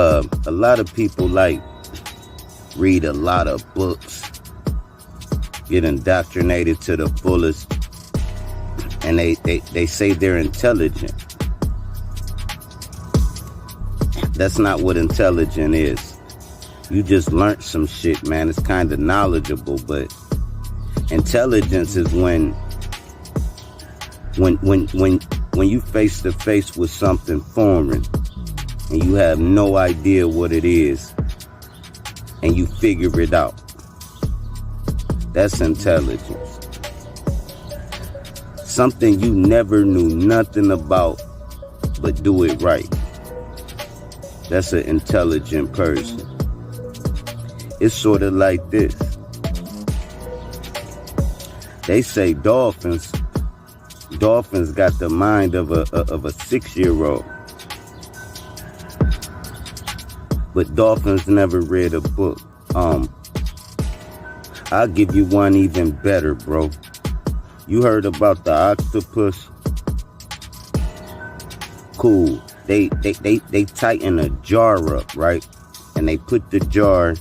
A lot of people read a lot of books, get indoctrinated to the fullest, and they say they're intelligent. That's not what intelligent is. You just learned some shit, man. It's kind of knowledgeable, but intelligence is when you face to face with something foreign and you have no idea what it is and you figure it out. That's intelligence. Something you never knew nothing about, but do it right. That's an intelligent person. It's sort of like this. They say dolphins got the mind of a 6-year-old. But dolphins never read a book. I'll give you one even better, bro. You heard about the octopus? Cool. They tighten a jar up, right? And they put the jar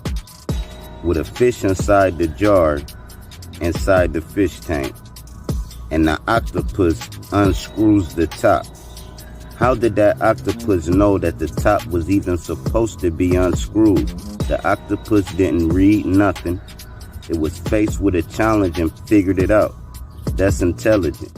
with a fish inside the jar inside the fish tank. And the octopus unscrews the top. How did that octopus know that the top was even supposed to be unscrewed? The octopus didn't read nothing. It was faced with a challenge and figured it out. That's intelligent.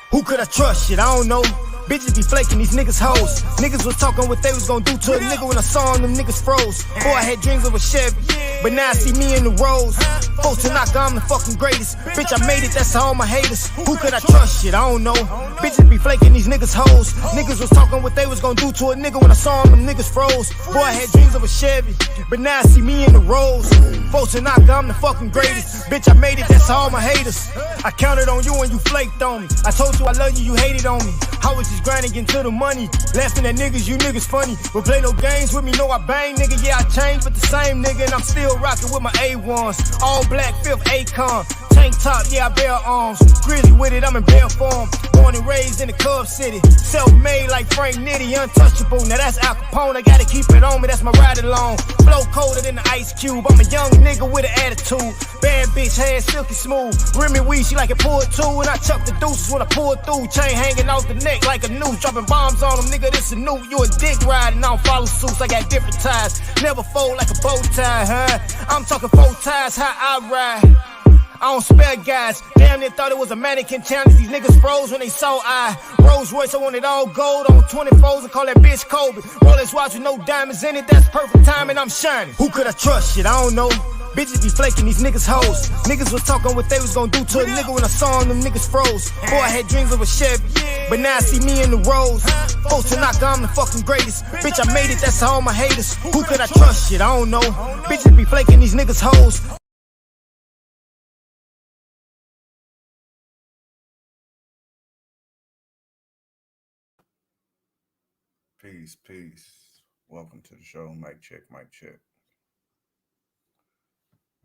Who could I trust? Shit, I don't know. Bitches be flaking, these niggas hoes. Niggas was talking what they was gonna do to a nigga when I saw them niggas froze. Boy, I had dreams of a Chevy, but now I see me in the Rolls. Folks to knock, I'm the fucking greatest. Bitch, I made it, that's all my haters. Who could I trust? Shit, I don't know. Bitches be flaking, these niggas hoes. Niggas was talking what they was gonna do to a nigga when I saw them niggas froze. Boy, I had dreams of a Chevy, but now I see me in the Rolls. Folks to knock, I'm the fucking greatest. Bitch, I made it, that's all my haters. I counted on you and you flaked on me. I told you I love you, you hated on me. I was just grinding into the money, laughing at niggas, you niggas funny. But play no games with me, know I bang, nigga. Yeah, I changed, but the same nigga, and I'm still rocking with my A1s. All black, 5th Akon. Tank top, yeah, I bear arms. Grizzly with it, I'm in bare form. Born and raised in the Cub City. Self-made like Frank Nitty, untouchable. Now that's Al Capone, I gotta keep it on me, that's my ride along. Flow colder than the Ice Cube. I'm a young nigga with an attitude. Bad bitch, hair silky smooth. Remy weed, she like it pulled too. And I chuck the deuces when I pull through. Chain hanging off the neck like a noose. Dropping bombs on them, nigga, this a new. You a dick riding, I don't follow suits. I got different ties. Never fold like a bow tie, huh? I'm talking 4 ties, how I ride. I don't spare guys. Damn, they thought it was a mannequin challenge. These niggas froze when they saw I. Rolls Royce, I want it all gold on 24s and call that bitch Kobe. Rolex watch with no diamonds in it. That's perfect time and I'm shining. Who could I trust? Shit, I don't know. Bitches be flaking, these niggas hoes. Niggas was talking what they was gonna do to a nigga when I saw them niggas froze. Boy, I had dreams of a Chevy, but now I see me in the Rolls. Folks to knock, I'm the fucking greatest. Bitch, I made it, that's all my haters. Who could I trust? Shit, I don't know. Bitches be flaking, these niggas hoes. Peace. Welcome to the show. Mic check.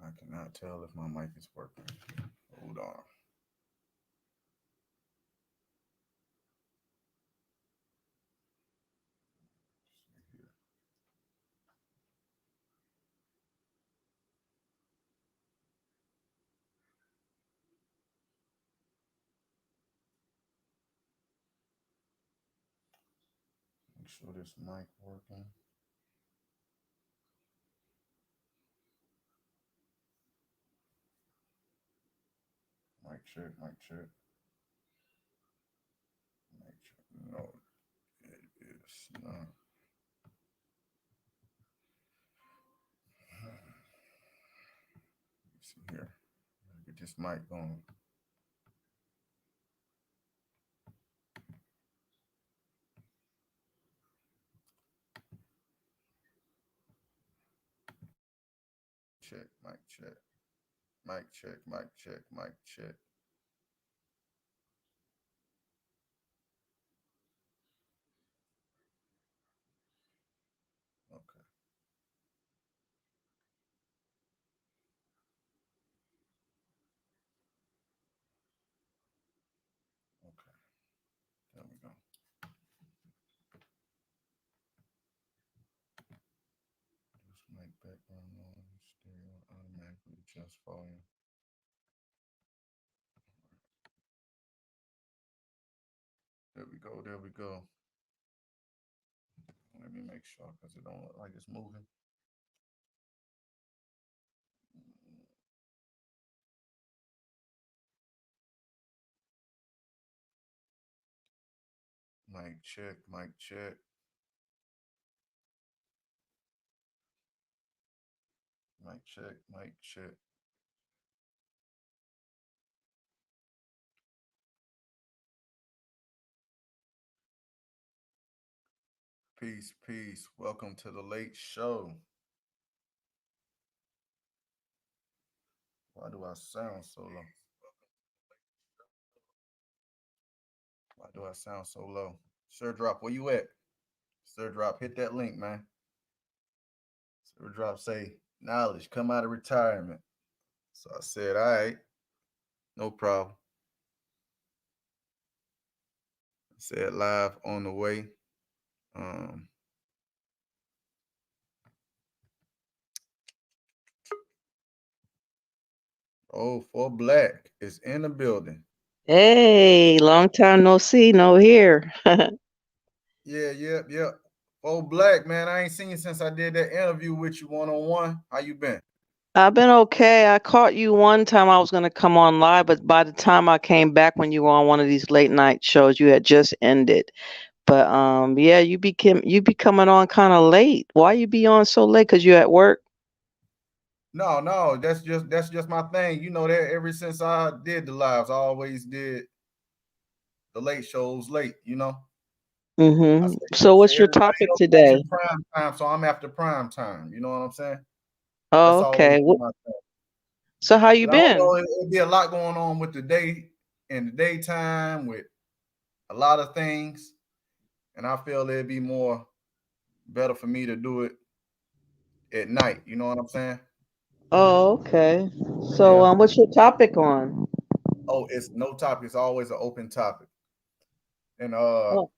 I cannot tell if my mic is working. Hold on. Make sure this mic working. Mic check. No, it is not. see here. Get this mic going. Check, mic check. Mic check, mic check, mic check. Okay. Okay. There we go. This mic background noise, stereo automatically adjust volume. There we go. There we go. Let me make sure because it don't look like it's moving. Mic check, mic check. Mic check, mic check. Peace, peace. Welcome to the late show. Why do I sound so low? Why do I sound so low? Sir Drop, where you at? Sir Drop, hit that link, man. Sir Drop say, knowledge, come out of retirement. So I said, all right, no problem. I said live on the way. Oh, For Black is in the building. Hey, long time no see, no hear. Yeah. For Black, man, I ain't seen you since I did that interview with you one-on-one. How you been? I've been okay. I caught you one time I was going to come on live, but by the time I came back when you were on one of these late night shows, you had just ended. But yeah, you be coming on kind of late. Why you be on so late? Cause you at work? No, that's just my thing. You know that ever since I did the lives, I always did the late shows late, you know. Mm-hmm. So what's your Everybody topic else today? watching prime time, so I'm after prime time. You know what I'm saying? Oh, That's always okay. my thing. So how you But I don't been? know, it'll be a lot going on with the day in the daytime with a lot of things. And I feel it'd be more better for me to do it at night. You know what I'm saying? Oh, okay. So Yeah. what's your topic on? Oh, it's no topic, it's always an open topic. And Oh.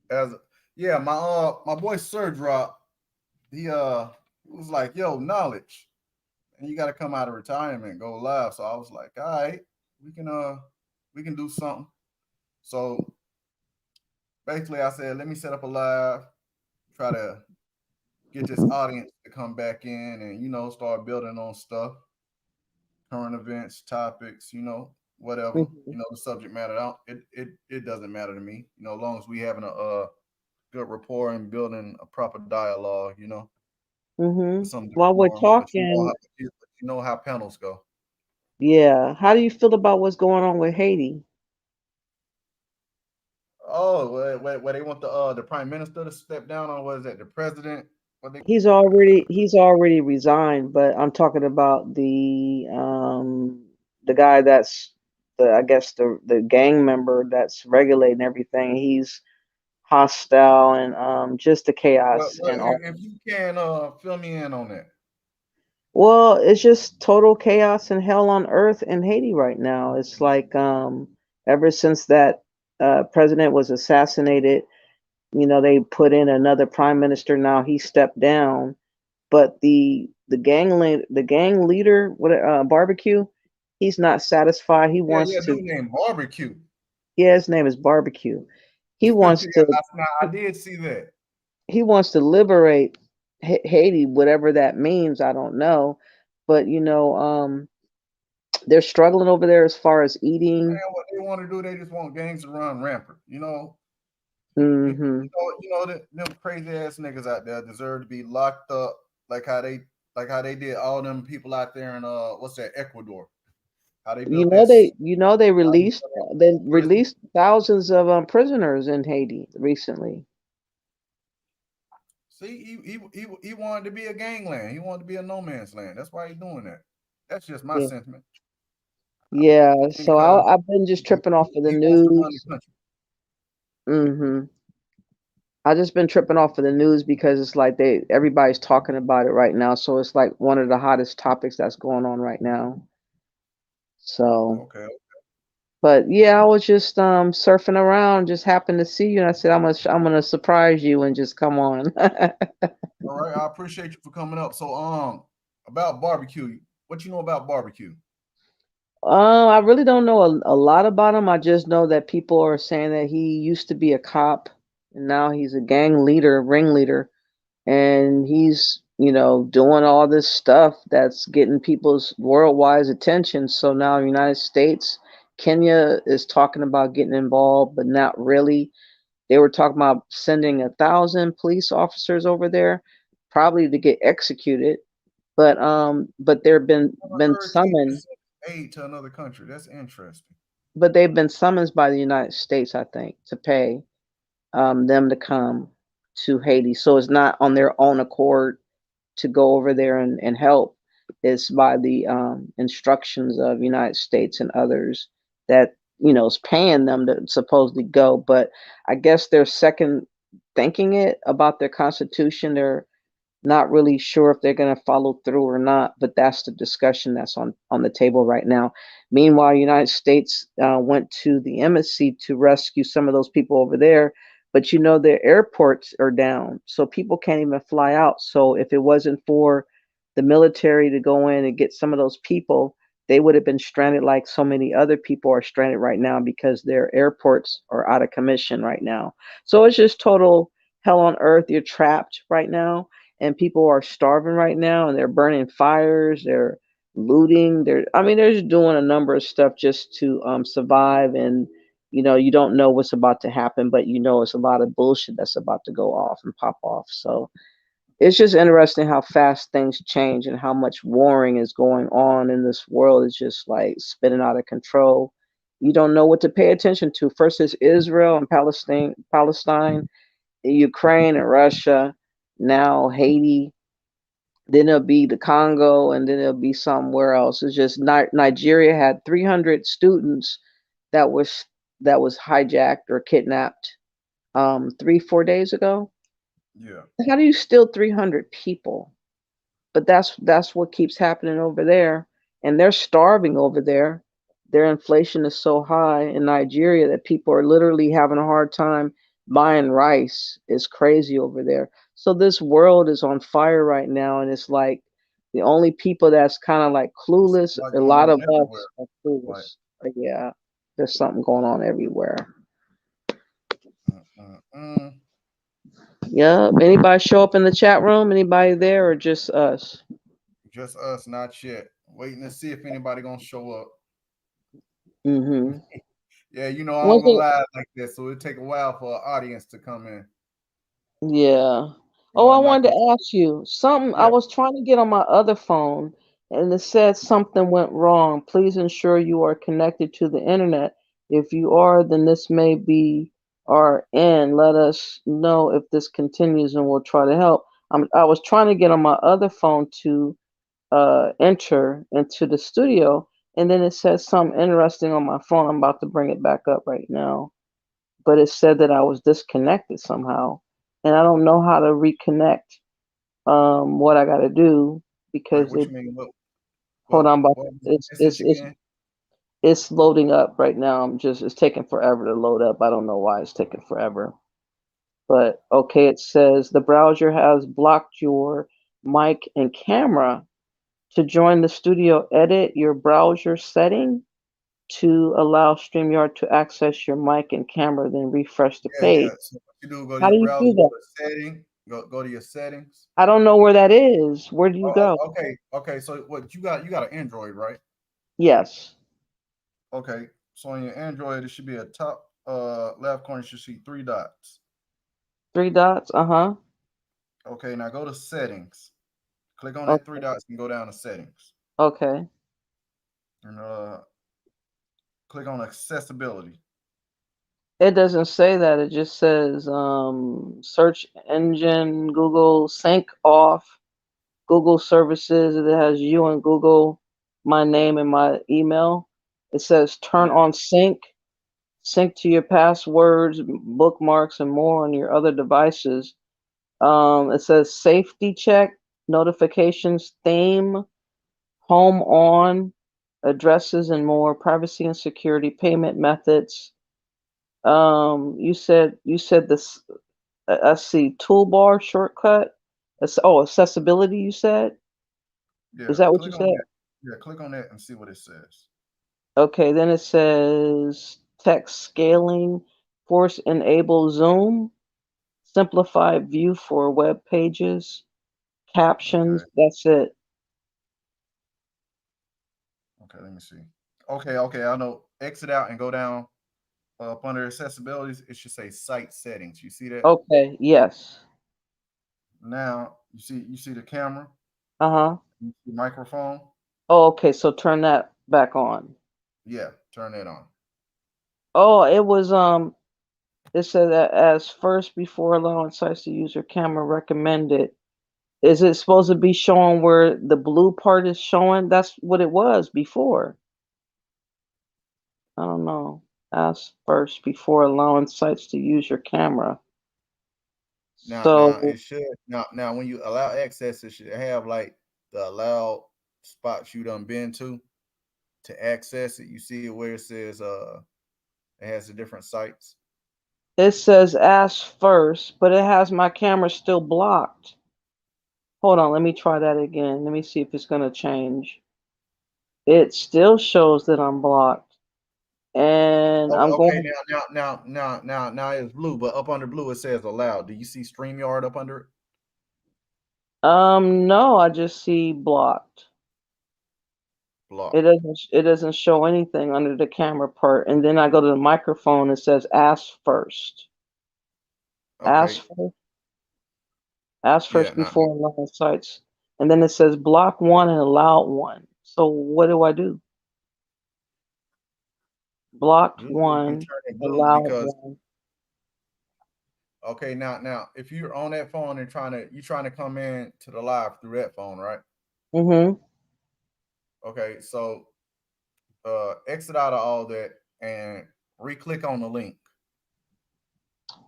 as yeah, my boy Sir Drop, he was like, yo, knowledge. And you gotta come out of retirement and go live. So I was like, all right, we can do something. So basically I said, let me set up a live, try to get this audience to come back in and start building on stuff, current events, topics, whatever, Mhm. the subject matter. It doesn't matter to me, as long as we having a good rapport and building a proper dialogue, Mhm. something While we're decorum. But talking, you know how panels go. yeah. How do you feel about what's going on with Haiti? Oh, where they want the prime minister to step down, or was that the president? What they He's already resigned, but I'm talking about the guy that's I guess the gang member that's regulating everything. He's hostile and just the chaos well and all. if you can fill me in on that. Well, it's just total chaos and hell on earth in Haiti right now. It's like ever since that president was assassinated, they put in another prime minister. Now he stepped down, but the gang leader, what barbecue, he's not satisfied. He wants Yeah, to. dude named Barbecue. Yeah, his name is Barbecue. He wants Yeah, to. I did see that. He wants to liberate Haiti, whatever that means. I don't know, but they're struggling over there as far as Man, eating. what they want to do, they just want gangs to run rampant. Hmm. Them crazy ass niggas out there deserve to be locked up, like how they like how they did all them people out there in what's that, Ecuador? How they You built know that they how they released built that they prison. released thousands of prisoners in Haiti recently. See, he wanted to be a gangland. He wanted to be a no man's land. That's why he's doing that. That's just my Yeah, sentiment. yeah. And So because I've been just tripping off of the he wants to run the news. country. Hmm. I just been tripping off of the news because it's like everybody's talking about it right now. So it's like one of the hottest topics that's going on right now. So, Okay. but yeah, I was just surfing around, just happened to see you, and I said I'm gonna surprise you and just come on. All right. I appreciate you for coming up. So about barbecue. What you know about barbecue? I really don't know a lot about him. I just know that people are saying that he used to be a cop and now he's a gang leader, ringleader, and he's, doing all this stuff that's getting people's worldwide attention. So now United States, Kenya is talking about getting involved, but not really. They were talking about sending 1,000 police officers over there, probably to get executed. But they've I been heard Kenya summoned, sent aid to another country. That's interesting. but they've been summoned by the United States, I think, to pay them to come to Haiti. So it's not on their own accord to go over there and help. It's by the instructions of United States and others that is paying them to supposedly go. But I guess they're second thinking it about their constitution. They're not really sure if they're going to follow through or not, but that's the discussion that's on the table right now. Meanwhile, United States went to the embassy to rescue some of those people over there, but their airports are down, so people can't even fly out. So if it wasn't for the military to go in and get some of those people, they would have been stranded like so many other people are stranded right now because their airports are out of commission right now. So it's just total hell on earth. You're trapped right now, and people are starving right now, and they're burning fires, they're looting, they're just doing a number of stuff just to survive. And you don't know what's about to happen, but it's a lot of bullshit that's about to go off and pop off. So it's just interesting how fast things change and how much warring is going on in this world. It's just like spinning out of control. You don't know what to pay attention to. First is Israel and Palestine, Ukraine and Russia, now Haiti, then it'll be the Congo, and then it'll be somewhere else. It's just Nigeria had 300 students that was hijacked or kidnapped 3-4 days ago. Yeah. How do you steal 300 people? But that's what keeps happening over there, and they're starving over there. Their inflation is so high in Nigeria that people are literally having a hard time buying rice. It's crazy over there. So this world is on fire right now, and it's like the only people that's kind of like It's clueless. like A going lot on of everywhere. us are Like, clueless. But yeah, there's something going on everywhere. mm. Yeah. Anybody show up in the chat room? Anybody there, or just us? Just us, not yet. Waiting to see if anybody gonna show up. Mm-hmm. Yeah, I Was don't go it? live like this, so it take a while for an audience to come in. Yeah. Oh, I I'm not wanted gonna. to ask you something. I Yeah, was trying to get on my other phone and it said something went wrong. Please ensure you are connected to the internet. If you are, then this may be our end. Let us know if this continues and we'll try to help. I was trying to get on my other phone to enter into the studio, and then it says something interesting on my phone. I'm about to bring it back up right now, but it said that I was disconnected somehow, and I don't know how to reconnect. What I got to do wait, because what it. you mean? Hold on, but What was it's the it's message it's again? it's loading up right now. It's taking forever to load up. I don't know why it's taking forever. But okay, it says the browser has blocked your mic and camera. To join the studio, edit your browser setting to allow StreamYard to access your mic and camera, then refresh the Yeah, yeah. page. So what you do, go to How your do you browser, do go that? to setting, go to your settings. I don't know where that is. Where do you go? Okay, okay. So what you got? You got an Android, right? Yes. Okay. So on your Android, it should be a top left corner. You should see three dots. Three dots. Uh-huh. Okay, now go to settings. Click on that three Okay. dots and go down to settings. Okay. And click on accessibility. It doesn't say that. It just says search engine, Google, sync off, Google services. It has you and Google, my name and my email. It says turn Yeah. on sync to your passwords, bookmarks, and more on your other devices. It says safety check, notifications, theme, home on, addresses, and more, privacy and security, payment methods. You said this. I see toolbar shortcut. Accessibility. You said. Is Yeah. that what you Click on said? that. Yeah, click on that and see what it says. Okay. Then it says text scaling, force enable zoom, simplify view for web pages, Okay. captions. That's it. Okay, let me see. Okay, I know. Exit out and go down up under accessibilities. It should say site settings. You see that? Okay. Yes. Now you see the camera, Uh huh. you see microphone. Oh, okay. So turn that back on. Yeah, turn that on. Oh, it was it said that as first before allowing sites to use your camera recommended. Is it supposed to be showing where the blue part is showing? That's what it was before. I don't know. Ask first before allowing sites to use your camera. Now So it should now when you allow access, it should have like the allowed spots you done been to access it. You see where it says it has the different sites. it says ask first, but it has my camera still blocked. Hold on, let me try that again. Let me see if it's gonna change. It still shows that I'm blocked. And I'm Okay, going, now it's blue, but up under blue it says allowed. Do you see StreamYard up under it? no, I just see blocked. Blocked. It doesn't show anything under the camera part. And then I go to the microphone, it says ask first. Okay. Ask first, ask Yeah, first before allowing sites. And then it says block one and allow one. So what do I do? Blocked you one, turn it blue allowed because one. okay, now if you're on that phone and trying to come in to the live through that phone, right? Mm-hmm. Okay, so exit out of all that and re-click on the link,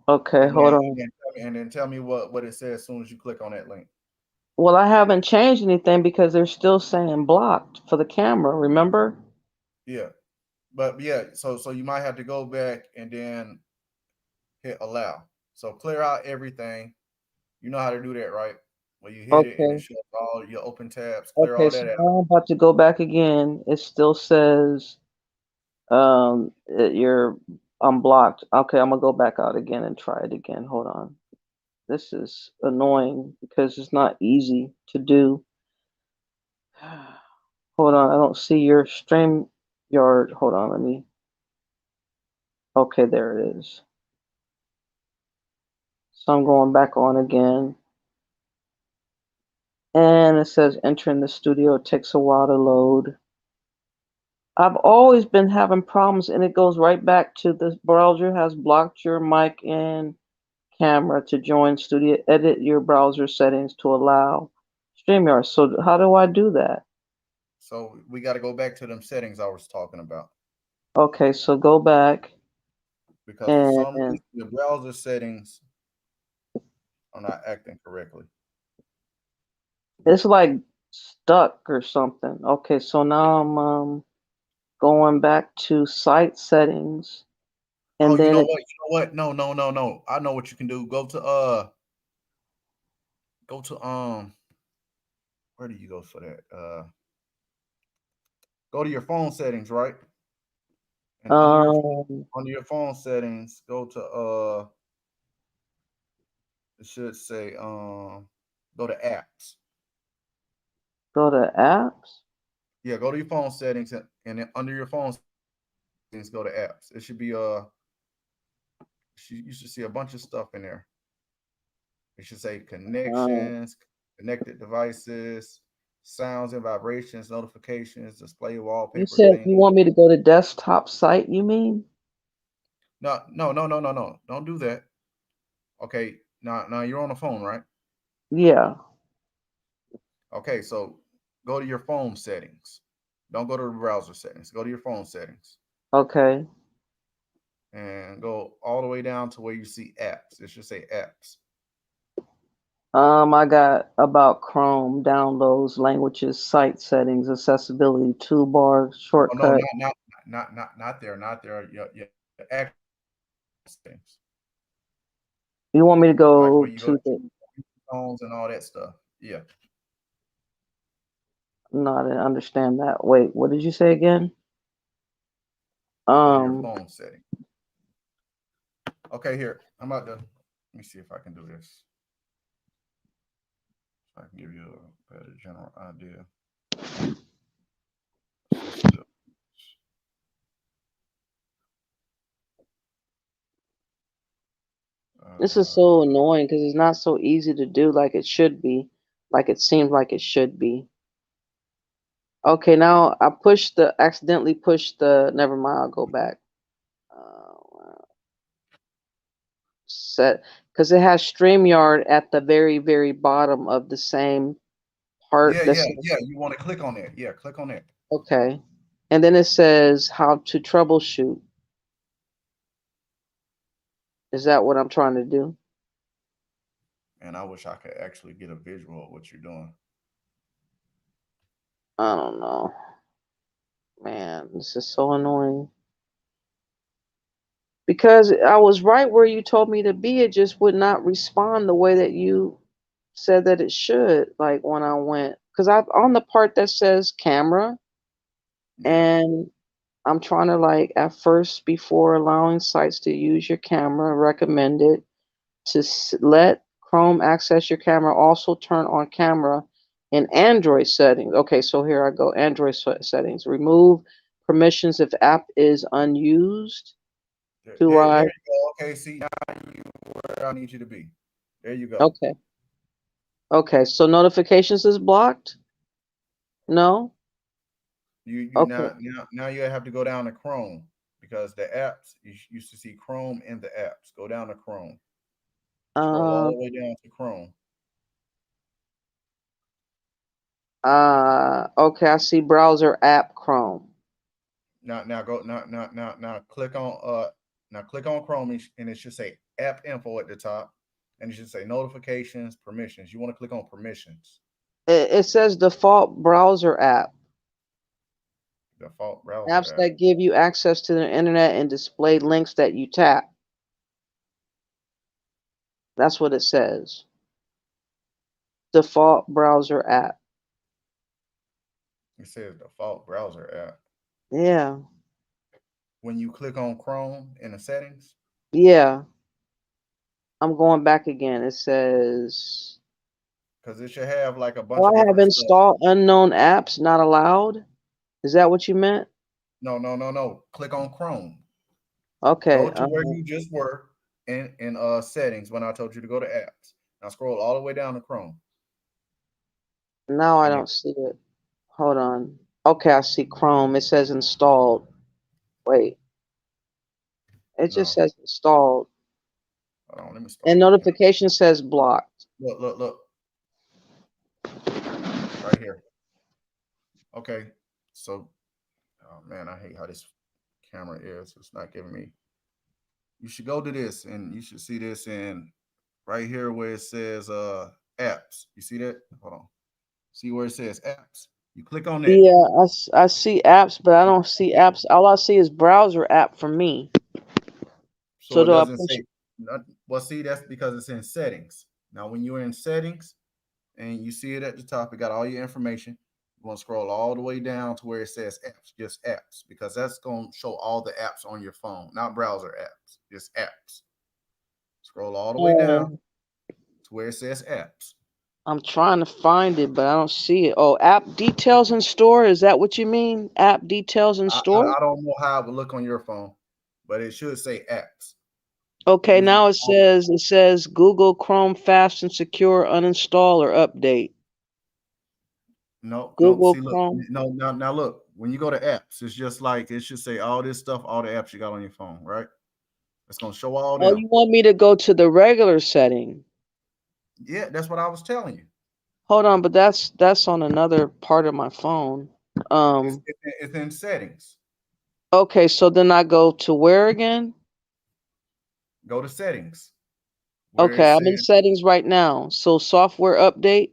Okay, and hold on. then tell me what it says as soon as you click on that link. Well, I haven't changed anything because they're still saying blocked for the camera, remember? Yeah, but yeah, so you might have to go back and then hit allow. So clear out everything. You know how to do that, right? When you hit it and it Okay. shows all your open tabs, clear Okay, all so that out. now I'm about to go back again. It still says you're I'm blocked. Okay, I'm gonna go back out again and try it again. Hold on. This is annoying because it's not easy to do. Hold on, I don't see your stream yard. Hold on, let me. Okay, there it is. So I'm going back on again. And it says entering the studio. It takes a while to load. I've always been having problems, and it goes right back to the browser has blocked your mic and camera to join studio. Edit your browser settings to allow StreamYard. So how do I do that? So we got to go back to them settings I was talking about Okay, so go back because for some and reason the browser settings are not acting correctly. it's like stuck or something. Okay, so now I'm going back to site settings, Oh, and then it You know what? No. I know what you can do. Go to where do you go for that? Go to your phone settings, right? And um under your phone settings, go to it should say go to apps. go to apps. Yeah, go to your phone settings and then under your phone settings, go to apps. It should be you should see a bunch of stuff in there. It should say Uh, connections. connected devices, sounds and vibrations, notifications, display You wallpaper said thing. you want me to go to desktop site, you mean? No, no, no, no, no, no. Don't do that. Okay. Now you're on the phone, right? Yeah. Okay, so go to your phone settings. Don't go to the browser settings. Go to your phone settings Okay. and go all the way down to where you see apps. It should say apps. I got about Chrome, downloads, languages, site settings, accessibility, toolbar, Oh no, shortcut. not there, not there. Your actual settings, You want me to like go where you go to to the, phones and all that stuff. Yeah, no, I didn't understand that. Wait, what did you say again? go to your Um, phone setting. Okay, here. I'm about to. Let me see if I can do this. So I can give you a better general idea. System. this is so Uh, annoying because it's not so easy to do like it should be, like it seems like it should be. Okay, now I accidentally pushed the, never mind, I'll go back. Set, because it has StreamYard at the very, very bottom of the same part yeah, that yeah, says, yeah. You want to click on that? Yeah, click on that. okay. And then it says how to troubleshoot. Is that what I'm trying to do? And I wish I could actually get a visual of what you're doing. I don't know. Man, this is so annoying. Because I was right where you told me to be, it just would not respond the way that you said that it should. Like when I went, because I'm on the part that says camera, Yeah. and I'm trying to like at first before allowing sites to use your camera, recommended to let Chrome access your camera. Also turn on camera in Android settings. Okay, so here I go. Android settings. Remove permissions if app is unused. Do There I? you go. Okay, see now you where I need you to be. There you go. Okay. Okay. So notifications is blocked? No? You Okay. now you have to go down to Chrome because the apps you used to see Chrome in the apps. Go down to Chrome. Scroll all Uh, the way down to Chrome. okay. I see browser app Chrome. Now go now click on Chrome and it should say app info at the top and it should say notifications, permissions. You want to click on permissions. It says default browser app. Default browser Apps app. that give you access to the internet and display links that you tap. That's what it says. Default browser app. It says default browser app. Yeah. When you click on Chrome in the settings, Yeah. I'm going back again. It says, because it should have like a oh, bunch of I have different stuff. installed unknown apps not allowed. Is that what you meant? No. Click on Chrome. Go Okay. to where you just were in settings when I told you to go to apps. Now scroll all the way down to Chrome. Now I And you don't see it. Hold on. Okay, I see Chrome. It says installed. Wait. It just no, says installed. hold on, let me And start it again. notification says blocked. Look, right here. Okay, so oh man, I hate how this camera is. It's not giving me. You should go to this and you should see this in right here where it says apps. You see that? Hold on. See where it says apps? You click on that. Yeah, I see apps, but I don't see apps. All I see is browser app for me. So So it do I doesn't push? say well, see, that's because it's in settings. Now, when you're in settings and you see it at the top, it got all your information. You're gonna scroll all the way down to where it says apps, just apps, because that's gonna show all the apps on your phone, not browser apps, just apps. Scroll all the way down Oh, to where it says apps. I'm trying to find it, but I don't see it. Oh, app details in store. Is that what you mean? App details in store? I don't know how it would look on your phone, but it should say apps. Okay, Using now it says Google Chrome fast and secure uninstall or update. no. Google See, look, Chrome. no. Now, look. When you go to apps, it's just like it should say all this stuff, all the apps you got on your phone, right? It's gonna show all Oh, them. you want me to go to the regular setting? Yeah, that's what I was telling you. Hold on, but that's on another part of my phone. It's in settings. Okay, so then I go to where again? Go to settings where it Okay, I'm in says settings right now. So software update.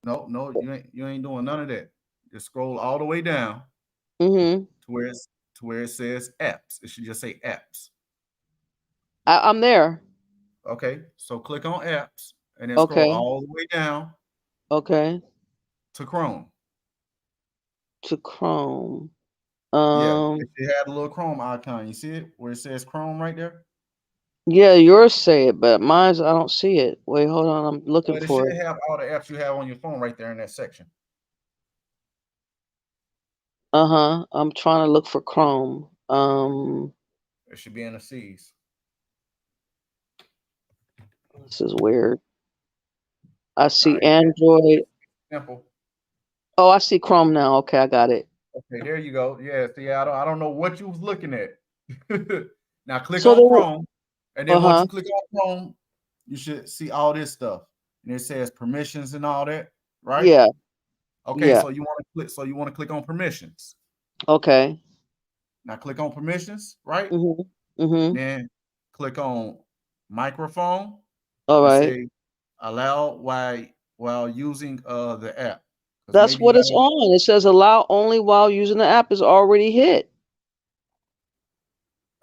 no. You ain't doing none of that. Just scroll all the way down Mm-hmm. to where it says apps. It should just say apps. I'm there. Okay, so click on apps and then scroll Okay. all the way down Okay. to Chrome. To Chrome. Yeah, it should have a little Chrome icon. You see it where it says Chrome right there? Yeah, yours say it, but mine's I don't see it. Wait, hold on. I'm looking But it for should it. have all the apps you have on your phone right there in that section. Uh-huh. I'm trying to look for Chrome. It should be in the C's. This is weird. I see Right. Android. Simple. Oh, I see Chrome now. Okay, I got it. Okay, there you go. Yeah, see, I don't know what you was looking at. Now click So on there. Chrome, and then once Uh-huh. you click on Chrome, you should see all this stuff. And it says permissions and all that, right? Yeah. Okay, Yeah. so you want to click on permissions. Okay. Now click on permissions, right? Mm-hmm. Mm-hmm. Then click on microphone All and right. say allow while using the app. Because That's maybe you what got it's on. It says allow only while using the app is already hit.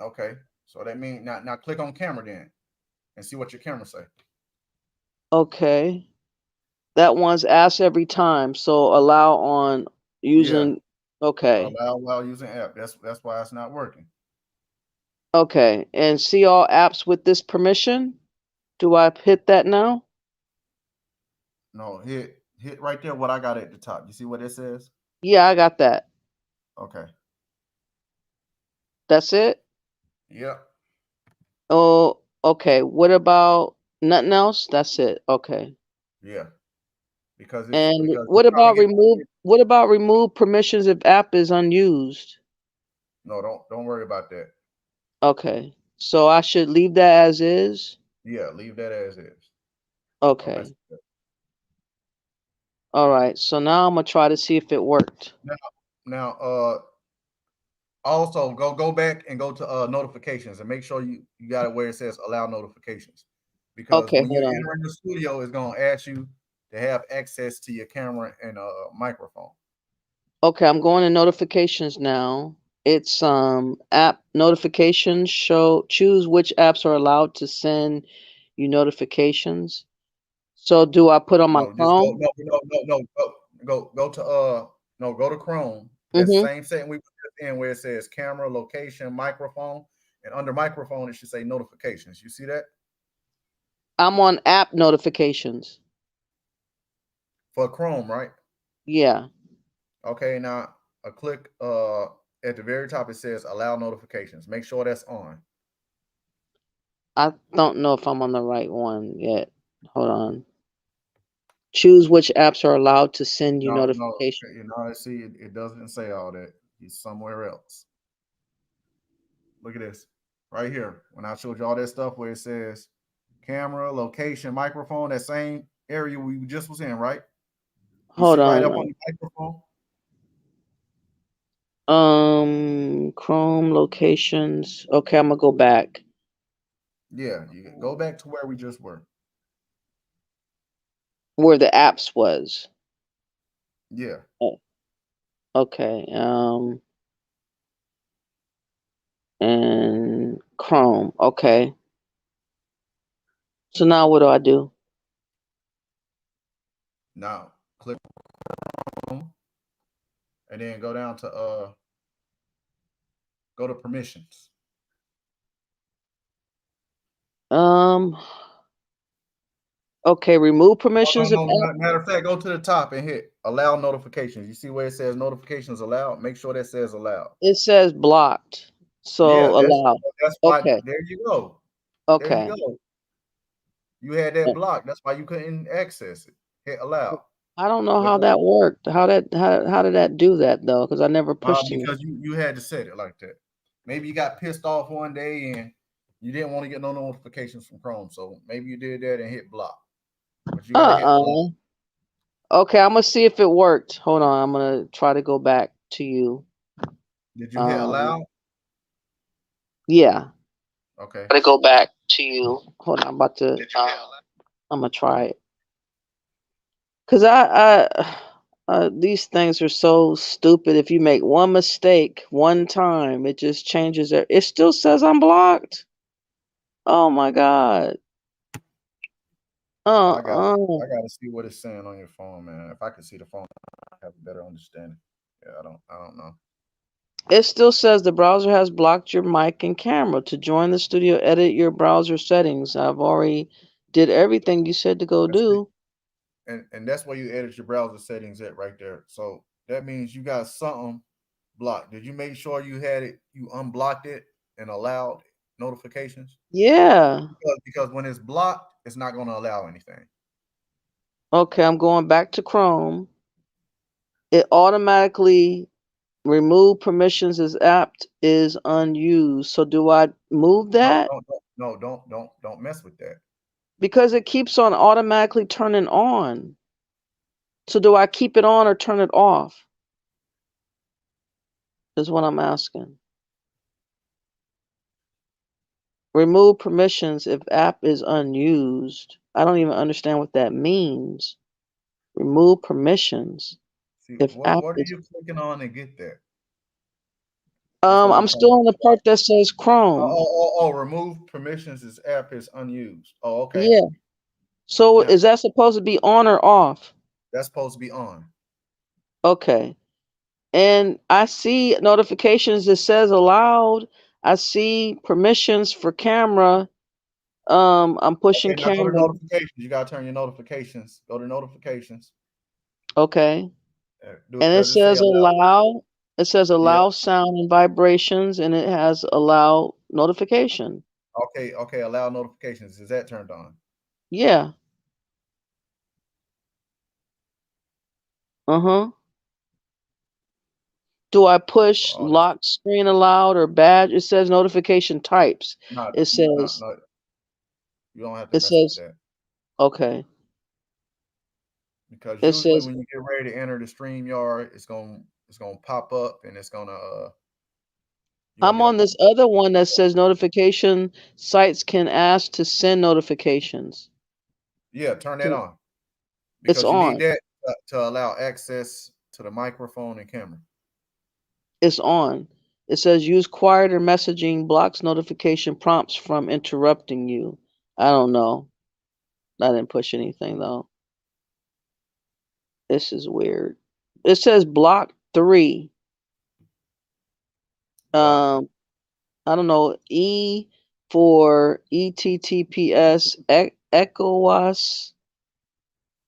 okay. So that means now click on camera then and see what your camera say. Okay. That one's asked every time. So allow on Yeah. using. Okay. Allow while using app. That's why it's not working. Okay. And see all apps with this permission? Do I hit that now? No, hit right there what I got at the top. You see what it says? Yeah, I got that. Okay. That's it? Yep. Oh, okay. What about nothing else? That's it. Okay. Yeah. Because And you're trying to get what about remove permissions if app is unused? no, don't worry about that. Okay. So I should leave that as is? Yeah, leave that as is. Don't mess Okay. with that. All right. So now I'm gonna try to see if it worked. Now also go back and go to notifications and make sure you got it where it says allow notifications. Because Okay, when you hold on. enter in the studio, it's gonna ask you to have access to your camera and microphone. Okay, I'm going to notifications now. It's app notifications show choose which apps are allowed to send you notifications. So do I put on my No, just go Chrome? go to no, go to Chrome. That Mm-hmm. same setting we put in where it says camera, location, microphone, and under microphone it should say notifications. You see that? I'm on app notifications. For Chrome, right? Yeah. Okay, now a click at the very top it says allow notifications. Make sure that's on. I don't know if I'm on the right one yet. Hold on. Choose which apps are allowed to send you No, notifications. you know, I see it doesn't say all that. It's somewhere else. Look at this right here. When I showed you all that stuff where it says camera, location, microphone, that same area we just was in, right? You Hold see right up on on. the microphone? Chrome locations. Okay, I'm gonna go back. Yeah, you can go back to where we just were. Where the apps was. Yeah. Oh, okay. And Chrome. Okay. So now what do I do? Now click Chrome and then go down to go to permissions. Okay, remove No, permissions if app. matter of fact, go to the top and hit allow notifications. You see where it says notifications allowed? Make sure that says allowed. It says blocked. Yeah, So allow. that's why Okay. there you go. There you Okay. go. You had that block. That's why you couldn't access it. Hit allow. I don't know Look how up. that worked. How did that do that though? Because I never pushed any. Because you had to set it like that. Maybe you got pissed off one day and you didn't want to get no notifications from Chrome, so maybe you did that and hit block. But you got to hit allow. Okay, I'm gonna see if it worked. Hold on, I'm gonna try to go back to you. Did you hit allow? Yeah. Okay. I'm gonna go back to you. Hold on, I'm about to. I'm gonna try it. Cause these things are so stupid. If you make one mistake one time, it just changes it. It still says I'm blocked. Oh my god. I gotta see what it's saying on your phone, man. If I could see the phone, I have a better understanding. Yeah, I don't know. It still says the browser has blocked your mic and camera. To join the studio, edit your browser settings. I've already did everything you said to go That's it. do. And that's where you edit your browser settings at right there. So that means you got something blocked. Did you make sure you had it, you unblocked it and allowed notifications? Yeah. Because when it's blocked, it's not going to allow anything. Okay, I'm going back to Chrome. It automatically remove permissions as app is unused. So do I move that? Don't mess with that. Because it keeps on automatically turning on. So do I keep it on or turn it off? Is what I'm asking. Remove permissions if app is unused. I don't even understand what that means. Remove permissions See, if what app are is. you clicking on to get that? That's what I'm I'm trying still to on the part that says Chrome. remove permissions. This app is unused. Oh, okay. Yeah. So Now is that supposed to be on or off? that's supposed to be on. Okay. And I see notifications that says allowed. I see permissions for camera. I'm pushing Okay, now go to camera. notifications. You gotta turn your notifications. Go to notifications. Okay. And it Does it say says allow? allow. It says Yeah. allow sound and vibrations, and it has allow notification. Okay. Allow notifications. Is that turned on? Yeah. Uh-huh. Do I push Oh, this lock screen allowed or badge? It says notification types. not It not says, not. You don't have to it mess with says, that okay. because It usually says, when you get ready to enter the stream yard, it's gonna pop up and it's gonna you're gonna I'm get on this other one that says notification sites can ask to send notifications. yeah, turn that Do, on it's because you need on. that to allow access to the microphone and camera. It's on. It says use quieter messaging blocks notification prompts from interrupting you. I don't know. I didn't push anything though. This is weird. It says block 3. Block. I don't know. E for ETTPS ECOWAS.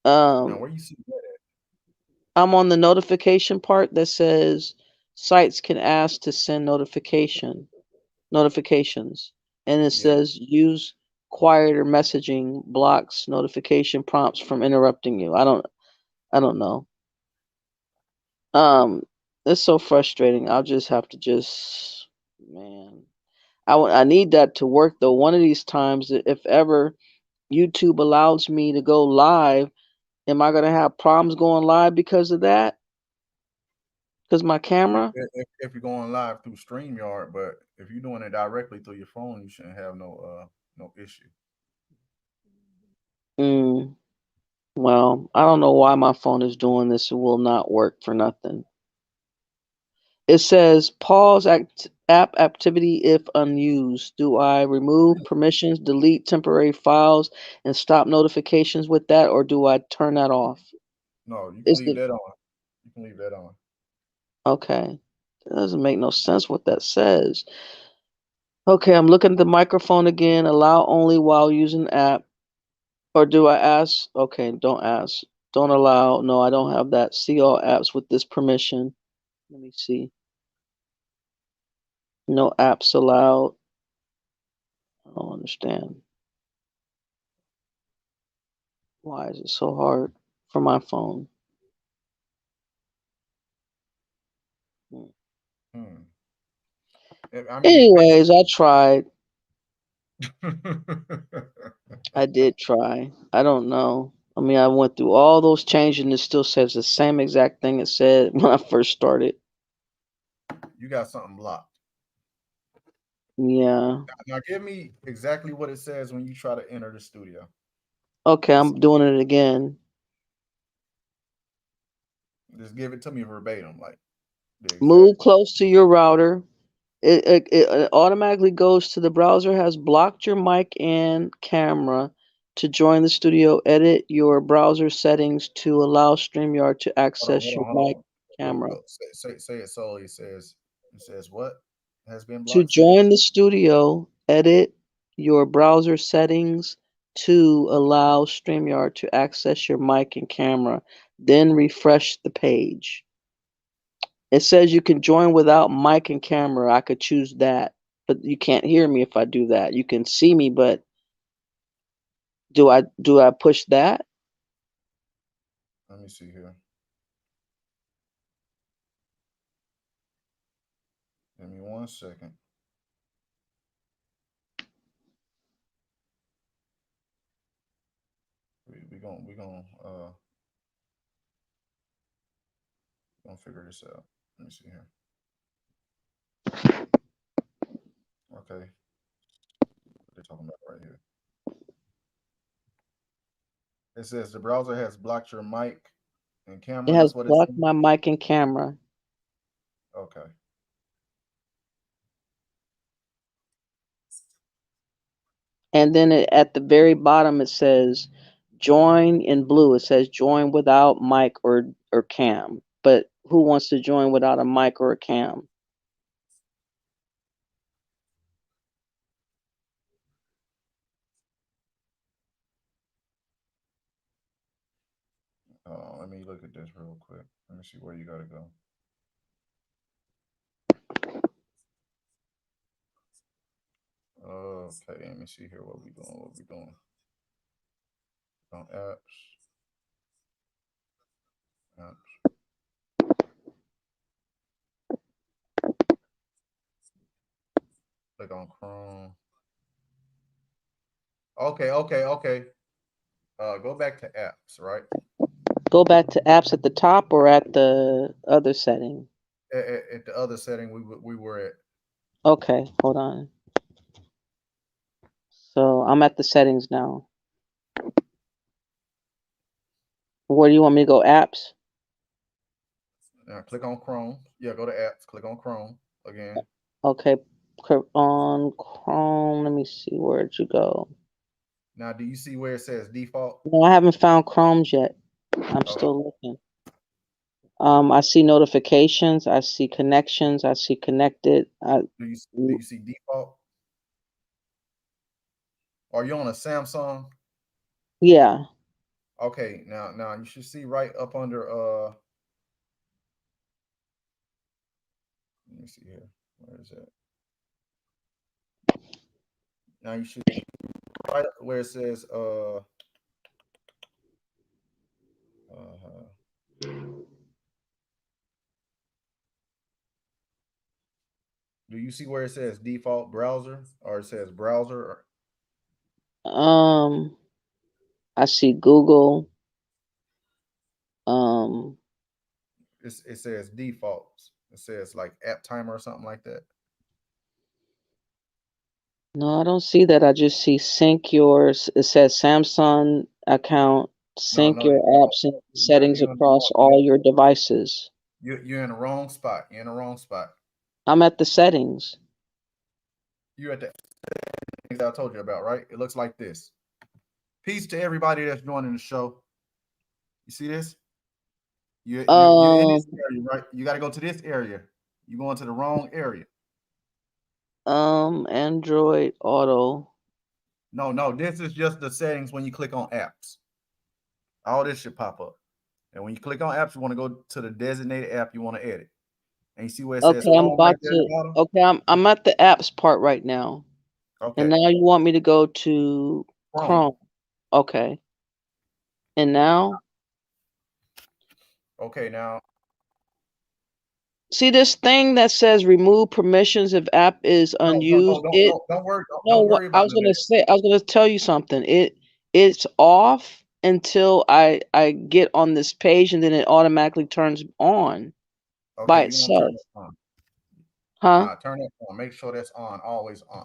Now Um, where you see that at? I'm on the notification part that says sites can ask to send notifications, and it Yeah. says use quieter messaging blocks notification prompts from interrupting you. I don't know. Um, it's so frustrating. I'll just have to man. I need that to work though. One of these times, if ever YouTube allows me to go live, am I gonna have problems going live because of that? Because my camera? If you're going live through StreamYard, but if you're doing it directly through your phone, you shouldn't have no issue. Mm, well, I don't know why my phone is doing this. It will not work for nothing. It says pause app activity if unused. Do I remove permissions, delete temporary files, and stop notifications with that, or do I turn that off? No, you can Is leave the that on. You can leave that on. okay? It doesn't make no sense what that says. Okay, I'm looking at the microphone again. Allow only while using app. Or do I ask? Okay, don't ask. Don't allow. No, I don't have that. See all apps with this permission. Let me see. No apps allowed. I don't understand. Why is it so hard for my phone? Hmm. I mean, Anyways, I tried. I did try. I don't know. I mean, I went through all those changes and it still says the same exact thing it said when I first started. you got something blocked. Yeah. Now, give me exactly what it says when you try to enter the studio. Okay, I'm doing it again. Just give it to me verbatim, like the exact. Move close to your router. It automatically goes to the browser has blocked your mic and camera. To join the studio, edit your browser settings to allow StreamYard to access your Hold mic on. camera. Go. Say it slowly. It says what has been To blocked. Say it. join the studio, edit your browser settings to allow StreamYard to access your mic and camera. Then refresh the page. It says you can join without mic and camera. I could choose that, but you can't hear me if I do that. You can see me, but do I push that? Let me see here. Give me 1 second. We gonna figure this out. Let me see here. Okay, what they're talking about right here. It says the browser has blocked your mic and It camera. has That's what it blocked says. my mic and camera. Okay. And then at the very bottom it says join in blue. It says join without mic or cam. But who wants to join without a mic or a cam? Let me look at this real quick. Let me see where you gotta go. Okay, let me see here. What we doing? What we doing? On apps. Apps. Click on Chrome. Okay. Go back to apps, right? Go back to apps at the top or at the other setting? At the other setting we were at. Okay, hold on. So I'm at the settings now. Where do you want me to go? Apps? Now click on Chrome. Yeah, go to apps. Click on Chrome again. Okay, on Chrome. Let me see. Where'd you go? Now, do you see where it says default? No, I haven't found Chrome's yet. I'm Oh, still looking. I see notifications. I see connections. I see connected. do you see default? Are you on a Samsung? Yeah. Okay, now you should see right up under let me see here. Where is that? Now you should right up where it says do you see where it says default browser or it says browser? I see Google. Um, It says defaults. It says like app timer or something like that. no, I don't see that. I just see sync yours. It says Samsung account, sync your No. apps and settings You're in the across wrong. all your devices. You're in the wrong spot. You're in the wrong spot. I'm at the settings. You're at the things I told you about, right? It looks like this. Peace to everybody that's joining the show. You see this? You're in this Um, area, right? You got to go to this area. You're going to the wrong area. Android Auto. No. This is just the settings when you click on apps. All this should pop up. And when you click on apps, you want to go to the designated app you want to edit. And you see where it says Okay, I'm home right about there at the to. bottom? Okay, I'm at the apps part right now. And Okay. now you want me to go to Chrome. Chrome. Okay. And now, Okay, now see this thing that says remove permissions if app is unused. don't worry. No, Don't what worry I about was none of gonna that. say, I was gonna tell you something. It's off until I get on this page, and then it automatically turns on by Okay, you want to turn itself. it on. Huh? Turn it on. Make sure that's on, always on.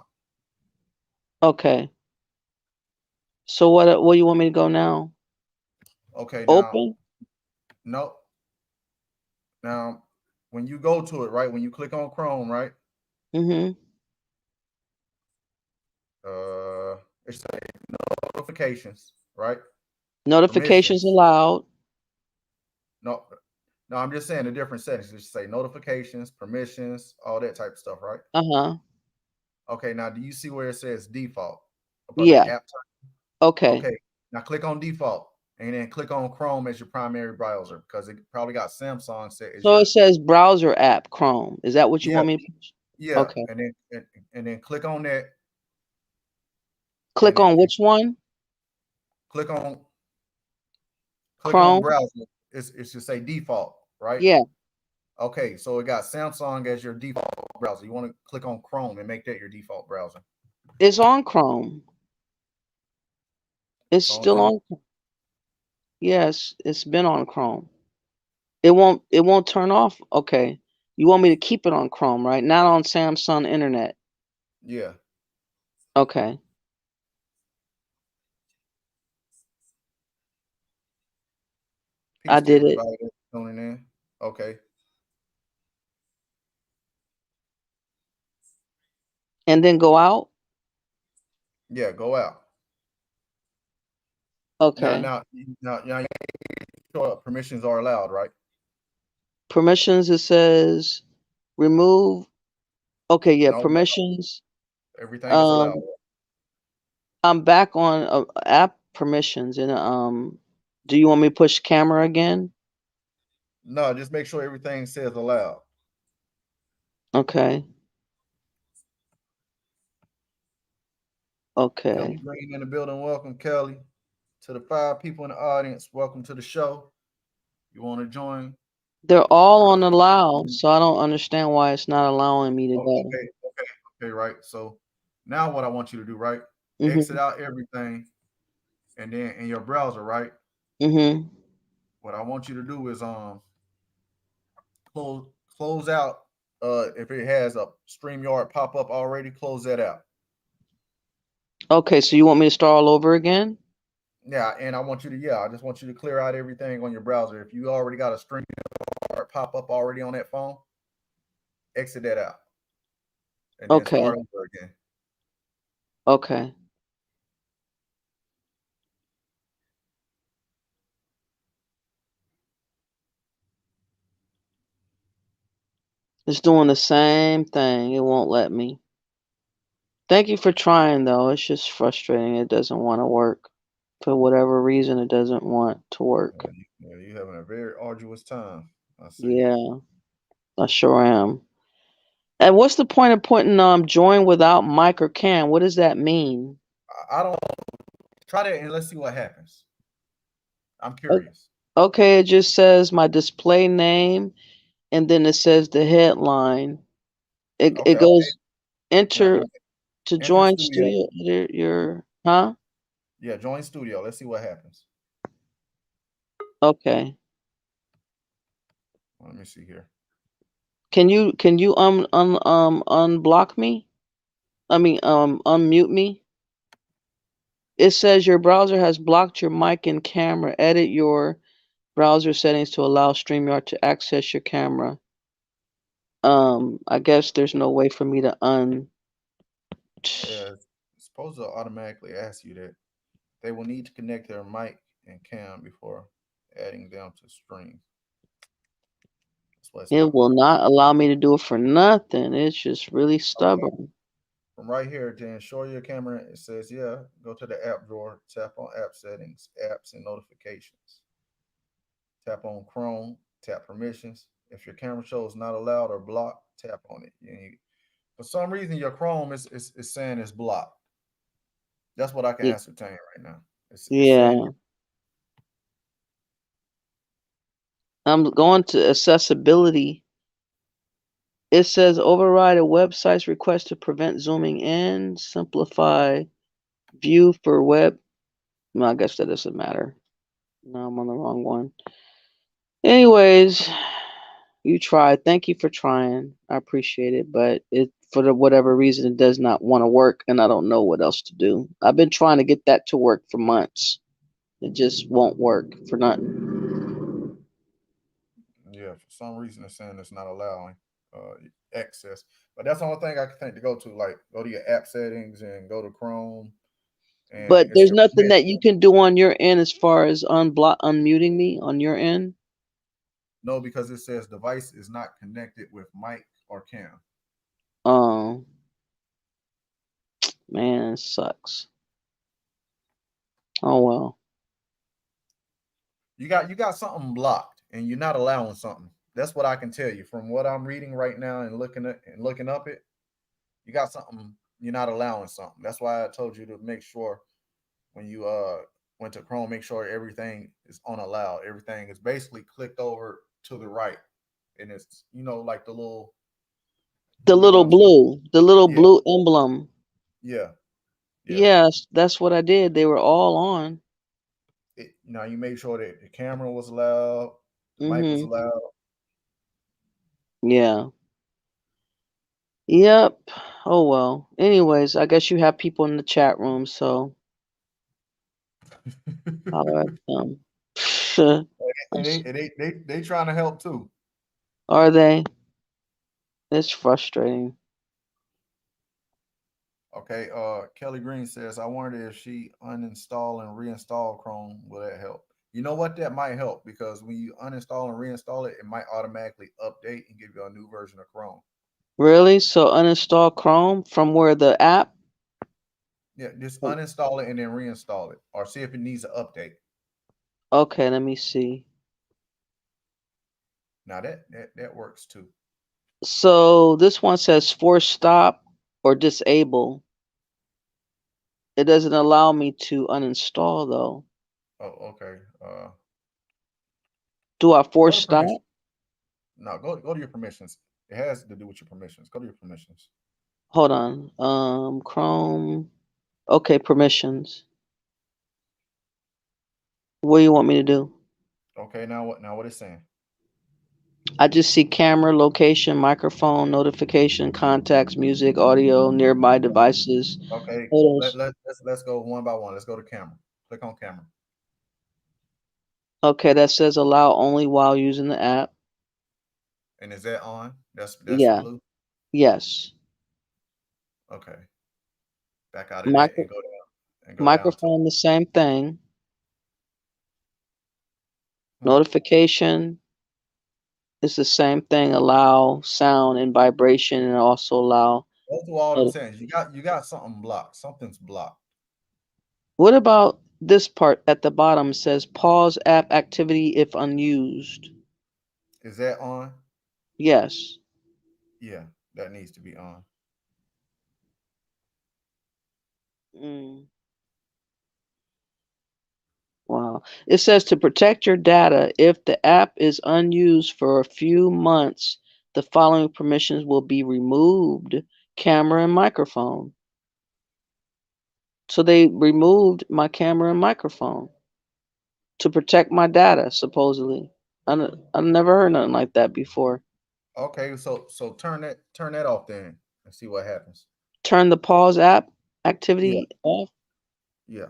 Okay. So what you want me to go now? Okay, now Open? no. Now when you go to it, right? When you click on Chrome, right? Mm-hmm. It's notifications, right? Notifications Permissions. allowed. No, no, I'm just saying the different settings. Just say notifications, permissions, all that type of stuff, right? Uh-huh. Okay, now do you see where it says default above the Yeah. app? Okay. Okay, now click on default and then click on Chrome as your primary browser because it probably got Samsung set as So it your says browser app Chrome. Is that what you yeah, want me to push? yeah, Okay. and then click on that and Click then on which one? click on Chrome? browser. It should say default, right? Yeah. Okay, so it got Samsung as your default browser. You want to click on Chrome and make that your default browser. It's on Chrome. It's It's on still Chrome. on. Yes, it's been on Chrome. It won't turn off. Okay. You want me to keep it on Chrome, right? Not on Samsung Internet. Yeah. Okay. I Peace to did it. everybody that's tuning in. Okay. And then go out. Yeah, go out. Now, Okay. now, now, sure permissions are allowed, right? Permissions, it says remove. Okay, yeah, No, permissions. everything is allowed. Um, I'm back on app permissions, and do you want me to push camera again? No, just make sure everything says allowed. Okay. Kelly Okay. Green in the building. Welcome, Kelly. To the 5 people in the audience, welcome to the show. You want to join? They're all on allow, so I don't understand why it's not allowing me to Oh, go. okay, right. So now what I want you to do, right? Exit Mhm. out everything, and then in your browser, right? Mhm. What I want you to do is close close out. If it has a StreamYard pop up already, close that out. Okay, so you want me to start all over again? Yeah, and I just want you to clear out everything on your browser. If you already got a StreamYard pop up already on that phone, exit that out and then Okay. start over again. Okay. It's doing the same thing. It won't let me. Thank you for trying though. It's just frustrating. It doesn't want to work. For whatever reason, it doesn't want to work. You're having a very arduous time. I see. Yeah, I sure am. And what's the point of putting join without mic or cam? What does that mean? I don't try that and let's see what happens. I'm O- curious. Okay, it just says my display name, and then it says the headline. It Okay. goes Now enter to enter join studio. studio. Your huh? Yeah, join studio. Let's see what happens. Okay. Let me see here. Can you unblock me? I mean unmute me. It says your browser has blocked your mic and camera. Edit your browser settings to allow StreamYard to access your camera. I guess there's no way for me to Yeah, it's supposed to automatically ask you that. They will need to connect their mic and cam before adding them to stream. That's what it's It telling me. will not allow me to do it for nothing. It's just really Okay. stubborn. From right here, to ensure your camera, it says, yeah, go to the app drawer, tap on app settings, apps, and notifications. Tap on Chrome, tap permissions. If your camera shows not allowed or blocked, tap on it. For some reason, your Chrome is saying it's blocked. That's what I can ascertain right now. It's Yeah. saying I'm going to accessibility. It says override a website's request to prevent zooming in, simplify view for web. No, I guess that doesn't matter. No, I'm on the wrong one. Anyways, you tried. Thank you for trying. I appreciate it, but it for whatever reason it does not want to work, and I don't know what else to do. I've been trying to get that to work for months. It just won't work for nothing. yeah, for some reason it's saying it's not allowing access. But that's the only thing I can think to go to. Like go to your app settings and go to Chrome, and But it's there's to nothing permit. that you can do on your end as far as unmuting me on your end. No, because it says device is not connected with mic or cam. Oh man, it sucks. Oh well. You got something blocked, and you're not allowing something. That's what I can tell you from what I'm reading right now and looking up it. You got something. You're not allowing something. That's why I told you to make sure when you went to Chrome, make sure everything is on allow. Everything is basically clicked over to the right, and it's like the little, The you know what little I'm saying? blue, the little Yeah, blue emblem. yeah, yeah. Yes, that's what I did. They were all on. You made sure that the camera was loud, the mic was Mm-hmm. loud. Yeah. Yep. Oh well. Anyways, I guess you have people in the chat room, so holler at them. and they trying to help too. Are they? It's frustrating. Okay, Kelly Green says, I wonder if she uninstall and reinstall Chrome, will that help? You know what? That might help because when you uninstall and reinstall it, it might automatically update and give you a new version of Chrome. Really? So uninstall Chrome from where the app? Yeah, just uninstall it and then reinstall it, or see if it needs an update. Okay, let me see. Now that works too. So this one says force stop or disable. It doesn't allow me to uninstall though. Oh, okay. Do I Go force to stop? permission. No, go to your permissions. It has to do with your permissions. Go to your permissions. Hold on. Chrome. Okay, permissions. What do you want me to do? Okay, now what? Now what it's saying? I just see camera, location, microphone, notification, contacts, music, audio, nearby devices, Okay, photos. let's go one by one. Let's go to camera. Click on camera. Okay, that says allow only while using the app. And is that on? That's the Yeah. blue. Yes. Okay. Back out of that Micro and go down to microphone, the same thing. hmm, Notification is the same thing. Allow sound and vibration, and also allow. go through all them noti- settings. You got something blocked. Something's blocked. What about this part at the bottom? Says pause app activity if unused. Is that on? Yes. Yeah, that needs to be on. Mm. Wow. It says to protect your data, if the app is unused for a few months, the following permissions will be removed: camera and microphone. So they removed my camera and microphone to protect my data, supposedly. I've never heard nothing like that before. Okay, so turn that off then and see what happens. Turn the pause app Yeah, activity off. yeah,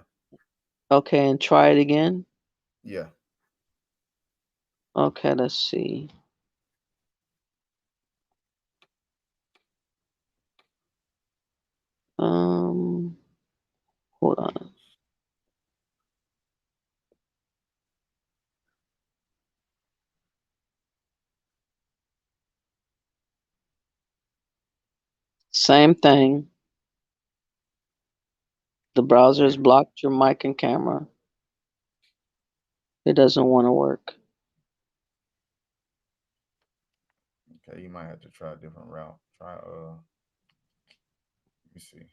Okay, and try it again. yeah. Okay, let's see. Um, Hold on. Same thing. The browser has blocked your mic and camera. It doesn't want to work. Okay, you might have to try a different route. Try me see.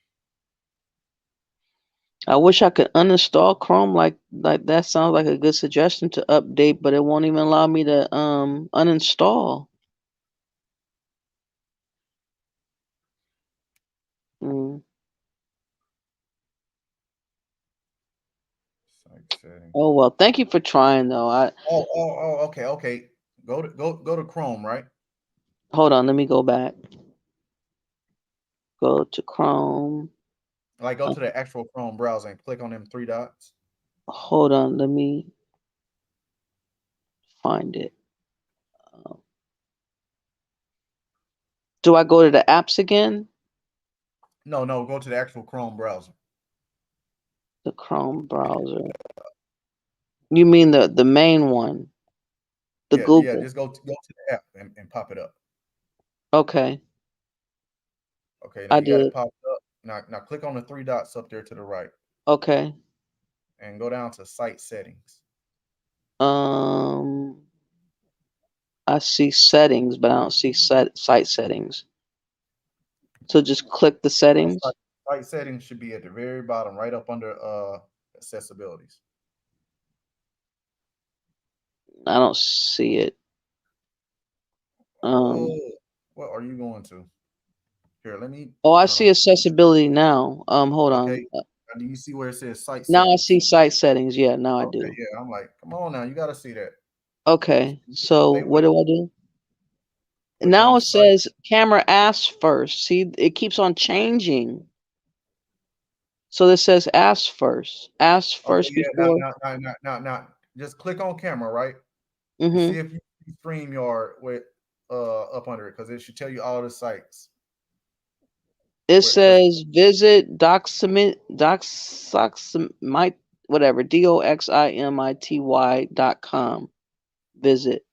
I wish I could uninstall Chrome. Like that sounds like a good suggestion to update, but it won't even allow me to uninstall. Mm. Site settings. Oh well, thank you for trying though. Okay. Go to Chrome, right? Hold on, let me go back. Go to Chrome. Like go to the actual Chrome browser and click on them three dots. Hold on, let me find it. Do I go to the apps again? No, go to the actual Chrome browser. The Chrome browser. You mean the main one? The Yeah, Google. just go to the app and pop it up. Okay, Okay, now I you got it did. popped up. Now click on the three dots up there to the right Okay. and go down to site settings. Um, I see settings, but I don't see site settings. So just click the settings. Site settings should be at the very bottom, right up under accessibilities. I don't see it. Oh, what are you going to? Here, let me Oh, I turn see on. accessibility now. Hold on. Okay, do you see where it says site Now I settings? see site settings. Yeah, now I Okay, do. yeah, I'm like, come on now, you got to see that. Okay, so Stay what with do me. I do? Click Now on it site. says camera asks first. See, it keeps on changing. So this says ask first. Ask Okay, first yeah, before. now, just click on camera, right? And Mm-hmm. see if you see StreamYard with up under it, because it should tell you all the sites. It Because says visit doximite whatever doximity.com. Visit.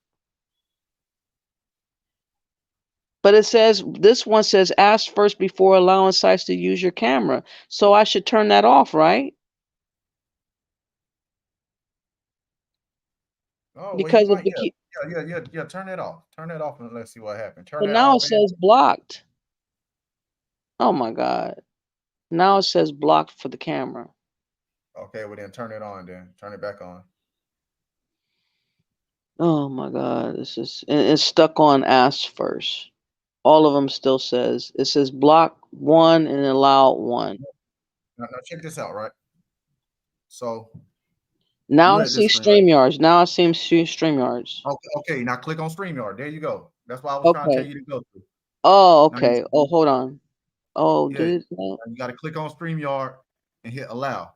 But it says this one says ask first before allowing sites to use your camera. So I should turn that off, right? oh well, you Because if might it keep, yeah. Turn it off. Turn it off and let's see what happens. Turn but that now it off and says blocked. Oh my God. Now it says blocked for the camera. okay. Well then turn it on. Then turn it back on. Oh my God. It's stuck on ask first. All of them still says it says block one and allow one. Now check this out, right? So Now you I at see this screen, right? StreamYards. Now I see StreamYards. Okay. Now click on StreamYard. There you go. That's why I was trying to tell Okay. you to go to. Oh, Now you okay. Oh, hold on. Oh, yeah. did it? No. You got to click on StreamYard and hit allow.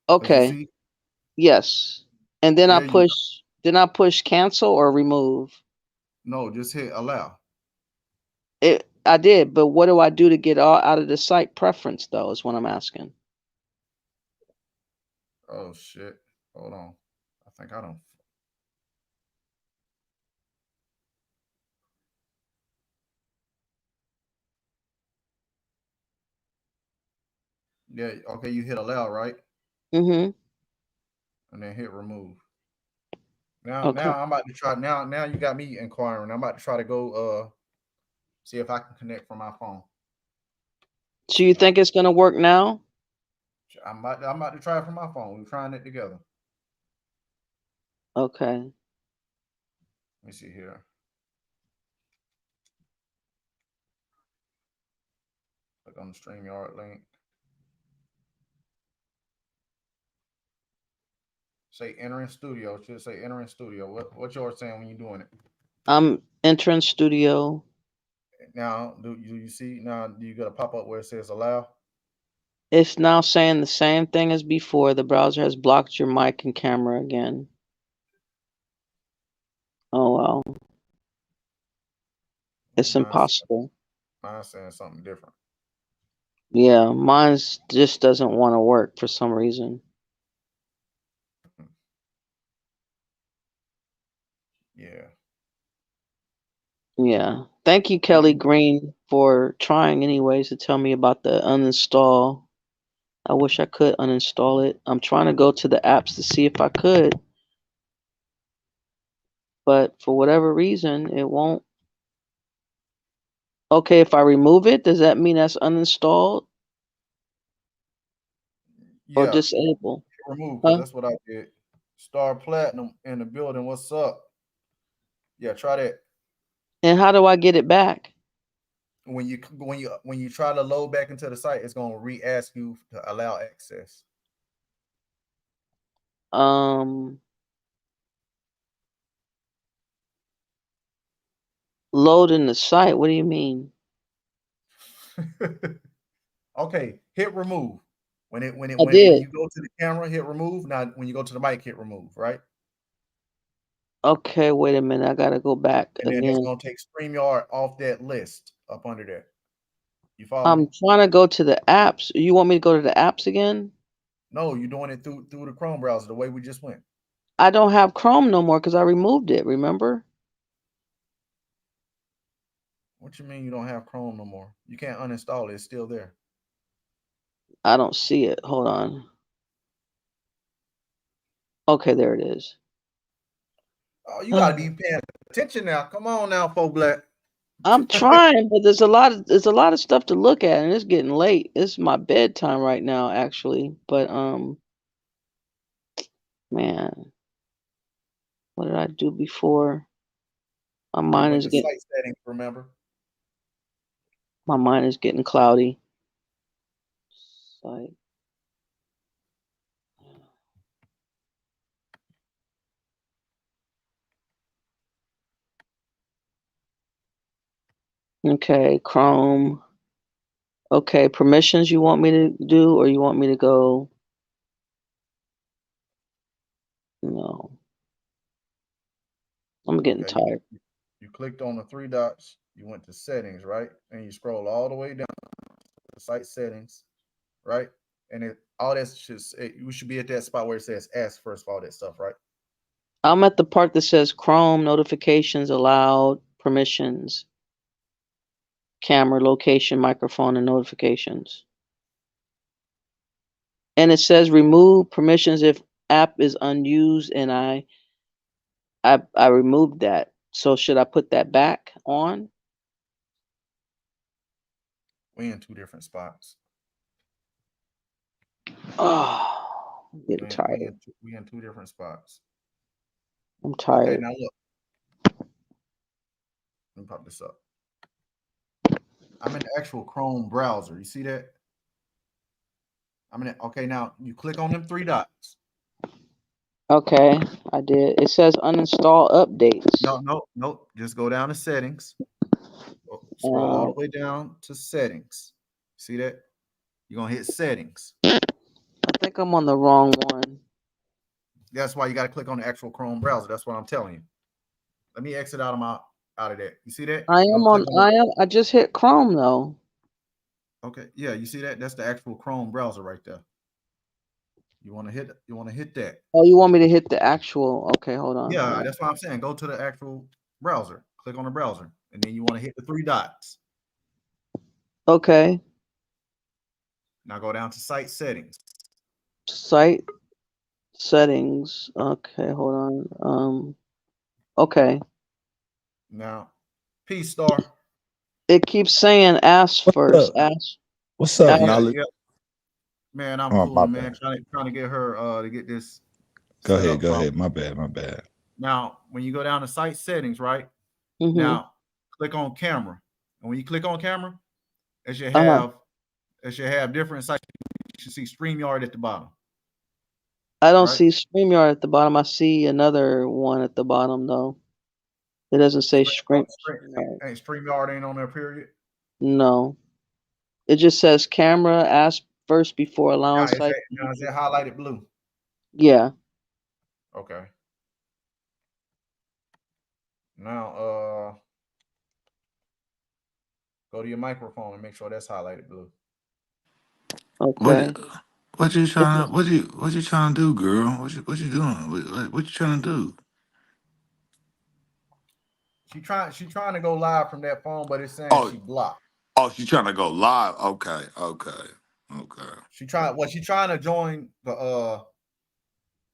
Because you Okay. see, Yes. And then I there you go. push. Then I push cancel or remove. No, just hit allow. It. I did, but what do I do to get out of the site preference though? Is what I'm asking. Oh shit. Hold on. I think I don't. Yeah. Okay. You hit allow, right? Mm-hmm. And then hit remove. Now, Okay. I'm about to try. Now you got me inquiring. I'm about to try to go see if I can connect from my phone. So you think it's gonna work now? I'm about to try it from my phone. We're trying it together. Okay. Let me see here. Click on the StreamYard link. Say entering studio. It should say entering studio. What's yours saying when you're doing it? I'm entering studio. Now, do you see now? Do you got a pop up where it says allow? It's now saying the same thing as before. The browser has blocked your mic and camera again. Oh well. It's Mine's impossible. saying something different. Yeah, mine's just doesn't want to work for some reason. Yeah. Yeah. Thank you, Kelly Green, for trying anyways to tell me about the uninstall. I wish I could uninstall it. I'm trying to go to the apps to see if I could, but for whatever reason, it won't. Okay, if I remove it, does that mean that's uninstalled? or Yeah, disable. remove because Huh? that's what I did. Star Platinum in the building. What's up? Yeah, try that. And how do I get it back? When you try to load back into the site, it's gonna re-ask you to allow access. Um, load in the site. What do you mean? Okay, hit remove. I When did. you go to the camera, hit remove. Now when you go to the mic, hit remove, right? Okay, wait a minute. I gotta go back And then that's again. gonna take StreamYard off that list up under there. You follow me? I'm trying to go to the apps. You want me to go to the apps again? No, you're doing it through the Chrome browser, the way we just went. I don't have Chrome no more because I removed it. Remember? What you mean you don't have Chrome no more? You can't uninstall it, it's still there. I don't see it. Hold on. Okay, there it is. Oh, you gotta be paying attention now. Come on now, Faux Black. I'm trying, but there's a lot of stuff to look at, and it's getting late. It's my bedtime right now, actually. But man, what did I do before? My You mind went is to getting site settings, remember? my mind is getting cloudy. Site. Okay, Chrome. Okay, permissions you want me to do, or you want me to go? No, I'm getting Okay, tired. you clicked on the three dots, you went to settings, right? And you scroll all the way down to site settings, right? And it all that you should be at that spot where it says ask first of all that stuff, right? I'm at the part that says Chrome notifications allowed, permissions, camera, location, microphone, and notifications. And it says remove permissions if app is unused, and I removed that. So should I put that back on? We in two different spots. Oh, I'm getting tired. We in two different spots. I'm Okay, tired. now look. Let me pop this up. I'm in the actual Chrome browser. You see that? Okay, now you click on them three dots. Okay, I did. It says uninstall updates. No. Just go down to settings. Scroll all the way down to settings. See that? You're gonna hit settings. I think I'm on the wrong one. That's why you got to click on the actual Chrome browser. That's what I'm telling you. Let me exit out of that. You see that? I just hit Chrome though. Okay, yeah, you see that? That's the actual Chrome browser right there. You want to hit that. Oh, you want me to hit the actual? Okay, hold on. Yeah, that's what I'm saying. Go to the actual browser. Click on the browser, and then you want to hit the three dots. Okay. Now go down to site settings. Site settings. Okay, hold on. Okay. Now, P Star. It keeps saying ask first. Ask. What's up, Knowledge? Yeah. Man, I'm Oh, cool, man. Trying to get her to get this. Go ahead. My bad. Now, when you go down to site settings, right? Mm-hmm. Now, click on camera. And when you click on camera, it should have different sites. You should see StreamYard at the bottom. I don't see StreamYard at the bottom. I see another one at the bottom though. It doesn't say StreamYard. StreamYard ain't on there, period. No. It just says camera, ask first before allowing site. Now is that highlighted blue? Yeah. Okay. Now go to your microphone and make sure that's highlighted blue. Okay. What you trying to do, girl? What you doing? What you trying to do? She trying to go live from that phone, but it's saying she blocked. Oh, she's trying to go live. Okay. She trying to join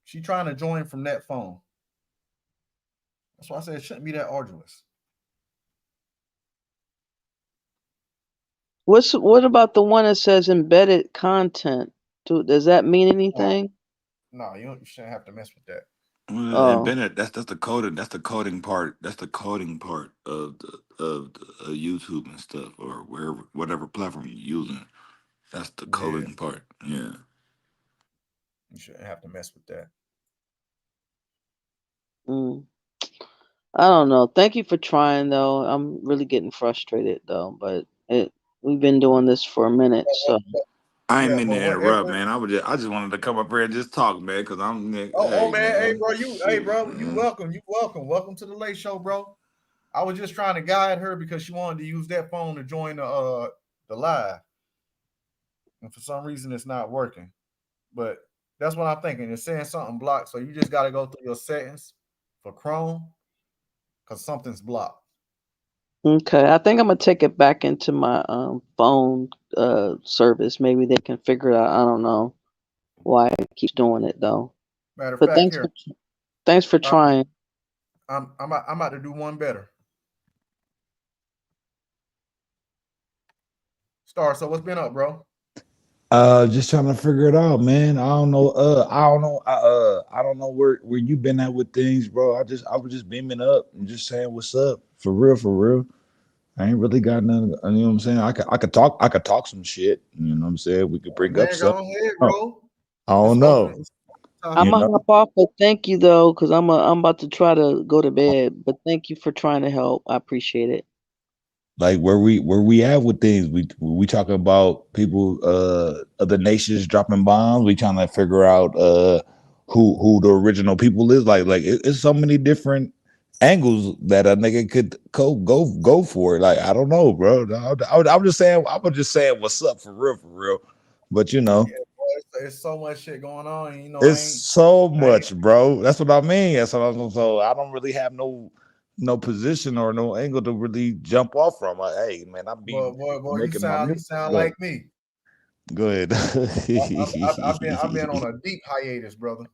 she trying to join from that phone. That's why I said it shouldn't be that arduous. What about the one that says embedded content? Does that mean anything? No, you shouldn't have to mess with that. Well, and Oh, Bennett, that's the coding. That's the coding part. That's the coding part of YouTube and stuff, or wherever, whatever platform you're using. That's the Yeah, coding part. Yeah. you shouldn't have to mess with that. mm. I don't know. Thank you for trying, though. I'm really getting frustrated, though. But we've been doing this for a minute, so. I ain't Yeah, mean to but interrupt, whatever. man. I just wanted to come up here and just talk, man, because Oh hey, man, hey man, bro, shit, you man. welcome, welcome to the late show, bro. I was just trying to guide her because she wanted to use that phone to join the live, and for some reason it's not working. But that's what I'm thinking. It's saying something blocked, so you just got to go through your settings for Chrome because something's blocked. Okay, I think I'm gonna take it back into my phone service. Maybe they can figure it out. I don't know why it keeps doing it though. Matter of But fact, here thanks for I'm trying. I'm about to do one better. Star. So what's been up, bro? Just trying to figure it out, man. I don't know. I don't know. I don't know where you been at with things, bro. I was just beaming up and just saying what's up, for real, for real. I ain't really got nothing. You know what I'm saying? I could talk some shit. You know what I'm saying? We could bring up Man, stuff. go ahead, Oh, bro. I It's don't open. know. It's I'm You topic. gonna know, hop off, but thank you though, because I'm about to try to go to bed. But thank you for trying to help. I appreciate it. like where we at with things. We talk about people, other nations dropping bombs. We trying to figure out who the original people is. It's so many different angles that a nigga could go for it. Like I don't know, bro. I was just saying what's up, for real, for real. But Yeah, boy, it's so much shit going on. You know, it's so much, bro. That's what I mean. So I don't really have no position or no angle to really jump off from. Like, hey, man, I'm be boy, you making my music. sound Go ahead. like me. Go ahead. I've been on a deep hiatus, brother.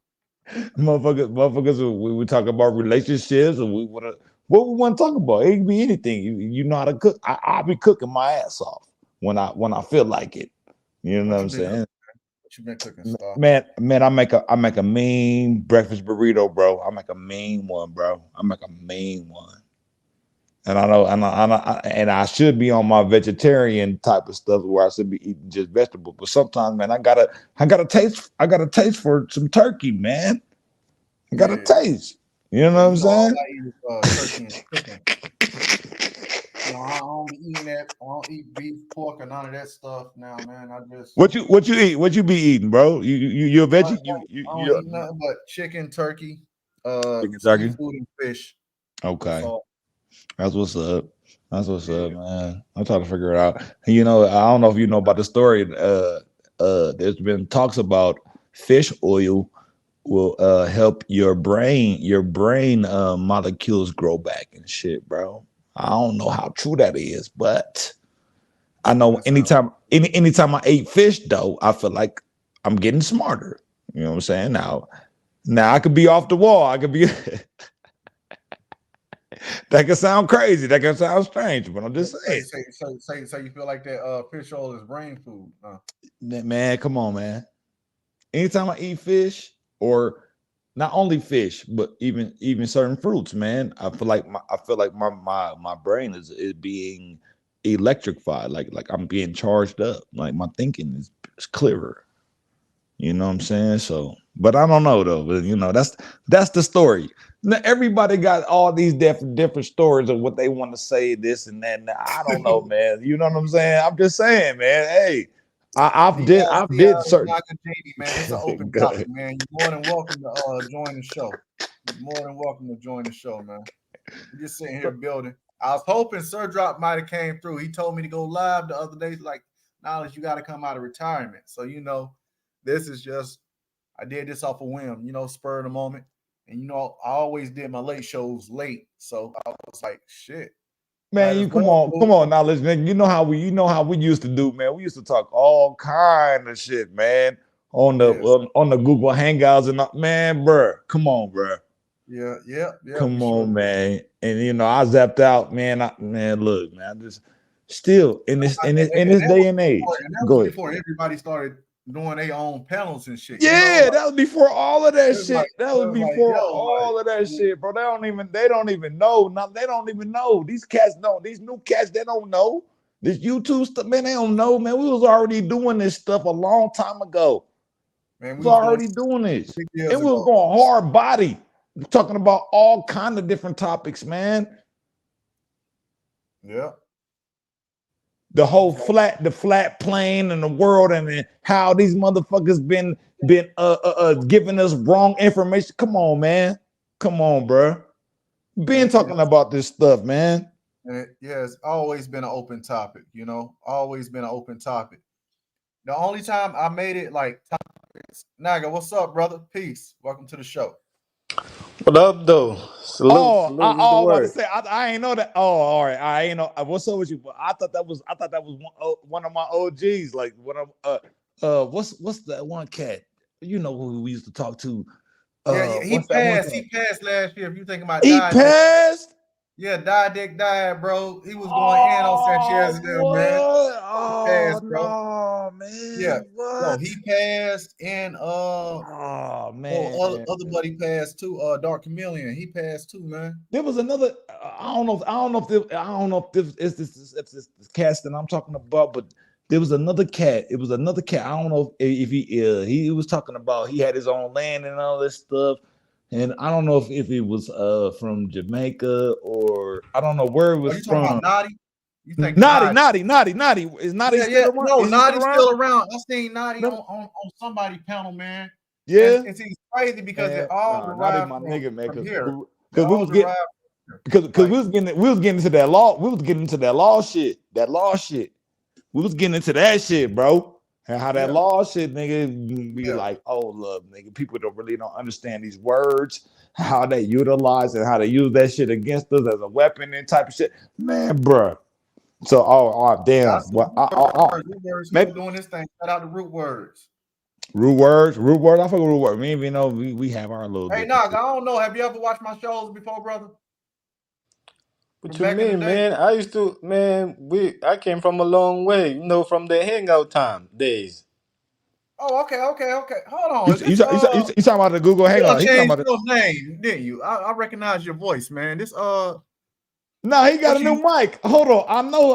Motherfuckers, we talk about relationships, and what we want to talk about. It can be anything. You know how to cook. I be cooking my ass off when I feel like it. You know what What I'm you been cooking? saying? What you been cooking, Star? Man, I make a mean breakfast burrito, bro. I make a mean one, bro. I make a mean one. And I know, and I should be on my vegetarian type of stuff where I should be eating just vegetables. But sometimes, man, I got a taste for some turkey, man. I got a Yeah. taste. You know what Well, I'm you know, all saying? I eat is turkey and chicken. You know, I don't be eating that. I don't eat beef, pork, or none of that stuff now, man. I just What you eat? What you be eating, bro? You're a I veggie? don't, I don't You eat nothing but chicken, turkey, chicken turkey? seafood, and fish. That's Okay, all. that's what's up. That's what's up, Yeah. man. I'm trying to figure it out. You know, I don't know if you know about the story. There's been talks about fish oil will help your brain molecules grow back and shit, bro. I don't know how true that is, but I know That sounds. anytime I ate fish though, I feel like I'm getting smarter. You know what I'm saying? Now I could be off the wall. I could be that could sound crazy. That could sound strange, but I'm just saying. So you feel like that fish oil is brain food? Man, come on, man. Anytime I eat fish, or not only fish, but even certain fruits, man, I feel like my brain is being electrified, like I'm being charged up, like my thinking is clearer. You know what I'm saying? So, but I don't know though. But that's the story. Now, everybody got all these different stories of what they want to say, this and that. Now, I don't know, man. You know what I'm saying? I'm just saying, man. Hey, I did certain. Knock and JD, man. It's an open topic, Good. man. You're more than welcome to join the show. You're more than welcome to join the show, man. We're just sitting here building. I was hoping Sir Drop might have came through. He told me to go live the other day, like, Knowledge, you got to come out of retirement. So, this is just, I did this off a whim, spur of the moment. And, I always did my late shows late. So I was like, shit, might Man, as you well do come it. on now, listen, nigga. You know how we used to do, man. We used to talk all kind of shit, man, on the Yes. on the Google Hangouts man, bruh. Come on, bruh. Yeah. We Come sure on, did. man. And I zapped out, man. Man, look, man. I just still in this And day and age. that Go was ahead. before everybody started doing their own panels and shit. Yeah, You know? that was before all of that It's shit. like- That was it's like, before yo, all of that shit, bro. They don't even know. Now they don't even know. These cats don't. These new cats, they don't know. This YouTube stuff, man, they don't know, man. We was already doing this stuff a long time ago. man, We was already doing this. 6 years And we was ago. going hard body. We're talking about all kind of different topics, man. Yeah. The whole the flat plane and the world, and then how these motherfuckers been giving us wrong information. Come on, man. Come on, bro. Been talking about this stuff, man. And it's always been an open topic, you know, always been an open topic. The only time I made it like topics, Naga, what's up, brother? Peace. Welcome to the show. What up, though? Salute, Oh, salute. I What's the was about word? to say I ain't know that. Oh, all right, I ain't know. What's up with you? But I thought that was one of my OGs. Like one of what's that one cat? You know who we used to talk to? Yeah, he what's that one passed. cat? He passed last year. If you think about He Died, passed. yeah, Dick died, bro. He was going in on Sanchez, man. Oh passed, bro. no, man. Yeah, What? no, he passed, and oh man, other buddy passed too. Dark Chameleon, he passed too, man. there was another. I don't know if this cast that I'm talking about, but there was another cat. It was another cat. I don't know if he was talking about he had his own land and all this stuff. And I don't know if it was from Jamaica or I don't know where it was you talking from. about Naughty? You think Naughty. Is Naughty still around? No, Is he Naughty's around? still around. I seen Naughty No. on somebody panel, man. Yeah. It's crazy because Man, it all derived my from, nigga, man. from here. Because we was getting because we was getting into that law. We was getting into that law shit. We was getting into that shit, bro. And how that law shit, nigga, be like, oh, look, nigga, people don't understand these words, how they utilize and how they use that shit against us as a weapon and type of shit, man, bro. So, damn. Well, Root words, maybe doing this thing. Shout out to Root Words. Root words. I fuck with Root Words. We even know we have our little. Hey, Nog, I don't know. Have you ever watched my shows before, brother? What you mean, man? I used to, man. I came from a long way, you know, from the hangout time days. Oh, okay. Hold on. You talking about the Google Hangout? You changed your name, didn't you? I recognize your voice, man. This No, he got a new mic. Hold on. I know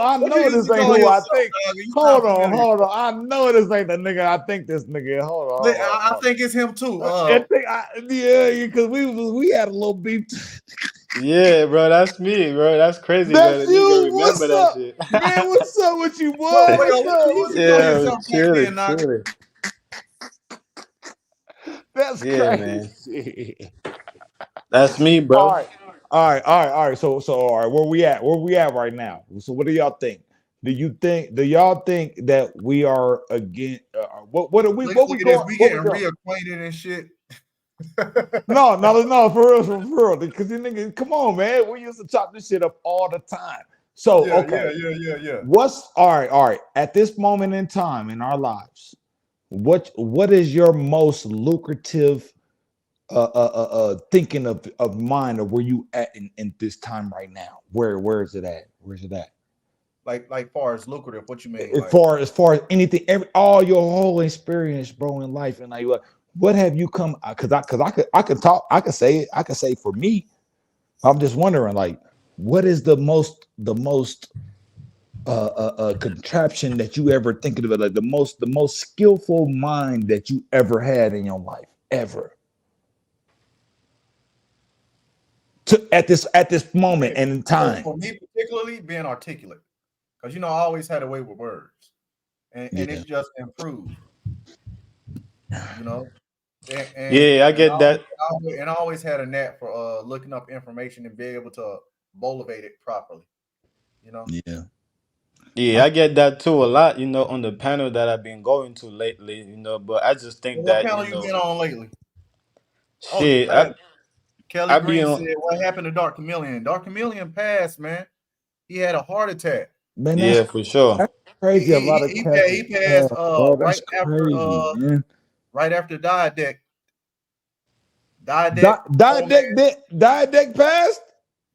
this ain't who I think. Hold on. I know this ain't the nigga I think this nigga. Hold on. I think it's him too. Yeah, because we had a little beef. Yeah, bro, that's me, bro. That's crazy. That's man. you. What's up? That shit. Man, what's up with you, boy? Yeah, chilling. That's crazy. Man. That's me, bro. All right. So all right, where we at right now? So what do y'all think? Do y'all think that we are again? What are we? What we going? We getting reacquainted and shit. No, for real. Because you niggas, come on, man. We used to chop this shit up all the time. So okay, yeah. What's all right? At this moment in time in our lives, what is your most lucrative thinking of mind, or where you at in this time right now? Where is it at? Where's it at? Like far as lucrative, what you mean? As far as anything, all your whole experience, bro, in life, and like what have you come? Because I could talk, I could say for me, I'm just wondering, like, what is the most contraption that you ever thinking of, like the most skillful mind that you ever had in your life, ever? At this moment and in time. For me, particularly being articulate, because I always had a way with words, and it's just improved. And I get that. And I always had a knack for looking up information and being able to bolivate it properly. Yeah, I get that too a lot. On the panel that I've been going to lately. But I just think that. What panel you been on lately? Shit, Kelly Green said, "What happened to Dark Chameleon? Dark Chameleon passed, man. He had a heart attack." Man, yeah, for sure. That's crazy. He passed right after Diadeck. Diadeck passed?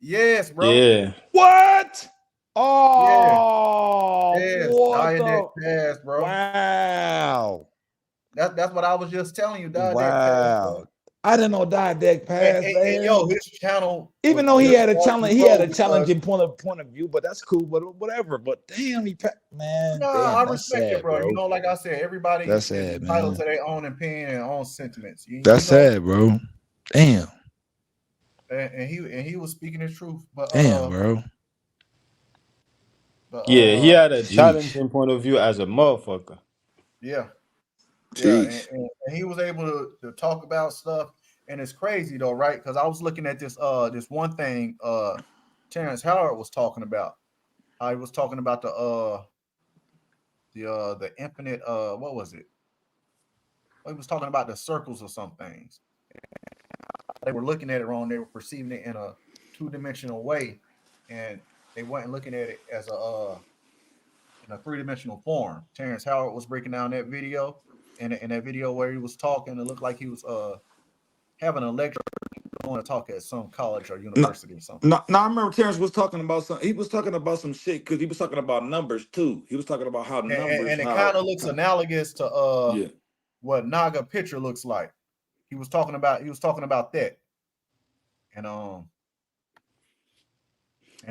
Yes, bro. Yeah. What? Oh, yes. what Diadeck passed, bro. Wow. That's what I was just telling you. Diadeck passed, bro. Wow. I didn't know Diadeck passed, And man. yo, his channel was Even though he just had a starting challenge, to he had grow a because challenging point of view, but that's cool. But whatever. But damn, no, damn, I that's respect it, sad, bro. You bro. know, like I said, everybody That's is sad, entitled man. to their own opinion and own sentiments. You That's know, sad, bro. Damn, and he was speaking the truth, damn, bro. Yeah, he had a Sheesh. challenging point of view as a motherfucker. yeah, Sheesh. and he was able to talk about stuff, and it's crazy though, right? Because I was looking at this one thing Terrence Howard was talking about. How he was talking about the infinite what was it? He was talking about the circles or some things. They were looking at it wrong. They were perceiving it in a two-dimensional way, and they weren't looking at it as a in a three-dimensional form. Terrence Howard was breaking down that video, and in that video where he was talking, it looked like he was having a lecture, going to talk at some college or No, university or something. no, no, I remember Terrence was talking about some. He was talking about some shit because he was talking about numbers too. He was talking about how numbers, And it kind of looks analogous to yeah. what Naga picture looks like. He was talking about that, and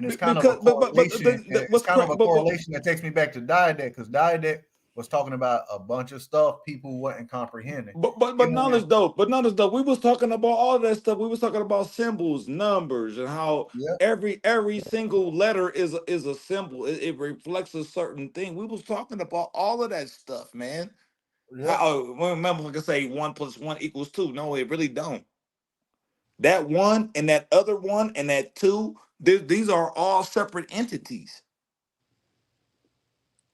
it's kind of a Because correlation. It's what's kind of crazy? a correlation that takes me back to Diadeck, because Diadeck was talking about a bunch of stuff people wasn't comprehending. But knowledge though. We was talking about all that stuff. We was talking about symbols, numbers, and how Yeah, every single letter is a symbol. It reflects a certain thing. We was talking about all of that stuff, man. yeah. Remember, like I say, 1+1 = 2. No, it really don't. That one and that other one and that two, these are all separate entities.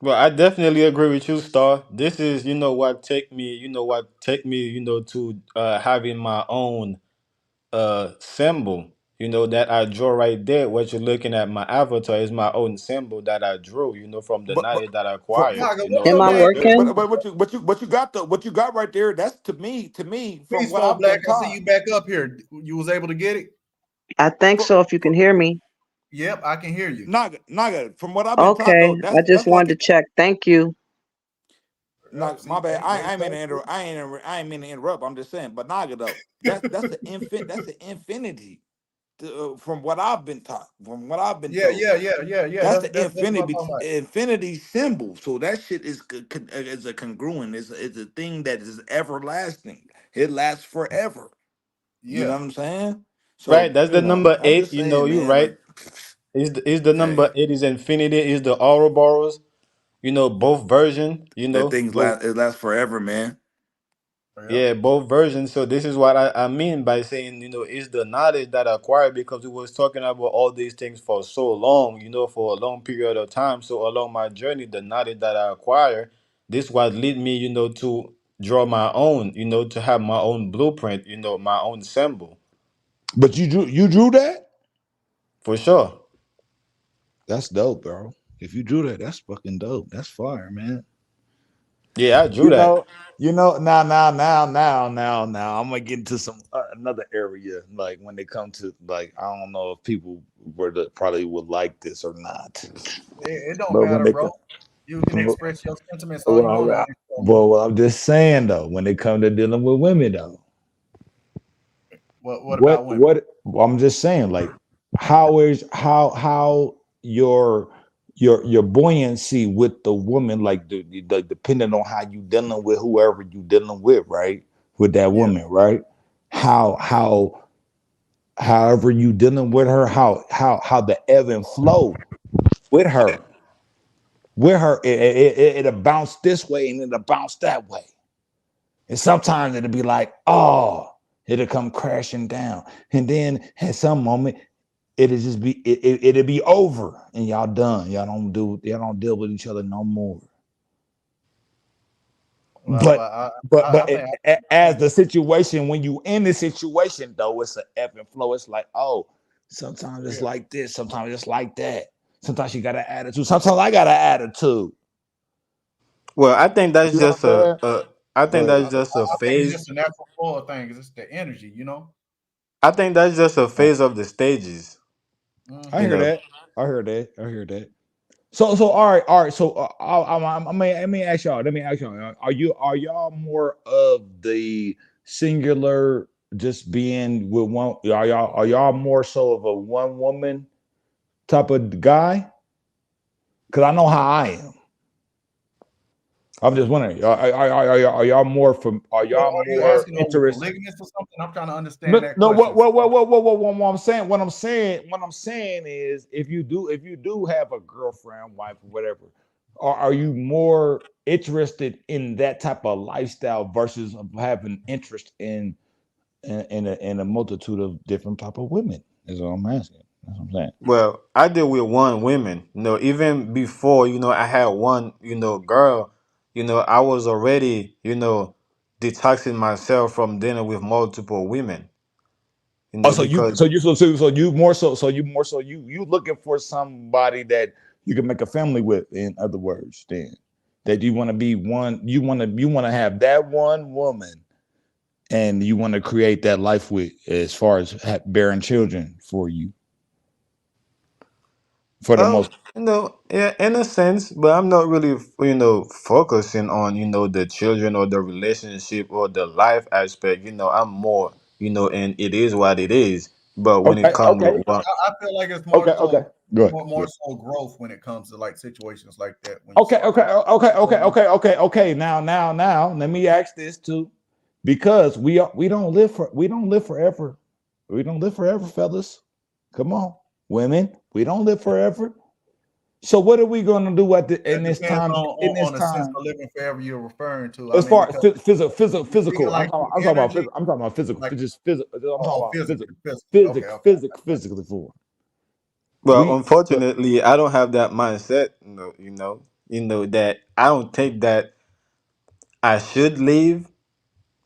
Well, I definitely agree with you, Star. This is, what take me, to having my own symbol, that I draw right there. What you're looking at, my avatar is my own symbol that I drew, from the But knowledge that I for, acquired, Naga, what's Am up, I Black? working? what you got right there, that's to me from Peace, what folk, I've Black. been I see taught. you back up here. You was able to get it? I think For, so. If you can hear me. Yep, I can hear you. Naga, from what I've been taught Okay. though, I just that's like wanted to check. Thank you. Naga, See, my bad. I ain't mean to tell interrupt. I ain't mean to interrupt. I'm just saying, but Naga though, that's the infinity. From what I've been taught, from what I've been told. Yeah. That's That's the what I'm talking about. infinity symbol. So that shit is a congruent. It's a thing that is everlasting. It lasts forever. You know Yeah, what I'm saying? right? So That's the number I'm 8. just saying, You man. right. Like, Is the hey, number 8 is infinity? Is the Ouroboros? Both version. that things Both. last. It lasts forever, man. yeah, Yeah, both versions. So this is what I mean by saying, is the knowledge that I acquired, because we was talking about all these things for so long, for a long period of time. So along my journey, the knowledge that I acquired, this what lead me, to draw my own, to have my own blueprint, my own symbol. But you drew that? For sure. That's dope, bro. If you drew that, that's fucking dope. That's fire, man. Yeah, I drew You that. know, now. I'm gonna get into some another area. Like when they come to like, I don't know if people probably would like this or not. it don't But when matter, they bro. You can come, express your sentiments all you want on well, this show, man. well, I'm just saying though, when they come to dealing with women though, What about women? well, I'm just saying, like, how your buoyancy with the woman, like the depending on how you dealing with whoever you dealing with, right? With that Yeah, woman, right? How however you dealing with her, how the ebb and flow with her, it'll bounce this way and it'll bounce that way. And sometimes it'll be like, oh, it'll come crashing down. And then at some moment, it'll just be it'll be over and y'all done. Y'all don't deal with each other no more. well, But but I as think the situation, when you in the situation though, it's an ebb and flow. It's like, oh, sometimes it's yeah. like this, sometimes it's like that. Sometimes you got an attitude, sometimes I got an attitude. Well, I think that's You know just what I'm saying? I Go think ahead. that's just a I think it's phase. just a natural flow of things. It's the energy, you know. I think that's just a phase of the stages. I Hmm. hear that. I hear that. So all right. So let me ask y'all. Let me ask y'all. Are y'all more of the singular, just being with one? Are y'all more so of a one woman type of guy? Because I know how I am. I'm just wondering. Are y'all more from? Are So y'all are you more asking, are we interested? polygamous or something? I'm trying to understand No, that no. question. What I'm saying is, if you do have a girlfriend, wife, or whatever, are you more interested in that type of lifestyle versus having interest in a multitude of different type of women? Is what I'm asking. That's what I'm saying. Well, I deal with one woman. Even before, I had one, girl, I was already, detoxing myself from dealing with multiple women, Oh, because you more so you looking for somebody that you can make a family with. In other words, then that you want to be one, you want to have that one woman, and you want to create that life with, as far as bearing children for you, for the most. yeah, in a sense, but I'm not really, focusing on, the children or the relationship or the life aspect. I'm more, and it is what it is. But when it Okay, comes okay, with one, I feel like it's more okay. so Good. more so growth when it comes to like situations like that when you Okay, start to okay. Now, let me ask this too, because we don't live forever. We don't live forever, fellas. Come on, women. We don't live forever. So what are we going to do in that this depends time? In this on the sense time, of living forever you're referring to. I as mean, far as because speaking physical, like through I'm talking about energy, physical. I'm talking about physical. like Just physical. I'm talking about physically, physically. Okay, okay. physically for well, we. unfortunately, I don't have that mindset. That I don't think that I should leave.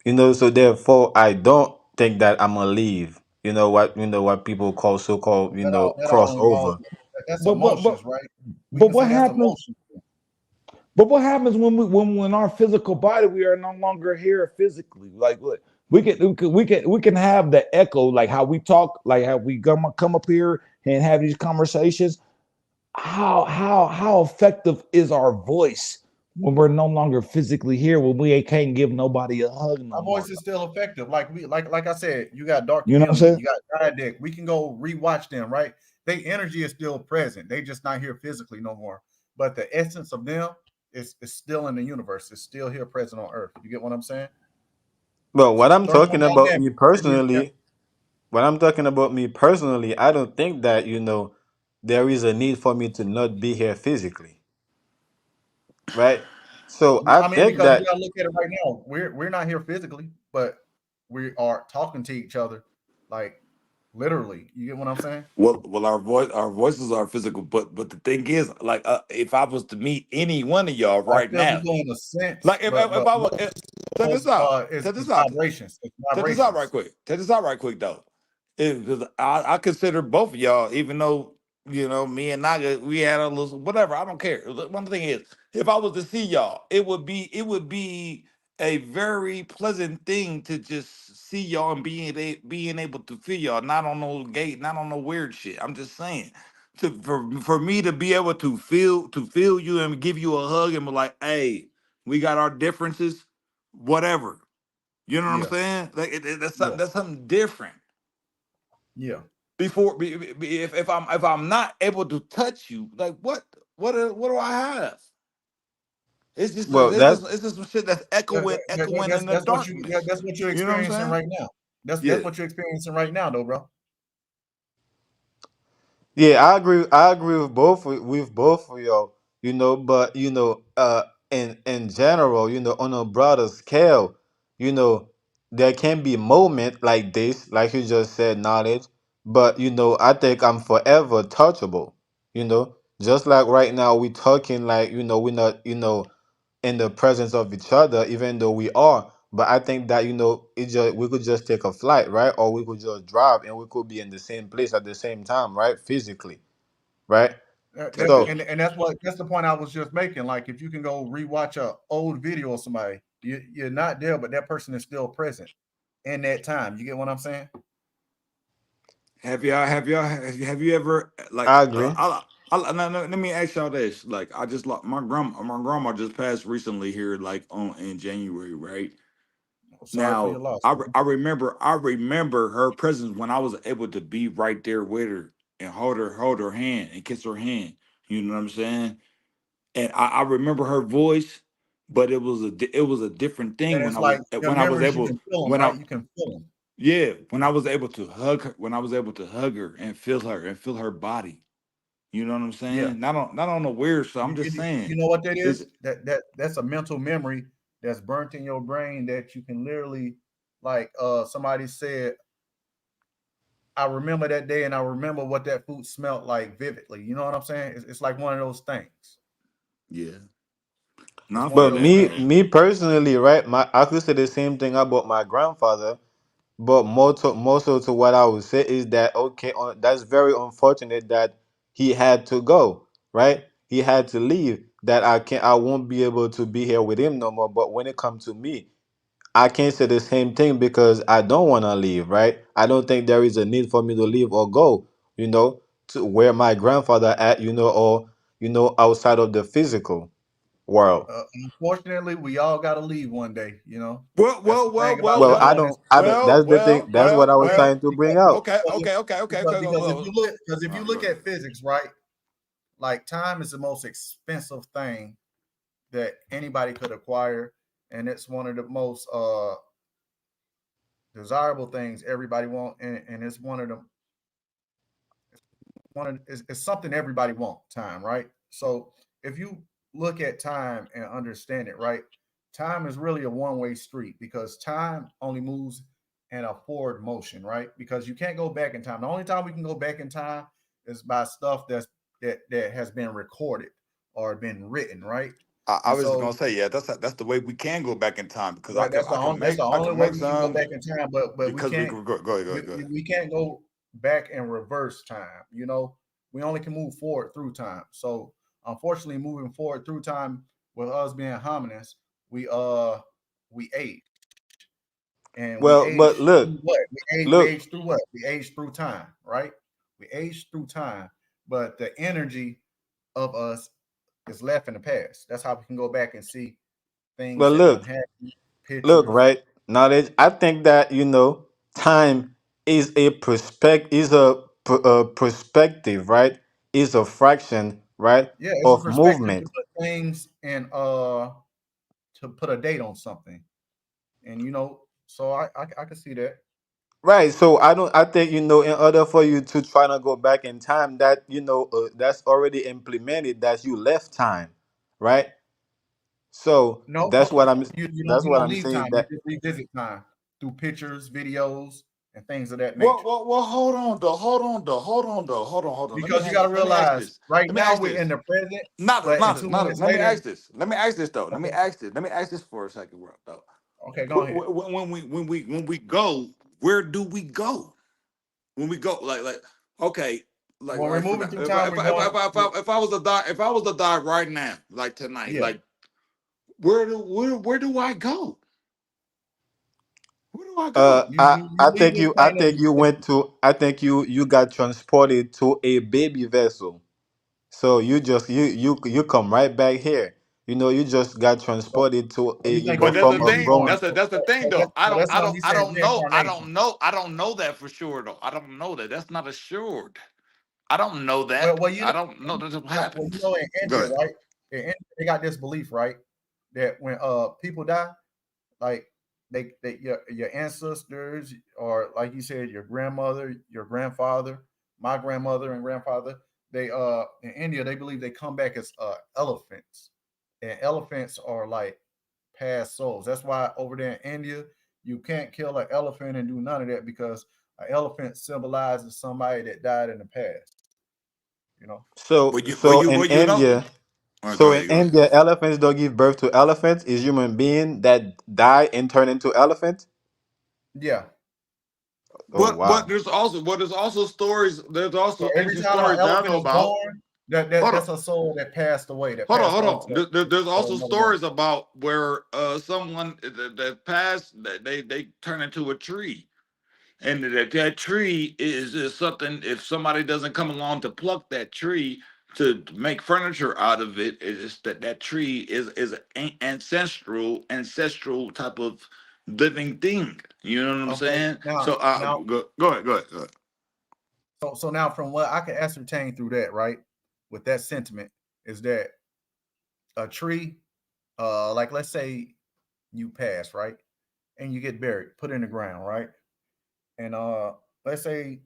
So therefore, I don't think that I'm gonna leave. What people call so-called, That all involves crossover. that's But but but emotions, right? We but can what say that's happens? emotion. But what happens when our physical body, we are no longer here physically? Like what we can have the echo, like how we talk, like how we come up here and have these conversations. How effective is our voice when we're no longer physically here, when we can't give nobody a hug no Our more? voice is still effective. Like like I said, you got Dark You know what I'm Community, saying? you got Dick. We can go rewatch them, right? Their energy is still present. They just not here physically no more. But the essence of them is still in the universe. It's still here present on Earth. You get what I'm saying? But So thermodynamics. what I'm talking about me personally, I don't think that there is a need for me to not be here physically, right? So I I mean, think because you that gotta look at it right now. We're not here physically, but we are talking to each other, like literally. You get what I'm saying? Well, our voices are physical, but the thing is, like, if I was to meet any one of y'all Our right now, physical in a sense, like, if but I was, most check this out, is check this out. vibrations. It's Check this out right vibrations. quick. Check this out right quick though. Because I consider both of y'all, even though me and Naga, we had a little whatever. I don't care. One thing is, if I was to see y'all, it would be a very pleasant thing to just see y'all and being able to feel y'all, not on no gate, not on no weird shit. I'm just saying. For me to be able to feel you and give you a hug and be like, hey, we got our differences, whatever. You know what I'm Yeah, saying? Like that's something yeah, different. yeah. Before if I'm not able to touch you, like what do I have? It's just well it's that's just it's just some shit that's echoing in the darkness. That's what you're You know what I'm experiencing saying? right now. That's Yeah. what you're experiencing right now, though, bro. Yeah, I agree with both of y'all. But in general, on a broader scale, you know, there can be moment like this, like you just said, knowledge. But I think I'm forever touchable. Just like right now we talking like we're not in the presence of each other, even though we are. But I think that we could just take a flight, right? Or we could just drive, and we could be in the same place at the same time, right? Physically, right? Could be. And that's the point I was just making. Like, if you can go rewatch a old video of somebody, you're not there, but that person is still present in that time. You get what I'm saying? Have you ever like I agree. Let me ask y'all this. Like, I just like my grandma just passed recently here, like on in January, right? Sorry for your Now, loss, man. I remember her presence when I was able to be right there with her and hold her hand and kiss her hand. You know what I'm saying? And I remember her voice, but it was a different thing And it's like your when I was memories, you able can feel them, when I right? You can feel them. yeah, when I was able to hug her, when I was able to hug her and feel her body. You know what I'm Yeah. saying? Not on the weird stuff. I'm just You saying. know what that It's is? That's a mental memory that's burnt in your brain that you can literally, like somebody said, I remember that day and I remember what that food smelled like vividly. You know what I'm saying? It's like one of those things. yeah. It's No, I one feel of But those that, me, things. man. me personally, right? I could say the same thing about my grandfather. But more so to what I would say is that okay, that's very unfortunate that he had to go, right? He had to leave. That I won't be able to be here with him no more. But when it comes to me, I can't say the same thing because I don't want to leave, right? I don't think there is a need for me to leave or go, you know, to where my grandfather at, or outside of the physical world. Unfortunately, we all got to leave one day. You know, Well, that's well, the well, thing about well, Well, living well, on this I planet. don't. That's the thing. That's what I was Because, trying to bring because, out. okay, because, because if you well, look, go ahead. at physics, right? Like time is the most expensive thing that anybody could acquire, and it's one of the most desirable things everybody want, and it's one of the it's something everybody want. Time, right? So if you look at time and understand it, right? Time is really a one-way street because time only moves in a forward motion, right? Because you can't go back in time. The only time we can go back in time is by stuff that has been recorded or been written, right? I And was just so gonna say, yeah, that's the way we can go back in time because right, that's the I only can way make we can go some back in time. But we because we can't could go ahead, go ahead. we can't go back and reverse time. You know, we only can move forward through time. So unfortunately, moving forward through time with us being hominids, we age, and we Well, but age look, through what? We look. age through what? We age through time, right? We age through time, but the energy of us is left in the past. That's how we can go back and see things But that done look, happened, look, pictures. right? Knowledge. I think that time is a perspective, right? Is a fraction, right, Yeah, it's a of perspective to movement, put things in to put a date on something. And so I can see that. right? So I think in order for you to try to go back in time, that that's already implemented that you left time, right? So No, that's what I'm you that's what don't I'm leave saying time. You that. just revisit time through pictures, videos, and things of that Well, nature. hold on, though, hold on. Because you got to Let me ask realize, this. right Let me now ask we're in this. the present, Not, but in not, 2 minutes let me later. ask this. Let me ask this though. Okay, Let me ask this for a second, bro. Though, okay, go ahead. when we go, where do we go? When we go, okay, When we're like for moving now, through time, we're going. if I was to die, if I was to die right now, like tonight, Yeah. like where do I go? Where do I go? You leave this I plane of think you went existence. to I think you got transported to a baby vessel. So you come right back here. You just got So, transported to so a you think But that's the from a thing. grown. That's the thing, though. that's how he said reincarnation. I don't know that for sure, though. I don't know that. That's not assured. I don't know Well, that. well, you I know, don't know that it you happens. know, in Go India, ahead. right? In India, they got this belief, right, that when people die, like your ancestors, or like you said, your grandmother, your grandfather, my grandmother and grandfather, they in India they believe they come back as elephants, and elephants are like past souls. That's why over there in India you can't kill an elephant and do none of that because an elephant symbolizes somebody that died in the past. You know. So so in Well, you know. India, All right, go ahead. Go ahead. elephants don't give birth to elephants. Is human being that die and turn into elephants? Yeah. Oh But wow. there's also stories. There's So also every ancient time an stories that I elephant know is about. born, Hold on. that's a soul that passed away, that passed Hold on on. There's to also another realm. stories about where someone that passed that they turn into a tree, and that tree is something. If somebody doesn't come along to pluck that tree, to make furniture out of it. Is that tree is an ancestral type of living thing. You know what I'm Okay, saying? now So now go ahead, go ahead. so now from what I can ascertain through that, right, with that sentiment, is that a tree, like let's say you pass, right, and you get buried, put in the ground, right, and let's say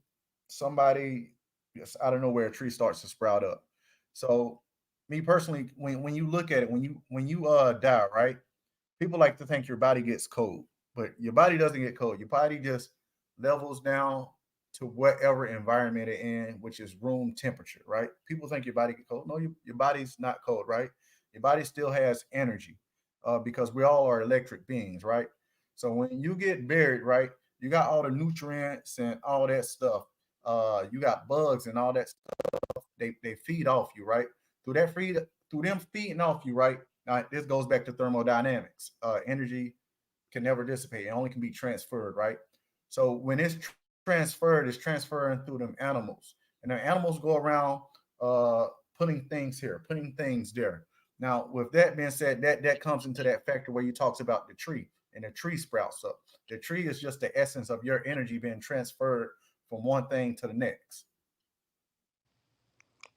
somebody just out of nowhere a tree starts to sprout up. So me personally, when you look at it, when you die, right, people like to think your body gets cold, but your body doesn't get cold. Your body just levels down to whatever environment it's in, which is room temperature, right? People think your body get cold. No, your body's not cold, right? Your body still has energy, because we all are electric beings, right? So when you get buried, right, you got all the nutrients and all that stuff. You got bugs and all that stuff. They feed off you, right? Through them feeding off you, right? Now, this goes back to thermodynamics. Energy can never dissipate; it only can be transferred, right? So when transferred, it's transferring through them animals, and the animals go around uh, putting things here, putting things there. Now, with that being said, that comes into that factor where you talks about the tree, and the tree sprouts up. The tree is just the essence of your energy being transferred from one thing to the next.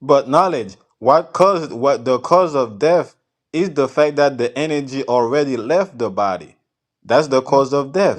But knowledge, what the cause of death is the fact that the energy already left the body. That's the No, cause of death.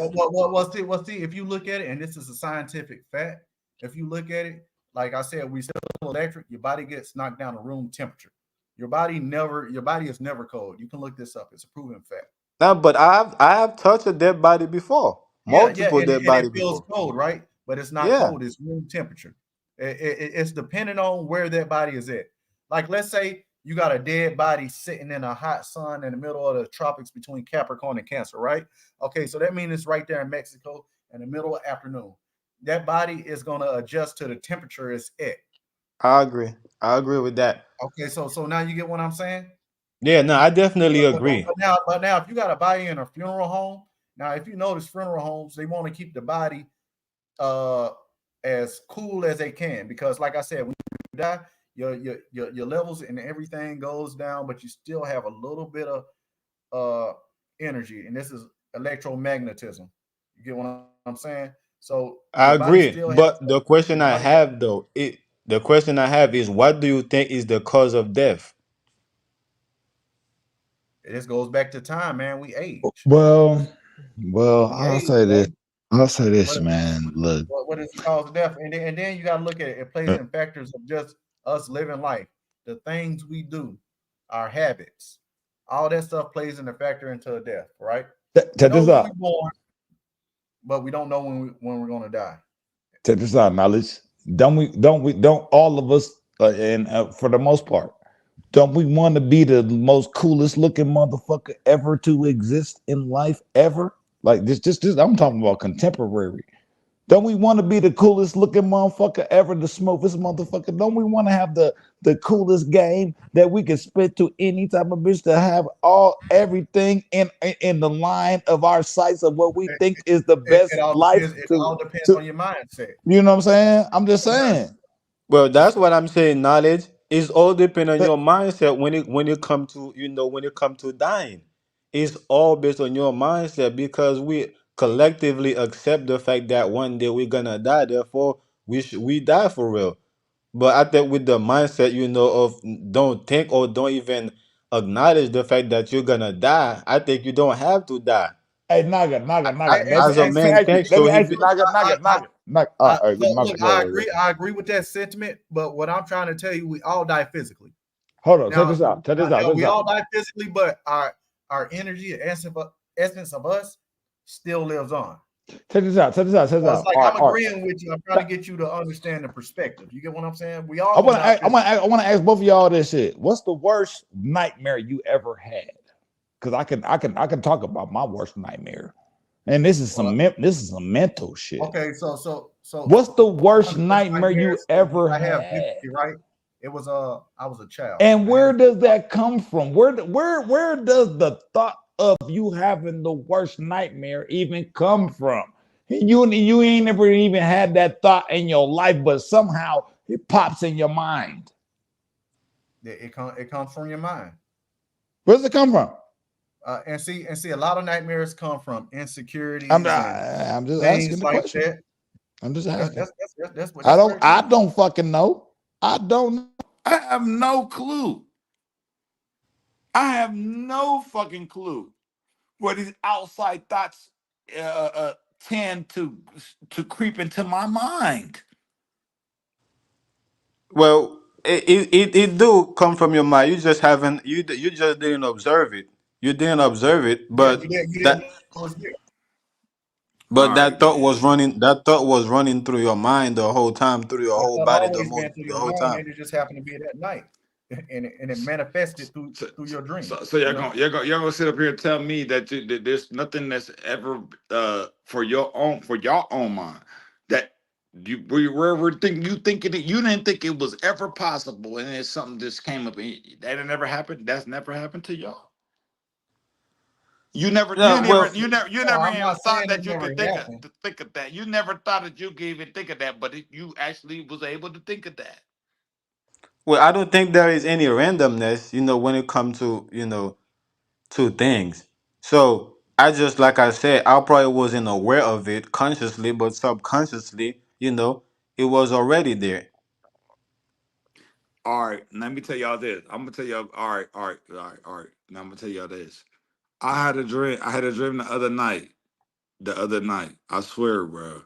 see, if you look at it, and this is a scientific fact, if you look at it, like I said, we still electric, your body gets knocked down to room temperature. Your body is never cold. You can look this up. It's a proven fact. Now, but I have touched a dead body before, Yeah, multiple and dead it body feels before. cold, right? But it's not Yeah, cold, it's room temperature. It's depending on where that body is at. Like, let's say you got a dead body sitting in a hot sun in the middle of the tropics between Capricorn and Cancer, right? Okay, so that means it's right there in Mexico in the middle of afternoon. That body is going to adjust to the temperature it's at. I agree. I agree with that. Okay, so now you get what I'm saying? Yeah, no, I definitely But, agree. but now, if you got a body in a funeral home, now if you notice funeral homes, they want to keep the body uh as cool as they can, because like I said, when you die, your levels and everything goes down, but you still have a little bit of uh energy, and this is electromagnetism. You get what I'm saying? So I your body agree. still has But the question your I body has have though, the question I have is, what do you think is the cause of death? this goes back to time, man. We age. Well, We I'll age, say this. man. I'll say this, What man. Look, what is the cause of death? And then you gotta look at it. It plays uh, in factors of just us living life, the things we do, our habits, all that stuff plays in the factor into death, right? We check know this when we're out. born, but we don't know when we're gonna die. Check this out, knowledge. Don't all of us, and for the most part, don't we want to be the most coolest looking motherfucker ever to exist in life ever? Like this. I'm talking about contemporary. Don't we want to be the coolest looking motherfucker ever, the smoothest motherfucker? Don't we want to have the coolest game that we can spit to any type of bitch to have all everything in the line of our sights of what we It, think is the it best all life depends. It to all depends to on your mindset. you know what I'm saying? I'm just It does. saying. Well, that's what I'm saying. Knowledge is all depend on That- your mindset when it come to when it come to dying. It's all based on your mindset because we collectively accept the fact that one day we're gonna die. Therefore, we die for real. But I think with the mindset, of don't think or don't even acknowledge the fact that you're gonna die, I think you don't have to die. Hey, Naga. Let me As a ask, man think let so, me ask you, Look, Naga. look, Go ahead, go ahead. I agree with that sentiment, but what I'm trying to tell you, we all die physically. Hold on, check Now, this out. Check this out. now Check this we out. all die physically, but our energy, the essence of us, still lives on. Check this out. Check this out. Check this So it's out. like I'm All agreeing with you. I'm trying right. to get you to understand the perspective. You get what I'm saying? We all gonna die physically. I want to ask both of y'all this shit. What's the worst nightmare you ever had? Because I can talk about my worst nightmare, and Well, this is some mental shit. okay, so What's the one worst of the first nightmare you nightmares ever I have had? vividly, right? It was I was a child. And I had where does that come from? Where does the thought of you having the worst nightmare even come from? You ain't never even had that thought in your life, but somehow it pops in your mind. It comes from your mind. Where does it come from? And see, a lot of nightmares come from insecurities I'm and just asking things the like question. that. I'm just asking. That's very I true. don't fucking know. I don't know. I have no clue. I have no fucking clue where these outside thoughts tend to creep into my mind. Well, it do come from your mind. You just haven't you just didn't observe it. You didn't observe it, Yeah, but you didn't that know it was there. All but right, man. that thought was running through your mind the whole time, through your That whole thought body always been through the your whole mind, time. and it just happened to be that night, and it manifested through So, your dream. so you're gonna sit up here and tell me that, that there's nothing that's ever for your own mind that you were thinking you didn't think it was ever possible, and it's something just came up and that never happened. That's never happened to y'all. Yeah, well, You No, never I'm even not thought saying it that you never could happened. think of that. You never thought that you could even think of that, but you actually was able to think of that. I don't think there is any randomness, when it comes to, to things. So I just, like I said, I probably wasn't aware of it consciously, but subconsciously, it was already there. All right, let me tell y'all this. I'm gonna tell y'all. All right. Now I'm gonna tell y'all this. I had a dream. I had a dream the other night. The other night, I swear, bro.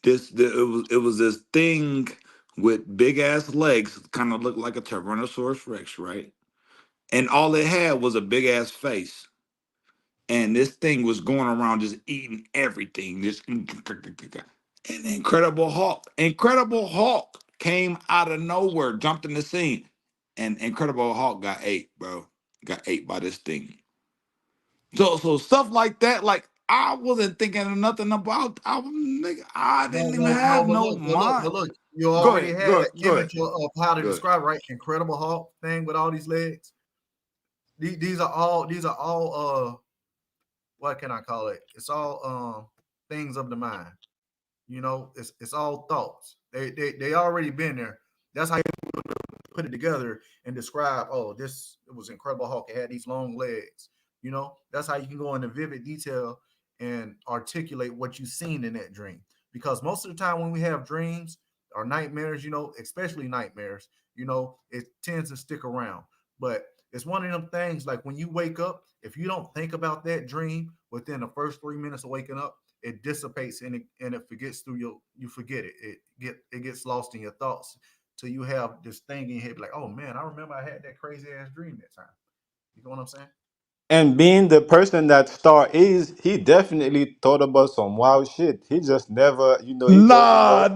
It was this thing with big ass legs, kind of looked like a Tyrannosaurus Rex, right? And all it had was a big ass face. And this thing was going around just eating everything. This an Incredible Hulk came out of nowhere, jumped in the scene, and Incredible Hulk got ate, bro. Got ate by this thing. So stuff like that, like I wasn't thinking of nothing about. I didn't even No, have no but mind. look, you Go already ahead, had go an ahead, go ahead, image of how to go ahead. describe, right? Incredible Hulk thing with all these legs. These are all what can I call it? It's all things of the mind. It's all thoughts. They already been there. That's how you put it together and describe. Oh, it was Incredible Hulk. It had these long legs. That's how you can go into vivid detail and articulate what you've seen in that dream. Because most of the time when we have dreams or nightmares, especially nightmares, it tends to stick around. But it's one of them things like when you wake up, if you don't think about that dream within the first 3 minutes of waking up, it dissipates and it forgets through you forget it. It gets lost in your thoughts till you have this thing in your head like, oh man, I remember I had that crazy ass dream that time. You know what I'm saying? And being the person that Star is, he definitely thought about some wild shit. He just never, he just, Nah.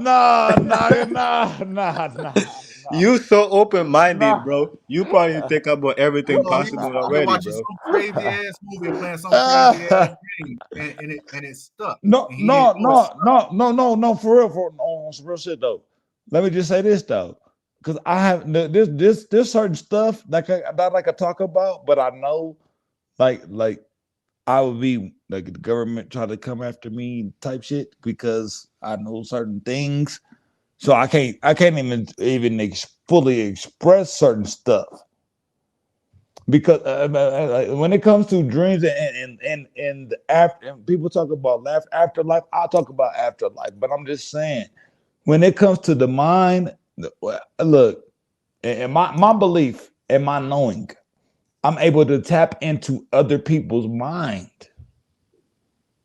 you so open minded, Nah. bro. You probably think about everything Bro, possible he been already, watching bro. some crazy ass movie or playing some crazy ass game, and it stuck. No, And he didn't no, know it no, stuck. no, no, no, no, for real, on some real shit though. Let me just say this though, because I have this certain stuff that I could talk about, but I know like I would be like the government try to come after me type shit because I know certain things, so I can't even fully express certain stuff because when it comes to dreams and the after, and people talk about afterlife, I talk about afterlife. But I'm just saying, when it comes to the mind, look, in my belief and my knowing, I'm able to tap into other people's mind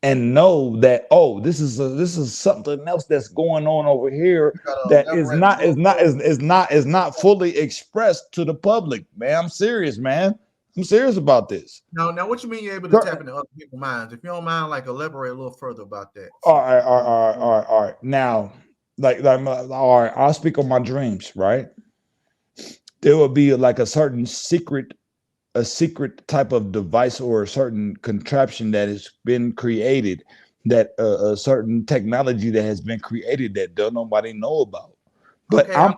and know that, oh, this is something else that's going on over here You gotta that elaborate a little further. is not fully expressed to the public. Man, I'm serious, man. I'm serious about this. Now, what you mean you're able to tap into other people's minds? If you don't mind, like elaborate a little further about that. All right. Now, all right, I'll speak on my dreams, right? There will be like a secret type of device or a certain contraption that has been created, that a certain technology that has been created that don't nobody know about. But Okay, I'm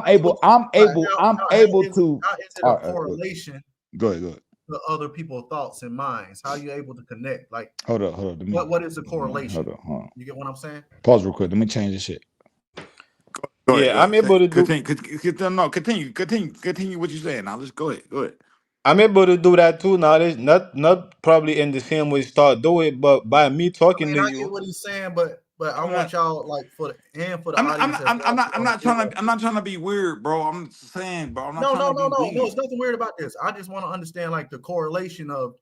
able how to. is it All a right, correlation go ahead. to other people's thoughts and minds? How are you able to connect? Like, Hold up. what is the correlation? Hold on. You get what I'm saying? Pause real quick. Let me change this shit. Go ahead. Yeah, Go I'm ahead. able to do. Continue what you're saying. Now let's go ahead. Go ahead. I'm able to do that too nowadays. Not probably in the same way start do it, but by me I talking mean, to I get you. what he's saying, but I I'm want not. y'all like for the audience as well to I'm not trying understand. to. I'm not trying to be weird, bro. I'm just saying, bro. I'm not No, trying no, to no, be no, no. weird. It's nothing weird about this. I just want to understand like the correlation of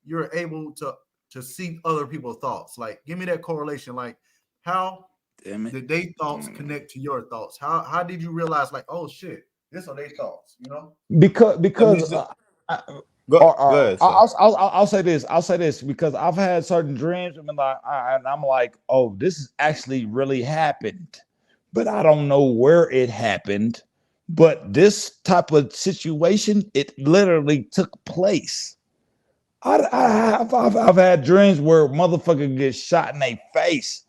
you're able to see other people's thoughts. Like, give me that correlation. Like, how Damn it. did they thoughts connect to your thoughts? How did you realize like, oh shit, this are their thoughts? You know? because Let me because say, I, go or ahead, sir. I'll say this. I'll say this because I've had certain dreams and I'm like, oh, this is actually really happened, but I don't know where it happened. But this type of situation, it literally took place. I've had dreams where motherfucker gets shot in their face,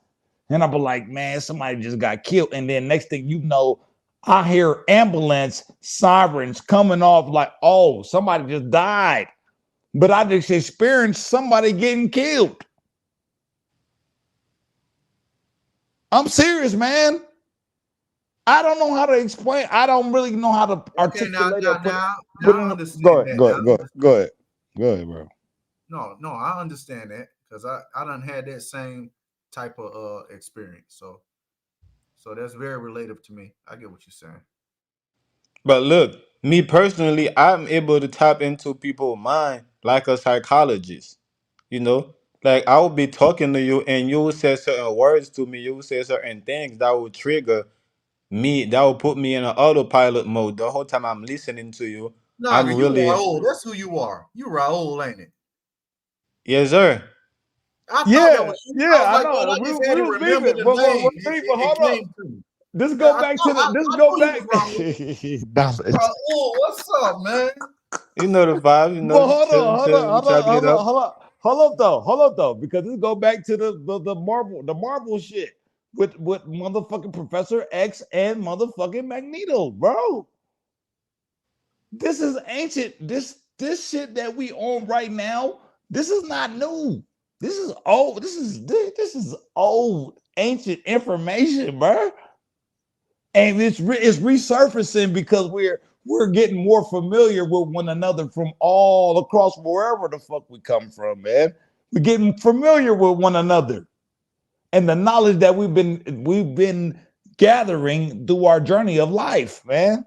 and I'll be like, man, somebody just got killed, and then next thing you know, I hear ambulance sirens coming off like, oh, somebody just died. But I just experienced somebody getting killed. I'm serious, man. I don't know how to explain. I don't really know how to Okay, now articulate or now put now put now I in. Go understand ahead, that. go Now ahead, I go ahead, understand. go ahead, go ahead, bro. No, I understand that because I done had that same type of experience. So that's very relative to me. I get what you're saying. But look, me personally, I'm able to tap into people's mind like a psychologist. You know, like I will be talking to you, and you will say certain words to me. You will say certain things that will trigger me. That will put me in an autopilot mode the whole time I'm listening to you. Nah, I'm you really, Raul. That's who you are. You Raul, ain't it? yes, sir. I thought that Yeah, was you. I yeah, was I like, man, know. I just had We to was remember beefing, the but name. but It hold up. came to me. This Yeah, go back to the. This I go knew he back. was Raul. Raul, what's up, man? You know the vibe. You know, But just chilling, chilling. We chopping it up. hold up though, because this go back to the Marvel shit with motherfucking Professor X and motherfucking Magneto, bro. This is ancient. This shit that we on right now. This is not new. This is old. This is old ancient information, bro. And it's resurfacing because we're getting more familiar with one another from all across wherever the fuck we come from, man. We're getting familiar with one another, and the knowledge that we've been gathering through our journey of life, man.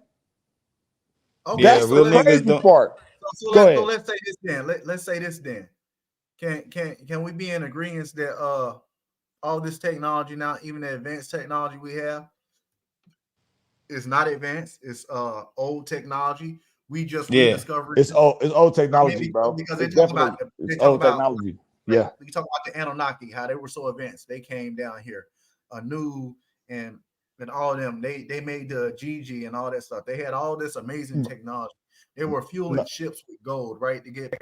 Okay, Yeah, That's so the real let's niggas crazy don't. part. Go so ahead. let's say this then. Let's say this then. Can we be in agreement that all this technology now, even the advanced technology we have, is not advanced. It's old technology. We just Yeah, rediscovered it. It's old I mean, technology, bro. because It's definitely they it's talk old about technology. like Yeah. we talk about the Anunnaki, how they were so advanced. They came down here, Anu and all of them. They made the Gigi and all that stuff. They had all this amazing technology. They were fueling No, ships with gold, right, to get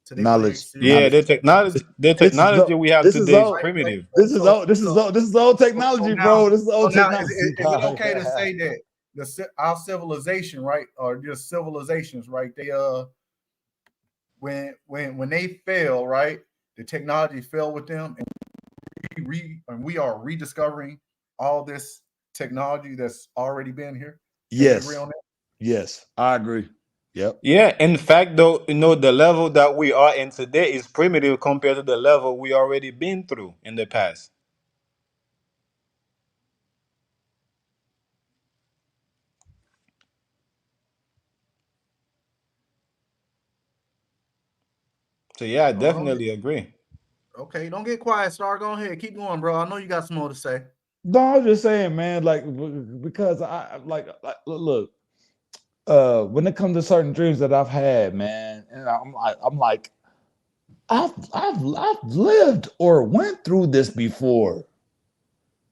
to their knowledge, place. Sirius, yeah. knowledge. The This is technology we have this is today is old. right, right, primitive. right. This is old So technology, now, bro. This is old technology, is it dog. okay to say that our civilization, right, or just civilizations, right? They when they fail, right, the technology fell with them, and we are rediscovering all this technology that's already been here. Can we agree Yes, on that? yes, I agree. Yep. Yeah, in fact, though, the level that we are in today is primitive compared to the level we already been through in the past. So yeah, I Oh, don't get, definitely agree. okay. Don't get quiet, Star. Go ahead, keep going, bro. I know you got some more to say. No, I'm just saying, man. Like because like look. When it comes to certain dreams that I've had, man, and I'm like, I've lived or went through this before.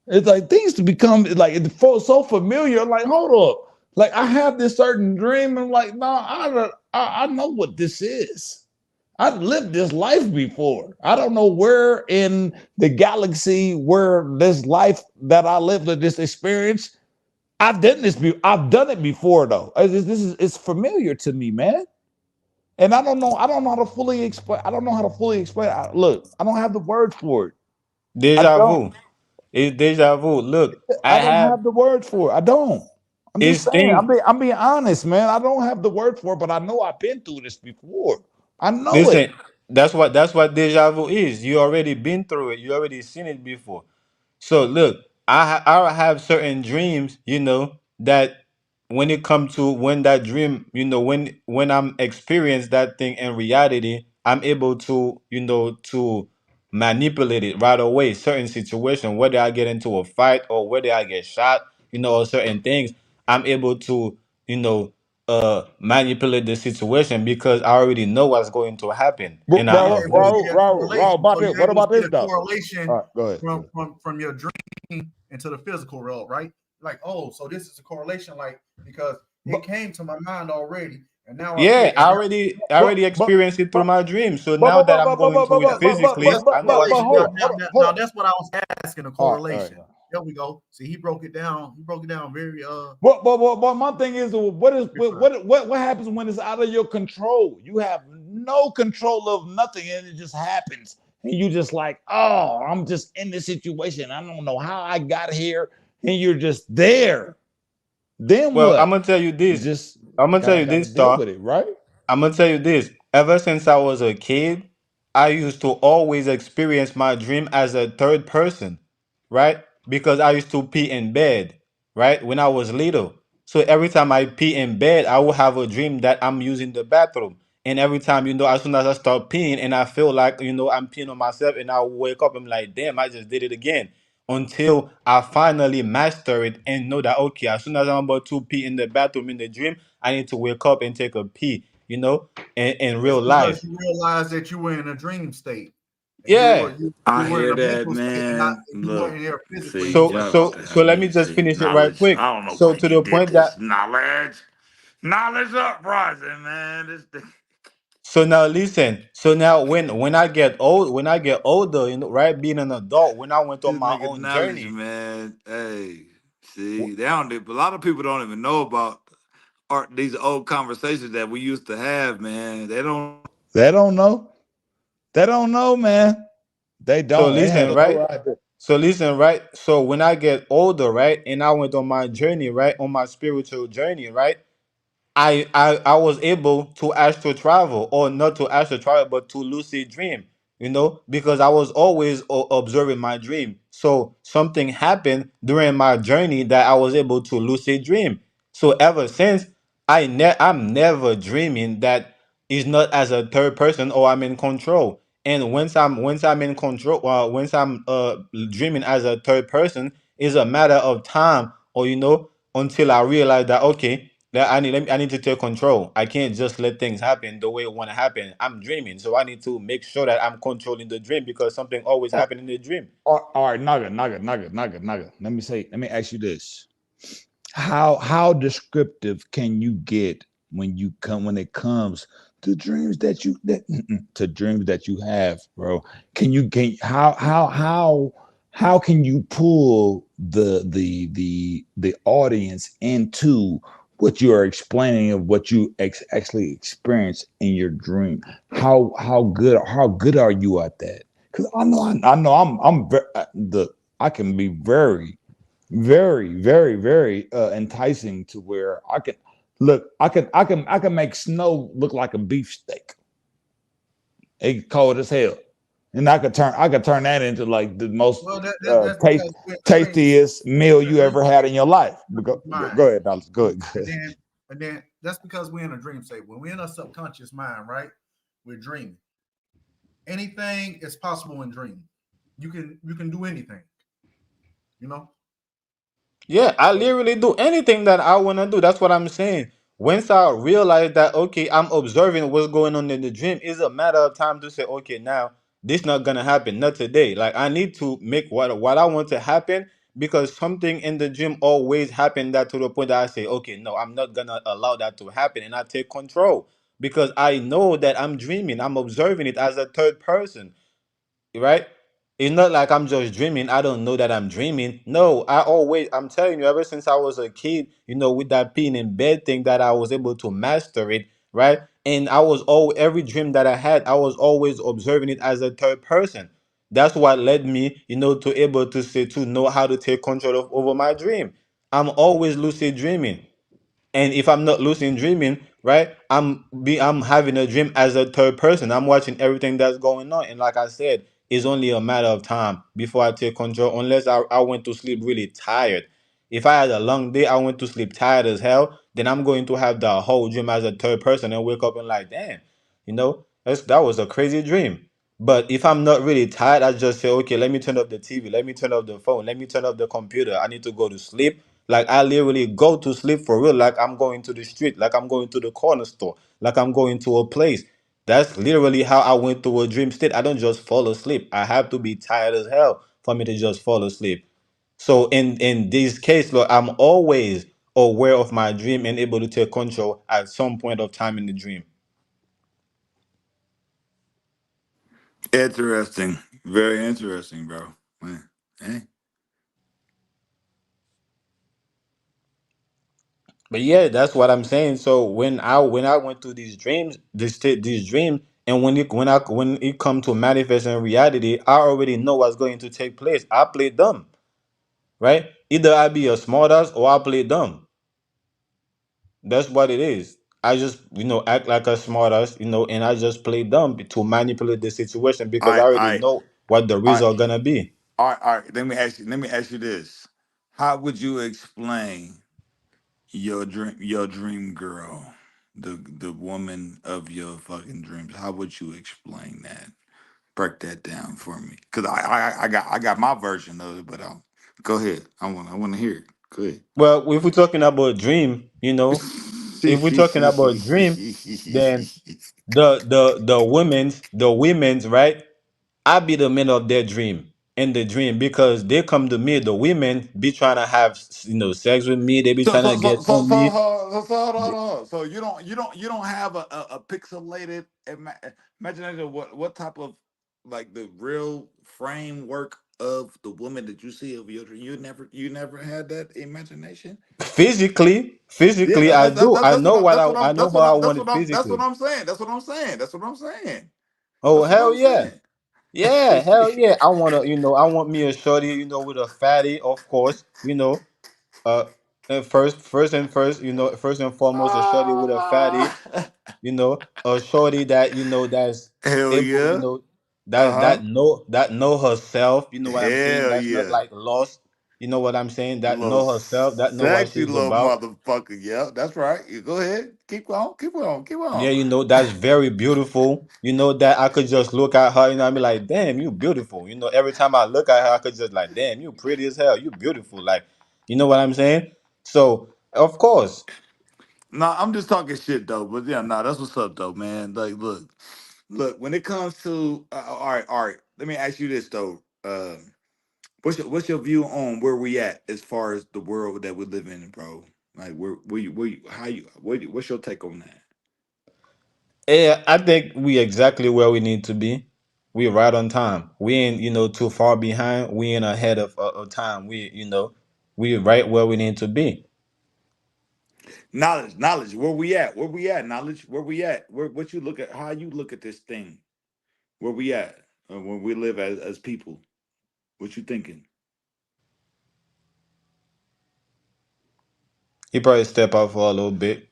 It's like things to become like it's so familiar. Like, hold up, like I have this certain dream, and like, no, I know what this is. I've lived this life before. I don't know where in the galaxy where this life that I lived, this experience. I've done this. I've done it before, though. This is it's familiar to me, man. And I don't know. I don't know how to fully explain. I don't know how to fully explain. Look, I don't have the words for it. I Deja don't. vu. It's deja vu. Look, I I don't have have the word for it. I don't. I'm just it's saying. things. I'm being honest, man. I don't have the word for it, but I know I've been through this before. I know it. Listen, that's what deja vu is. You already been through it. You already seen it before. So look, I have certain dreams, that when it comes to when that dream, when I'm experience that thing in reality, I'm able to, to manipulate it right away. Certain situation, whether I get into a fight or whether I get shot, or certain things, I'm able to, manipulate the situation because I already know what's going to happen, and I You're able to observe. see that correlation. About So this. you're What able to about see this the though? All correlation right, go ahead. from your dream into the physical realm, right? Like, oh, so this is a correlation, like, because But it came to my mind already, and now I see Yeah, it. I And already I but already but experienced it through but my dream. So but now but that but I'm but but going but through it yeah, so physically, that's the I know what to correlation. hold Now, do. on, now, hold on, now, hold now on. that's what I was asking, a All right. correlation. There we go. See, he broke it down. He broke it down very But my thing is, precise. what happens when it's out of your control? You have no control of nothing, and it just happens, and you just like, oh, I'm just in this situation. I don't know how I got here, and you're just there. Then Well, I'm what? gonna tell you You this. just I'm gonna tell you gotta this, deal Star. with it, right? I'm gonna tell you this. Ever since I was a kid, I used to always experience my dream as a third person, right? Because I used to pee in bed, right? When I was little. So every time I pee in bed, I will have a dream that I'm using the bathroom. And every time, as soon as I start peeing and I feel like, I'm peeing on myself and I wake up, I'm like, damn, I just did it again. Until I finally master it and know that, okay, as soon as I'm about to pee in the bathroom in the dream, I need to wake up and take a pee, in It's real because life. you realized that you were in a dream state, and you Yeah. were you, you I were in hear a that, mental state, not man. you weren't Look, in there physically in see, the So flesh. y'all about so to so have let me me just see finish it right knowledge. quick. I don't know So why to you the did point that this. Knowledge uprising, man. This thing. so now listen. So now when I get older, right, being an adult, when I went on This my nigga own knowledge, journey. man. Hey, see, w- they don't. A lot of people don't even know about art. These old conversations that we used to have, man. They don't. They don't know. They don't know, man. They So don't. They have listen, right? no idea. So listen, right? So when I get older, right, and I went on my journey, right, on my spiritual journey, right? I was able to astral travel, or not to astral travel, but to lucid dream, because I was always observing my dream. So something happened during my journey that I was able to lucid dream. So ever since, I'm never dreaming that is not as a third person or I'm in control. And once I'm in control, once I'm dreaming as a third person, is a matter of time, or until I realize that, okay, that I need to take control. I can't just let things happen the way it want to happen. I'm dreaming, so I need to make sure that I'm controlling the dream because something always happen in the dream. All right, Naga. Let me ask you this. How descriptive can you get when it comes to dreams to dreams that you have, bro? Can how can you pull the audience into what you are explaining of what you actually experience in your dream? How good are you at that? Because I know I can be very enticing to where I can look. I can make snow look like a beefsteak. It's cold as hell, and I could turn that into like the most Well, that's because we're in a dream state. tastiest meal We're in you a dream ever state. had in your life. Mind. Go ahead, Dallas. Go ahead. Go And ahead. then that's because we're in a dream state. When we're in a subconscious mind, right? We're dreaming. Anything is possible in dreaming. You can do anything, you know. Yeah, I So literally do anything that I want to do. That's what I'm saying. Once I realize that, okay, I'm observing what's going on in the dream, it's a matter of time to say, okay, now this not gonna happen, not today. Like I need to make what I want to happen, because something in the dream always happen that to the point that I say, okay, no, I'm not gonna allow that to happen, and I take control because I know that I'm dreaming. I'm observing it as a third person, right? It's not like I'm just dreaming. I don't know that I'm dreaming. No, I'm telling you, ever since I was a kid, with that being in bed thing, that I was able to master it, right? And every dream that I had, I was always observing it as a third person. That's what led me, to able to say to know how to take control over my dream. I'm always lucid dreaming. And if I'm not lucid dreaming, right, I'm having a dream as a third person. I'm watching everything that's going on. And like I said, it's only a matter of time before I take control, unless I went to sleep really tired. If I had a long day, I went to sleep tired as hell, then I'm going to have the whole dream as a third person and wake up and like, damn, that was a crazy dream. But if I'm not really tired, I just say, okay, let me turn off the TV, let me turn off the phone, let me turn off the computer. I need to go to sleep. Like I literally go to sleep for real, like I'm going to the street, like I'm going to the corner store, like I'm going to a place. That's literally how I went to a dream state. I don't just fall asleep. I have to be tired as hell for me to just fall asleep. So in this case, Lord, I'm always aware of my dream and able to take control at some point of time in the dream. Interesting. Very interesting, bro. Man. Hey. But yeah, that's what I'm saying. So when I went through these dreams, these dreams, and when it come to manifesting reality, I already know what's going to take place. I play dumb, right? Either I be a smartass or I play dumb. That's what it is. I just act like a smartass, and I just play dumb to manipulate the situation All because I right, all already right, know what the all right, result gonna be. all right. Let me ask you this. How would you explain your dream girl, the woman of your fucking dreams? How would you explain that? Break that down for me. Cause I got my version of it, but go ahead. I wanna hear it. Go ahead. Well, if we're talking about dream, if we're talking about dream, then the women's right. I be the men of their dream in the dream because they come to me. The women be trying to have sex with me. They be So trying so to so get so on so me. hold on. So you don't have a pixelated imagination of what type of, like, the real framework of the woman that you see of your dream. You never had that imagination. Physically, Yeah, I do. I that's know what what that's I what I I'm know that's how what I I'm want it that's what physically. I'm saying. That's what I'm saying. That's what I'm saying. Oh That's what hell I'm yeah, saying. yeah, hell yeah. I want me a shorty, with a fatty, of course. Uh, and first and foremost, a shorty with a fatty. Ah, A shorty that that's hell able, yeah. that Uh-huh. know herself. You know what I'm saying? Hell That's not yeah. like lost. You know what I'm saying? That Little know herself. That know what sexy she's little about. motherfucker. Yeah, that's right. You go ahead. Keep on. Keep on. Keep on. Yeah, that's very beautiful. That I could just look at her, and be like, damn, you beautiful. Every time I look at her, I could just like, damn, you pretty as hell. You beautiful. Like, you know what I'm saying? So of course. Nah, I'm just talking shit though. But yeah, nah, that's what's up though, man. Like, look. When it comes to all right. Let me ask you this though. What's your view on where we at as far as the world that we live in, bro? Like, what's your take on that? Yeah, I think we exactly where we need to be. We right on time. We ain't too far behind. We ain't ahead of time. We right where we need to be. Knowledge. Where we at? Where we at? Knowledge. Where we at? What you look at? How you look at this thing? Where we at? Where we live as people? What you thinking? He probably step out for a little bit.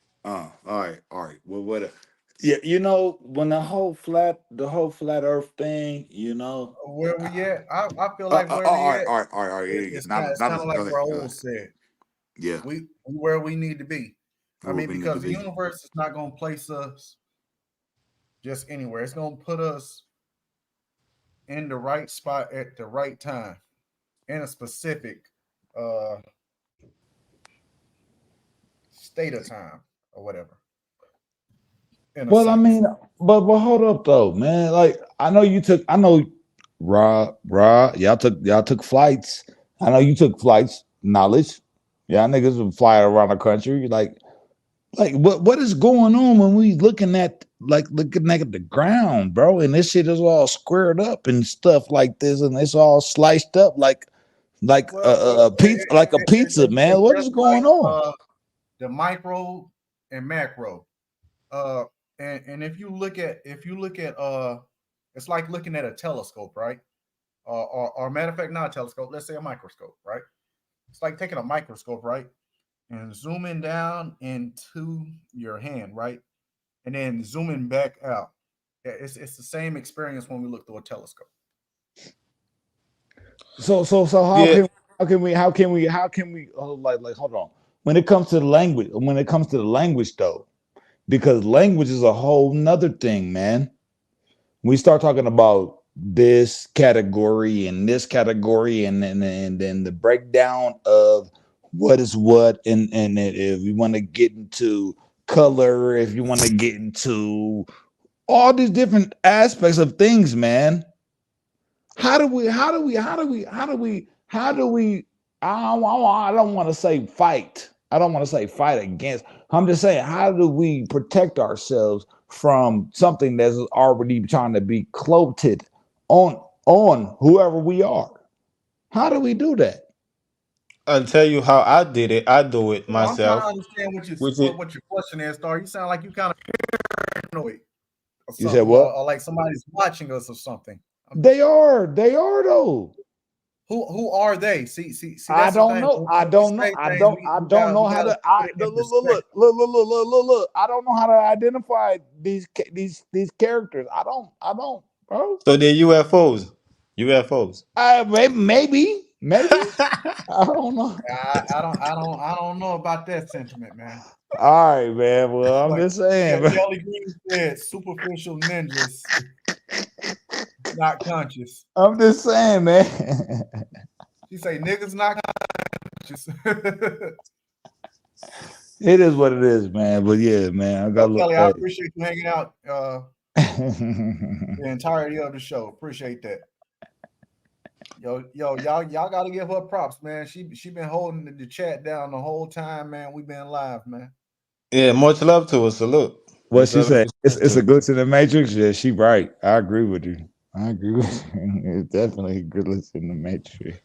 All right. Well, what? Yeah, when the whole flat Earth thing, Where we at? I feel like where all we right, at. all right, all right, all right. Here you go. It's kind. Knowledge, It's kind of go like ahead, go Raul ahead. said. Yeah, We where we need to be. I where mean, we need to because the be. universe is not going to place us just anywhere. It's going to put us in the right spot at the right time in a specific uh state of time or whatever. In a Well, I sense. mean, but hold up though, man. Like I know y'all took flights. I know you took flights, knowledge. Y'all niggas would fly around the country. Like what is going on when we looking at the ground, bro? And this shit is all squared up and stuff like this, and it's all sliced up like Well, a pizza, like a pizza, man. it's What is just going like on? the micro and macro. Uh, and if you look at it's like looking at a telescope, right? or matter of fact, not a telescope. Let's say a microscope, right? It's like taking a microscope, right, and zooming down into your hand, right, and then zooming back out. It's the same experience when we look through a telescope. So Yeah. how can we like hold on. When it comes to the language though, because language is a whole nother thing, man. We start talking about this category and this category and then the breakdown of what is what and if you want to get into color, if you want to get into all these different aspects of things, man. How do we I don't want to say fight. I don't want to say fight against. I'm just saying, how do we protect ourselves from something that's already trying to be cloaked on whoever we are? How do we do that? I'll tell you how I did it. I do it Well, I'm trying to myself. understand Which is what your question is, Star. You sound like you kind of paranoid or You said something, what? or like somebody's watching us or something. They are though. Who are they? See. I That's the don't thing. know. When I we don't know. say I things, don't. we I we don't got know we how got to to. I put it in look, look, look, perspective. look. I don't know how to identify these characters. I don't, bro. so the UFOs. UFOs. Maybe. I don't know. I don't know about that sentiment, man. All right, man. Well, I'm Like just saying, bro. Kelly Green said, superficial ninjas, not conscious. I'm just saying, man. She say niggas not conscious. It is what it is, man. But yeah, man, I Yo, gotta look Kelly, I at appreciate you hanging out it. the entirety of the show. Appreciate that. Yo, y'all gotta give her props, man. She been holding the chat down the whole time, man. We been live, man. Yeah, much love to her. Salute. What she said? Respect It's to a her. glitch in the matrix. Yeah, she right. I agree with you. I agree with you. It's definitely a glitch in the matrix.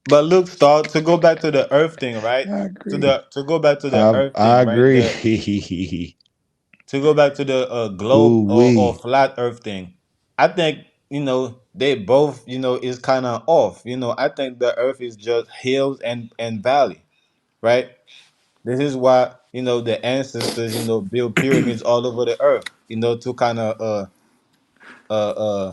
But look, Star, to go back to the Earth thing, right? I agree. To go back to the Earth I thing, right? agree. To go back to the globe Ooh or wee. flat Earth thing, I think they both is kind of off. I think the Earth is just hills and valley, right? This is why the ancestors build pyramids all over the Earth, to kind of uh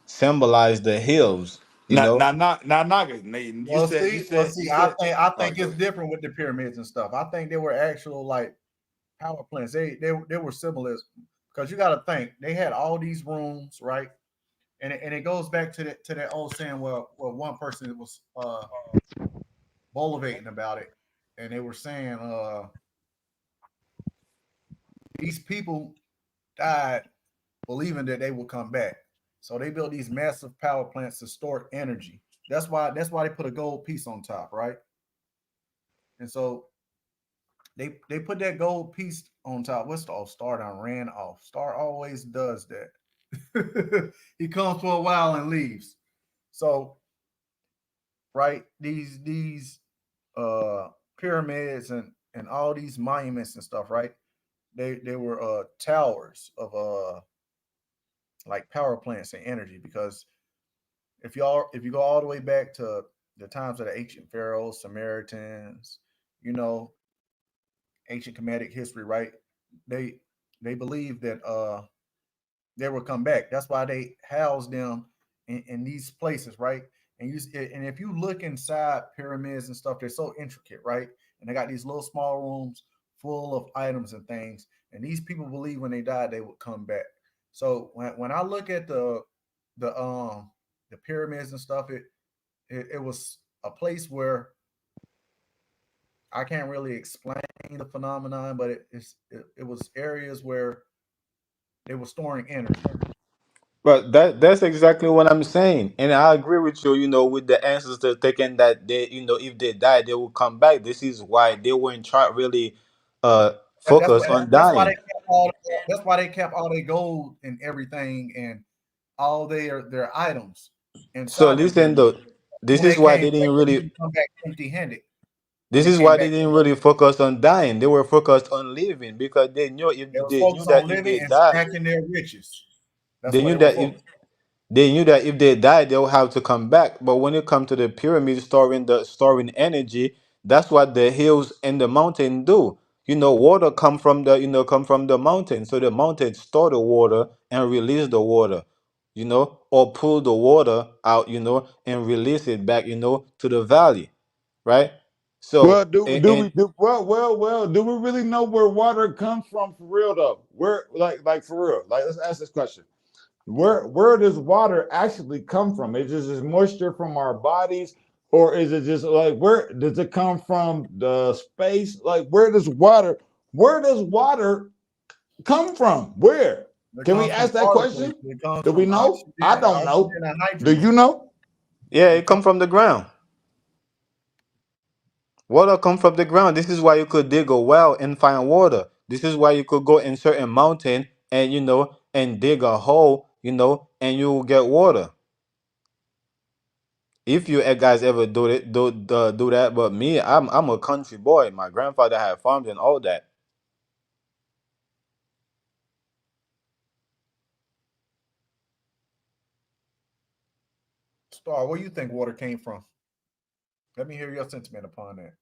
symbolize the hills, you Now, know. now, now, now, Naga, you Well, said, see. I all right, think go it's ahead. different with the pyramids and stuff. I think they were actual like power plants. They were symbolism because you got to think they had all these rooms, right? And it goes back to that old saying where one person was bullivating about it, and they were saying these people died believing that they will come back. So they built these massive power plants to store energy. That's why they put a gold piece on top, right? And so they put that gold piece on top. What's the Star done ran off? Star always does that. He comes for a while and leaves. So right, these pyramids and all these monuments and stuff, right? They were towers of like power plants and energy because if you go all the way back to the times of the ancient pharaohs, Samaritans, you know, ancient Kemetic history, right? They they believe that they will come back. That's why they house them in these places, right? And if you look inside pyramids and stuff, they're so intricate, right? And they got these little small rooms full of items and things. And these people believe when they die they would come back. So when I look at the the pyramids and stuff, it was a place where I can't really explain the phenomenon, but it was areas where they were storing energy. But that's exactly what I'm saying, and I agree with you. With the ancestors thinking that if they die, they will come back. This is why they weren't try really focus on That's why they dying. kept all that's why they kept all their gold and everything and all their items So inside them listen, pyramids. though, this When they is why came they back, didn't they really. didn't come back empty handed. This They is came why back. they didn't really focus on dying. They were focused on living because They were they knew focused that on if living they and die, stacking their riches. That's they what knew they were that if focused. They knew that if they died, they'll have to come back. But when it comes to the pyramid storing energy, that's what the hills and the mountain do. Water come from the mountain. So the mountain store the water and release the water, or pull the water out, and release it back, to the valley, right? Well, So do we do well? Do we really know where water comes from for real though? Where like for real? Like let's ask this question. Where does water actually come from? Is it just moisture from our bodies, or is it just like where does it come from the space? Like where does water come from? Where? It Can we comes from ask that particles. question? It comes Do we from know? I don't know. oxygen and Do hydrogen. you know? yeah, It it come comes, from the ground. Water come from the ground. This is why you could dig a well and find water. This is why you could go in certain mountain and and dig a hole, and you will get water. If you guys ever do it, do that. But me, I'm a country boy. My grandfather had farms and all that. Star, where you think water came from? Let me hear your sentiment upon that.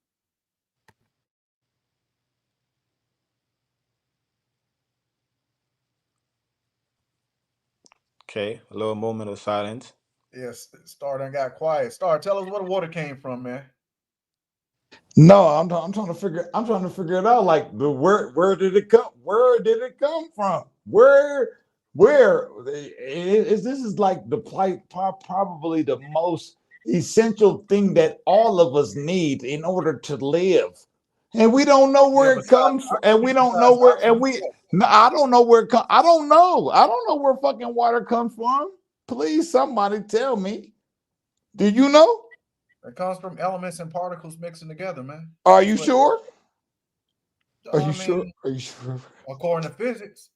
Okay, a little moment of silence. Yes, Star done got quiet. Star, tell us where the water came from, man. No, I'm trying to figure it out. Like where did it come? Where did it come from? Where is this is like the probably the most essential thing that all of us need in order to live, and we don't know Yeah, where it comes from, and we don't know besides where, and oxygen, we yes. no, I don't know where it come. I don't know where fucking water comes from. Please, somebody tell me. Do you know? It comes from elements and particles mixing together, man. Are That's you what sure? Are I you sure? mean, Are you sure? according to physics.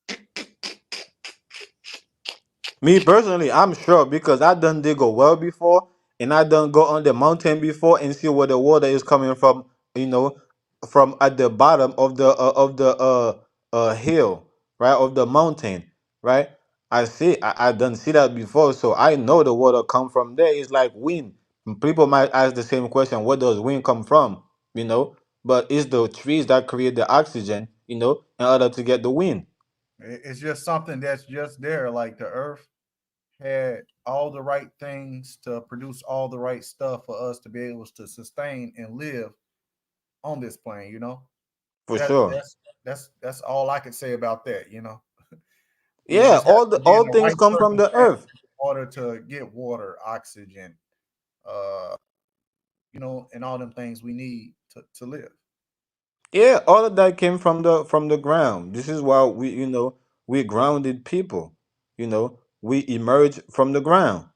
Me personally, I'm sure because I done dig a well before, and I done go on the mountain before and see where the water is coming from. You know, from at the bottom of the hill, right, of the mountain, right. I done see that before, so I know the water come from there. It's like wind. People might ask the same question: where does wind come from? You know, but it's the trees that create the oxygen. In order to get the wind. It's just something that's just there. Like the earth had all the right things to produce all the right stuff for us to be able to sustain and live on this plane, you know? For That sure. that's all I could say about that, you know. We Yeah, just have to be in all the things right come from the circumstance earth. in order to get water, oxygen, uh, and all them things we need to live. Yeah, all of that came from the ground. This is why we're grounded people. We emerge from the ground.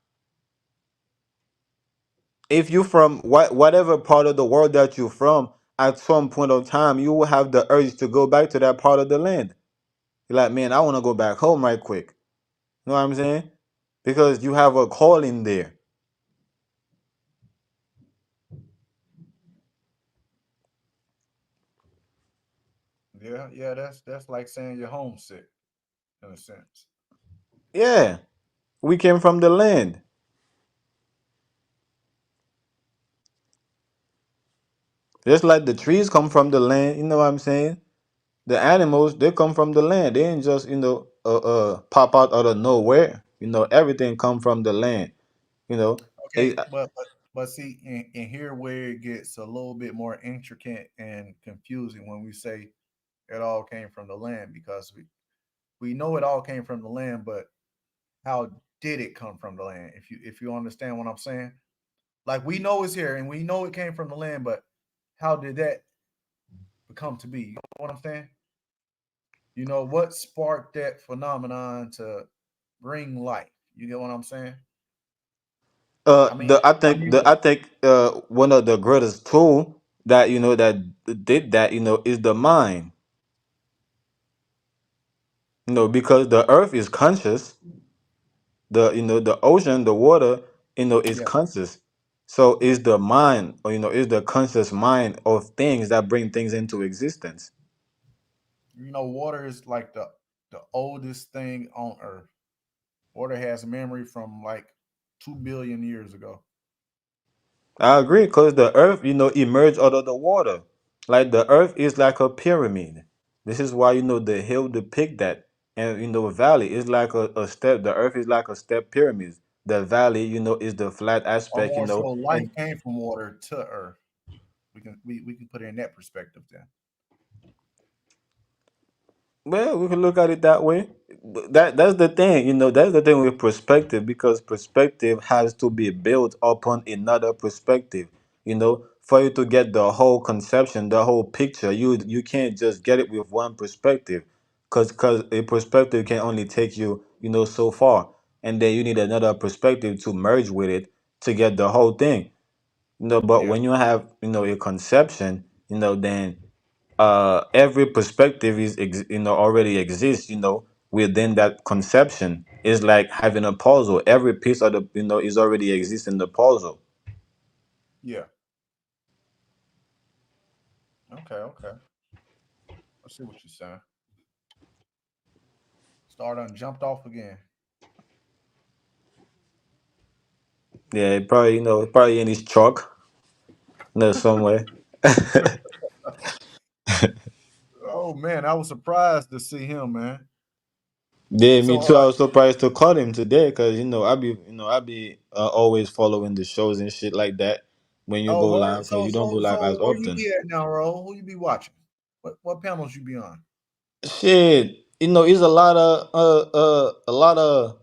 If you from whatever part of the world that you're from, at some point of time, you will have the urge to go back to that part of the land. You're like, man, I want to go back home right quick. You know what I'm saying? Because you have a calling there. Yeah, yeah, that's like saying you're homesick in a sense. Yeah, we came from the land. Just like the trees come from the land. You know what I'm saying? The animals, they come from the land. They ain't just pop out of nowhere. Everything come from the land. You know, Okay, it, but see, in here where it gets a little bit more intricate and confusing when we say it all came from the land, because we know it all came from the land, but how did it come from the land? If you understand what I'm saying, like we know it's here and we know it came from the land, but how did that become to be? You know what I'm saying? You know what sparked that phenomenon to bring life? You get what I'm saying? I mean, the I I think mean, the I think one of the greatest tool that that did that is the mind. Because the earth is conscious. The ocean, the water, is yeah, conscious. So is the mind, or is the conscious mind of things that bring things into existence. water is like the oldest thing on earth. Water has memory from like 2 billion years ago. I agree, because the earth, emerged out of the water. Like the earth is like a pyramid. This is why, the hill depict that. And, valley is like a step. The earth is like a step pyramid. The valley, is the flat Or aspect, more so, life and came from water to earth. We can put it in that perspective then. well, we can look at it that way. But that's the thing, that's the thing with perspective, because perspective has to be built upon another perspective. For you to get the whole conception, the whole picture, you can't just get it with one perspective, because a perspective can only take you, so far, and then you need another perspective to merge with it to get the whole thing. But Yeah, when you have, a conception, then every perspective already exists, within that conception. It's like having a puzzle. Every piece of the, is already exists in the puzzle. yeah. Okay, okay. I see what you're saying. Star done jumped off again. Yeah, it probably, probably in his truck, somewhere. Oh man, I was surprised to see him, man. Yeah, me So too. I was surprised to call him today, because I be always following the shows and shit like that when you oh go word. live, because So you don't go so live so as where you often. be at now, Ro? Who you be watching? What panels you be on? Shit, it's a lot of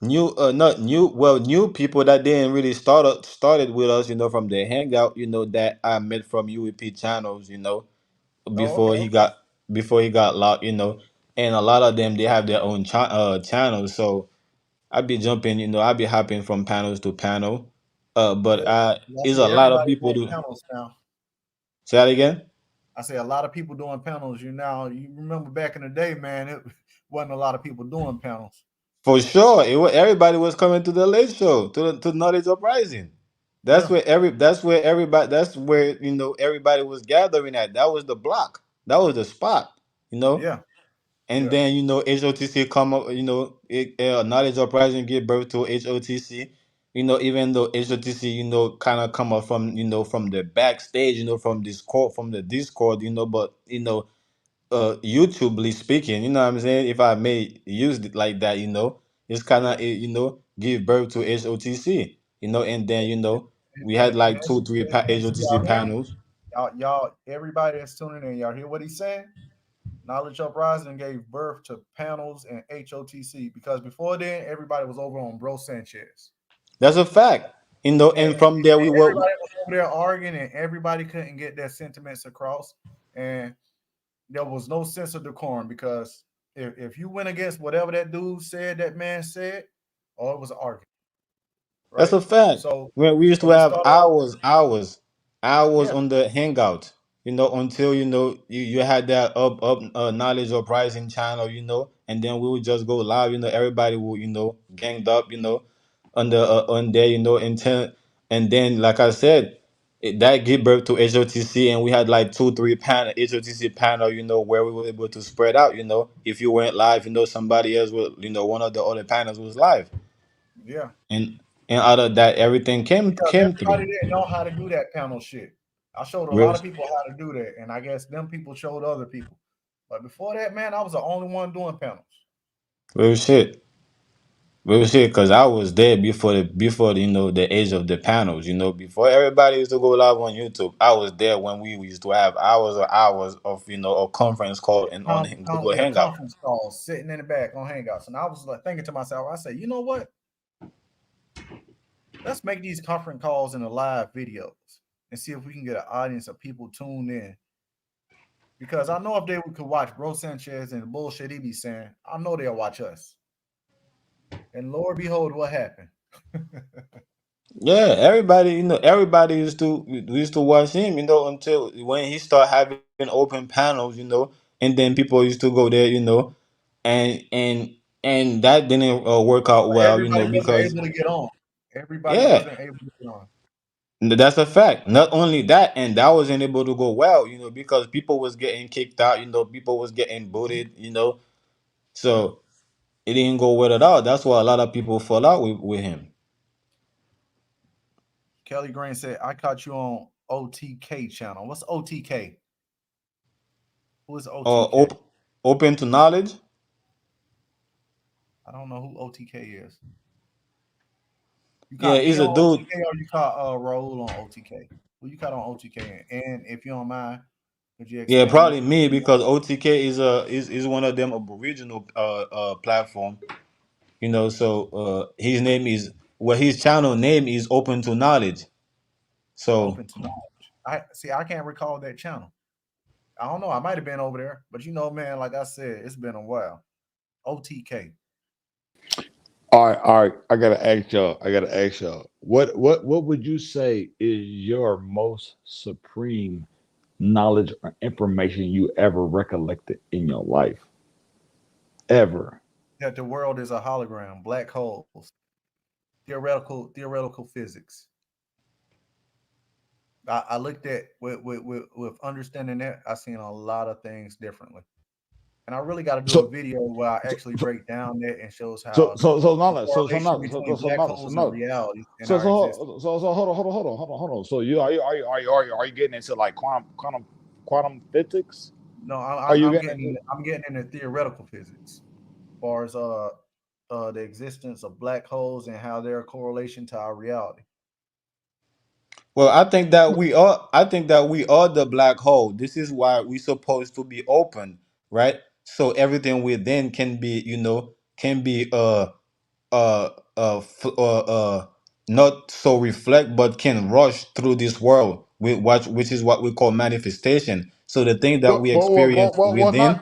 new, not new, well, new people that didn't really started with us, from the hangout, that I met from UEP channels, Oh, okay, before he okay. got before he got locked, and a lot of them, they have their own channels. So I be jumping, I be hopping from panels to panel, Yeah. but I is see a lot of everybody people doing do. panels now. Say that again. I say a lot of people doing panels. You remember back in the day, man, it wasn't a lot of people doing panels. For sure, everybody was coming to the late show, to Knowledge Uprising. Yeah, That's where, everybody was gathering at. That was the block. That was the spot. You know. yeah, And yeah, then, HOTC come up. Knowledge Uprising give birth to HOTC. Even though HOTC, kind of come up from, from the backstage, from the Discord. But, YouTubely speaking, you know what I'm saying? If I may use it like that, it's kind yeah. of, give birth to HOTC, and then, we had And like two, three HOTC y'all hear him? panels. Everybody that's tuning in, y'all hear what he's saying? Knowledge Uprising gave birth to panels and HOTC because before then everybody was over on Bro Sanchez. That's a fact, and from there we were. Everybody was over there arguing and everybody couldn't get their sentiments across. And there was no sense of decorum because if you went against whatever that dude said, that man said, oh, it was an argument, That's right? a fact. So We used so to we have started off, hours yeah, on the hangout. Until you had that Knowledge Uprising channel. And then we would just go live. Everybody would, ganged up. On there. And then, like I said, that gave birth to HOTC, and we had like two, three panel HOTC panel. Where we were able to spread out. If you went live, somebody else was, one of the other panels was live, yeah, and out of that, everything came because came through. everybody didn't know how to do that panel shit. I showed a Real, lot of people how to do that, and I guess them people showed other people. But before that, man, I was the only one doing panels. real shit. Real shit, cause I was there before the age of the panels. Before everybody used to go live on YouTube, I was there when we used to have hours or hours of a conference call and on Google Yeah, Hangout. conference calls, sitting in the back on Hangouts, and I was like thinking to myself, I said, you know what? Let's make these conference calls into live videos and see if we can get an audience of people tuned in. Because I know if they could watch Bro Sanchez and the bullshit he be saying, I know they'll watch us. And Lord behold, what happened? Yeah, everybody used to watch him, until when he started having open panels, and then people used to go there, and that didn't work out But well, everybody wasn't because able to get on. Everybody yeah, wasn't able to get on. that's a fact. Not only that, and that wasn't able to go well, because people was getting kicked out, people was getting booted, Yeah. so It didn't go well at all. That's why a lot of people fall out with him. Kelly Green said, I caught you on OTK channel. What's OTK? Who is OTK? Open to knowledge. I don't know who OTK is. You Yeah, caught me he's a on dude. OTK or you caught Raul on OTK? Who you caught on OTK? And if you don't mind, could you Yeah, expand a little probably bit? me because OTK is one of them Aboriginal platform. You know, so his name is his channel name is Open to Knowledge. So Open to knowledge. I see. I can't recall that channel. I don't know. I might have been over there, but man, like I said, it's been a while. OTK. All right. I gotta ask y'all. What would you say is your most supreme knowledge or information you ever recollected in your life? Ever? That the world is a hologram, black holes, theoretical physics. I looked at with understanding that, I seen a lot of things differently. And I really got to do a So video where I so actually break down that and shows so how so so the knowledge. correlation between black holes and reality and our existence. So hold on. So you are you getting into like quantum physics? No, Are you I'm getting getting into I'm getting into theoretical physics, as far as the existence of black holes and how they're a correlation to our reality. well, I think that we are the black hole. This is why we're supposed to be open, right? So everything within can be, can be not so reflect but can rush through this world which is what we call manifestation. So the thing that we experience within.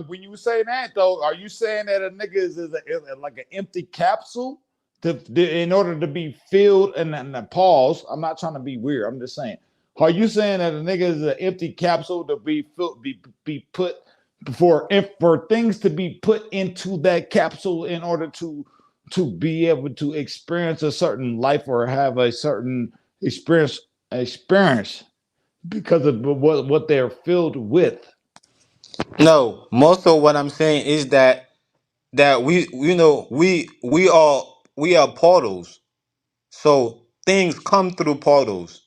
when you say that though, are you saying that a nigga is like an empty capsule in order to be filled and pause? I'm not trying to be weird. I'm just saying. Are you saying that a nigga is an empty capsule to be filled, be put for things to be put into that capsule in order to be able to experience a certain life or have a certain experience because of what they're filled with. No, most of what I'm saying is that we we are portals. So things come through portals,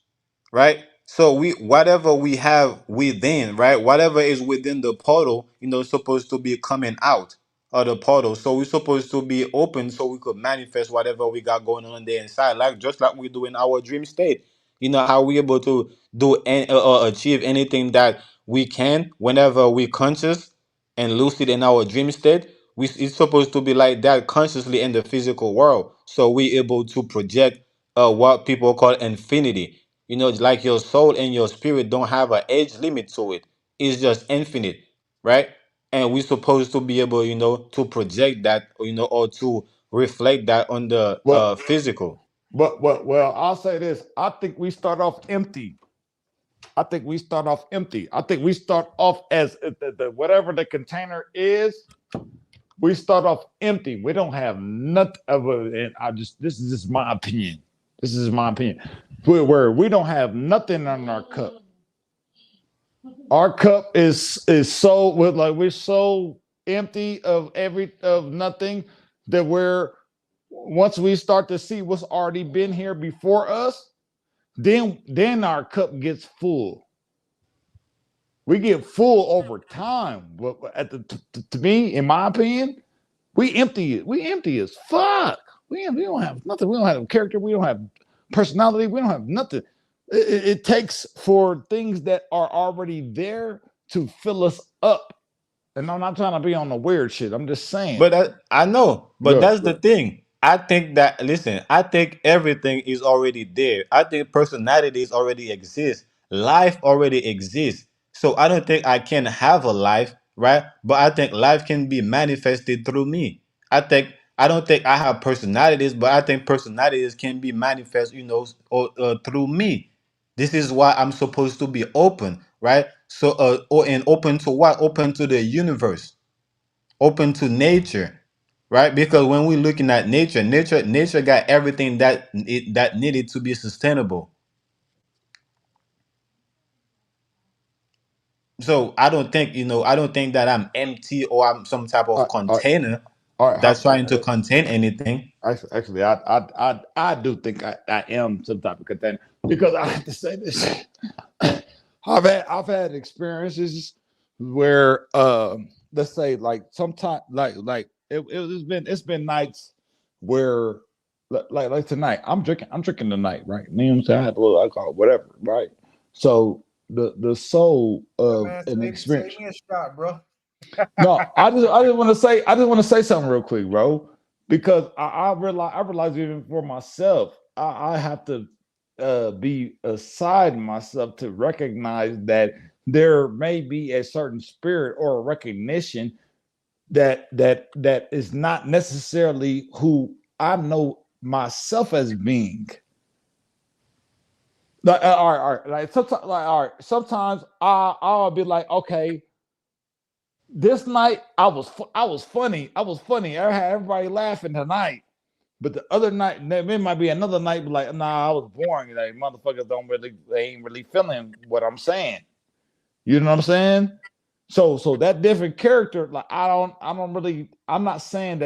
right? So we whatever we have within, right? Whatever is within the portal, supposed to be coming out of the portal. So we're supposed to be open so we could manifest whatever we got going on there inside, like just like we do in our dream state. You know how we able to do achieve anything that we can whenever we conscious and lucid in our dream state. It's supposed to be like that consciously in the physical world. So we able to project what people call infinity. Like your soul and your spirit don't have an age limit to it. It's just infinite, right? And we're supposed to be able, to project that, or to reflect that on the Well, physical. well, I'll say this. I think we start off empty. I think we start off empty. I think we start off as whatever the container is. We start off empty. We don't have nothing of it. And this is just my opinion. This is my opinion. Where we don't have nothing on our cup. Our cup is so we're so empty of nothing that we're once we start to see what's already been here before us, then our cup gets full. We get full over time. But to me, in my opinion, we empty it. We empty as fuck. We don't have nothing. We don't have character. We don't have personality. We don't have nothing. It takes for things that are already there to fill us up. And I'm not trying to be on the weird shit. I'm just saying. But I know, but Good, that's the good. thing. I think that listen, I think everything is already there. I think personalities already exist. Life already exists. So I don't think I can have a life, right? But I think life can be manifested through me. I don't think I have personalities, but I think personalities can be manifest, through me. This is why I'm supposed to be open, right? So and open to what? Open to the universe, open to nature, right? Because when we're looking at nature got everything that needed to be sustainable. So I don't think that I'm empty or I'm some type All of right, all right. container. All right, that's trying to contain anything. actually, I do think I am some type of container because I have to say this. I've had experiences where let's say like sometimes like it's been nights where like tonight I'm drinking tonight, right? You know what I'm saying? I have a little alcohol, whatever, right? So the soul of Man, an save experience. me a shot, bro. No, I just want to say something real quick, bro, because I realize even for myself, I have to be aside myself to recognize that there may be a certain spirit or a recognition that is not necessarily who I know myself as being. Like, all right, like sometimes, sometimes I'll be like, okay, this night I was funny. I was funny. I had everybody laughing tonight. But the other night, there might be another night, be like, nah, I was boring. Like motherfuckers they ain't really feeling what I'm saying. You know what I'm saying? So that different character, like I'm not saying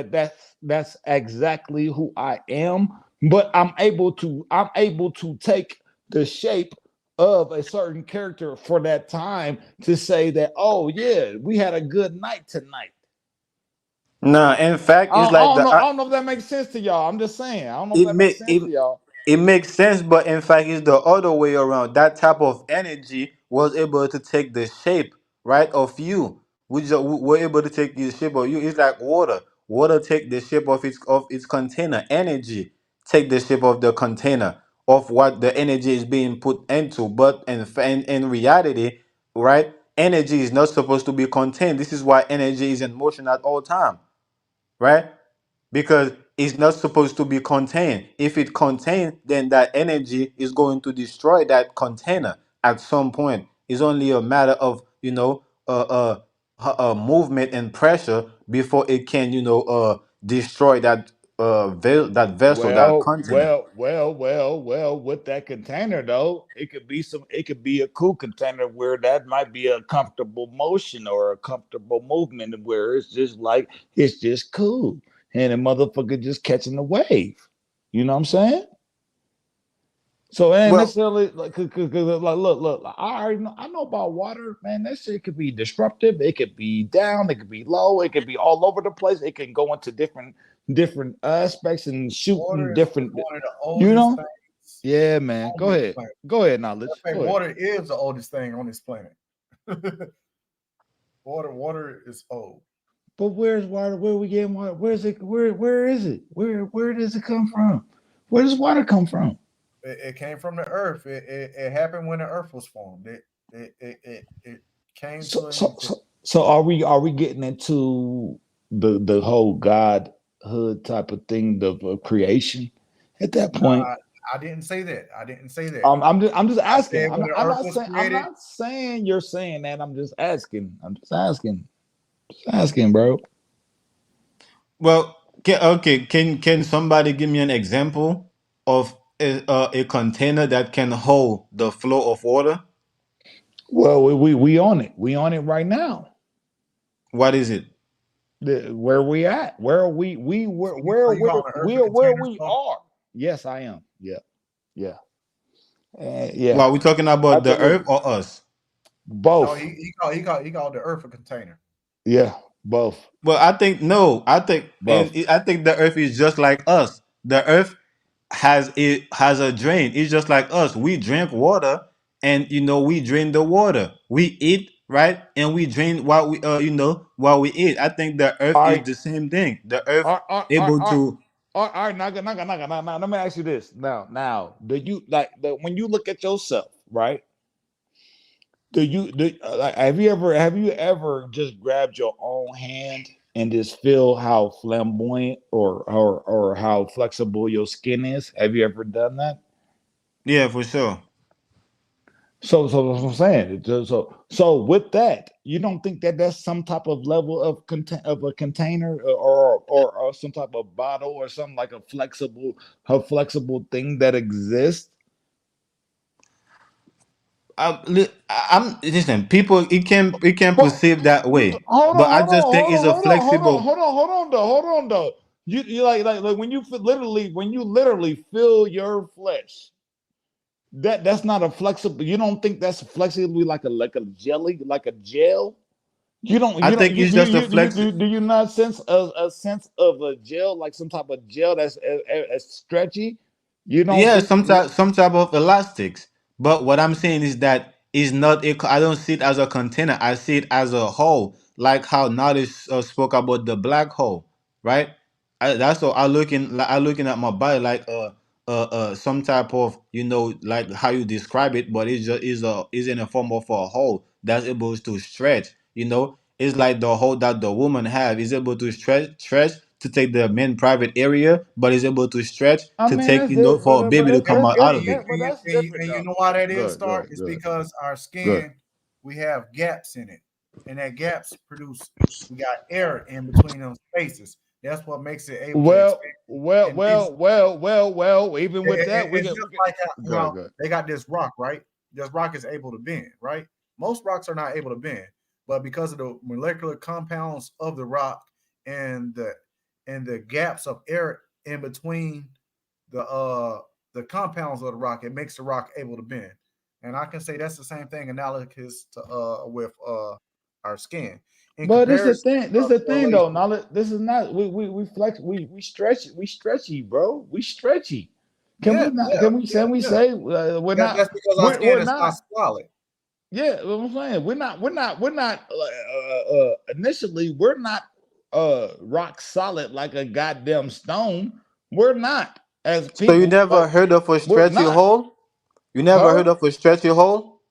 that's exactly who I am, but I'm able to take the shape of a certain character for that time to say that, oh yeah, we had a good night tonight. Nah, in fact, it's I like don't the know. I don't know if that makes sense to y'all. I'm just saying. I don't know if it that makes make sense it to y'all. it makes sense, but in fact, it's the other way around. That type of energy was able to take the shape, right, of you. Were able to take the shape of you. It's like water. Water take the shape of its container. Energy take the shape of the container of what the energy is being put into. But in reality, right, energy is not supposed to be contained. This is why energy is in motion at all time, right? Because it's not supposed to be contained. If it contained, then that energy is going to destroy that container at some point. It's only a matter of movement and pressure before it can destroy that that vessel, that container. Well. With that container though, it could be some. It could be a cool container where that might be a comfortable motion or a comfortable movement, where it's just cool, and the motherfucker just catching the wave. You know what I'm saying? So it ain't Well, necessarily like, like look, like, I already know, I know about water, man. That shit could be disruptive. It could be down. It could be low. It could be all over the place. It can go into different aspects and shooting Water is different. one of the You oldest know? things Yeah, man. on Go this ahead. planet. Go ahead, Matter knowledge. of fact, Go ahead. water is the oldest thing on this planet. Water is old. But where's water? Where we getting water? Where's it? Where is it? Where does it come from? Where does water come from? It came from the earth. It happened when the earth was formed. It came So to an so existence. so, so are we getting into the whole godhood type of thing of creation at that No, point? I didn't say that. I didn't say that. I'm just I asking. said when the I'm earth not was saying I'm created, not saying you're saying that. I'm just asking. Just asking, bro. well, okay. Can somebody give me an example of a container that can hold the flow of water? Well, we on it. We on it right now. What is it? Where we at? Where are we? so you calling the earth a Where container? we So, are. Yes, I am. Yeah, yeah, yeah. Well, we talking about the earth Absolutely. or us? no, Both. he called the earth a container. Yeah, both. Well, I think no. Both. I think the earth is just like us. The earth has a drain. It's just like us. We drink water, and we drain the water. We eat, right, and we drain while we eat. I think the earth All is right. the same thing. The earth All able right. to. All right, now, let me ask you this. Now, do you when you look at yourself, right? Like, have you ever just grabbed your own hand and just feel how flamboyant or how flexible your skin is? Have you ever done that? Yeah, for sure. So that's what I'm saying. So with that, you don't think that that's some type of level of a container or some type of bottle or something like a flexible thing that exists? I'm listen. People, it can But perceive that way, hold but on, I hold on, just think hold it's on, a hold on, hold on, flexible. hold on, hold on though. You like when you literally when you literally feel your flesh. That's not a flexible. You don't think that's flexibly like a jelly, like a gel? I You don't think it's just a flex. do you not sense a sense of a gel, like some type of gel that's as stretchy? You don't Yeah, think some type of elastics. But what I'm saying is that is not a. I don't see it as a container. I see it as a hole, like how Nardis spoke about the black hole, right? That's what I looking at my body like some type of like how you describe it, but it's just is in a form of a hole that's able to stretch. It's like the hole that the woman have is able to stretch to take the main private area, but is able to stretch I to mean take that's different, for a baby to come out And of you it. and you that's and you, different and you though. know why that is, Good, Star? good, It's good, because our good. skin, we have gaps in it, and that gaps produce, we got air in between those spaces. That's what makes it able to expand. And this, Even with that, it's just we get like good, how good. they got this rock, right? This rock is able to bend, right? Most rocks are not able to bend, but because of the molecular compounds of the rock and the gaps of air in between the uh the compounds of the rock, it makes the rock able to bend. And I can say that's the same thing analogous to with our skin. In But this is the comparison, thing. This is the thing though. correlation. Now this is not we flex we stretch we stretchy, bro. We stretchy. Can Yeah, we not? yeah, yeah, Can we yeah. say we're not? That's because our skin We're is not not. solid. Yeah, what I'm saying we're not. Initially, we're not rock solid like a goddamn stone. We're not as So you people. never Like heard of a we're stretchy not. hole? You never Huh? heard of a stretchy hole,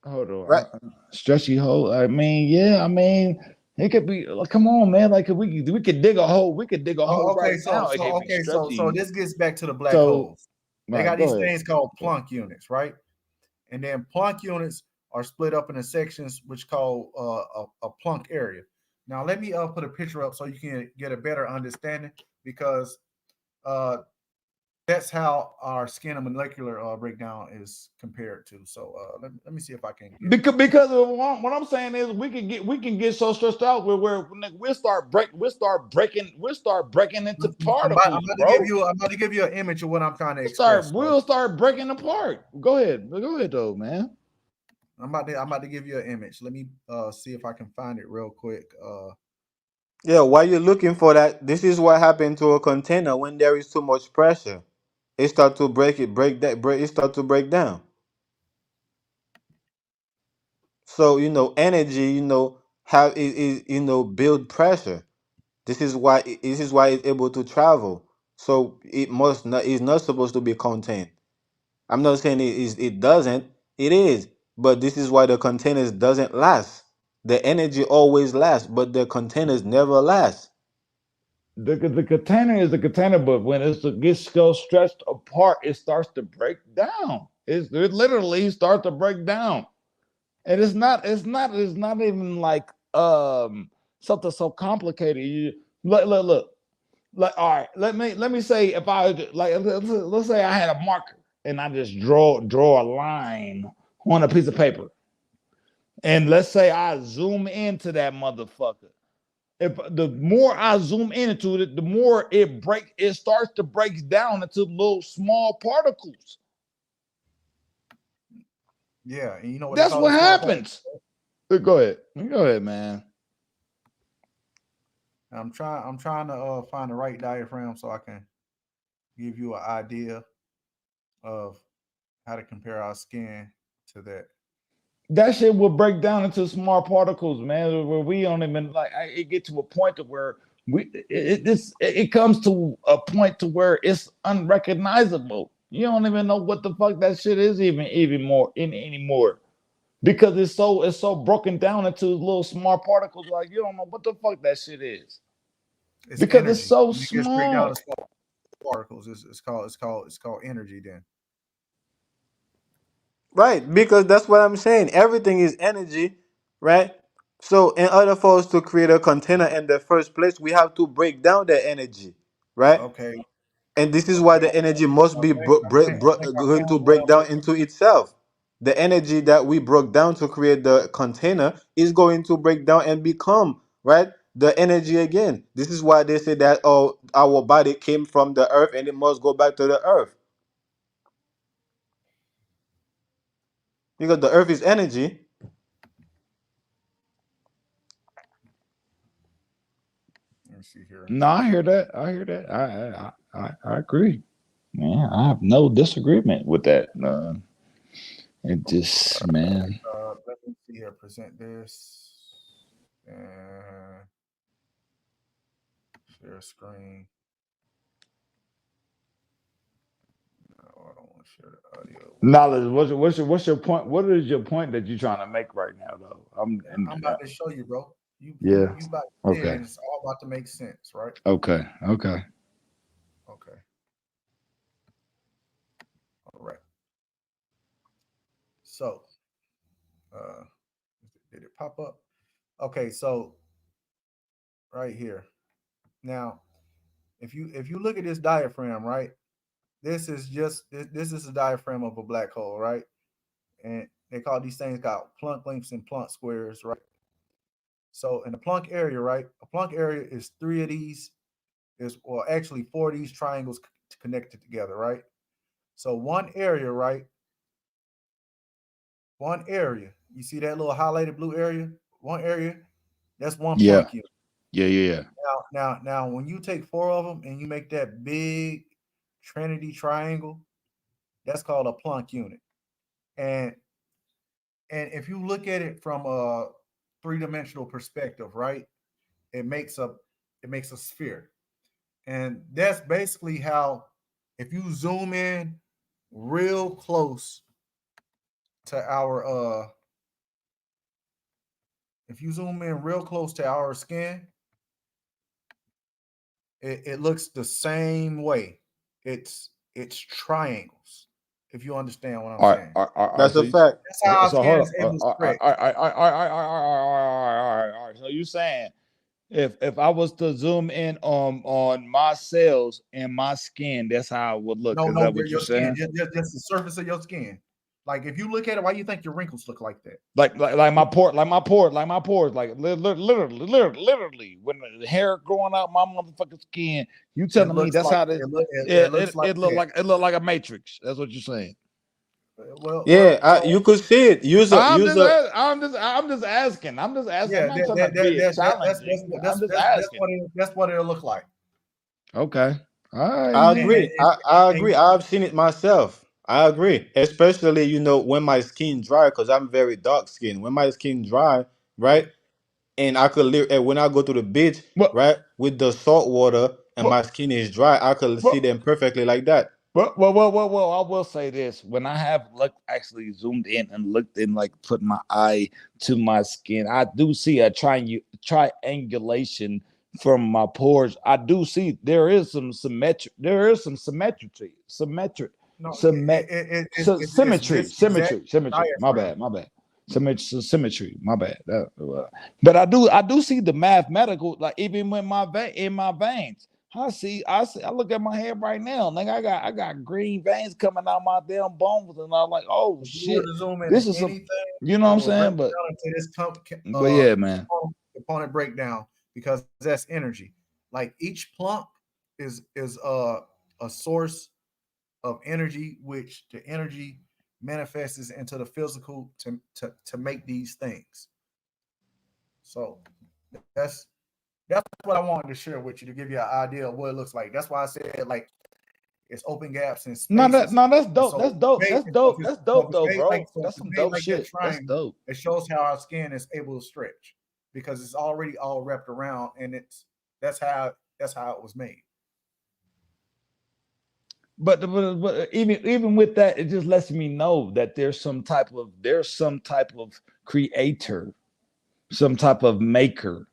Hold on. right? Stretchy hole. I mean, yeah. I mean, it could be. Like, come on, man. Like we could dig a hole. We could dig a hole right Okay, so now. It so could be okay, so stretchy. this gets back to the black So, holes. They right. got Go these ahead. things called Planck units, right? And then Planck units are split up into sections, which called a Planck area. Now, let me put a picture up so you can get a better understanding, because uh, that's how our skin and molecular breakdown is compared to. So let me see if I can get. Because of what I'm saying is we can get so stressed out where we'll start breaking into I'm particles, about to give bro. you. I'm about to give you an image of what I'm trying to express. So We'll start breaking apart. Go ahead though, man. I'm about to give you an image. Let me see if I can find it real quick. Yeah, while you're looking for that, this is what happened to a container when there is too much pressure. It start to it start to break down. So energy, have is build pressure. This is why it's able to travel. So it's not supposed to be contained. I'm not saying it doesn't. It is, but this is why the containers doesn't last. The energy always lasts, but the containers never last. The container is the container, but when it gets so stretched apart, it starts to break down. It literally starts to break down. And it's not even like something so complicated. Look. Like, all right, let me say if I like let's say I had a marker and I just draw a line on a piece of paper. And let's say I zoom into that motherfucker. If the more I zoom into it, the more it starts to break down into little small particles. Yeah, and you know what they That's call what those small particles? happens. Go ahead. Go ahead, man. I'm trying to find the right diaphragm so I can give you an idea of how to compare our skin to that. That shit will break down into small particles, man. Where we don't even like it get to a point to where it comes to a point to where it's unrecognizable. You don't even know what the fuck that shit is even more anymore because it's so broken down into little small particles. Like you don't know what the fuck that shit is It's because it's energy. so When it gets break down to small. small particles, it's called energy. Then Right, because that's what I'm saying. Everything is energy, right? So in order for us to create a container in the first place, we have to break down the energy, right? okay, And this is why the energy must be going to break down into itself. The energy that we broke down to create the container is going to break down and become, right, the energy again. This is why they say that, oh, our body came from the earth and it must go back to the earth, because the earth is energy. Let me see here. No, I hear that. I hear that. I agree. Man, I have no disagreement with that. It just, man. Let me see here. Present this. Share screen. No, I don't want to share the audio. Knowledge. What's your point? What is your point that you're trying to make right now, though? I'm about to show you, bro. You about to Okay. and it's all about to make sense, right? Okay. Okay. All right. So, did it pop up? Okay, so right here. Now, if you look at this diaphragm, right? This is a diaphragm of a black hole, right? And they call these things called Planck lengths and Planck squares, right? So in the Planck area, right? A Planck area is three of these, actually four of these triangles connected together, right? So one area, right? One area. You see that little highlighted blue area? One area, that's one Planck unit. Yeah. Now, when you take four of them and you make that big Trinity triangle, that's called a Planck unit. And if you look at it from a three-dimensional perspective, right, it makes a sphere. And that's basically how, if you zoom in real close to our skin, it looks the same way. It's triangles, if you understand what I'm saying. That's a fact. That's how our skin is able to stretch. All right. So you saying if I was to zoom in on my cells and my skin, that's how it would look. No, Is that what your you're saying? skin, just the surface of your skin. Like if you look at it, why do you think your wrinkles look like that? Like my pores, like literally, when the hair growing out my motherfucking skin, you telling me that's how this? It look like a matrix. That's what you're saying. Well, You could see it. I'm just asking. I'm not trying to be challenging. I'm just asking. That's what it'll look like. Okay. All right. I agree. I agree. I've seen it myself. I agree. Especially, when my skin dry, because I'm very dark skinned. When my skin dry, right? And I could live when I go to the beach, right? With the salt water and my skin is dry, I could see them perfectly like that. Well, I will say this. When I have actually zoomed in and looked in, like put my eye to my skin, I do see a triangulation from my pores. I do see there is some symmetry. There is some symmetry. Symmetry. My bad. Symmetry. My bad. But I do see the mathematical, like even with in my veins. I look at my head right now. Like I got green veins coming out my damn bones, and I'm like, oh shit, this is anything, you know what I'm saying? But yeah, man. Component breakdown, because that's energy. Like each Planck is a source of energy, which the energy manifests into the physical to make these things. So that's what I wanted to share with you, to give you an idea of what it looks like. That's why I said like it's open gaps and spaces. No, that's dope. So that's dope. That's dope. That's dope, though, bro. That's some dope shit. That's dope. It shows how our skin is able to stretch because it's already all wrapped around, and that's how it was made. But even with that, it just lets me know that there's some type of creator, some type of maker,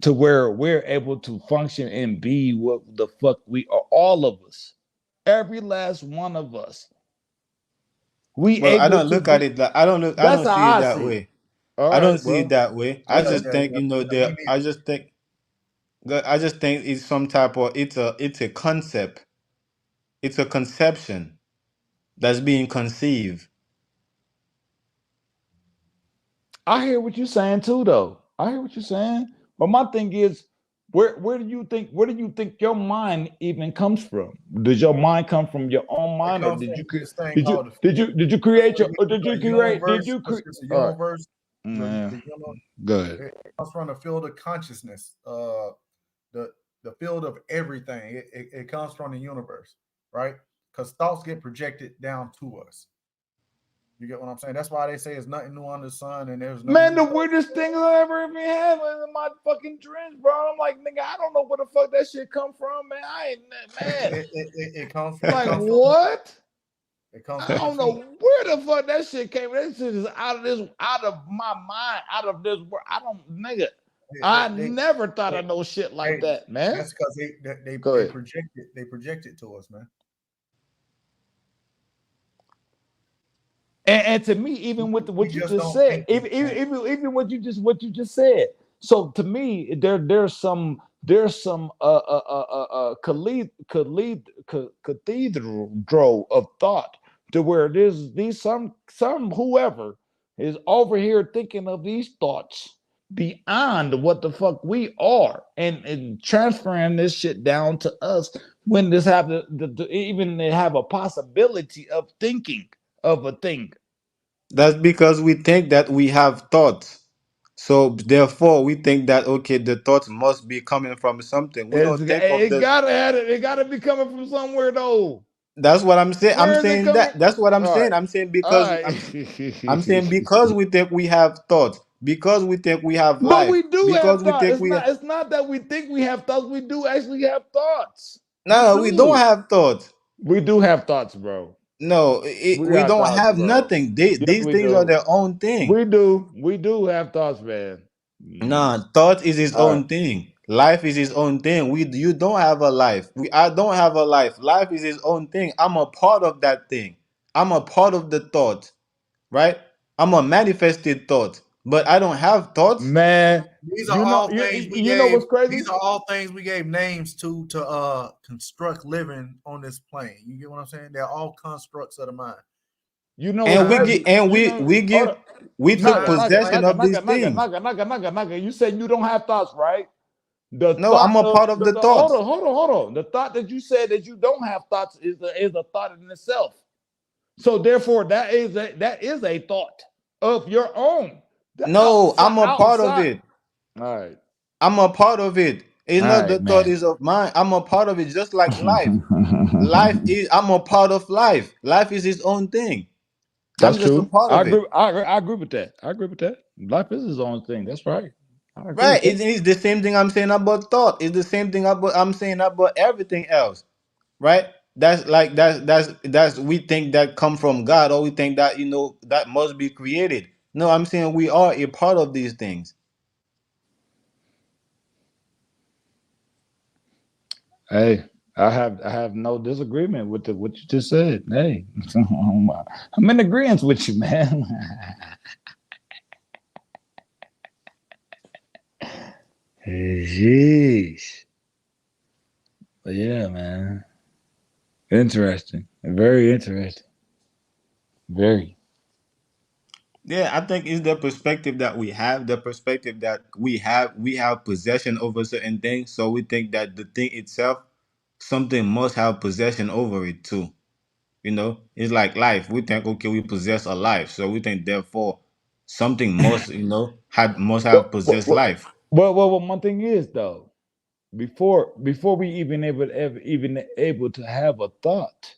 to where we're able to function and be what the fuck we are. All of us, every last one of us. I don't look at it that I don't see it that way. I don't see it that way. I just think I just think it's some type of it's a concept. It's a conception that's being conceived. I hear what you're saying too, though. I hear what you're saying. But my thing is, where do you think your mind even comes from? Does your mind come from your own It mind, or comes did you from this thing called did you create your or did you the create universe. It's a all right? universe. Man, The good. it comes from the field of consciousness. The field of everything. It comes from the universe, right? Because thoughts get projected down to us. You get what I'm saying? That's why they say there's nothing new under the sun, and there's no Man, new the weirdest thing I ever even had was in my fucking dreams, bro. I'm like, nigga, I don't know where the fuck that shit come from, man. I ain't, man. it comes from Like what? it comes I from don't know where the fuck that shit came. That shit is out of my mind, out of this world. I don't, nigga. I never thought of no shit like that, man. That's because they project it to us, man. And to me, even with what you just said, even what you just said. So to me, there's some cathedral of thought to where there's these some whoever is over here thinking of these thoughts beyond what the fuck we are, and transferring this shit down to us when this have even they have a possibility of thinking of a thing. That's because we think that we have thoughts. So therefore we think that okay, the thoughts must be coming from something. We don't think of It the gotta have it. It gotta be coming from somewhere though. that's what I'm saying. I'm Where is it saying coming? that. That's what I'm All saying. right, I'm saying all because right. I'm saying because we think we have thoughts, because we think we have But life, we do have because we thoughts. think we have, It's not that we think we have thoughts. We do actually have thoughts. no, we don't have thoughts. We do have thoughts, bro. No, We we got don't thoughts, have bro. nothing. Yes, These we things are do. their own thing. We do. We do have thoughts, man. Nah, thought is his All right. own thing. Life is his own thing. You don't have a life. I don't have a life. Life is his own thing. I'm a part of that thing. I'm a part of the thought, right? I'm a manifested thought, but I don't have thoughts. Man, These are all things we you gave. know what's crazy? These are all things we gave names to construct living on this plane. You get what I'm saying? They're all constructs of the mind. You know And what's we crazy? get and we took Naga, possession of these things. Naga. You said you don't have thoughts, right? The No, I'm thought a of part of the hold thoughts. on. The thought that you said that you don't have thoughts is a thought in itself. So therefore, that is a thought of your own. No, I'm a part of Outside. it. All right. I'm a part of it. It's All not the right, thought man. is of mine. I'm a part of it, just like life. Life is. I'm a part of life. Life is its own thing. I'm That's just a true. part I of it. agree. I agree with that. I agree with that. Life is his own thing. That's right. I agree Right. with that. It's the same thing I'm saying about thought. It's the same thing about I'm saying about everything else. Right? That's like that's we think that come from God, or we think that that must be created. No, I'm saying we are a part of these things. Hey, I have no disagreement with what you just said. Hey, I'm in agreement with you, man. Jeez. But yeah, man. Interesting. Very interesting. Very. Yeah, I think it's the perspective that we have, the perspective that we have possession over certain things, so we think that the thing itself, something must have possession over it too. It's like life. We think okay, we possess a life, so we think therefore something must, must have possessed life. Well, one thing is though, before we even able to have a thought,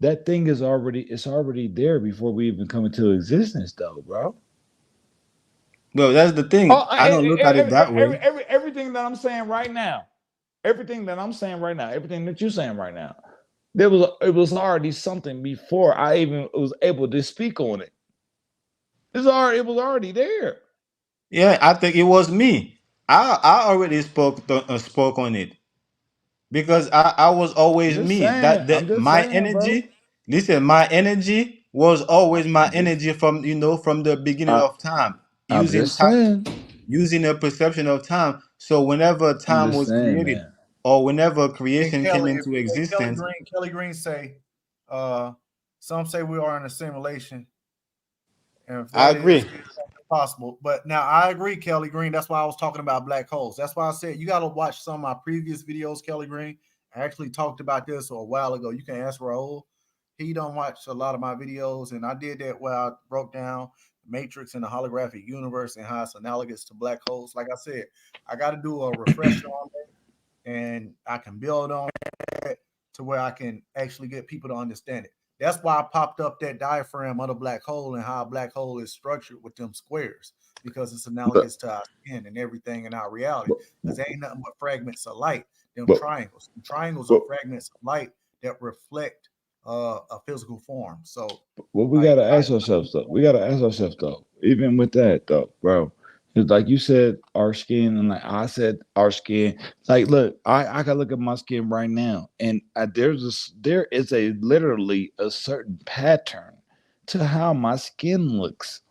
that thing is already there before we even come into existence, though, bro. Well, that's the thing. I don't look at it that way. Everything that I'm saying right now, everything that you're saying right now, it was already something before I even was able to speak on it. It was already there. Yeah, I think it was me. I already spoke on it. Because I was always Just me. saying. That I'm that just my saying, bro. energy, listen, my energy was always my I'm just energy from the beginning I, of time, I'm using just time, saying. using a perception of time. So whenever I'm time just was saying, created, man. or whenever Hey creation came Kelly, if, into hey Kelly existence. Green, Kelly Green say, uh, some say we are in a simulation, and if I that is agree. possible. But now I agree, Kelly Green. That's why I was talking about black holes. That's why I said you got to watch some of my previous videos, Kelly Green. I actually talked about this a while ago. You can ask Raul. He don't watch a lot of my videos, and I did that where I broke down the matrix and the holographic universe and how it's analogous to black holes. Like I said, I got to do a refresher on that, and I can build on it to where I can actually get people to understand it. That's why I popped up that diaphragm of the black hole and how a black hole is structured with them squares, because it's But, analogous to our skin and everything in our reality. but, Because there ain't nothing but fragments of light. Them but, triangles. Them triangles are but fragments of light that reflect a physical form. So, what we like, gotta ask ourselves though, even with that though, bro. It's like you said, our skin, and like I said, our skin. Like, look, I can look at my skin right now, and there is a literally a certain pattern to how my skin looks.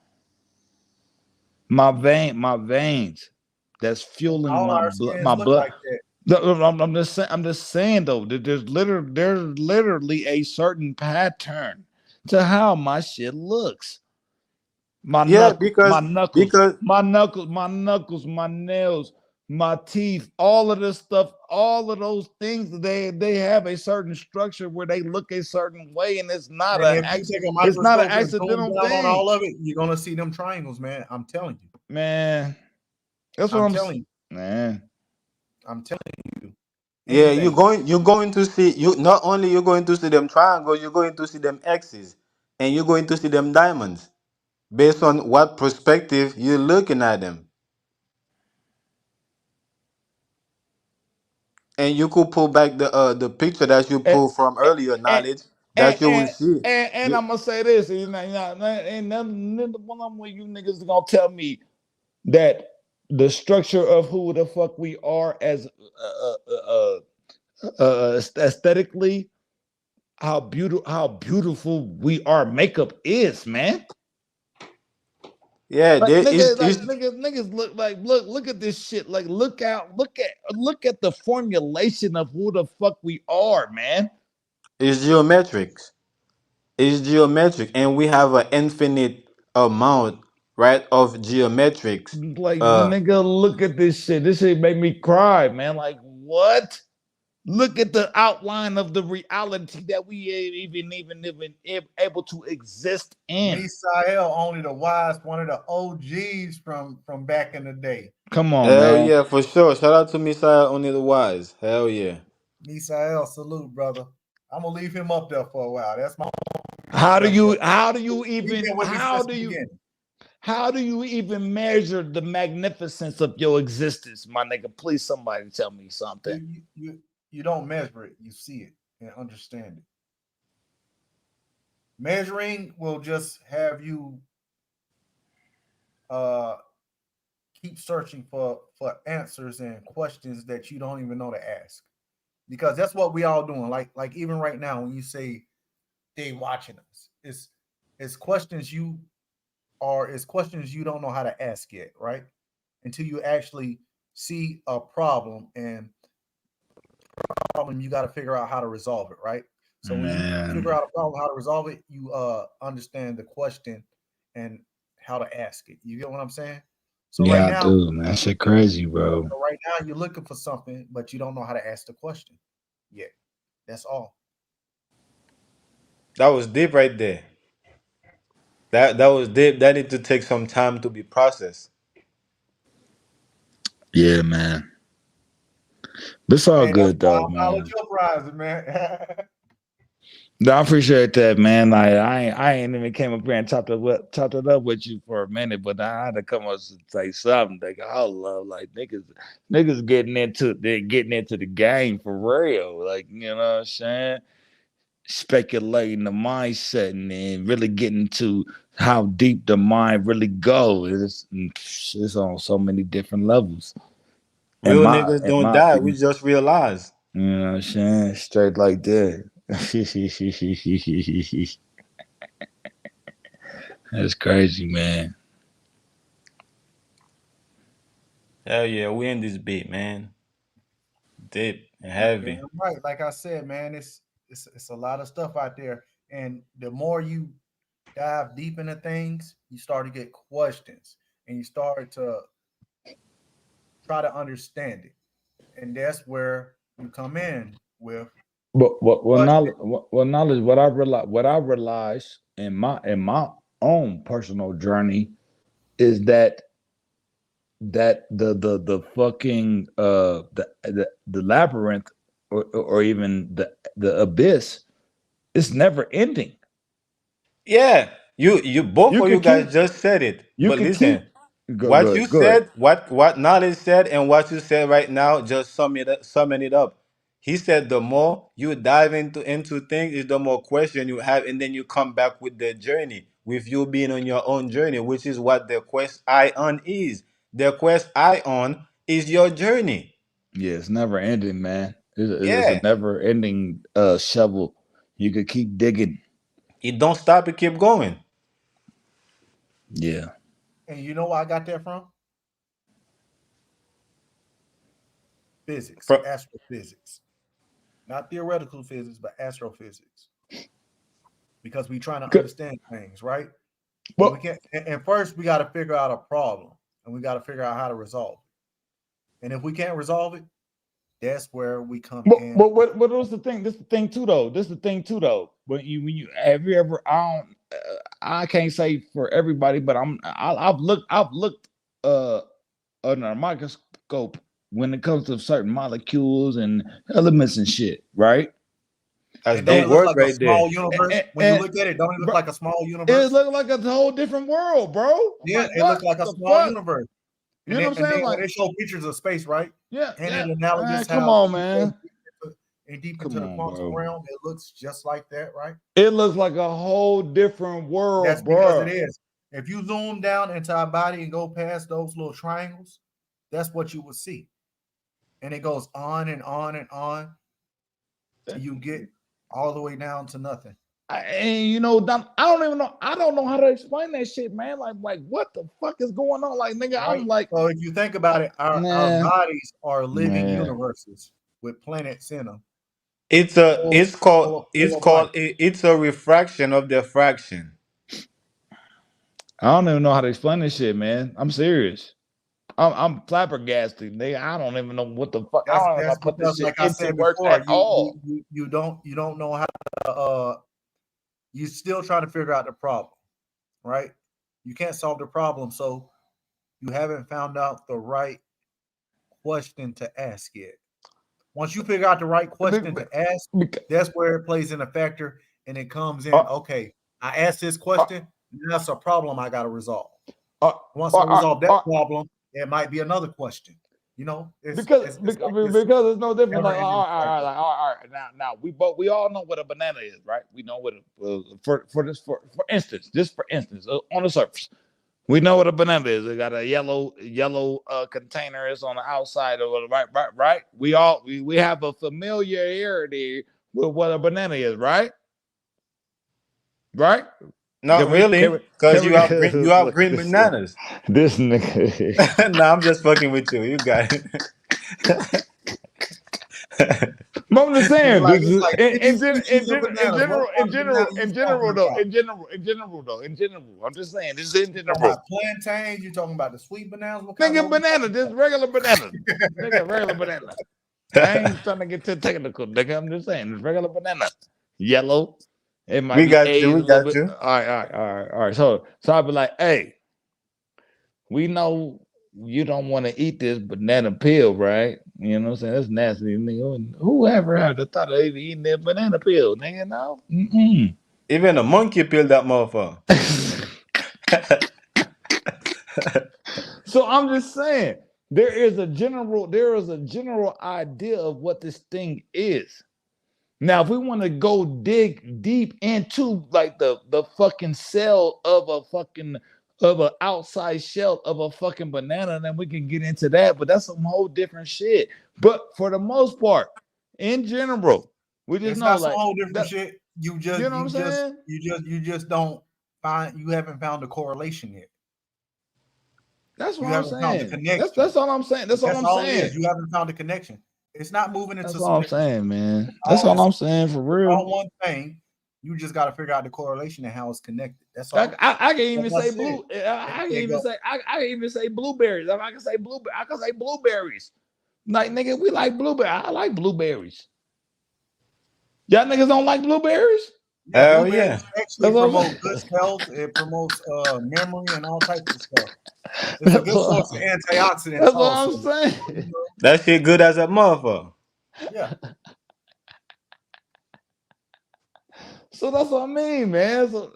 My veins, that's fueling all my our blood, skins look like that. I'm just saying though that there's literally a certain pattern to how my shit looks. My Yeah, knuckles, because because my nails, my teeth, all of this stuff, all of those things, they have a certain structure where they look a certain way, and And if you take a it's not an microscope and zoom accidental down on thing, all of it, you're gonna see them triangles, man. I'm telling you. man. That's what I'm telling you. man. I'm telling you. yeah, Anything. you're going to see, you not only you're going to see them triangles, you're going to see them X's, and you're going to see them diamonds based on what perspective you're looking at them. And you could pull back the picture that you And, pulled from earlier, and, knowledge, and, that you will and, see. and I'm gonna say this, ain't none one of you niggas is gonna tell me that the structure of who the fuck we are as aesthetically, how beautiful our makeup is, man. Yeah, Like there niggas, like is niggas look at this shit. Like look at the formulation of who the fuck we are, man. is geometric. Is geometric, and we have an infinite amount, right, of geometrics. Like Uh, nigga, look at this shit. This shit made me cry, man. Like what? Look at the outline of the reality that we ain't even able to exist in. Misael, only the wise, one of the OGs from back in the day. Come on, hell man. yeah, for sure. Shout out to Messiah Only the Wise. Hell yeah. Misael, salute, brother. I'm gonna leave him up there for a while. That's my How do right there. you how do you He's even been with me since the beginning. how do you even measure the magnificence of your existence, my nigga? Please, somebody tell me something. You don't measure it, you see it and understand it. Measuring will just have you uh keep searching for answers and questions that you don't even know to ask. Because that's what we all doing. Like even right now, when you say they watching us, it's questions it's questions you don't know how to ask yet, right? Until you actually see a problem, and problem you got to figure out how to resolve it, right? So when you figure Man. out a problem, how to resolve it, you understand the question and how to ask it. You get what I'm saying? So right Yeah, I now, do, man. That shit crazy, bro. so right now you're looking for something, but you don't know how to ask the question yet. That's all. That was deep right there. That was deep. That need to take some time to be processed. Yeah, man. But it's all Hey, that's good why though, I'm knowledge man. uprising, man. No, I appreciate that, man. Like I ain't even came up here and chopped it up with you for a minute, but I had to come up and say something. Like, oh, love, like niggas getting into the game for real. Like, you know what I'm saying? Speculating the mindset and really getting to how deep the mind really goes. It's on so many different levels. In Real my niggas in don't my die. We opinion, just realize. you know what I'm saying? Straight like that. That's crazy, man. Hell yeah, we in this beat, man. Deep. Heavy. Damn right. Like I said, man, it's a lot of stuff out there, and the more you dive deep into things, you start to get questions, and you start to try to understand it, and that's where you come in with But what question. knowledge? What knowledge? What I realized in my own personal journey is that the fucking the labyrinth or even the abyss is never ending. Yeah, you both You of can you keep guys just said it. you But can listen, keep good what you good good. said, what knowledge said, and what you said right now, just summing it up. He said the more you dive into things, is the more question you have, and then you come back with the journey, with you being on your own journey, which is what the quest ion is. The quest ion is your journey. Yeah, it's never ending, man. It's a Yeah, never ending shovel. You could keep digging. it don't stop, it keep going. Yeah. And you know where I got that from? Physics, Fro- astrophysics, not theoretical physics, but astrophysics. Because we're trying to Good. understand things, right? And we Well, can't. And first, we got to figure out a problem, and we got to figure out how to resolve it. And if we can't resolve it, that's where we come in. but what was the thing? This the thing too, though. This the thing too, though. When you have you ever I can't say for everybody, but I've looked under a microscope when it comes to certain molecules and elements and shit, right? That's And don't big it look work like a right there. small universe? And, When you and look at it, don't it look bro, like a small it universe? looked like a whole different world, bro. I'm Yeah, like, it what looked like a the small fuck? universe. You know what I'm And then saying? when Like, they show pictures of space, right? yeah, And yeah. it analogous Come how on, you go man. deep Come into the on, quantum bro. realm, it looks just like that, right? It looks like a whole different That's world, because it bro. is. If you zoom down into our body and go past those little triangles, that's what you will see. And it goes on and on and on till you get all the way down to nothing. And you know, I don't even know. I don't know how to explain that shit, man. Like what the fuck is going on? Like, nigga, Right? I'm like, So if you think about it, our man, bodies are living man. universes with planets in them, It's full, full of life. it's a refraction of the fraction. I don't even know how to explain this shit, man. I'm serious. I'm flabbergasted, nigga. I don't even know what the fuck. I don't even know how That's to put this because, shit like I into said words before, at all. you don't know how to you still trying to figure out the problem, right? You can't solve the problem, so you haven't found out the right question to ask yet. Once you figure out the right question to ask, that's where it plays in a factor and it comes in. Okay, I asked this question, that's a problem I got to resolve. Once I resolve that problem, it might be another question. You know, because it's no different. Like, all right. Now we all know what a banana is, right? We know what for instance, just for instance, on the surface, we know what a banana is. It got a yellow container. It's on the outside of it, right. We have a familiarity with what a banana is, right? Not really, because you have green bananas. This nigga. No, I'm just fucking with you. You got it. I'm just saying, like, in general, I'm just saying, this is in general. About plantains, you talking about the sweet bananas? Nigga, banana, just regular banana. Nigga, regular banana. I ain't trying to get too technical, nigga. I'm just saying, it's regular banana. Yellow. It might We be got aged you. a We little got bit. you. All right. So I'll be like, hey, we know you don't want to eat this banana peel, right? You know what I'm saying? That's nasty, nigga. Whoever had the thought of eating that banana peel, nigga? No. Even a monkey peeled that motherfucker. So I'm just saying, there is a general idea of what this thing is. Now, if we want to go dig deep into like the fucking cell of an outside shell of a fucking banana, then we can get into that. But that's some whole different shit. But for the most part, in general, we just know some like whole different shit. You just don't find, you haven't found a correlation yet. That's what I'm saying. That's all I'm saying. That's all it is. You haven't found a connection. It's not moving into That's some all I'm different. saying, man. That's all It's I'm saying for all real. one thing. You just got to figure out the correlation and how it's connected. That's I, all. I, I can even Like I say said, blue. I can they even go. say I can even say blueberries. I can say blueberry. I can say blueberries. Like nigga, we like blueberry. I like blueberries. Y'all niggas don't like blueberries? Yeah, Hell yeah. blueberries actually That's what promote I'm good health. It promotes memory and all types of stuff. It's a that's good source of what, antioxidants that's what also. I'm saying. You know? That shit good as a motherfucker. Yeah. So that's what I mean, man. So,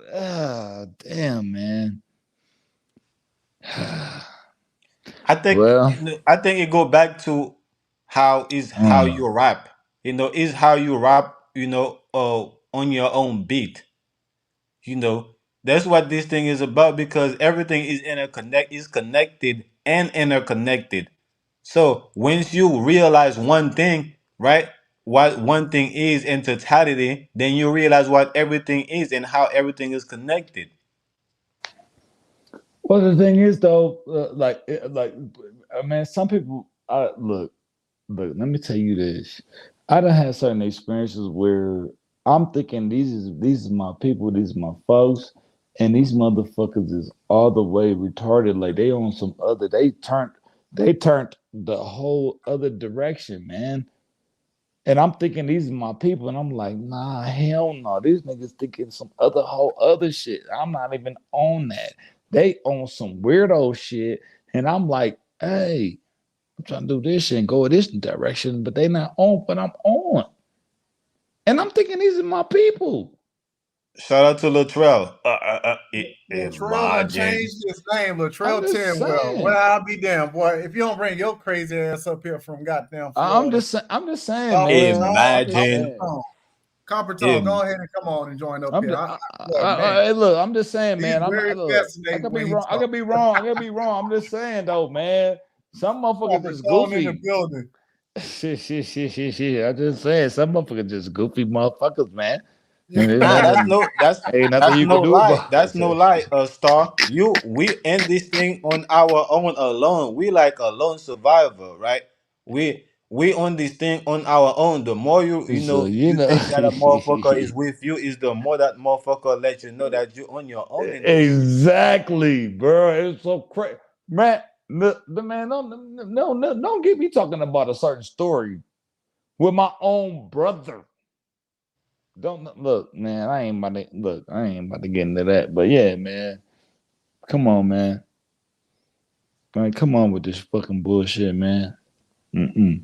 damn, man. I think Well, it go back to how mm, you rap. Is how you rap, on your own beat. That's what this thing is about because everything is connected and interconnected. So once you realize one thing, right? What one thing is in totality, then you realize what everything is and how everything is connected. well, the thing is though, man, some people. Look. Look, let me tell you this. I done had certain experiences where I'm thinking these is my people, these are my folks, and these motherfuckers is all the way retarded. Like they on some other. They turned the whole other direction, man. And I'm thinking these are my people, and I'm like, nah, hell no. These niggas thinking some whole other shit. I'm not even on that. They on some weirdo shit, and I'm like, hey. I'm trying to do this shit and go in this direction, but they not on, but I'm on. And I'm thinking these are my people. Shout out to Latrell. Latrell done changed his name. I'm Latrell just Tinwell. saying. Well, I'll be damned, boy. If you don't bring your crazy ass up here from goddamn I'm Florida, just I'm just saying, Copper man. Tone, I'm just Copper Imagine. saying. Tone, Copper Tone, Im- go ahead and come on and join up I'm here. just, Look, man, hey, look, I'm just saying, he's man. very Look, I fascinating could be when he wrong. I talks. could be wrong. I could be wrong. I'm just saying though, man. Some motherfuckers Copper just Tone in the goofy. building. Shit. I just saying, some motherfuckers just goofy motherfuckers, man. And there's Nah, nothing, ain't nothing that's you no can do lie. about That's no lie, it. Star. We end this thing on our own alone. We like a lone survivor, right? We on this thing on our own. The more So you you know. think that a motherfucker is with you, is the more that motherfucker let you know that you're on your own in this shit. Exactly, bro. It's so crazy, man. The man, don't get me talking about a certain story with my own brother. Don't look, man. I ain't about to look. I ain't about to get into that. But yeah, man. Come on, man. Man, come on with this fucking bullshit, man. Mm-mm.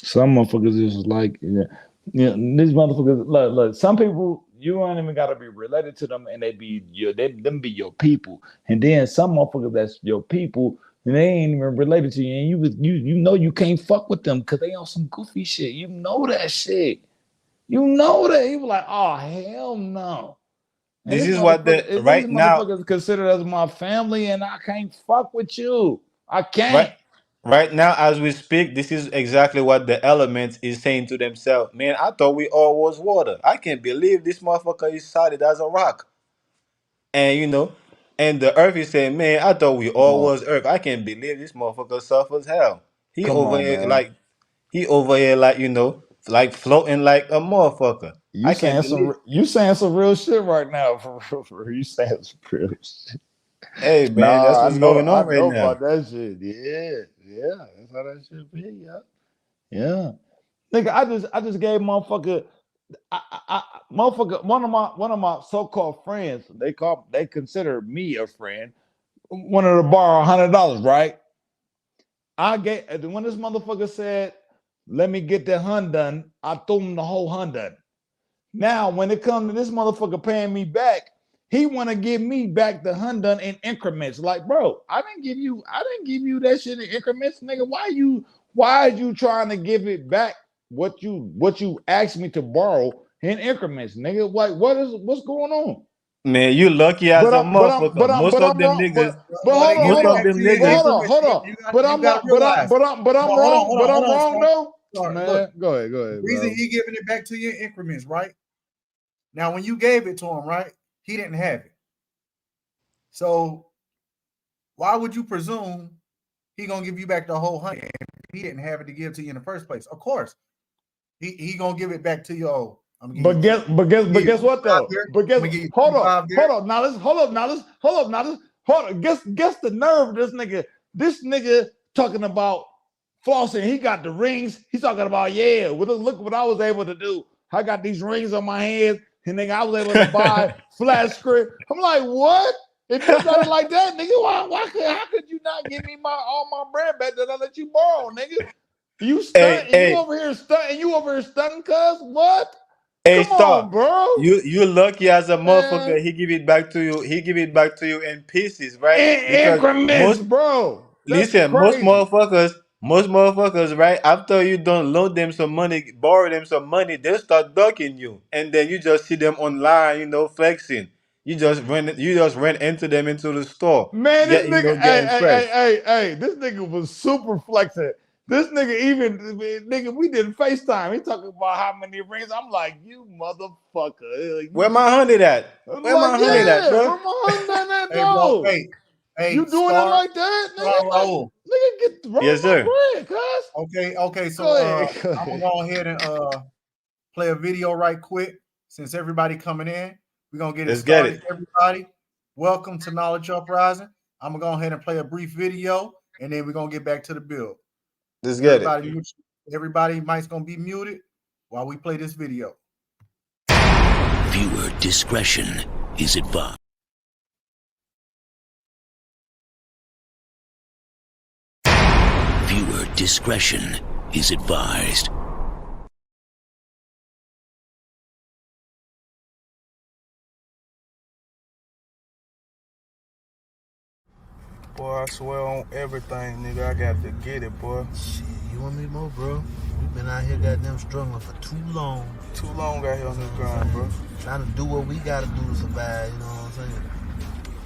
Some motherfuckers is like, these motherfuckers. Look. Some people you ain't even gotta be related to them, and them be your people. And then some motherfuckers that's your people, and they ain't even related to you, and you know you can't fuck with them because they on some goofy shit. You know that shit. You know that. He was like, oh hell no. And This is what the these right now. motherfuckers considered as my family, and I can't fuck with you. I Right can't. right now as we speak, this is exactly what the element is saying to themselves. Man, I thought we all was water. I can't believe this motherfucker is solid as a rock. And and the earth is saying, man, I thought we Come all on. was earth. I can't believe this motherfucker suffers hell. He Come over on, here man. like like floating like a motherfucker. I can't believe. You saying some real shit right now. For you saying some real shit. Hey man, that's Nah, what's going I on right know now. about that shit. Yeah. That's how that shit be, yeah. Yeah. Nigga, I just gave motherfucker motherfucker one of my so-called friends, they consider me a friend, wanted to borrow $100, right? I gave when this motherfucker said, let me get that hun done, I threw him the whole hun done. Now, when it comes to this motherfucker paying me back, he want to give me back the hun done in increments. Like, bro, I didn't give you that shit in increments, nigga. Why are you trying to give it back what you asked me to borrow in increments, nigga? Like, what's going on? Man, you lucky as But a I'm but I'm motherfucker. but I'm Most but of I'm them wrong. niggas, But Well, hold they on, giving most hold it of on. back them to you in But niggas, hold on, increments. hold on. But You I'm got to wrong. But I'm realize. but I'm but I'm Hold on, wrong. hold But on, I'm hold on, wrong Star. though. Look, Man, go ahead, the reason bro. he giving it back to you in increments, right? Now, when you gave it to him, right, he didn't have it. So why would you presume he gonna give you back the whole $100? he didn't have it to give to you in the first place. Of course, he gonna give it back to you. Oh, but guess what though? Hold on. Guess the nerve of this nigga. This nigga talking about flossing. He got the rings. He's talking about, yeah, look what I was able to do. I got these rings on my hands, and nigga, I was able to buy flash script. I'm like, what? If you got it like that, nigga, how could you not give me all my bread back that I let you borrow, nigga? You stunt, you over here stunting, cuz what? Hey, Come stop, on, bro. You lucky as a motherfucker. He give it back to you. He give it back to you in pieces, right? In increments, bro. That's Listen, crazy. most motherfuckers, right? After you don't loan them some money, borrow them some money, they start ducking you, and then you just see them online, flexing. You just ran into them into the store. Man, this nigga, hey, this nigga was super flexing. This nigga, we did FaceTime. He talking about how many rings. I'm like, you motherfucker. Where my 100 at? Where my 100 at, bro? Where my 100 at, though? Hey, you doing it like that, nigga? Nigga, get thrown yes, sir. Bread, cuz. Okay. So I'm gonna go ahead and play a video right quick. Since everybody coming in, we're gonna get it started. Everybody, welcome to Knowledge Uprising. I'm gonna go ahead and play a brief video, and then we're gonna get back to the build. Let's get Everybody mic's gonna be muted while we play this video. Viewer discretion is advised. Viewer discretion is advised. Boy, I swear on everything, nigga, I got to get it, boy. Shit, you want me more, bro? We've been out here goddamn struggling for too long. Too long out here on this grind, bro. Trying to do what we gotta do to survive, you know what I'm saying?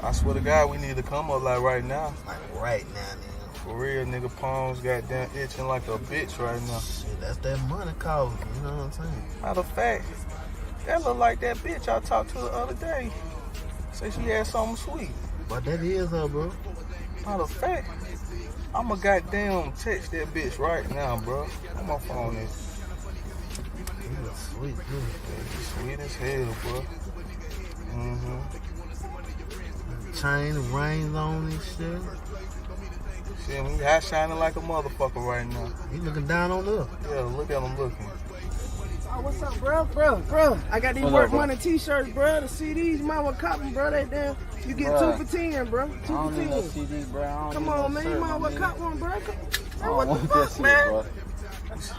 I swear to God, we need to come up like right now. Like right now, nigga. For real, nigga, palms goddamn itching like a bitch right now. Shit, that's that money calling, you know what I'm saying? Matter of fact, that look like that bitch I talked to the other day. Say she had something sweet. But that is her, bro. Matter of fact, I'ma goddamn text that bitch right now, bro. On my phone is. Sweet, dude. Sweet as hell, bro. Chain, rings on and shit. Shit, we hot shining like a motherfucker right now. He looking down on us. Yeah, look at him looking. Oh, what's up, bro? I got these work money t-shirts, bro. The CDs, you might want to cop them, bro. They damn. You get bro, 2 for 10, bro. 2 for 10. No CD, bro. Come on, man. You might want to cop one, bro. Hey, what the fuck, man?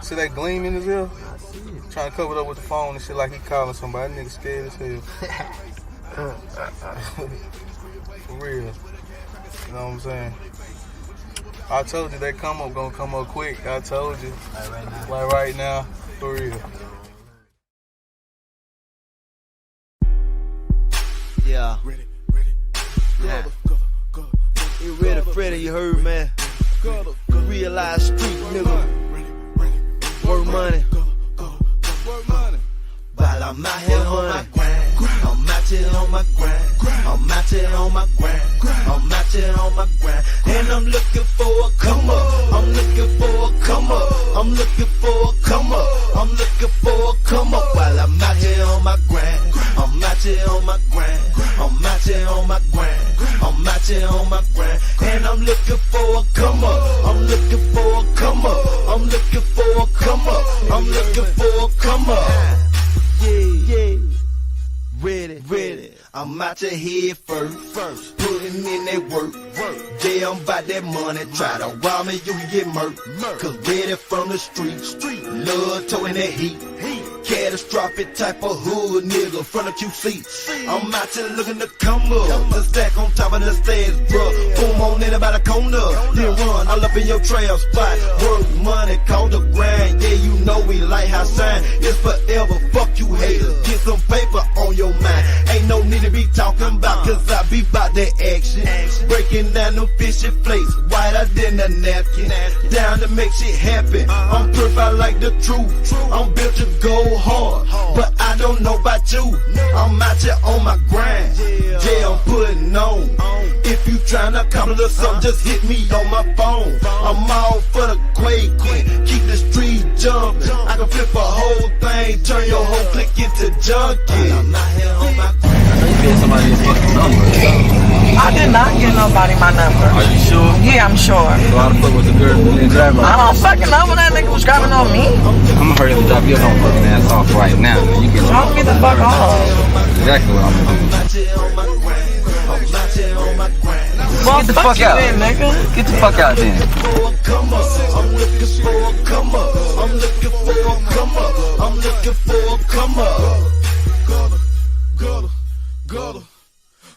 See that gleam in his ear? I see it. Trying to cover it up with the phone and shit like he calling somebody. That nigga scared as hell. For real. You know what I'm saying? I told you that come up gonna come up quick. I told you. Like right now. For real. Yeah. Yeah. You ready, Freddy, you heard, man. Realize street nigga. Work money. While I'm out here on my grind. I'm out here on my grind. I'm out here on my grind. I'm out here on my grind. And I'm looking for a come up. I'm looking for a come up. I'm looking for a come up. I'm looking for a come up. While I'm out here on my grind. I'm out here on my grind. I'm out here on my grind. I'm out here on my grind. And I'm looking for a come up. I'm looking for a come up. I'm looking for a come up. I'm looking for a come up. Yeah. Ready. I'm out your head first. Put him in that work. Yeah, I'm about that money. Try to rob me, you can get murked. Cause ready from the street. Love towing that heat. Catastrophic type of hood nigga from the QC. I'm out here looking to come up. The stack on top of the stairs, bruh. Boom on anybody corner. Then run all up in your trail spot. Work money, call the grind. Yeah, you know we lighthouse sign. It's forever, fuck you haters. Get some paper on your mind. Ain't no need to be talking about, cause I be about that action. Break breaking down them fishy flakes, whiter than a napkin. Down to make shit happen. I'm proof I like the truth. I'm built to go hard, but I don't know about you. I'm out here on my grind. Yeah, I'm putting on. If you tryna come to something, just hit me on my phone. I'm all for the quake. Keep the street jumping. I can flip a whole thing, turn your whole clique into junkie. I'm out here on my grind. Somebody's fucking number. I did not get nobody my number. Are you sure? Yeah, I'm sure. So how the fuck was the girl who didn't drive I don't fucking know when that nigga was driving on me. I'm gonna hurry up and drop your home fucking ass off right now. You get Drop me the fuck off. exactly what I'm gonna do. Well, Get the fuck out. Then, nigga. Get the fuck out then. I'm looking for a come up. I'm looking for a come up. I'm looking for a come up. Gutter.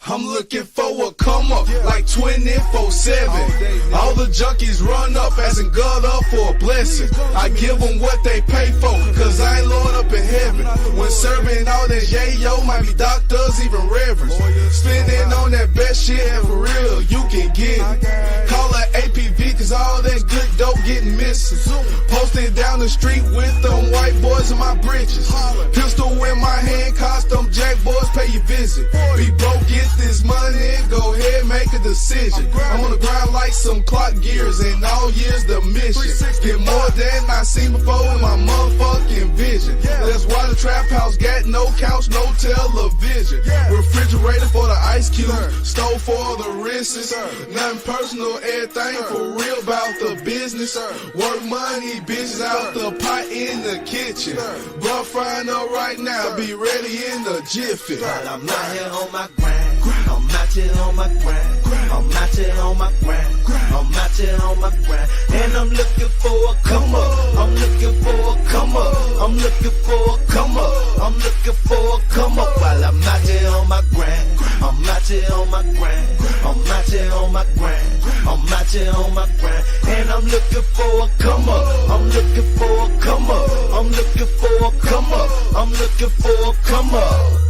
I'm looking for a come up like 24/7. All the junkies run up asking God up for a blessing. I give them what they pay for, cause I ain't Lord up in heaven. When serving all that yayo, might be doctors, even reverends. Spending on that best shit, and for real, you can get it. Call it APV, cause all that good dope getting missing. Posted down the street with them white boys in my britches. Pistol in my hand, costume jack boys, pay your visit. Be broke, get this money, go ahead, make a decision. I'm on the ground like some clock gears, and all years the mission. Get more than I seen before in my motherfucking vision. That's why the trap house got no couch, no television. Refrigerator for the ice cube, stove for the wrists. Nothing personal, everything for real about the business. Work money, bitches out the pot in the kitchen. Bro, frying up right now, be ready in the jiffy. But I'm out here on my grind. I'm out here on my grind. I'm out here on my grind. I'm out here on my grind. And I'm looking for a come up. I'm looking for a come up. I'm looking for a come up. I'm looking for a come up while I'm out here on my grind. I'm out here on my grind. I'm out here on my grind. I'm out here on my grind. And I'm looking for a come up. I'm looking for a come up. I'm looking for a come up. I'm looking for a come up.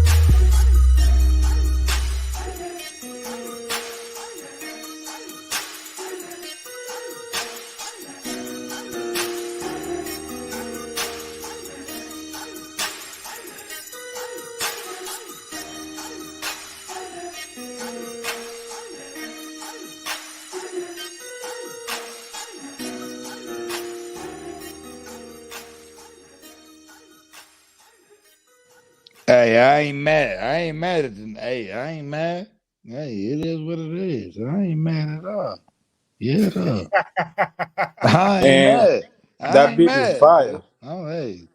Hey, I ain't mad. I ain't mad at the. Hey, I ain't mad. Hey, it is what it is. I ain't mad at all. Yeah, though. I ain't And mad. I that ain't beat is mad. fire. Oh, hey.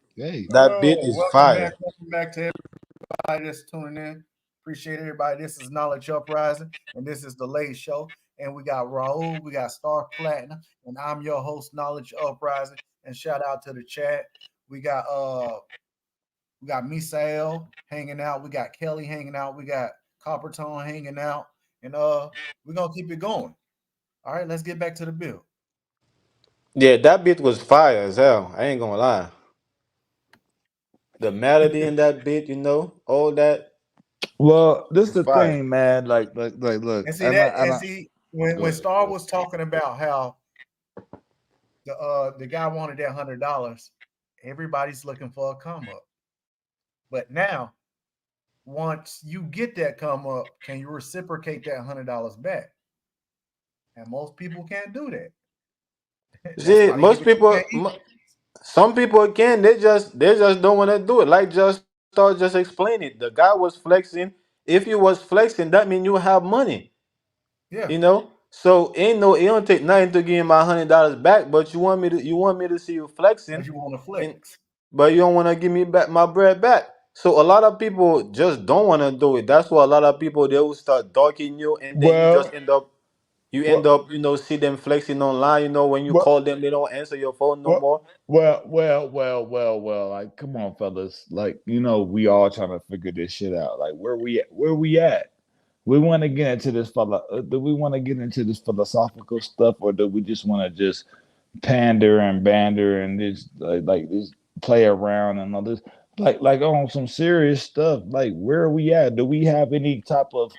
That beat is fire. Welcome back to everybody that's tuning in. Appreciate everybody. This is Knowledge Uprising, and this is the Late Show. And we got Raul, we got Star Platinum, and I'm your host, Knowledge Uprising. And shout out to the chat. We got Misael hanging out. We got Kelly hanging out. We got Coppertone hanging out. And we're gonna keep it going. All right, let's get back to the bill. Yeah, that beat was fire as hell. I ain't gonna lie. The melody in that beat, all that Well, this is was the fire. thing, man. Like, look. And see when Star was talking about how the guy wanted that $100, everybody's looking for a come up. But now, once you get that come up, can you reciprocate that $100 back? And most people can't do that. See, some people can. They just don't want to do it. Like just explain it. The guy was flexing. If he was flexing, that means you have money. Yeah. So it don't take nothing to give him my $100 back. But you want me to see you flexing. You want to flex. But you don't want to give me back my bread back. So a lot of people just don't want to do it. That's why a lot of people, they will start dogging you, and then you just end up see them flexing online. When you call them, they don't answer your phone no more. Well. Like, come on, fellas. Like, we all trying to figure this shit out. Like, where we at? We want to get into this do we want to get into this philosophical stuff, or do we just want to just pander and bander and just like just play around and all this? Like on some serious stuff. Like, where are we at? Do we have any type of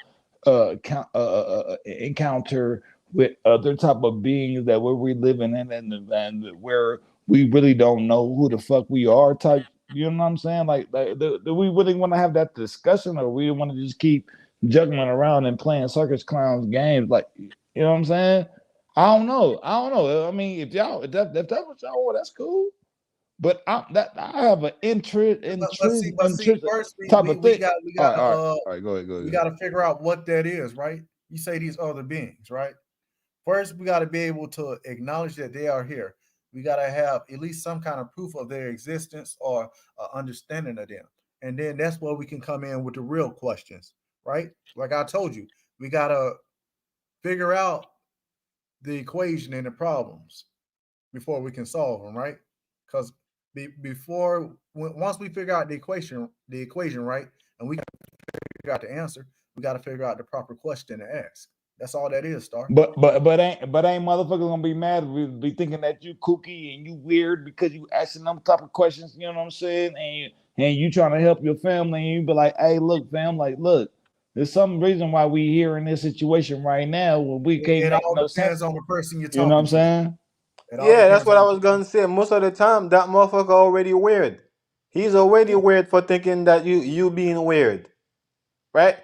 encounter with other type of beings that we're reliving in, and where we really don't know who the fuck we are type. You know what I'm saying? Like do we really want to have that discussion, or we want to just keep juggling around and playing circus clowns games? Like, you know what I'm saying? I don't know. I mean, if that's what y'all want, that's cool. But I have an interest But see, first type we of thing. all All right, go ahead. we got to figure out what that is, right? You say these other beings, right? First, we got to be able to acknowledge that they are here. We got to have at least some kind of proof of their existence or understanding of them, and then that's where we can come in with the real questions, right? Like I told you, we got to figure out the equation and the problems before we can solve them, right? Because once we figure out the equation, right, and we figure out the answer, we got to figure out the proper question to ask. That's all that is, Star. But ain't motherfuckers gonna be mad if we be thinking that you kooky and you weird because you asking them type of questions, you know what I'm saying? And you trying to help your family, and you be like, hey, look, fam, like, look, there's some reason why we here in this situation right now when we can't It make all no depends sense. on the person you're You talking know what I'm to. saying? Yeah, that's what I was gonna say. Most of the time, that motherfucker already weird. He's already weird for thinking that you being weird, right?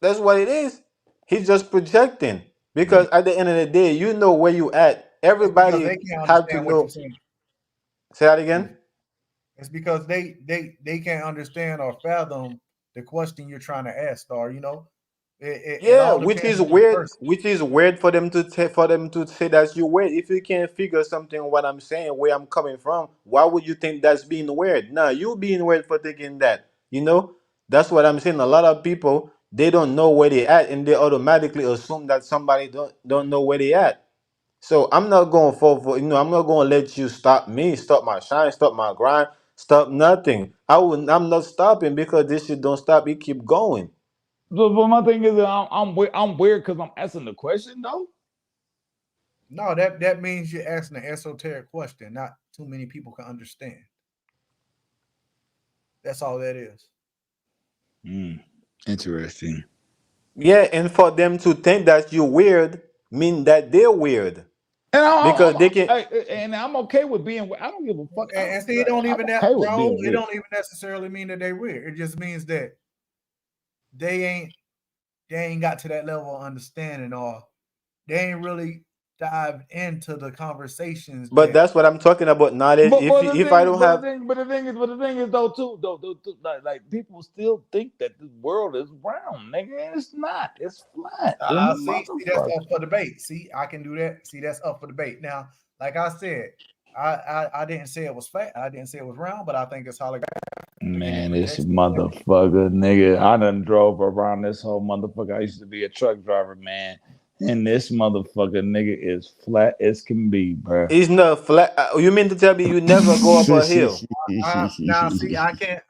That's what it is. He's just projecting because at the end of the day, you know where you at. Because Everybody they can't have to understand what you're know. saying. Say that again. It's because they can't understand or fathom the question you're trying to ask, Star. You know, it Yeah, all which depends is on the weird. person. Which is weird for them to say that you weird. If you can't figure something, what I'm saying, where I'm coming from, why would you think that's being weird? Nah, you being weird for thinking that. You know, that's what I'm saying. A lot of people they don't know where they at, and they automatically assume that somebody don't know where they at. So I'm not going for I'm not going to let you stop me, stop my shine, stop my grind, stop nothing. I'm not stopping because this shit don't stop. It keep going. But my thing is that I'm weird because I'm asking the question though. No, that means you're asking an esoteric question. Not too many people can understand. That's all that is. Interesting. Yeah, and for them to think that you're weird mean that they're weird. And Because they can I'm okay with being. I don't give a fuck. And see, it don't even okay with bro. being It weird. don't even necessarily mean that they're weird. It just means that they ain't got to that level of understanding, or they ain't really dived into the conversations. But that's what I'm talking about knowledge. But If I don't have the thing is though too like people still think that the world is round, nigga. It's not. It's flat. See, that's up for debate. See, I can do that. See, that's up for debate. Now, like I said, I didn't say it was flat. I didn't say it was round, but I think it's holographic. Man, this motherfucker, nigga. I done drove around this whole motherfucker. I used to be a truck driver, man. And this motherfucker, nigga, is flat as can be, bro. It's not flat. You mean to tell me you never go up a hill? Now, see, I can't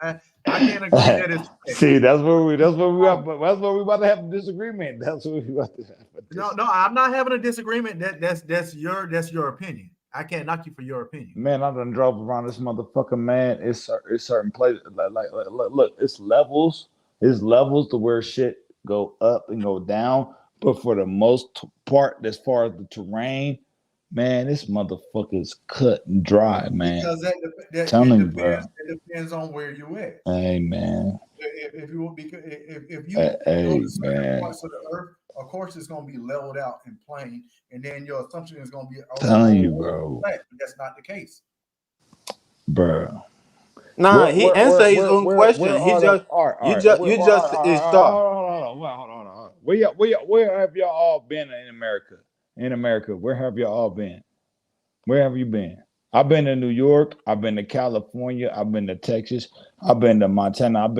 agree that it's. See, that's where we about to have a disagreement. That's what we about to have. No, I'm not having a disagreement. That's your opinion. I can't knock you for your opinion. Man, I done drove around this motherfucker, man. It's certain places like look, it's levels. It's levels to where shit go up and go down. But for the most part, as far as the terrain, man, this motherfucker's cut and dry, man. Because that it depends on where you at. Hey, man. If you Hey, go to certain man. parts of the earth, of course it's gonna be leveled out and plain, and then your assumption is gonna be Telling you, bro. But that's not the case. Bro. Nah, he answered his own question. He just Hold on. Where have y'all all been in America? In America, where have y'all all been? Where have you been? I've been to New York. I've been to California. I've been to Texas. I've been to Montana. I've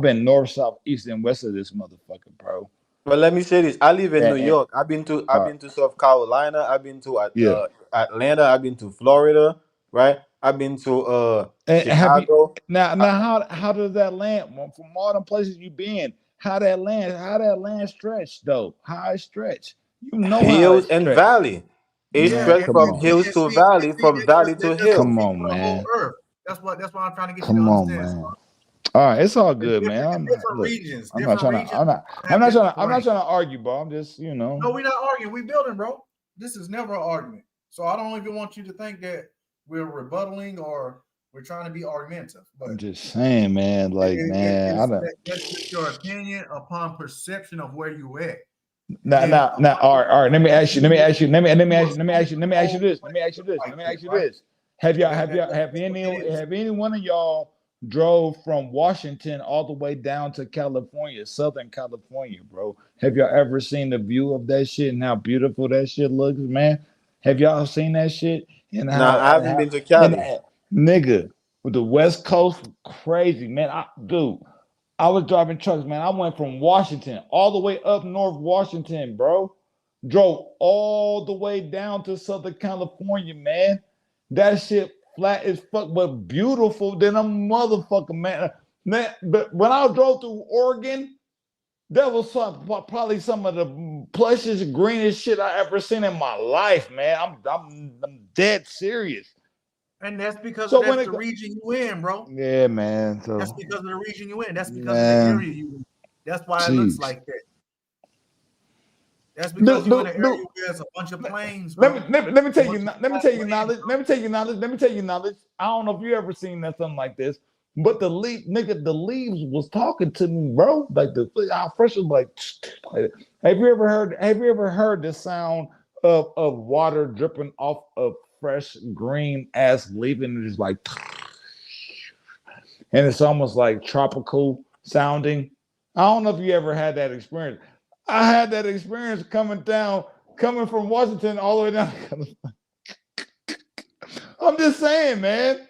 been north, south, east, and west of this motherfucker, bro. But let me say this: I live in New York. I've been to South Carolina. I've been to Atlanta. I've been to Florida. Right? I've been to Chicago. How does that land from all the places you've been? How that land stretch though? How it stretch? You know hills and valley. It stretched from hills to valley, from valley to hill. Come on, man. That's what I'm trying to get Come you to on, understand. man. All right, it's all It's good, man. different, different Look, regions. I'm not Different trying to. regions have I'm different not terrain. trying to argue, bro. I'm just, No, we're not arguing. We building, bro. This is never an argument. So I don't even want you to think that we're rebuttaling or we're trying to be argumentative. But I'm just saying, man. Like, man, I don't. that's just your opinion upon perception of where you at. Now. All right. Let me ask you this. Have any one of y'all drove from Washington all the way down to California, Southern California, bro? Have y'all ever seen the view of that shit and how beautiful that shit looks, man? Have y'all seen that shit? And Nah, I haven't been to Cali. Nigga, with the West Coast, crazy, man. I was driving trucks, man. I went from Washington all the way up North Washington, bro. Drove all the way down to Southern California, man. That shit flat as fuck, but beautiful than a motherfucker, man. But when I drove through Oregon, that was probably some of the plushest, greenest shit I ever seen in my life, man. I'm dead serious. And that's because that's the region you in, bro. Yeah, man. So that's because of the region you in. That's because of the area you in. That's why it looks like that. That's because you're in an area where there's a bunch of plains. Let me tell you knowledge. I don't know if you ever seen that something like this, but the leaves was talking to me, bro. Like our fresh was like, have you ever heard the sound of water dripping off of fresh green ass leaf, and it's like, and it's almost like tropical sounding? I don't know if you ever had that experience. I had that experience coming from Washington all the way down. I'm just saying, man.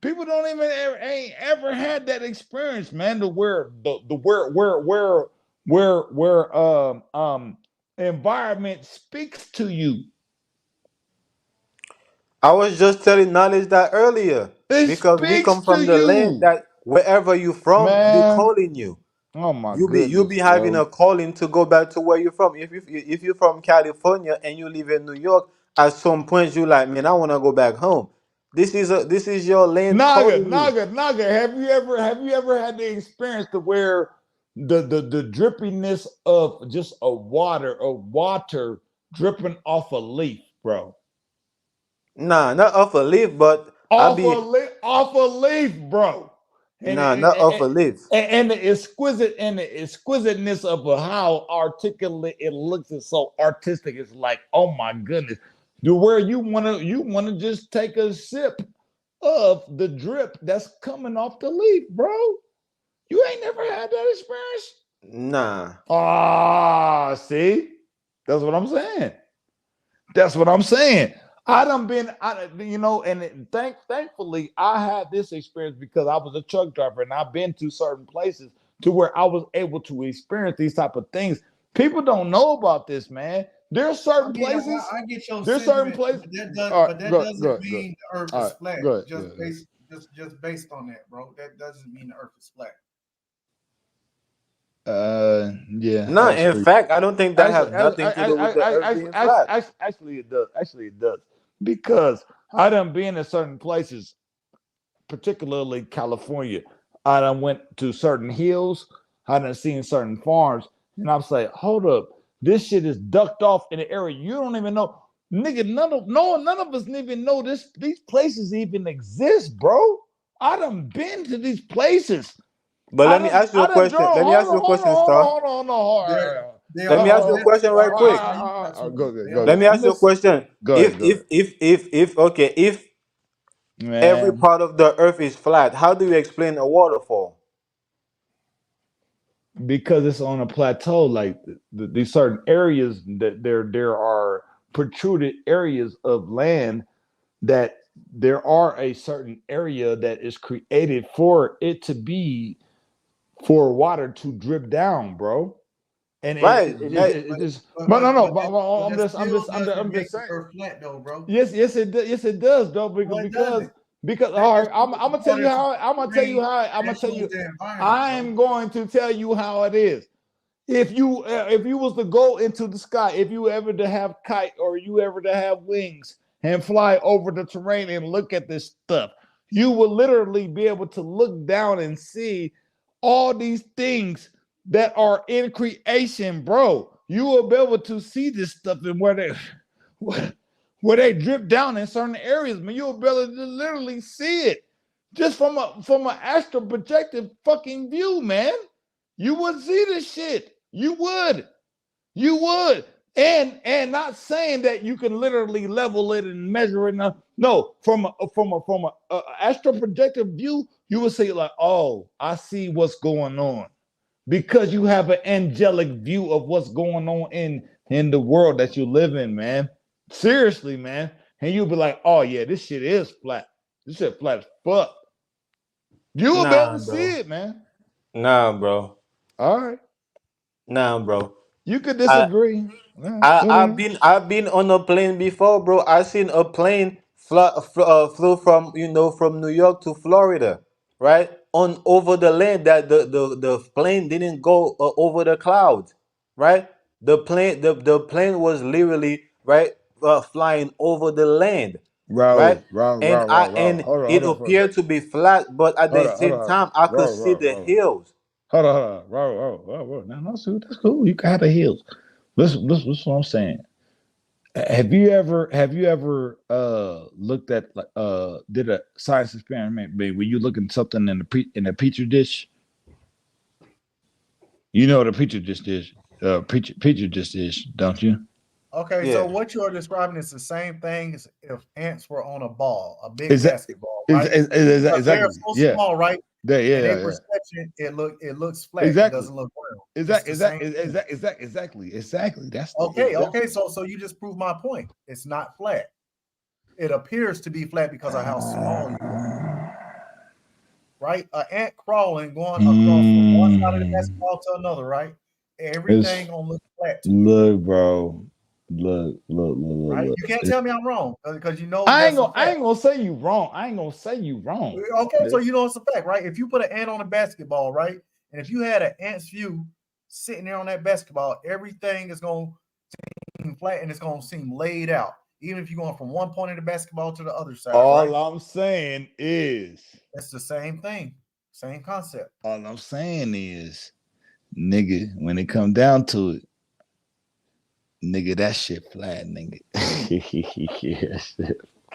People don't even ain't ever had that experience, man. To where environment speaks to you. I was just telling Knowledge that earlier because we come from the land that wherever you from, they calling you. Oh my goodness, you'll be having a calling to go back to where you're from. If you're from California and you live in New York, at some point you're like, man, I want to go back home. This is your land. Naga. Have you ever had the experience to where the drippiness of just water dripping off a leaf, bro? Nah, not off a leaf, but off a leaf, bro. Not off a leaf. And the exquisiteness of how articulate it looks is so artistic. It's like, oh my goodness. To where you wanna just take a sip of the drip that's coming off the leaf, bro. You ain't never had that experience? Nah. See? That's what I'm saying. I done been, and thankfully I had this experience because I was a truck driver and I've been to certain places to where I was able to experience these type of things. People don't know about this, man. There's certain places. I get your there's certain places. But that doesn't mean the earth is flat. Just based on that, bro. That doesn't mean the earth is flat. Yeah. No, in fact, I don't think that has nothing to do with the earth being flat. Actually, it does. Because I done been in certain places, particularly California. I done went to certain hills. I done seen certain farms. And I'm saying, hold up. This shit is ducked off in an area you don't even know. Nigga, none of us even know these places even exist, bro. I done been to these places. But let me ask you a question. Let me ask you a question, Star. Hold on. Let me ask you a question right quick. Go. Let me ask you a question. If every part of the earth is flat, how do you explain a waterfall? Because it's on a plateau, like these certain areas that there are protruded areas of land that there are a certain area that is created for it to be for water to drip down, bro. And I'm just saying. Flat though, bro. Yes, it does, though, because all right, I'm gonna tell you how it is. If you was to go into the sky, if you ever to have kite or you ever to have wings and fly over the terrain and look at this stuff, you will literally be able to look down and see all these things that are in creation, bro. You will be able to see this stuff and where they drip down in certain areas, man. You'll be able to literally see it just from an astral projective fucking view, man. You would see this shit. You would. And not saying that you can literally level it and measure it. No, from a astral projective view, you would say like, oh, I see what's going on, because you have an angelic view of what's going on in the world that you live in, man. Seriously, man. And you'll be like, oh yeah, this shit is flat. This shit flat as fuck. You will be able to see it, man. Nah, bro. All right. Nah, bro. You could disagree. I've been on a plane before, bro. I seen a plane flew from from New York to Florida, right? On over the land, that the plane didn't go over the clouds, right? The plane was literally right flying over the land, right? And it appeared to be flat, but at the same time I could see the hills. Hold on. No, that's cool. You can have the hills. Listen, what I'm saying. Have you ever looked at did a science experiment where you look at something in a petri dish? You know what a petri dish is? Petri dish is, don't you? Okay, so what you're describing is the same thing as if ants were on a ball, a big basketball, right? Exactly. They're so small, right? Yeah. Perception, it looks flat. Exactly. It doesn't look round. Exactly. That's okay. So you just proved my point. It's not flat. It appears to be flat because of how small you are. Right? An ant crawling, going across from one side of the basketball to another, right? Everything gonna look flat. Look, bro. Look. Right? You can't tell me I'm wrong because you know I ain't gonna say you wrong. Okay, so you know it's a fact, right? If you put an ant on a basketball, right, and if you had an ant's view sitting there on that basketball, everything is gonna seem flat and it's gonna seem laid out, even if you're going from one point of the basketball to the other side. All I'm saying is it's the same thing, same concept. All I'm saying is, nigga, when it come down to it, nigga, that shit flat, nigga. Yeah,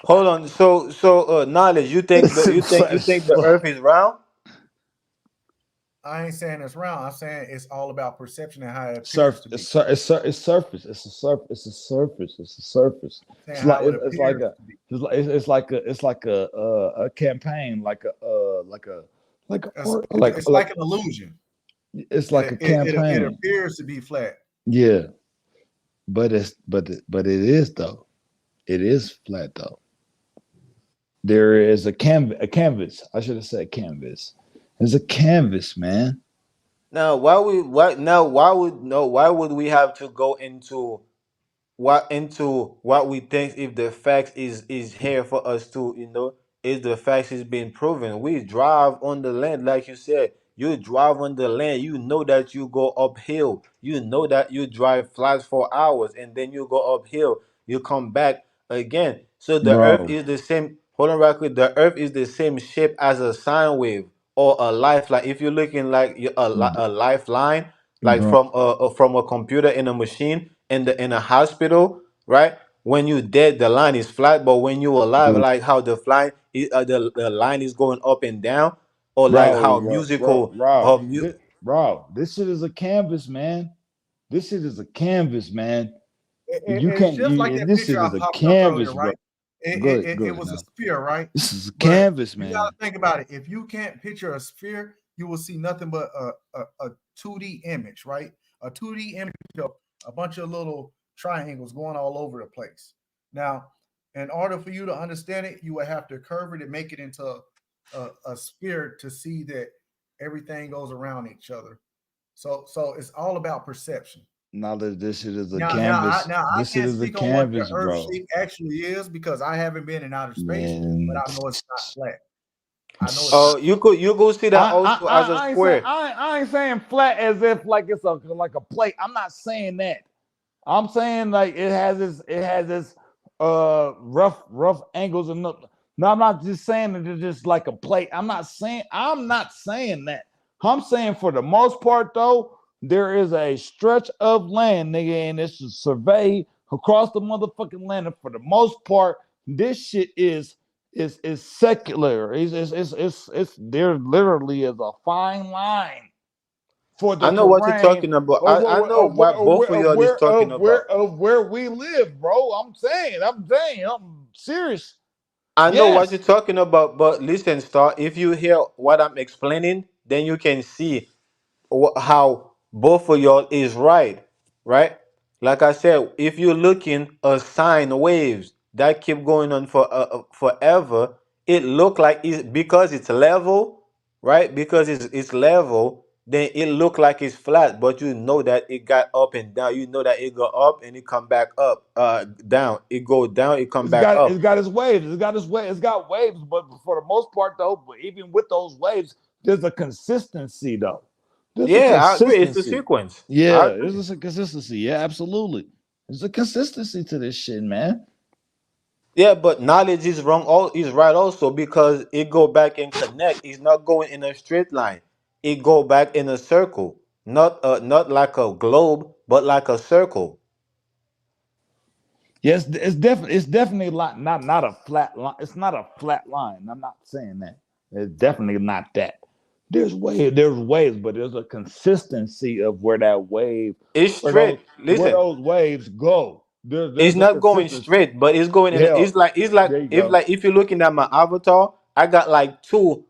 hold on. So knowledge. You think the Earth is round? I ain't saying it's round. I'm saying it's all about perception and how it appears to be. It's surface. It's a surface. It's like a campaign, like an illusion. It's like a campaign. It appears to be flat. Yeah. But it is though. It is flat though. There is a canvas. I should have said canvas. There's a canvas, man. Now, why would we have to go into what we think if the facts is here for us to is the facts is being proven? We drive on the land, like you said. You drive on the land, you know that you go uphill. You know that you drive flat for hours and then you go uphill. You come back again. So the earth is the same. Hold on right quick. The earth is the same shape as a sine wave or a lifeline. If you're looking like a lifeline, like from a computer in a machine in a hospital, right? When you dead, the line is flat, but when you alive, like how the line is going up and down, or like how musical. This shit is a canvas, man. This shit is a canvas, man. You can't. This shit is a canvas, right? It was a sphere, right? This is a canvas, man. You gotta think about it. If you can't picture a sphere, you will see nothing but a 2D image, right? A 2D image of a bunch of little triangles going all over the place. Now, in order for you to understand it, you would have to curve it and make it into a sphere to see that everything goes around each other. So it's all about perception. Now that this shit is a canvas. This shit is a canvas, bro. Earth shape actually is because I haven't been in outer space, but I know it's not flat. I know. Oh, you could see that also as a square. I ain't saying flat as if like it's like a plate. I'm not saying that. I'm saying like it has this rough angles and no, I'm not just saying that it's just like a plate. I'm not saying that. I'm saying for the most part, though, there is a stretch of land, nigga, and it's surveyed across the motherfucking land. And for the most part, this shit is secular. It's there literally is a fine line for the I know what you're terrain talking about. I know what both of y'all is talking about. where we live, bro. I'm serious. I know what you're Yes. talking about, but listen, Star, if you hear what I'm explaining, then you can see how both of y'all is right, right? Like I said, if you're looking at sine waves that keep going on for forever, it look like it's because it's level, right? Because it's level, then it look like it's flat, but you know that it got up and down. You know that it go up and it come back up, down. It go down, it come back It's up. got its waves. It's got waves, but for the most part, though, but even with those waves, there's a consistency, though. There's a Yeah, I agree. It's a consistency. sequence. I Yeah, agree. there's a consistency. Yeah, absolutely. There's a consistency to this shit, man. Yeah, but knowledge is wrong. All is right also because it go back and connect. It's not going in a straight line. It go back in a circle, not like a globe, but like a circle. Yes, it's definitely not a flat line. It's not a flat line. I'm not saying that. It's definitely not that. There's waves, but there's a consistency of where that wave, It's where those straight. Listen, waves go. it's There's a not going consistency. straight, but it's going in. Hell, It's like there you go. if you're looking at my avatar, I got like two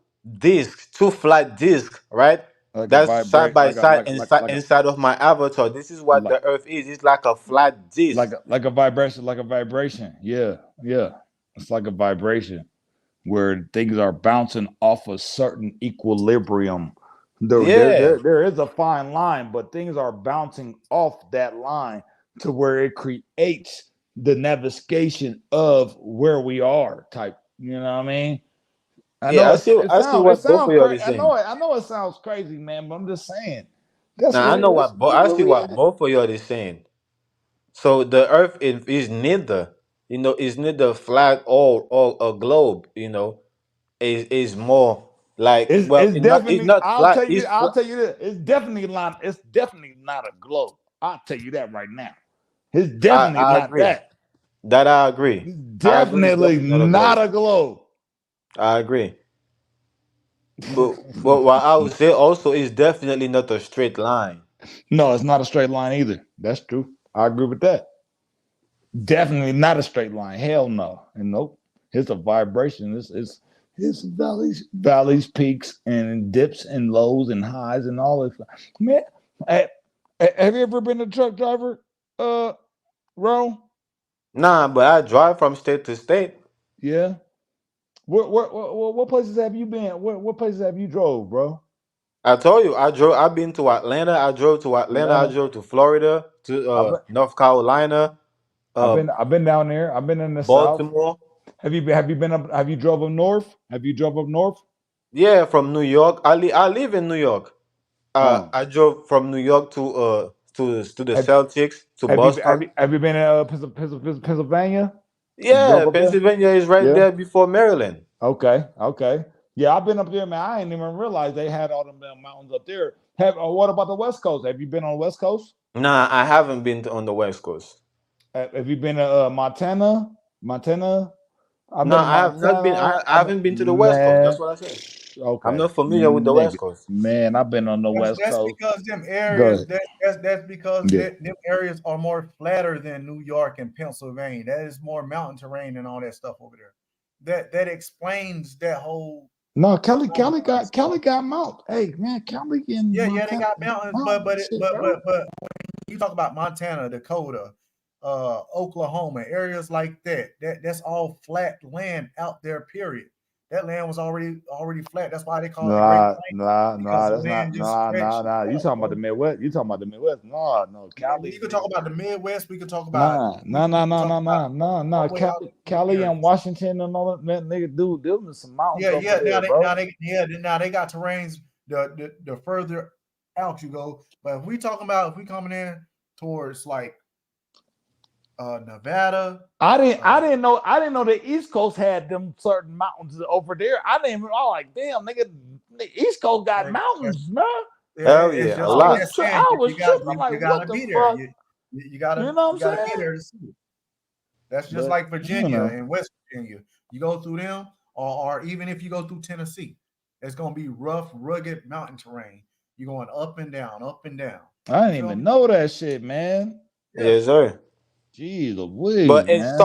flat discs, right? Like a That's side vibrate, by side inside of my avatar. This is what like the Earth is. It's like a flat disc. like a vibration, like a vibration. Yeah, yeah. It's like a vibration where things are bouncing off a certain equilibrium. Yeah. There is a fine line, but things are bouncing off that line to where it creates the navigation of where we are type. You know what I mean? I know Yeah, I see it what both of sounds y'all is crazy. saying. I know it sounds crazy, man, but I'm just saying. That's Now I know that's I where see we what at. both of y'all is saying. So the Earth is neither, is neither flat or a globe. Is more like, well, It's it's definitely. not flat. It's I'll flat. tell you this. It's definitely not a globe. I'll tell you that right now. It's definitely I not agree. that. That I agree. It's I agree. It's definitely definitely not a not globe. a globe. I agree. But what I would say also is definitely not a straight line. No, it's not a straight line either. That's true. I agree with that. Definitely not a straight line. Hell no. And nope. It's a vibration. It's valleys, peaks, and dips and lows and highs and all this. Man, have you ever been a truck driver, Ro? Nah, but I drive from state to state. Yeah. What places have you been? What places have you drove, bro? I told you I've been to Atlanta. I drove to Atlanta. I Atlanta. drove to Florida, to I've been, North Carolina, uh, I've been down there. I've been in the South. Baltimore. Have you been up? Have you drove up north? Have you drove up north? Yeah, from New York. I live in New York. I drove from New York to the Have Celtics, to Boston. have you been in Pennsylvania? You drove Yeah, up there? Pennsylvania is right Yeah. there before Maryland. Okay. Okay. Yeah, I've been up there, man. I didn't even realize they had all them damn mountains up there. What about the West Coast? Have you been on the West Coast? Nah, I haven't been on the West Coast. Have you been to Montana? Montana? I've been Nah, to I have not been. Montana. I haven't been to the West Coast. Man. That's what I said. I'm Okay. not familiar with the West Coast. Man, I've been on the West That's Coast. because them Go areas ahead. that's because Yeah. them areas are more flatter than New York and Pennsylvania. That is more mountain terrain and all that stuff over there. That explains that whole. No, Kelly got Mount. Hey man, Kelly and Yeah, they Montana got mountains, but when you talk about Montana, Dakota, Oklahoma, areas like that's all flat land out there. Period. That land was already flat. That's why they call it the Great Plains. Because the That's land not just stretched You talking about the Midwest? You talking about the Midwest? No, Cali. We could talk about the Midwest. We could talk about No. Cali and Washington and all that, man, nigga, dude, there's some mountains over there, bro. Now they got terrains the further out you go. But if we coming in towards like Nevada. I didn't know the East Coast had them certain mountains over there. I didn't even. I was like, damn, nigga, the East Coast got Like, mountains, man. Hell it's yeah, a just like lot. that saying. I was tripping You like, what gotta the be there. fuck? You You you know gotta what I'm you gotta be saying? there to see it. That's just But like you Virginia know, and West Virginia. You go through them, or even if you go through Tennessee, it's gonna be rough, rugged mountain terrain. You're going up and down, up and down. I You didn't feel even me? know that shit, man. Yeah. Yes, sir. Jeez But Louise, man.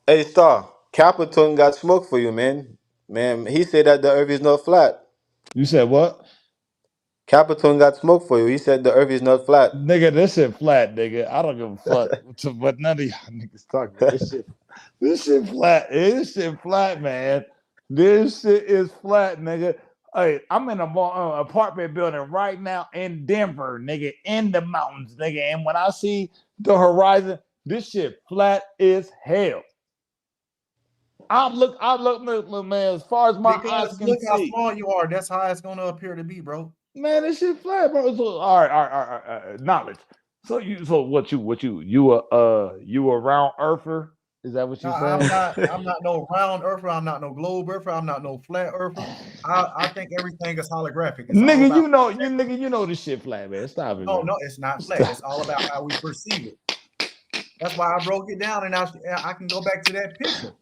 Hey Star, Capricorn got smoke for you, man. Man, he said that the earth is not flat. You said what? Capricorn got smoke for you. He said the earth is not flat. Nigga, this shit flat, nigga. I don't give a fuck what none of y'all niggas talking about. This shit flat. This shit flat, man. This shit is flat, nigga. Hey, I'm in a apartment building right now in Denver, nigga, in the mountains, nigga. And when I see the horizon, this shit flat as hell. look, man, as far as my eyes Because can look how see. small you are. That's how it's gonna appear to be, bro. Man, this shit flat, bro. So, all right, knowledge. So you a round earther? Is that what No, you saying? I'm not no round earther. I'm not no globe earther. I'm not no flat earther. I think everything is holographic. It's all Nigga, about you know this shit flat, man. Stop it, no, man. it's not flat. It's all about how we perceive it. That's why I broke it down, and I can go back to that picture.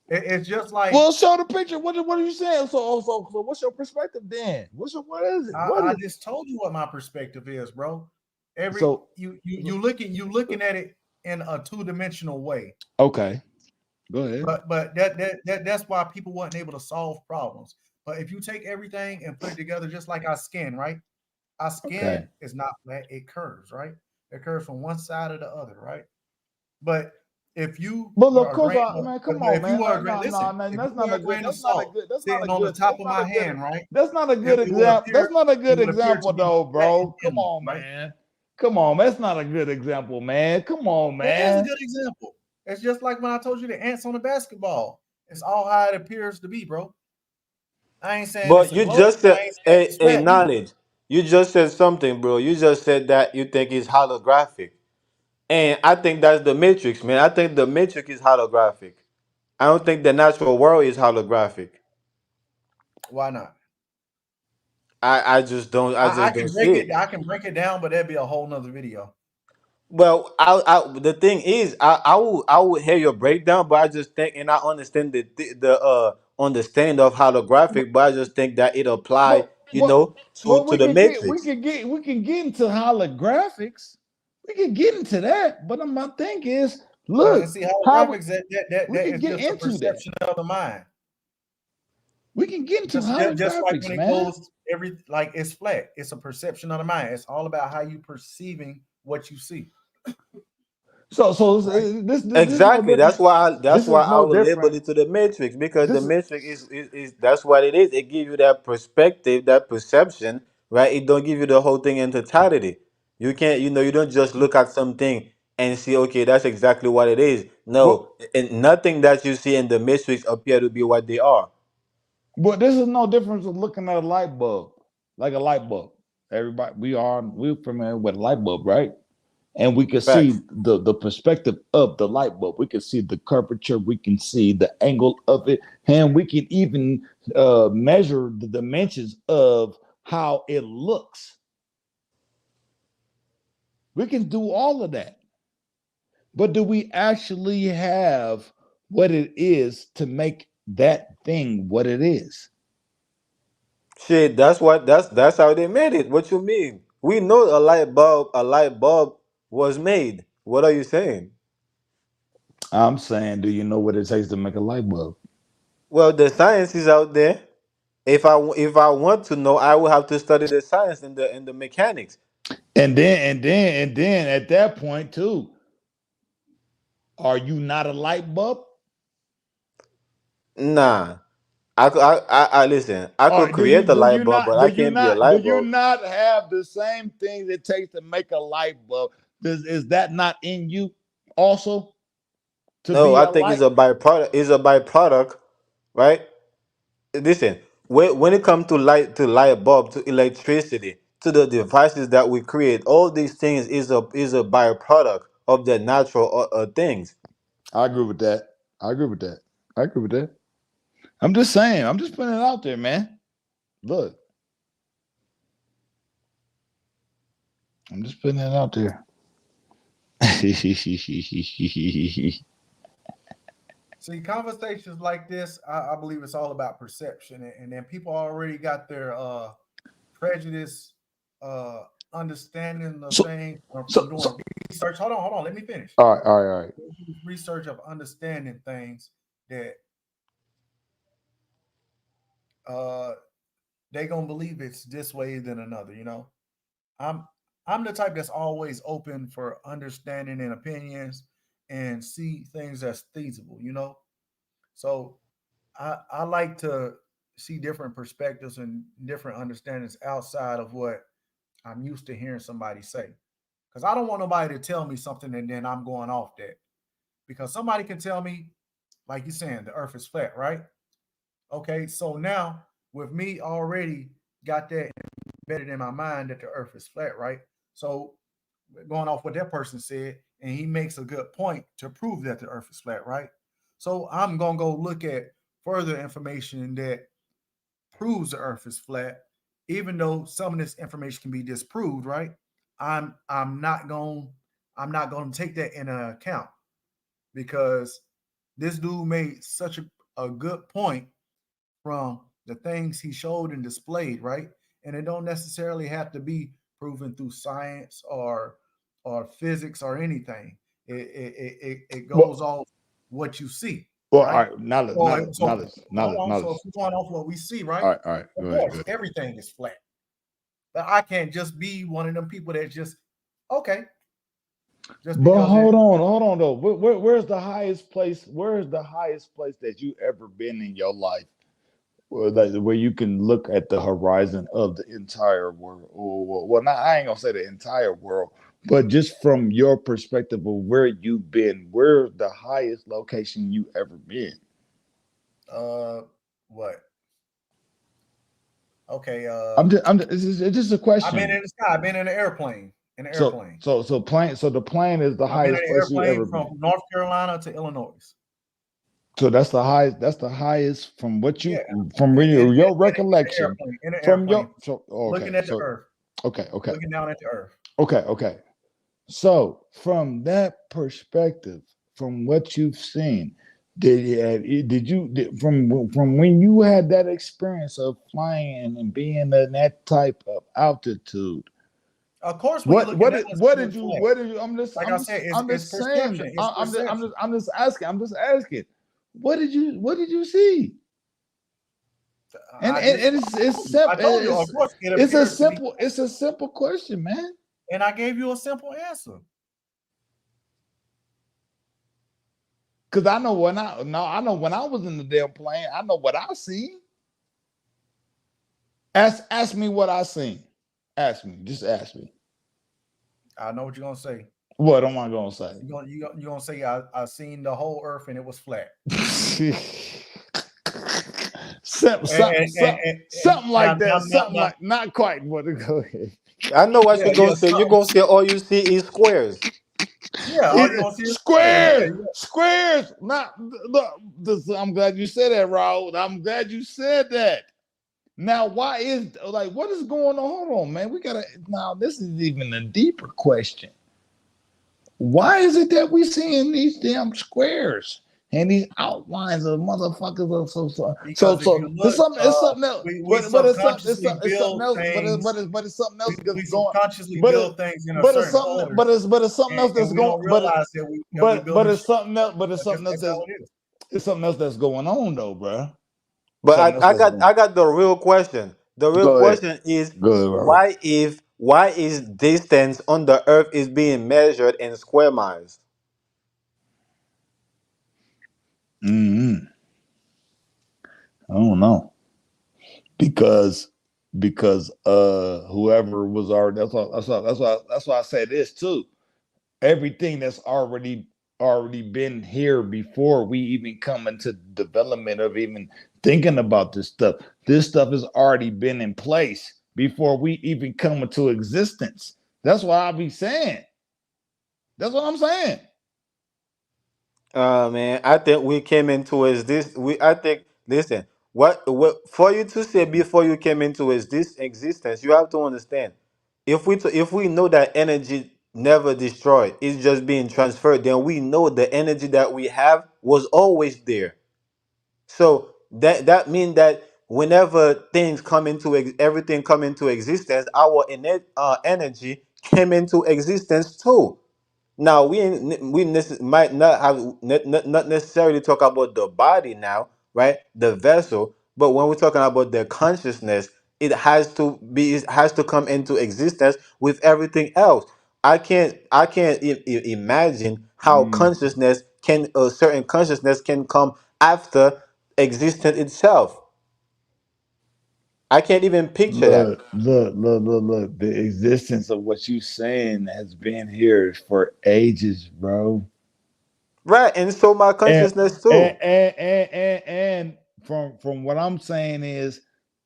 It's just like Well, show the picture. What are you saying? So what's your perspective then? What is it? I just told you what my perspective is, bro. You looking at it in a two-dimensional way. Okay. Go ahead. But that's why people weren't able to solve problems. But if you take everything and put it together, just like our skin, right? Our skin is not flat; it curves, right? It curves from one side to the other, right? But if you Well, were of a course, grain, man. Come on, man. That's not a grain of salt sitting on the top of my hand, right? That's not a good example. That's not a good example, though, bro. Come on, right? man. Come on, that's not a good example, man. Come on, man. It is a good example. It's just like when I told you the ants on the basketball. It's all how it appears to be, bro. I ain't saying But it's a you globe. just I said, ain't saying it's flat either. knowledge. You just said something, bro. You just said that you think it's holographic. And I think that's the Matrix, man. I think the Matrix is holographic. I don't think the natural world is holographic. Why not? I just don't. I can see break it. it. I can break it down, but that'd be a whole nother video. Well, the thing is, I will hear your breakdown, but I just think, and I understand the understand of holographic, but I just think that it apply, Well, to the we Matrix. can get into holographics. We can get into that, but my thing is, look, And see, how holographics that we can is get just a into that. perception of the mind. We can get into Just like holographics, when it man. goes like it's flat. It's a perception of the mind. It's all about how you perceiving what you see. So this Exactly. That's why this is I no would label different. it to the Matrix, because the This is Matrix is that's what it is. It gives you that perspective, that perception, right? It don't give you the whole thing in totality. You can't, you don't just look at something and see, okay, that's exactly what it is. No, well, and nothing that you see in the Matrix appear to be what they are. but this is no difference with looking at a light bulb, like a light bulb. Everybody, we're familiar with a light bulb, right? And we can see Facts. the perspective of the light bulb. We can see the curvature. We can see the angle of it, and we can even measure the dimensions of how it looks. We can do all of that, but do we actually have what it is to make that thing what it is? Shit, that's how they made it. What you mean? We know a light bulb was made. What are you saying? I'm saying, do you know what it takes to make a light bulb? Well, the science is out there. If I want to know, I will have to study the science and the mechanics. And then at that point too, are you not a light bulb? Nah, I listen. I could create a light bulb, but I can't be a Do light you bulb. not have the same things it takes to make a light bulb? Is that not in you also to No, be I a think light? it's a byproduct. It's a byproduct, right? Listen, when it comes to light bulb, to electricity, to the devices that we create, all these things is a byproduct of the natural things. I agree with that. I agree with that. I'm just saying. I'm just putting it out there, man. Look, I'm just putting it out there. See, conversations like this, I believe it's all about perception, and then people already got their prejudice, understanding of So, things from so, doing so. research. Hold on, let me finish. All right, all right, all right. Research of understanding things that they gonna believe it's this way than another. You know, I'm the type that's always open for understanding and opinions and see things as feasible. You know, so I like to see different perspectives and different understandings outside of what I'm used to hearing somebody say. Because I don't want nobody to tell me something and then I'm going off that. Because somebody can tell me, like you're saying, the earth is flat, right? Okay, so now with me already got that embedded in my mind that the earth is flat, right? So going off what that person said, and he makes a good point to prove that the earth is flat, right? So I'm gonna go look at further information that proves the earth is flat, even though some of this information can be disproved, right? I'm not gonna take that into account because this dude made such a good point from the things he showed and displayed, right? And it don't necessarily have to be proven through science or physics or anything. It goes off what you see, Well, right? all right, knowledge. Hold on. So if we're going off what we see, right? All right. Of course, everything is flat. But I can't just be one of them people that just okay. Just but hold on though. Where's the highest place? Where's the highest place that you ever been in your life? Where you can look at the horizon of the entire world. Well, not I ain't gonna say the entire world, but just from your perspective of where you've been, where's the highest location you ever been? What? Okay. It's just a question. I've been in the sky. I've been in an airplane. So the plane is the highest place you ever been. From North Carolina to Illinois. So that's the highest. That's the highest from what you from your recollection. Looking at the earth. Okay. Looking down at the earth. Okay. So from that perspective, from what you've seen, did you from when you had that experience of flying and being in that type of altitude? Of course, what did you? I'm just saying. I'm just asking. What did you see? And it's simple. It's a simple question, man. And I gave you a simple answer. Cause I know when I was in the damn plane, I know what I seen. Ask me what I seen. Just ask me. I know what you're gonna say. What am I gonna say? You're gonna say I seen the whole earth and it was flat. something like that. Something like not quite. But go ahead. I know what you're gonna say. You're gonna say all you see is squares. Yeah, all you gonna see is squares. Not. I'm glad you said that, Raul. I'm glad you said that. Now, what is going on? Hold on, man. This is even a deeper question. Why is it that we seeing these damn squares and these outlines of motherfuckers? So it's something else. But it's something else. But it's something else that's going. But it's something else that's going. But it's something else. But it's something else. It's something else that's going on, though, bro. But I got the real question. The real question is why is distance on the earth is being measured in square miles? I don't know. Because whoever was already that's why I say this too. Everything that's already been here before we even come into development of even thinking about this stuff. This stuff has already been in place before we even come into existence. That's what I'll be saying. That's what I'm saying. Man, I think we came into listen, what for you to say before you came into this existence, you have to understand if we know that energy never destroyed, it's just being transferred, then we know the energy that we have was always there. So that means that whenever things come into everything come into existence, our energy came into existence too. Now might not have not necessarily talk about the body now, right? The vessel, but when we're talking about the consciousness, it has to come into existence with everything else. I can't imagine how Mm. consciousness can a certain consciousness can come after existence itself. I can't even picture that. Look. The existence of what you saying has been here for ages, bro. Right, and so my And consciousness too. and from what I'm saying is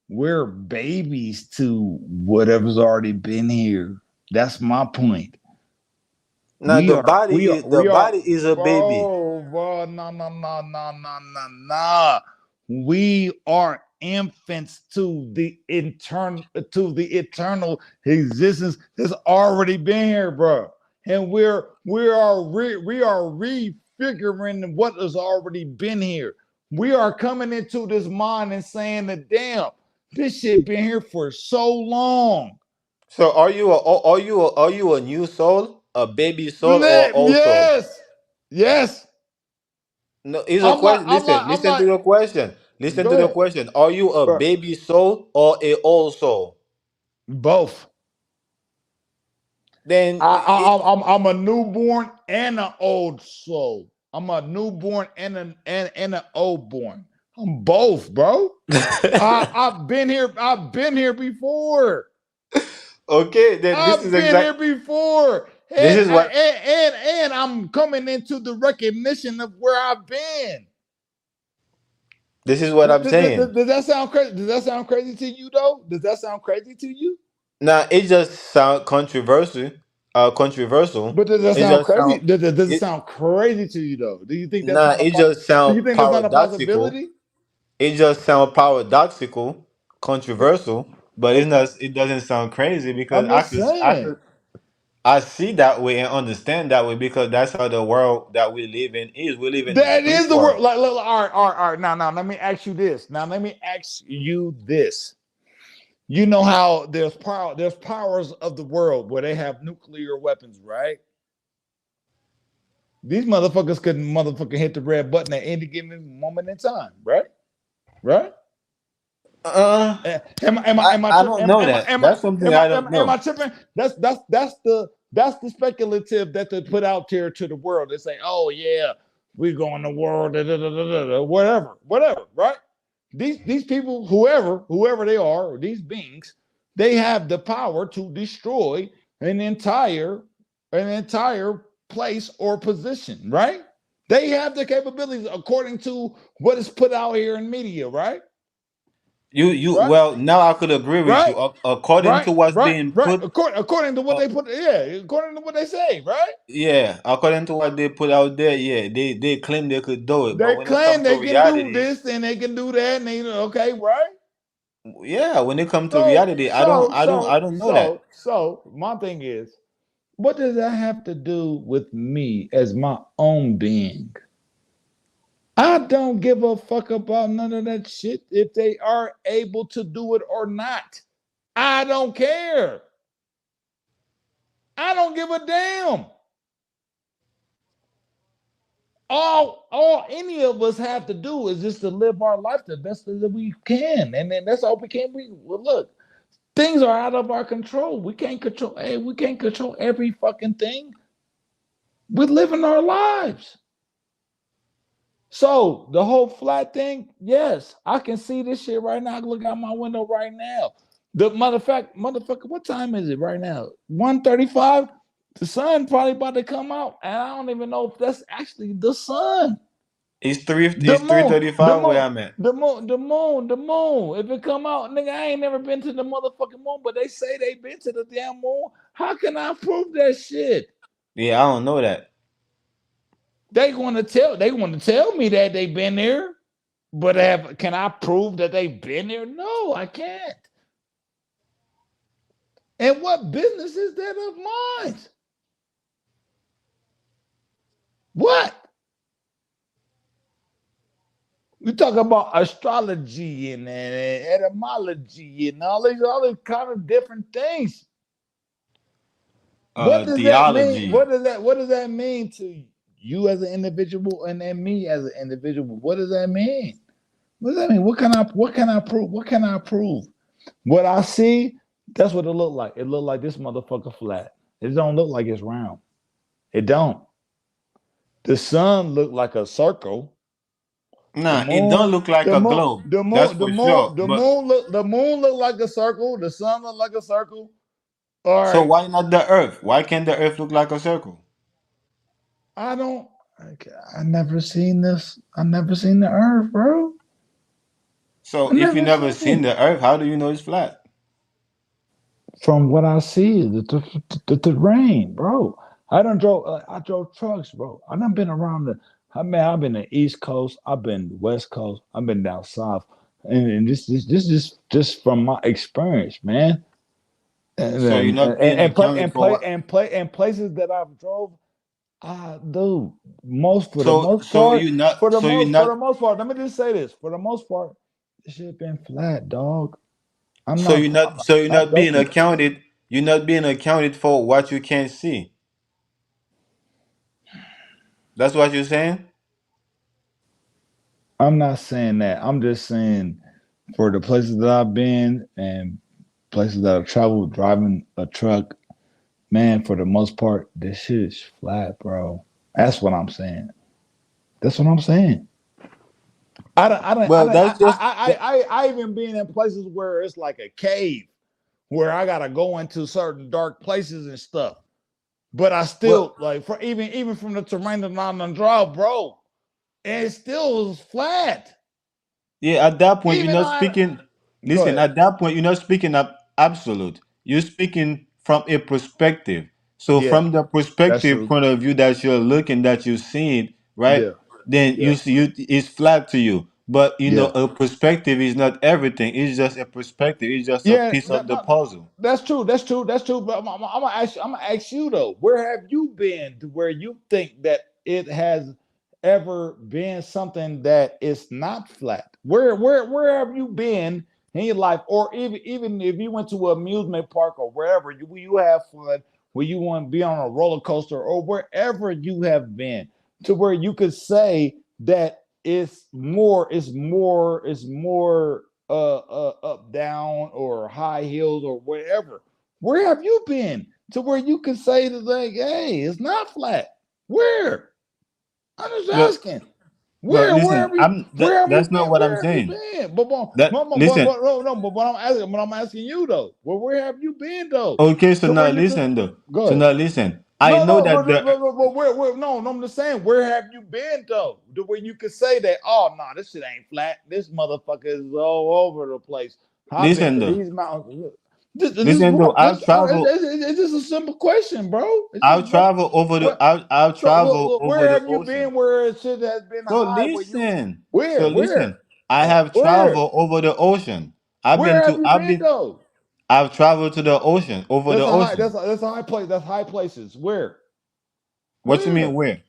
we're babies to whatever's already been here. That's my point. Now the We are, body is a baby. bro, no. We are infants to the eternal existence that's already been here, bro. And we are refiguring what has already been here. We are coming into this mind and saying that damn, this shit been here for so long. So are you a new soul, a baby soul, or old soul? Yes. No, it's a question. I'm Listen to like, the question. Listen go to the ahead. question. Are you a Bro, baby soul or a old soul? both. Then I'm a newborn and an old soul. I'm a newborn and an old born. I'm both, bro. I've been here. I've been here before. okay, then this I've is been here exact. before. This is what And I'm coming into the recognition of where I've been. I'm saying. Does that sound crazy? Does that sound crazy to you though? Does that sound crazy to you? Now it just sound controversial. Controversial. But does that It sound just crazy? sound Does it it. sound crazy to you though? Do you think that's Nah, not a it just do you sound think that's not a paradoxical. possibility? It just sound paradoxical, controversial, but it's not. It doesn't sound crazy because I'm just saying. I see that way and understand that way because that's how the world that we live in is. We live in the That street is the word. world. All right. Now, let me ask you this. Now, let me ask you this. You know how there's powers of the world where they have nuclear weapons, right? These motherfuckers couldn't motherfucking hit the red button at any given moment in time, right? Right? Uh, Am I I tripping? don't know that. That's something I don't Am I know. tripping? That's the speculative that they put out there to the world. They say, oh yeah, we're going to war, whatever, right? These people, whoever they are, or these beings, they have the power to destroy an entire place or position, right? They have the capabilities according to what is put out here in media, right? Right? Well, now I could agree with you. Right? According to what's being Right. put, According to what they put, according to what they say, right? yeah, according to what they put out there, yeah, they claim they could do it, but They when it claim comes to they can do reality, this and they can do that, and they okay, right? yeah, when it comes to reality, I don't know that. So my thing is, what does that have to do with me as my own being? I don't give a fuck about none of that shit if they are able to do it or not. I don't care. I don't give a damn. All any of us have to do is just to live our life the best that we can. And then that's all we can. Look, things are out of our control. We can't control every fucking thing. We're living our lives. So the whole flat thing, yes, I can see this shit right now. I can look out my window right now. The motherfucker, what time is it right now? 1:35. The sun probably about to come out, and I don't even know if that's actually the sun. It's The 3:35 where I'm at. the moon. If it come out, nigga, I ain't never been to the motherfucking moon, but they say they been to the damn moon. How can I prove that shit? Yeah, I don't know that. They want to tell me that they've been there, but can I prove that they've been there? No, I can't. And what business is that of mine? What? We talk about astrology and etymology and all these kind of different things. What does that mean? Theology. What does that mean to you as an individual and then me as an individual? What does that mean? What does that mean? What can I prove? What can I prove? What I see, that's what it look like. It look like this motherfucker flat. It don't look like it's round. It don't. The sun look like a circle. Nah, it don't look like a globe. That's for sure. The moon look like a circle. The sun look like a circle. All right. So why not the Earth? Why can't the Earth look like a circle? I never seen this. I never seen the Earth, bro. So if you never seen the Earth, how do you know it's flat? From what I see, the terrain, bro. I drove trucks, bro. I done been around I've been the East Coast, I've been the West Coast, I've been down south, and this is just from my experience, man. So you're not being accounted for. And places that I've drove, dude. For the most part. Let me just say this: for the most part, this shit been flat, dog. You're not being accounted. You're not being accounted for what you can't see. That's what you're saying? I'm not saying that. I'm just saying for the places that I've been and places that I've traveled driving a truck, man, for the most part, this shit is flat, bro. That's what I'm saying. That's what I'm saying. I even been in places where it's like a cave where I gotta go into certain dark places and stuff. But I still even from the terrain that I'm on drive, bro, and it still was flat. Yeah, at that point, you're not speaking. Listen, at that point, you're not speaking of absolute. You're speaking from a perspective. So from the perspective point of view that you're looking, that you're seeing, right? Then you see it's flat to you. But you know, a perspective is not everything. It's just a perspective. It's just a piece of the puzzle. That's true. But I'm gonna ask you though. Where have you been to where you think that it has ever been something that is not flat? Where have you been in your life, or even if you went to an amusement park or wherever you have fun, where you want to be on a roller coaster or wherever you have been, to where you could say that it's more up down or high hills or wherever. Where have you been to where you can say that, like, hey, it's not flat? Where? I'm just asking. That's not what I'm saying. But I'm asking you though. Well, where have you been though? Okay, so now listen though. So now listen. I'm just saying, where have you been though? The way you could say that, oh no, this shit ain't flat. This motherfucker is all over the place. Listen though. These mountains. I've traveled. It's just a simple question, bro. I'll travel over the. I'll travel over the ocean. Where have you been? Where shit has been high? Listen. I have traveled over the ocean. I've traveled to the ocean over the ocean. That's a high place. That's high places. Where? What you mean where?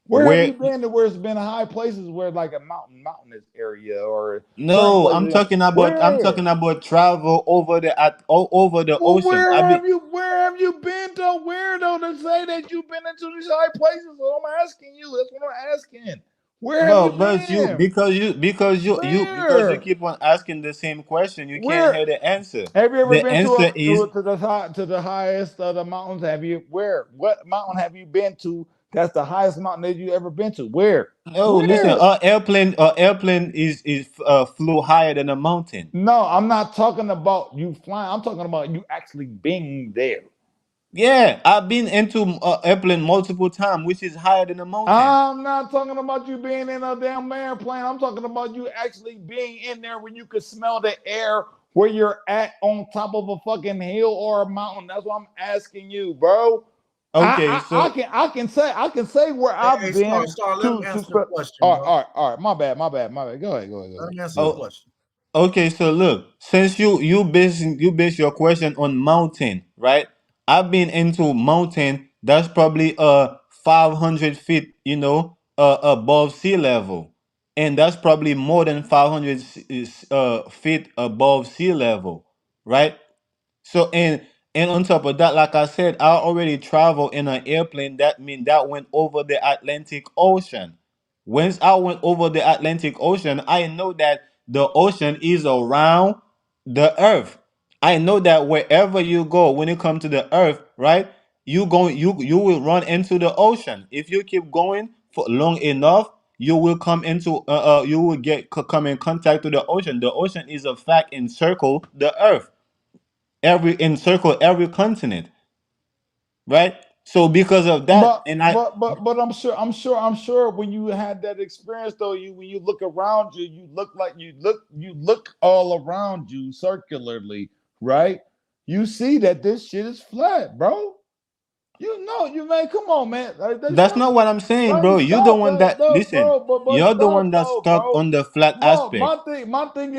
Where have you been to where it's been high places where like a mountainous area or no? I'm talking about travel over the ocean. Where have you been though? Where though to say that you've been into these high places? So I'm asking you. That's what I'm asking. Where have you been? Because you keep on asking the same question. You can't hear the answer. Have you ever been to the highest of the mountains? What mountain have you been to? That's the highest mountain that you ever been to. Where? No, listen. An airplane is flew higher than a mountain. No, I'm not talking about you flying. I'm talking about you actually being there. Yeah, I've been into airplane multiple times, which is higher than a mountain. I'm not talking about you being in a damn airplane. I'm talking about you actually being in there when you could smell the air where you're at on top of a fucking hill or a mountain. That's what I'm asking you, bro. Okay, I can say where I've been. Let me answer the question. All right. My bad. Go ahead. Let me answer the question. Okay, so look, since you base your question on mountain, right? I've been into mountain that's probably 500 feet, above sea level, and that's probably more than 500 feet above sea level, right? So and on top of that, like I said, I already traveled in an airplane. That mean that went over the Atlantic Ocean. Once I went over the Atlantic Ocean, I know that the ocean is around the earth. I know that wherever you go, when you come to the earth, right? You will run into the ocean. If you keep going for long enough, you will you will come in contact with the ocean. The ocean is a fact encircle the earth, every encircle every continent, right? So because of that, But and I but but but I'm sure when you had that experience though, when you look around you, you look like you look all around you circularly, right? You see that this shit is flat, bro. You man, come on, man. Like, that's not what I'm saying, bro. You the stop, one that no, listen. bro, but You're the stop one that's though, stuck bro. on the flat No, aspect. my thing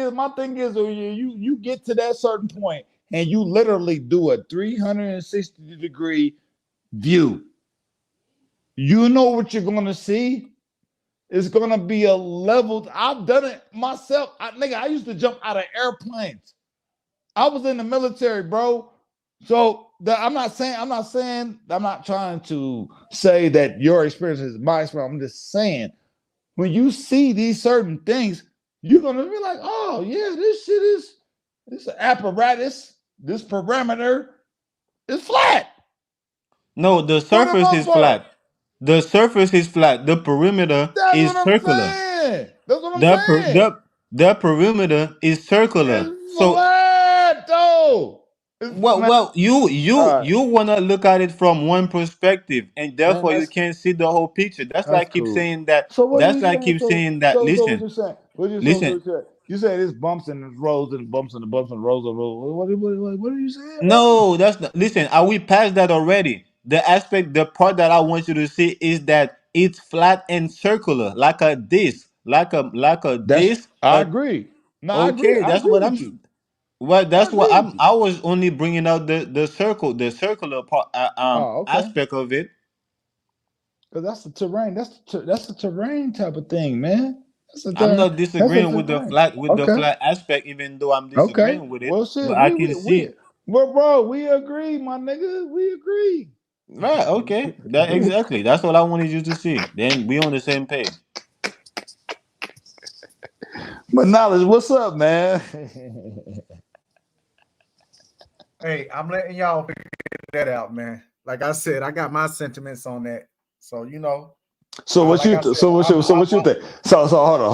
is when you get to that certain point and you literally do a 360-degree view. You know what you're gonna see? It's gonna be a level. I've done it myself. I used to jump out of airplanes. I was in the military, bro. So I'm not trying to say that your experience is my experience. I'm just saying when you see these certain things, you're gonna be like, oh yeah, this shit is this apparatus, this parameter is flat. No, the For the surface most is part. flat. The surface is flat. The perimeter That's is what I'm circular. saying. That's what I'm The per, saying. the perimeter is circular. It's So flat though. It's man. well, you All you right, you wanna look at it from one perspective, and man. therefore you can't see the whole picture. That's why I That's keep cool. saying that. So what are That's you why I saying? keep So saying that. so what Listen, you saying? What you so listen. what you saying? You say this bumps and it's rows and bumps and the bumps and rows and rows. What are you saying, bro? No, that's not. Listen, are we past that already? The part that I want you to see is that it's flat and circular, like a disc, like a That's disc. I agree. No, I agree. Okay, I that's agree what with you. well, I that's what agree with you. I was only bringing out the circular part, Oh, okay. aspect of it. Because that's the terrain. That's the terrain type of thing, man. I'm not That's a disagreeing with the terrain. flat with the Okay. flat aspect, even though I'm Okay. disagreeing with it. Well, But shit. I can see. Well, bro, we agree, my nigga. We agree. Right, okay. That exactly. That's what I wanted you to see. Then we on the same page. But knowledge, what's up, man? Hey, I'm letting y'all figure that out, man. Like I said, I got my sentiments on that. So So what like you I said, so what you think? So hold on,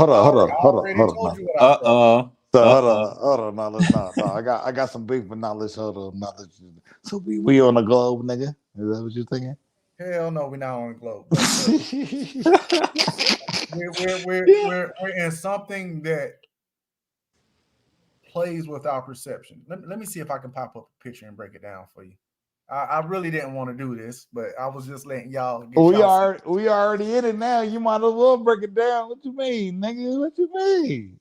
I hold already on, told now. you what I thought. Uh-oh. So Uh-oh. hold on, knowledge. No, I got some beef with knowledge. Hold on, knowledge. So we on the globe, nigga. Is that what you're thinking? Hell no, we're not on the globe. But we're in something that plays with our perception. Let me see if I can pop up a picture and break it down for you. I really didn't want to do this, but I was just letting y'all get we y'all. already in it now. You might as well break it down. What you mean, nigga? What you mean?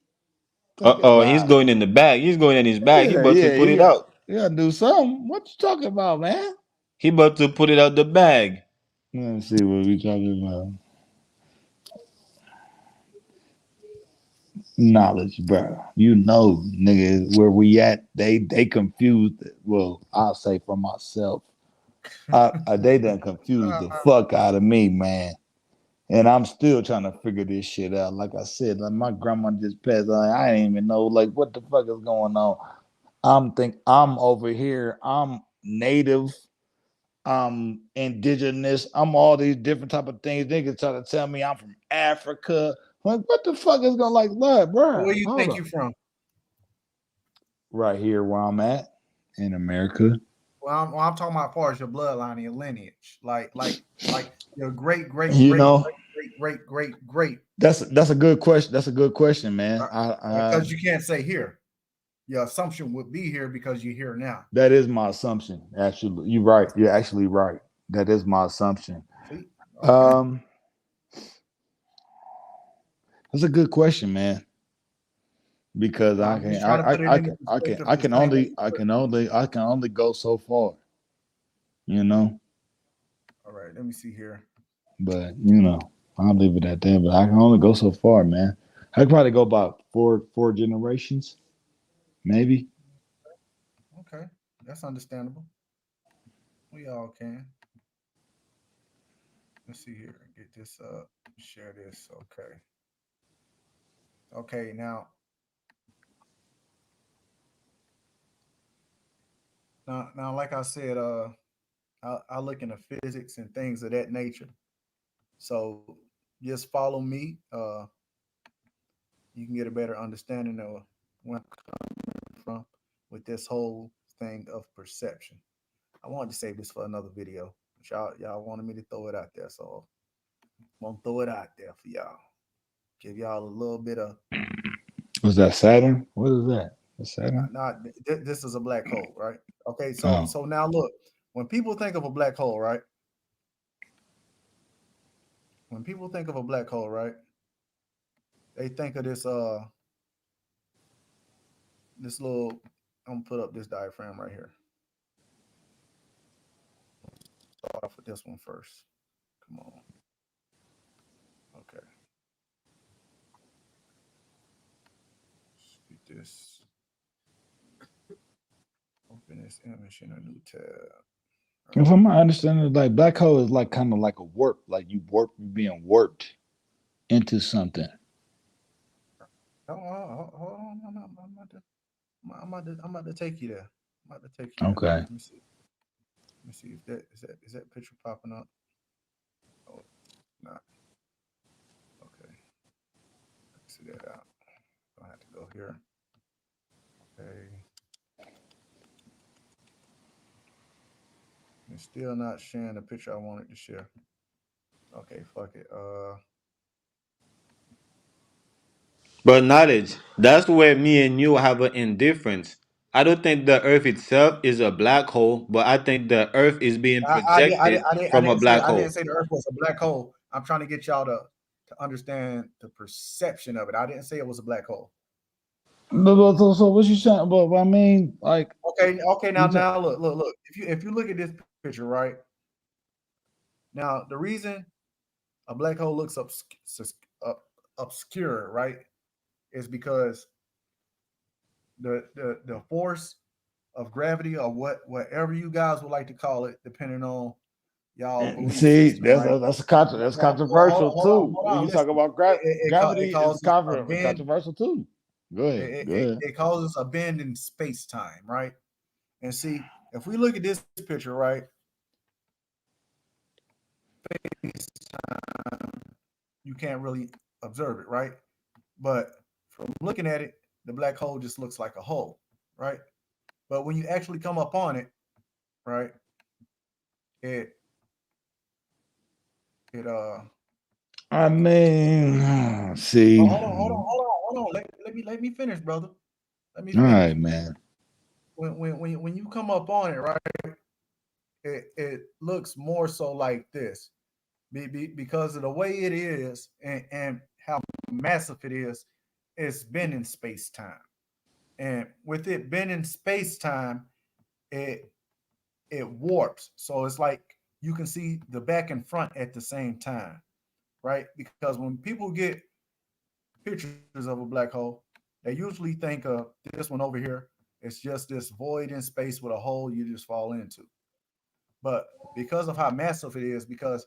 Talking Uh-oh, he's about going in the bag. He's going in his bag. He about to put it out. you gotta do something. What you talking about, man? He about to put it out the bag. Let me see what we talking about. Knowledge, bro. You know, nigga, where we at? They confused. Well, I'll say for myself, they done confused the fuck out of me, man. And I'm still trying to figure this shit out. Like I said, like my grandma just passed. I didn't even know like what the fuck is going on. I'm over here. I'm native. I'm indigenous. I'm all these different type of things. Niggas try to tell me I'm from Africa. Like, what the fuck is going like, look, bro? Where you think you from? Right here where I'm at in America. Well, I'm talking about as far as your bloodline and your lineage, like your great. You know, great. That's a good question. That's a good question, man. Because you can't say here. Your assumption would be here because you're here now. That is my assumption. Actually, you're right. You're actually right. That is my assumption. Okay. That's a good question, man. because I'm just trying to put it in perspective I the can same way. only go so far, you know. All right, let me see here. But I'll leave it at that. But I can only go so far, man. I could probably go about four generations, maybe. Okay, that's understandable. We all can. Let's see here. Get this up. Share this. Okay. Okay. Now, like I said, I look into physics and things of that nature. So just follow me. You can get a better understanding of where I'm coming from with this whole thing of perception. I wanted to save this for another video. But y'all wanted me to throw it out there, so I'm gonna throw it out there for y'all. Give y'all a little bit of. Was that Saturn? What is that? That's Saturn? This is a black hole, right? Okay, Oh. so now look, when people think of a black hole, right? When people think of a black hole, right? They think of this this little. I'm gonna put up this diaphragm right here. Start off with this one first. Come on. Okay. Let's get this. Open this image in a new tab. If I'm not understanding, like black hole is like kind of like a warp, like you being warped into something. Hold on. I'm about to take you there. I'm about to take you there. Okay. Let me see if that is that picture popping up. Oh, not. Okay. Let's see that out. I have to go here. Okay. It's still not sharing the picture I wanted to share. Okay, fuck it. But knowledge, that's where me and you have an indifference. I don't think the Earth itself is a black hole, but I think the Earth is being projected I from a black didn't hole. say the Earth was a black hole. I'm trying to get y'all to understand the perception of it. I didn't say it was a black hole. So what you saying? But I mean, like. Okay. Now look. If you look at this picture, right? Now the reason a black hole looks obscure, right, is because the force of gravity, or whatever you guys would like to call it, depending on y'all belief See, system, right? that's controversial too. Hold When on, you talk listen. about gravity, It is causes a bend. controversial too. Go ahead. It causes a bend in space time, right? And see, if we look at this picture, right, space time, you can't really observe it, right? But from looking at it, the black hole just looks like a hole, right? But when you actually come up on it, right, I mean, see. Hold on. Let me finish, brother. Let me All finish. right, man. When you come up on it, right, it looks more so like this, because of the way it is and how massive it is. It's been in space time, and with it being in space time, it warps. So it's like you can see the back and front at the same time, right? Because when people get pictures of a black hole, they usually think of this one over here. It's just this void in space with a hole you just fall into. But because of how massive it is, because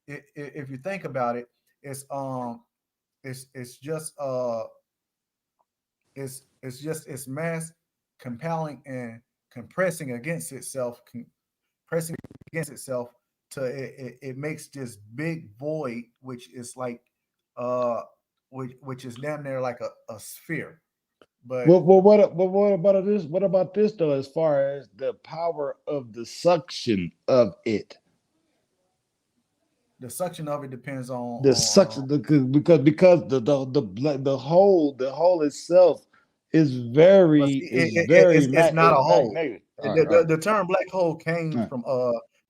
if you think about it, it's just its mass compelling and compressing against itself, pressing against itself to it makes this big void, which is like which is damn near like a sphere. But what about this? What about this though? As far as the power of the suction of it, the suction of it depends on the suction because the hole itself is very it's not a hole. magnetic. The term black hole came from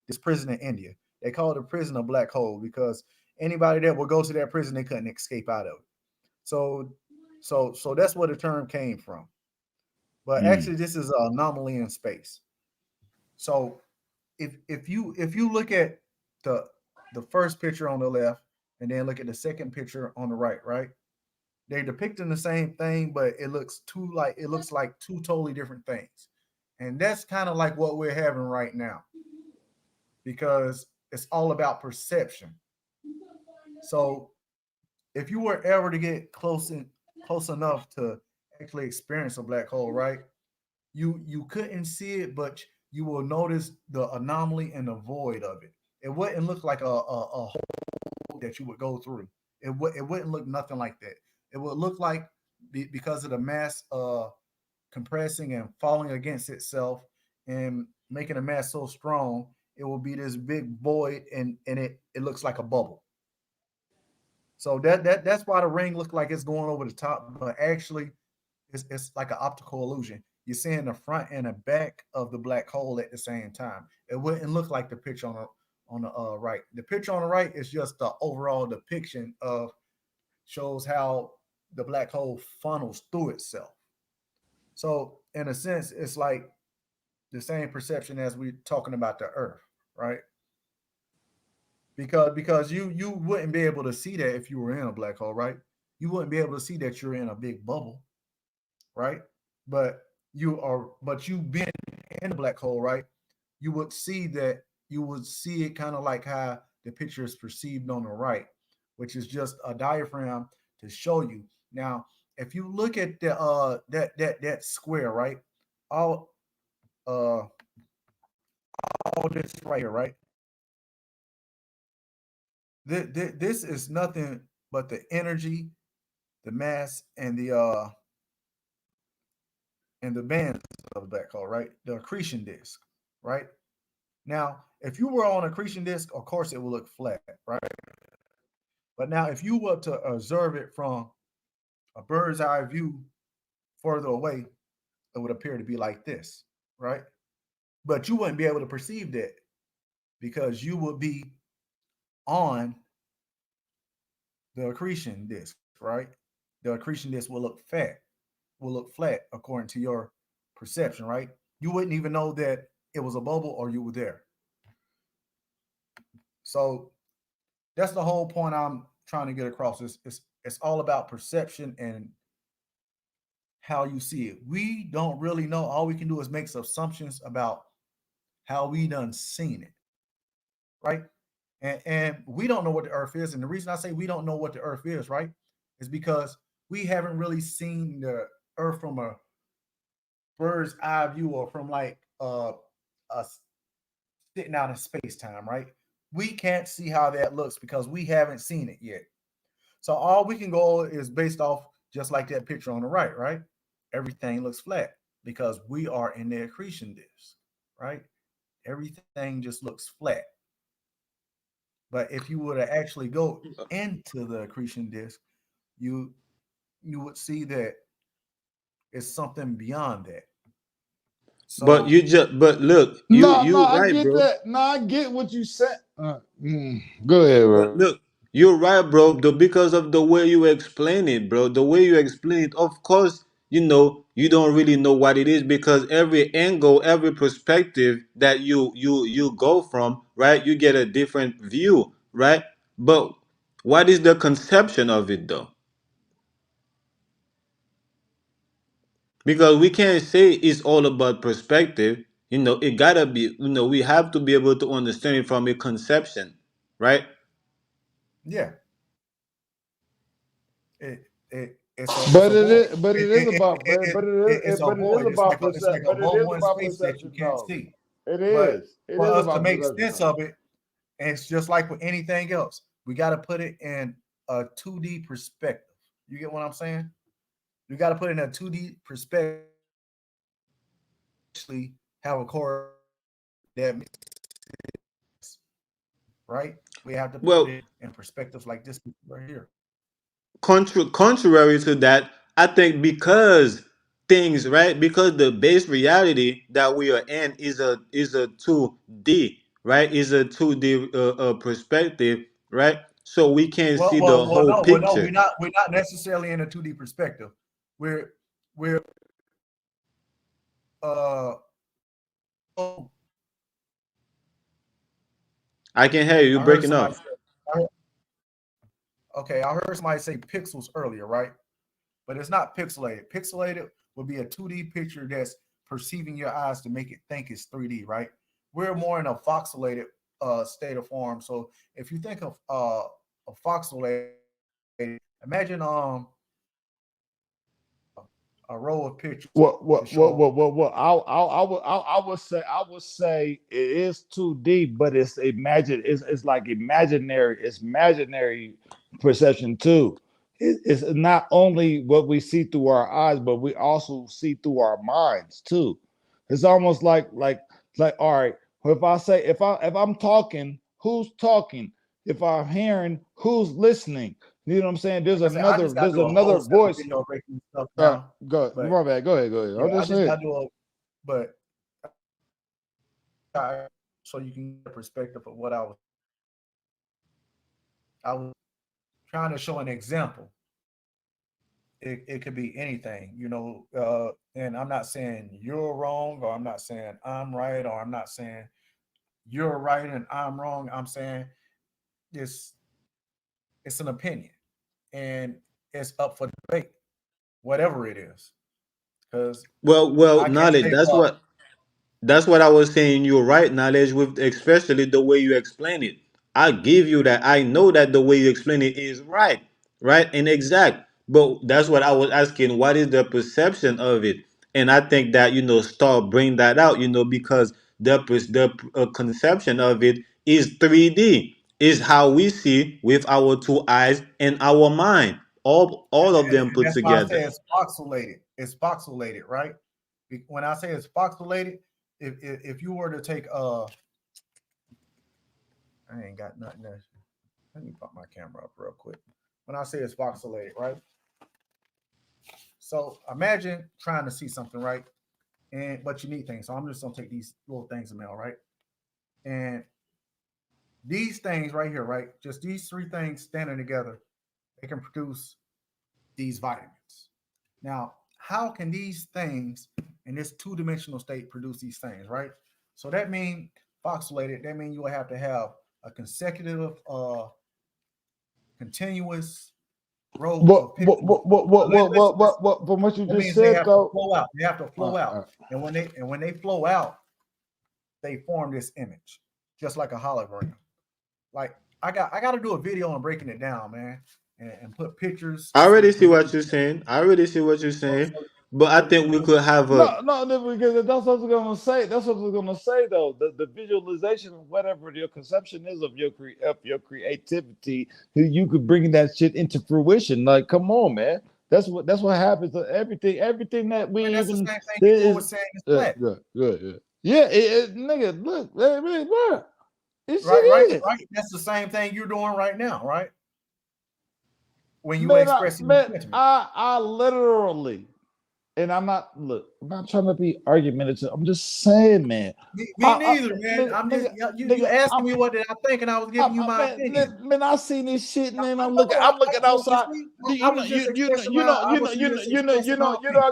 this prison in India. They call it a prison a black hole because anybody that would go to that prison, they couldn't escape out of it. So So that's where the term came from. But Mm. actually, this is an anomaly in space. So if you look at the the first picture on the left and then look at the second picture on the right, right? They're depicting the same thing, but it looks like two totally different things. And that's kind of like what we're having right now because it's all about perception. So if you were ever to get close enough to actually experience a black hole, right? You couldn't see it, but you will notice the anomaly and the void of it. It wouldn't look like a hole that you would go through. It wouldn't look nothing like that. It would look like because of the mass compressing and falling against itself and making the mass so strong, it will be this big void and it looks like a bubble. So that's why the ring looks like it's going over the top, but actually it's like an optical illusion. You're seeing the front and the back of the black hole at the same time. It wouldn't look like the picture on the right. The picture on the right is just the overall depiction of shows how the black hole funnels through itself. So in a sense, it's like the same perception as we're talking about the Earth, right? Because you wouldn't be able to see that if you were in a black hole, right? You wouldn't be able to see that you're in a big bubble, right? But you've been in a black hole, right? You would see that you would see it kind of like how the picture is perceived on the right, which is just a diaphragm to show you. Now, if you look at the that square, right? All uh all this right here, right? This is nothing but the energy, the mass, and the bands of the black hole, right? The accretion disk, right? Now, if you were on an accretion disk, of course it will look flat, right? But now, if you were to observe it from a bird's eye view further away, it would appear to be like this, right? But you wouldn't be able to perceive that because you would be on the accretion disk, right? The accretion disk will look flat according to your perception, right? You wouldn't even know that it was a bubble or you were there. So that's the whole point I'm trying to get across. It's all about perception and how you see it. We don't really know. All we can do is make assumptions about how we done seen it, right? And we don't know what the earth is. And the reason I say we don't know what the earth is, right, is because we haven't really seen the earth from a bird's eye view or from like us sitting out in space time, right? We can't see how that looks because we haven't seen it yet. So all we can go is based off just like that picture on the right, right? Everything looks flat because we are in the accretion disk, right? Everything just looks flat. But if you were to actually go into the accretion disk, you would see that it's something beyond that. But So but look, No, you I right, get bro. that. No, I get what you said. Go ahead, But bro. look, you're right, bro. Because of the way you explain it, bro. The way you explain it, of course, you don't really know what it is because every angle, every perspective that you go from, right, you get a different view, right? But what is the conception of it though? Because we can't say it's all about perspective. It gotta be, we have to be able to understand it from a conception, right? yeah, it's But a void. it is about, It's a but it is void. about It's like a but it is bubble in about space that you perception, can't though. see. It But is. It for is us to about make perception, sense though. of it, and it's just like with anything else, we got to put it in a 2D perspective. You get what I'm saying? You got to put it in a 2D perspective. Actually, have a core that right. We have to put Well, it in perspectives like this right here. contrary to that, I think because things, right, because the base reality that we are in is a 2D, right, is a 2D perspective, right? so we can see the Well, whole no, picture. we're not necessarily in a 2D perspective. We're uh oh, I can hear you. You're I heard breaking somebody up. say, I heard somebody say pixels earlier, right? But it's not pixelated. Pixelated would be a 2D picture that's perceiving your eyes to make it think it's 3D, right? We're more in a voxelated state of form. So if you think of a voxelated, imagine a row of pictures to show. I would say it is 2D, but it's like imaginary. It's imaginary perception too. It's not only what we see through our eyes, but we also see through our minds too. It's almost like all right. If I'm talking, who's talking? If I'm hearing, who's listening? You know what I'm saying? Like I said, I just got to There's do a whole another separate voice. video breaking stuff down. Go But my bad. Go ahead. I'm yeah, I just just saying. got to do a but so you can get a perspective of what I was trying to show an example. It could be anything, and I'm not saying you're wrong, or I'm not saying I'm right, or I'm not saying you're right and I'm wrong. I'm saying it's an opinion, and it's up for debate, whatever it is. Because Well, I can't knowledge. say, well, That's what I was saying. You're right, knowledge, with especially the way you explain it. I give you that. I know that the way you explain it is right, right and exact. But that's what I was asking. What is the perception of it? And I think that start bring that out. Because the conception of it is 3D. Is how we see with our two eyes and our mind. All of them and put that's why I say together. it's voxelated. It's voxelated, right? When I say it's voxelated, if you were to take I ain't got nothing there. Let me put my camera up real quick. When I say it's voxelated, right? So imagine trying to see something, right? But you need things. So I'm just gonna take these little things in mail, right? And these things right here, right? Just these three things standing together, they can produce these vitamins. Now, how can these things in this two-dimensional state produce these things, right? So that means voxelated, that means you will have to have a consecutive, continuous row of pictures. From what you That just means they said, have to though. flow out. They have to flow out. And when they flow out, they form this image, just like a hologram. Like I got to do a video on breaking it down, man, and put pictures I so already you see can what really, you're saying. I already see what you're saying. so, But so I you think can we really. could have a. No, because that's what I was gonna say. That's what I was gonna say though. The visualization of whatever your conception is of your creativity, you could bring that shit into fruition. Like, come on, man. That's what happens to everything. Everything that we And that's the even same thing you is was saying is flat. good. Yeah, nigga, look, look, it Right. shit is. That's the same thing you're doing right now, right? When you were Man, expressing your sentiment. I literally, and I'm not trying to be argumentative. I'm just saying, man. Me neither, man. I'm just you asking me what did I think, and I was giving you my opinion. Man, I seen this shit, and then I I'm know, looking outside. I was just expressing my. I was just expressing my opinion.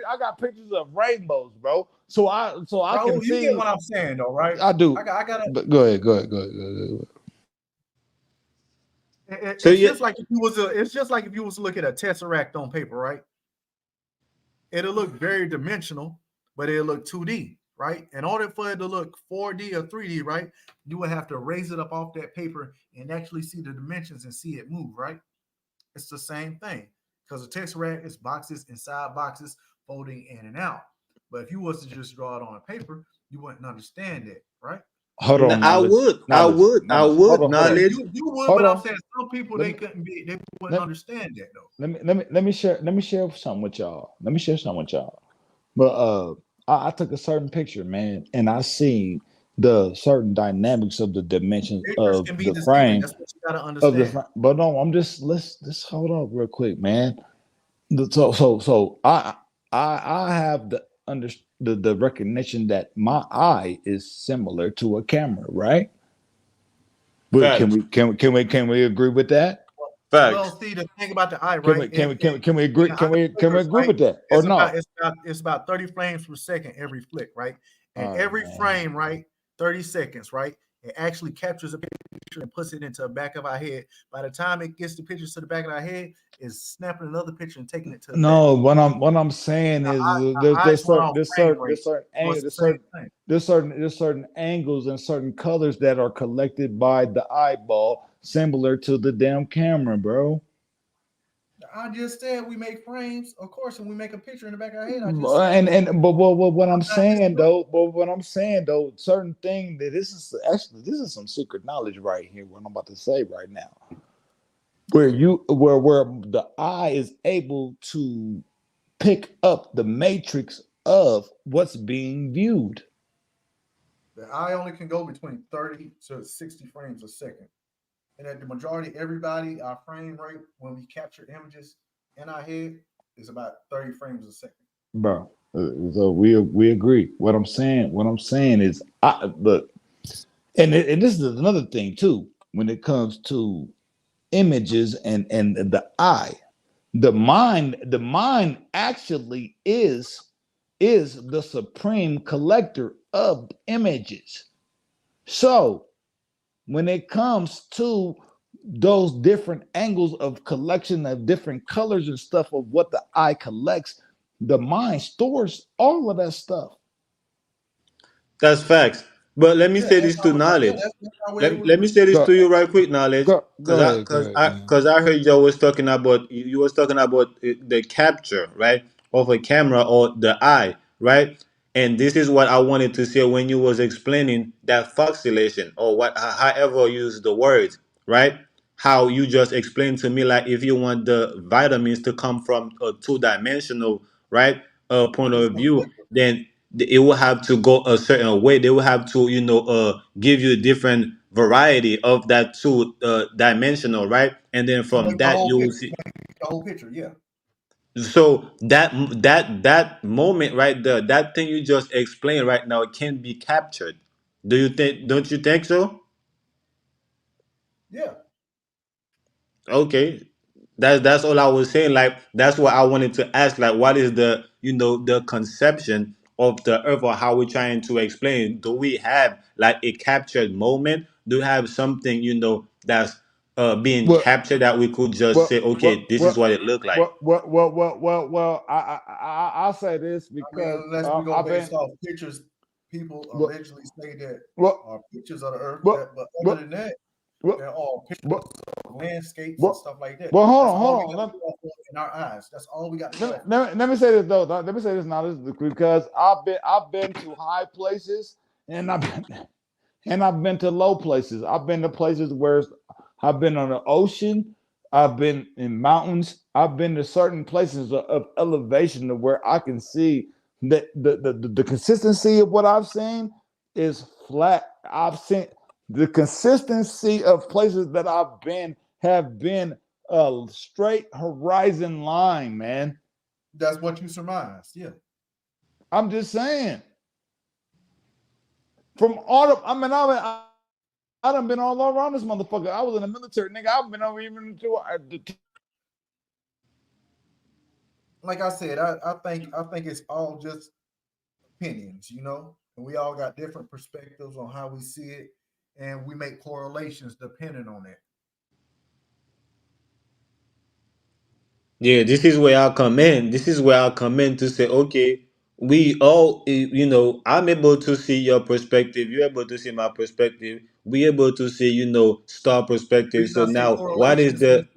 I got pictures of rainbows, bro. So I can Raul, you get see. what I'm saying, though, right? I do. I gotta. But go ahead. So It's yeah, just like if you was it's just like if you was to look at a tesseract on paper, right? It'll look very dimensional, but it'll look 2D, right? In order for it to look 4D or 3D, right, you would have to raise it up off that paper and actually see the dimensions and see it move, right? It's the same thing because a tesseract is boxes inside boxes folding in and out. But if you was to just draw it on a paper, you wouldn't understand it, right? Hold on, I knowledge. would Hold on. knowledge. You would, Hold but I'm on. saying some people they wouldn't understand that though. Let me share something with y'all. But I took a certain picture, man, and I seen the certain dynamics of the dimensions Pictures of can be the deceiving. frame That's what you gotta of the understand. but no, let's hold up real quick, man. So I have the recognition that my eye is similar to a camera, right? But Facts. can we agree with that? Facts. See the thing about the eye, Can right? we agree? the Can we eye agree right? with that or no? It's about 30 frames per second every flick, right? And Oh, every man. frame, right? 30 seconds, right? It actually captures a picture and puts it into the back of our head. By the time it gets the pictures to the back of our head, is snapping another picture and taking it to the No, back. what I'm saying is Eyes run off frame rate, so it's the same thing. there's certain angles and certain colors that are collected by the eyeball, similar to the damn camera, bro. I just said we make frames, of course, and we make a picture in the back of our head. I just said But what I'm not saying though, certain thing that this is some secret knowledge right here. What I'm about to say right now, where the eye is able to pick up the matrix of what's being viewed. the eye only can go between 30 to 60 frames a second. And at the majority, everybody, our frame rate when we capture images in our head is about 30 frames a second. Bro. So we agree. What I'm saying is, look, and this is another thing too. When it comes to images and the eye, the mind actually is the supreme collector of images. So when it comes to those different angles of collection of different colors and stuff of what the eye collects, the mind stores all of that stuff. That's facts. But let me say this to Knowledge. Let me say this to you right quick, Knowledge. Go ahead, Because I heard you was talking about you was talking about the capture, right, of a camera or the eye, right? And this is what I wanted to say when you was explaining that foxylation or however you use the words, right? How you just explained to me, like, if you want the vitamins to come from a two-dimensional, right, point of view, then it will have to go a certain way. They will have to, give you a different variety of that two dimensional, right? And then from that you will see. The whole picture, yeah. So that moment right there, that thing you just explained right now, it can be captured. Don't you think so? Yeah. Okay. That's all I was saying. Like, that's what I wanted to ask. Like, what is the conception of the earth, or how we're trying to explain? Do we have like a captured moment? Do we have something, that's being captured that we could just say, okay, this is what it looked like? Well, I'll say this because unless we go based off pictures, people allegedly say that are pictures of the earth. But other than that, they're all pictures of landscapes and stuff like that. Well, hold on. In our eyes, that's all we got to let me say this though. Let me say this now. This is because I've been to high places and I've been to low places. I've been to places where I've been on the ocean. I've been in mountains. I've been to certain places of elevation to where I can see that the consistency of what I've seen is flat. I've seen the consistency of places that I've been have been a straight horizon line, man. That's what you surmise, yeah. I'm just saying. From all of, I done been all around this motherfucker. I was in the military, nigga. I've been over even to. Like I said, I think it's all just opinions, and we all got different perspectives on how we see it, and we make correlations depending on it. Yeah, this is where I come in. This is where I come in to say, okay, we all, I'm able to see your perspective. You're able to see my perspective. We're able to see, star perspective. So now, what is the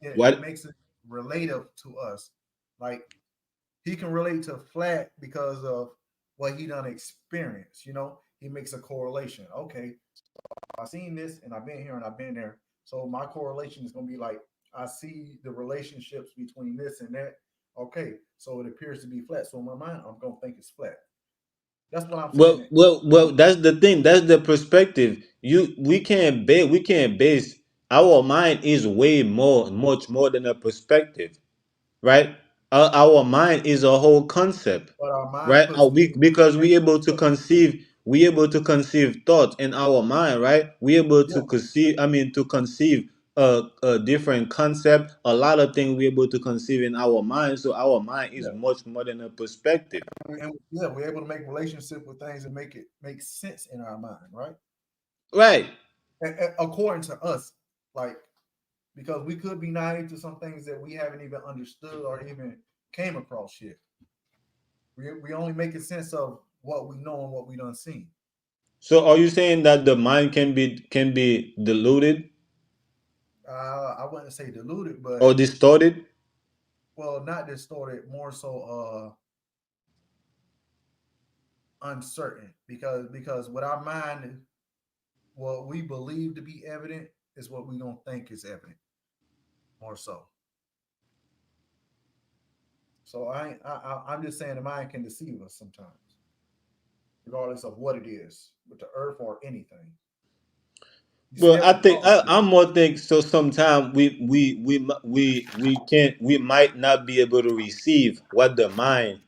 it makes it relative to us? Like, he can relate to flat because of what he done experienced. He makes a correlation. Okay, so I've seen this, and I've been here, and I've been there. So my correlation is going to be like, I see the relationships between this and that. Okay, so it appears to be flat. So in my mind, I'm going to think it's flat. That's what I'm saying. Well, that's the thing. That's the perspective. We can't base. Our mind is much more than a perspective, right? Our mind is a whole concept, right? Because we're able to conceive we able to conceive thoughts in our mind, right? We able Yeah. to conceive a different concept. A lot of things we able to conceive in our mind. So our mind is Yeah. much more than a perspective. And yeah, we're able to make relationship with things and make it make sense in our mind, right? Right. According to us, like, because we could be naive to some things that we haven't even understood or even came across yet. We only making sense of what we know and what we done seen. So are you saying that the mind can be diluted I wouldn't say diluted, or but distorted? well, not distorted, more so uncertain. Because what our mind, what we believe to be evident, is what we don't think is evident. More so. So I'm just saying the mind can deceive us sometimes, regardless of what it is, with the earth or anything. You see Well, that I with think God. I'm more think so. Sometimes we can't, we might not be able to receive what the mind,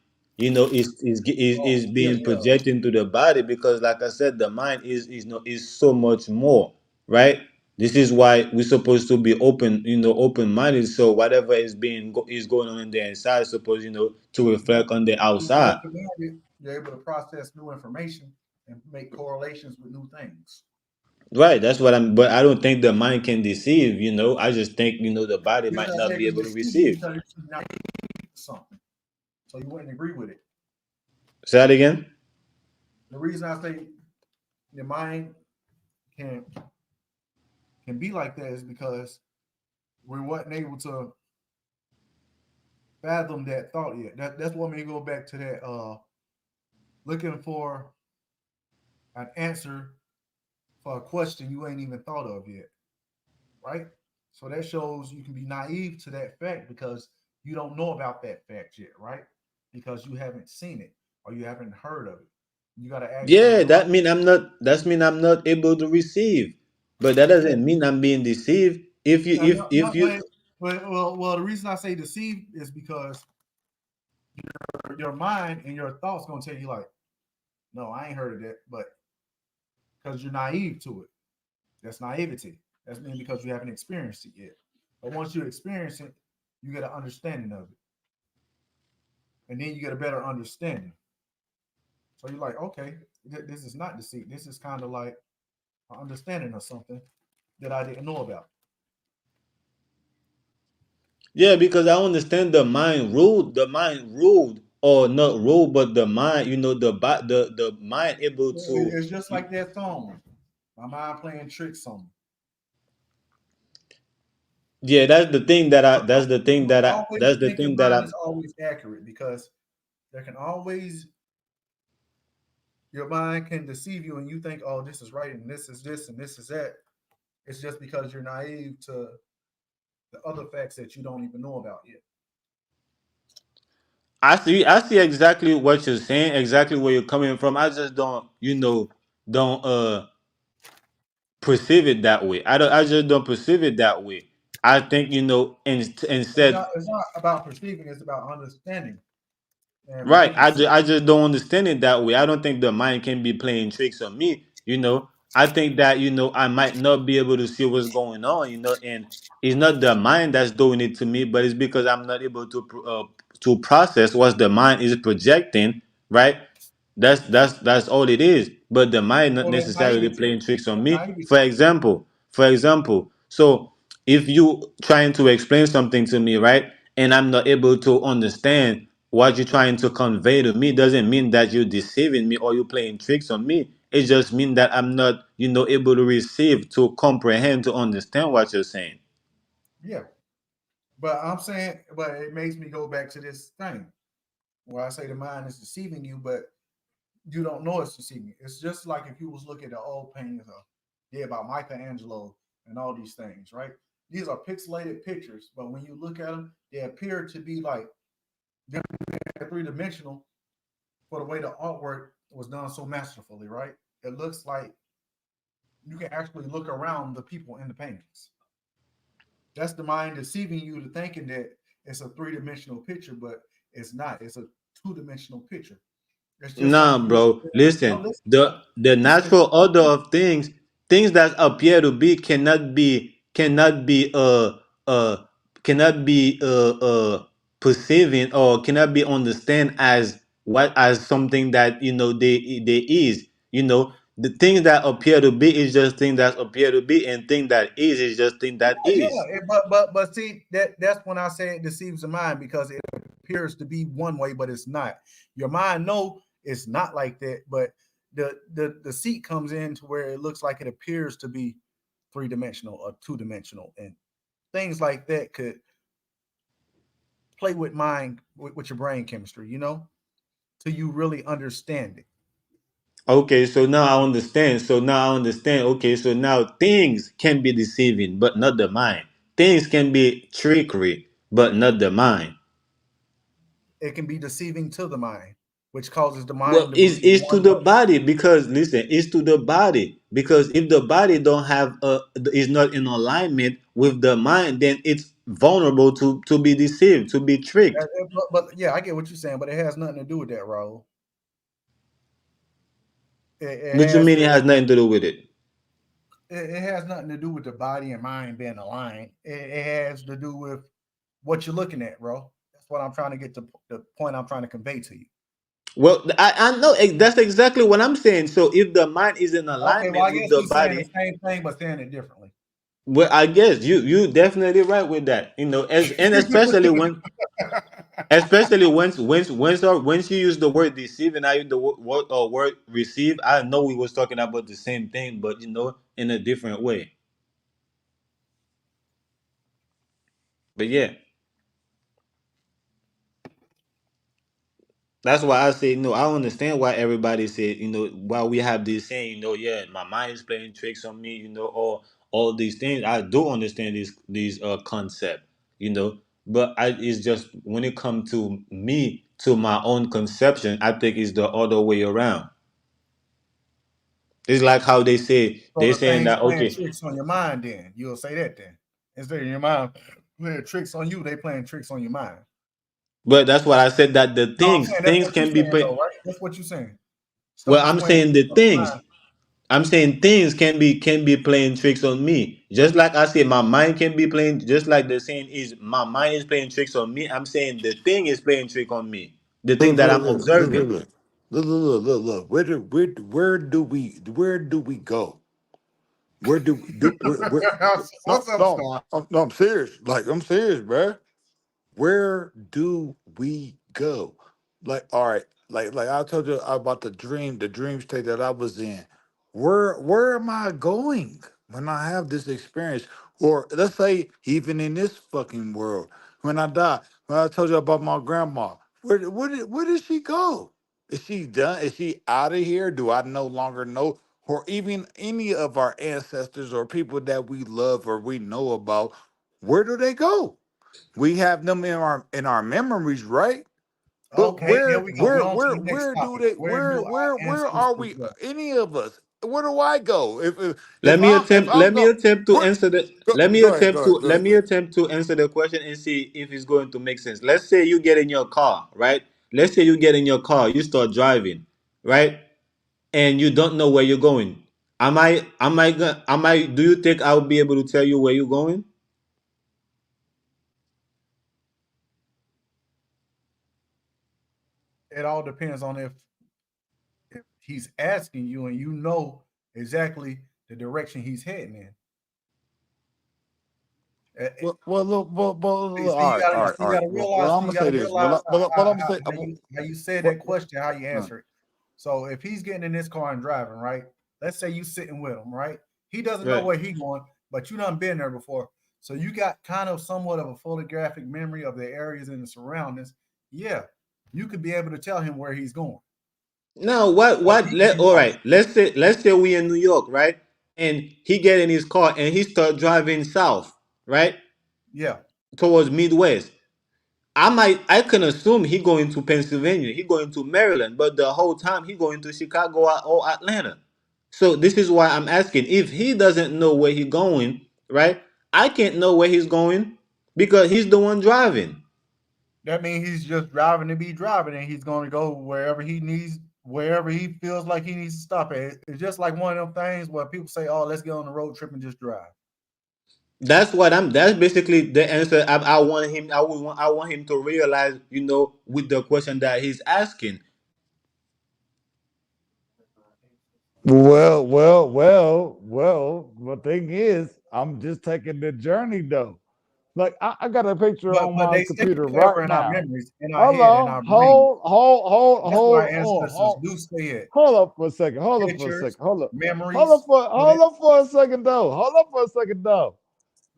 Oh, is yeah, being yeah. projected into the body, because, like I said, the mind is no is so much more, right? This is why we're supposed to be open, open minded. So whatever is going on in the inside, is supposed, to Yeah. reflect on the When you're outside. open-minded, you're able to process new information and make correlations with new things. Right, that's what I'm. But I don't think the mind can deceive. I just think the body Yes, might I not say be it can able to deceive you receive. because you're naive to something. So you wouldn't agree with it. Say that again. The reason I say your mind can can be like that is because we wasn't able to fathom that thought yet. That's what made me go back to that looking for an answer for a question you ain't even thought of yet. Right? So that shows you can be naive to that fact because you don't know about that fact yet, right? Because you haven't seen it or you haven't heard of it. You got to actually Yeah, go. I'm not able to receive. But that Yeah. doesn't mean I'm being deceived. If you if Not, you well, the reason I say deceive is because your mind and your thoughts gonna tell you like, no, I ain't heard of that, but because you're naive to it, that's naivety. That's mean because you haven't experienced it yet. But once you experience it, you get an understanding of it, and then you get a better understanding. So you're like, okay, this is not deceit. This is kind of like an understanding of something that I didn't know about. Yeah, because I understand the mind ruled or not ruled, but the mind, the mind able to. It's just like that song. My mind playing tricks on me. Yeah, Don't always that's the think your thing that mind I is always accurate because there can always your mind can deceive you and you think, oh, this is right and this is this and this is that. It's just because you're naive to the other facts that you don't even know about yet. I see exactly what you're saying, exactly where you're coming from. I just don't perceive it that way. I just don't perceive it that way. I think, instead. It's not about perceiving, it's about understanding and Right. making I sense. just, I just don't understand it that way. I don't think the mind can be playing tricks on me. I think that, I might not be able to see what's going on, and it's not the mind that's doing it to me, but it's because I'm not able to process what the mind is projecting, right? That's all it is. But the mind not Well, that's necessarily naivety. playing tricks on That's me. For naivety. example, so if you trying to explain something to me, right, and I'm not able to understand what you're trying to convey to me, doesn't mean that you're deceiving me or you're playing tricks on me. It just means that I'm not, able to receive, to comprehend, to understand what you're saying. Yeah. But I'm saying, but it makes me go back to this thing where I say the mind is deceiving you, but you don't know it's deceiving. It's just like if you was looking at the old paintings of, yeah, about Michelangelo and all these things, right? These are pixelated pictures, but when you look at them, they appear to be like they're three-dimensional for the way the artwork was done so masterfully, right? It looks like you can actually look around the people in the paintings. That's the mind deceiving you to thinking that it's a three-dimensional picture, but it's not. It's a two-dimensional picture. It's just Nah, something. bro. No, Listen, listen, the listen. natural order of things, things that appear to be uh cannot be perceiving or cannot be understand as what as something that they is. The things that appear to be is just things that appear to be, and thing that is just thing that Yeah, is. but see that's when I say it deceives the mind because it appears to be one way, but it's not. Your mind know it's not like that, but the seat comes in to where it looks like it appears to be 3-dimensional or 2-dimensional, and things like that could play with with your brain chemistry, till you really understand it. Okay, so now I understand. So now I understand. Okay, so now things can be deceiving, but not the mind. Things can be trickery, but not the mind. It can be deceiving to the mind, which causes the Well, mind to believe it's to one the way. body because listen, it's to the body because if the body don't have is not in alignment with the mind, then it's vulnerable to be deceived, to be tricked. But yeah, I get what you're saying, but it has nothing to do with that, Raul. It What you has mean it to has nothing to do with it? it has nothing to do with the body and mind being aligned. It has to do with what you're looking at, bro. That's what I'm trying to get to the point I'm trying to convey to you. Well, I know that's exactly what I'm saying. So if the mind is in Okay, well, alignment I with guess the we're saying the body. same thing but saying it differently. Well, I guess you definitely right with that. As and especially when once you use the word deceive and I use the word receive, I know we was talking about the same thing, but in a different way. But yeah, that's why I say no. I understand why everybody said why we have this saying yeah, my mind is playing tricks on me, all these things. I do understand these concept, you know, but it's just when it comes to me to my own conception, I think it's the other way around. It's like how So they the saying thing's that playing okay, tricks on your mind, then you'll say that then. Instead of your mind playing tricks on you, they playing tricks on your mind. but that's what I said that the No, I'm things saying that's things what you're can be saying played. though, right? That's what you're saying. Well, Stuff is I'm playing saying tricks the on your things. mind. I'm saying things can be playing tricks on me. Just like I said, my mind can be playing. Just like the saying is, my mind is playing tricks on me. I'm saying the thing is playing trick on me. The thing Look, that look, I'm look, look, look, observing. look, look, look, look, look. Where do we go? Where do no What's up, no Star? no I'm serious. Like I'm serious, bruh. Where do we go? Like, all right, like I told you about the dream state that I was in. Where am I going when I have this experience? Or let's say even in this fucking world, when I die, when I told you about my grandma, where did she go? Is she done? Is she out of here? Do I no longer know? Or even any of our ancestors or people that we love or we know about, where do they go? We have them in our memories, right? But Okay, there where we go. We're where on to where the next where do topic. they Where where do where our where are ancestors we? go? Any of us? Where do I go? If Let me I'm if attempt. I'm Let me go, attempt to where, answer the. go Let me go ahead, go attempt ahead, to. go Let ahead, me go ahead. attempt to answer the question and see if it's going to make sense. Let's say you get in your car, right? Let's say you get in your car. You start driving, right? And you don't know where you're going. Do you think I'll be able to tell you where you're going? It all depends on if he's asking you and you know exactly the direction he's heading in. Well, look, See, all right, all right, you all right. gotta Well, realize, I'm gonna say this. Well, I'm gonna say, how you said what, that question, how you uh, answer it. So if he's getting in this car and driving, right? Let's say you sitting with him, right? He doesn't know Right. where he going, but you done been there before. So you got kind of somewhat of a photographic memory of the areas and the surroundings. Yeah, you could be able to tell him where he's going. Now, But what? he could be All lost. right. Let's say we in New York, right? And he get in his car and he start driving south, right, Yeah. towards Midwest. I can assume he going to Pennsylvania, he going to Maryland, but the whole time he going to Chicago or Atlanta. So this is why I'm asking if he doesn't know where he going, right? I can't know where he's going because he's the one driving. That means he's just driving to be driving and he's going to go wherever he needs wherever he feels like he needs to stop at. It's just like one of them things where people say, "Oh, let's get on the road trip and just drive." That's what I'm. That's basically the answer. I want him. I want him to realize, with the question that he's asking. Well. The thing is, I'm just taking the journey though. Like I got a picture on But my they stay computer forever right in our now. memories, in our Hold head, in our on, brain. That's where our hold ancestors on. do stay at. Hold up for a second. Hold up for a Pictures, second. Hold up. memories. Hold up for a second though. Hold up for a second though.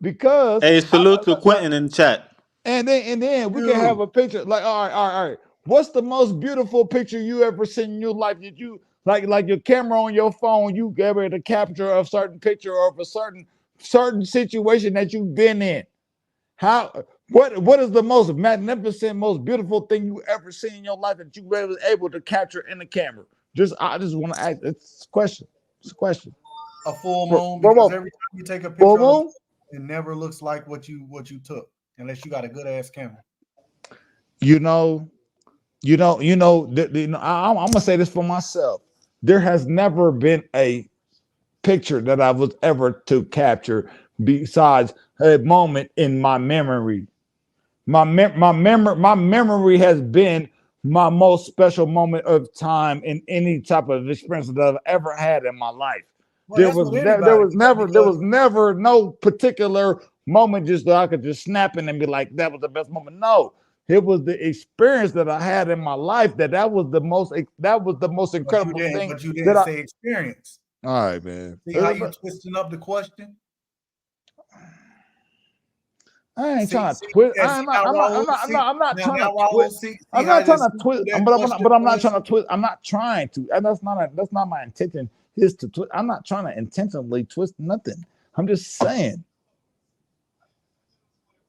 Because Hey, salute to Quentin in chat. and then we can have a picture. Like, all right. What's the most beautiful picture you ever seen in your life? Did you like your camera on your phone? You able to capture a certain picture of a certain situation that you've been in? What is the most magnificent, most beautiful thing you ever seen in your life that you were able to capture in the camera? I just want to ask. It's a question. It's a question. A full moon, because every time you take a picture of it never looks like what you took, unless you got a good ass camera. I'm gonna say this for myself. There has never been a picture that I was ever to capture besides a moment in my memory. My memory has been my most special moment of time in any type of experience that I've ever had in my life. Well, there was never no particular moment just that I could just snap in and be like, that was the best moment. No, it was the experience that I had in my life that was the most incredible thing. But you didn't say experience. All right, man. See how you twisting up the question? I ain't trying to twist. I'm not trying to twist. I'm not trying to twist. But I'm not trying to twist. I'm not trying to. And that's not my intention. Is to twist. I'm not trying to intentionally twist nothing. I'm just saying.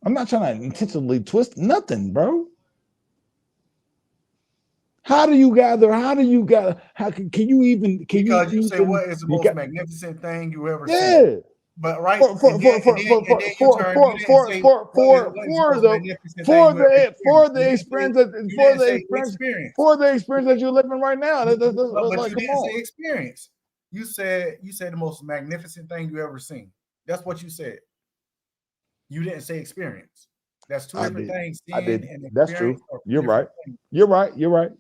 I'm not trying to intentionally twist nothing, bro. How can you even? Because you say what is the most magnificent thing you ever seen? Yeah. But right for the experience that you're living right now. But you didn't say experience. You said the most magnificent thing you ever seen. That's what you said. You didn't say experience. That's two different things. I did. That's true. You're right. You're right.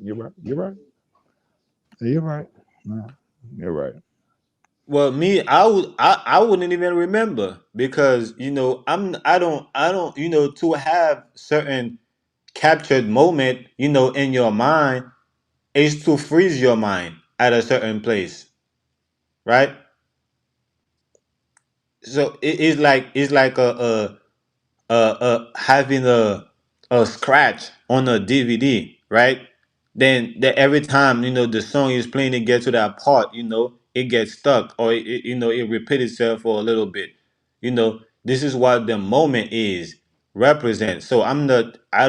Well, me, I wouldn't even remember because I don't to have certain captured moment in your mind is to freeze your mind at a certain place, right? So it's like having a scratch on a DVD, right? Then every time the song is playing, it gets to that part, it gets stuck or it repeats itself for a little bit. This is what the moment is represent. So I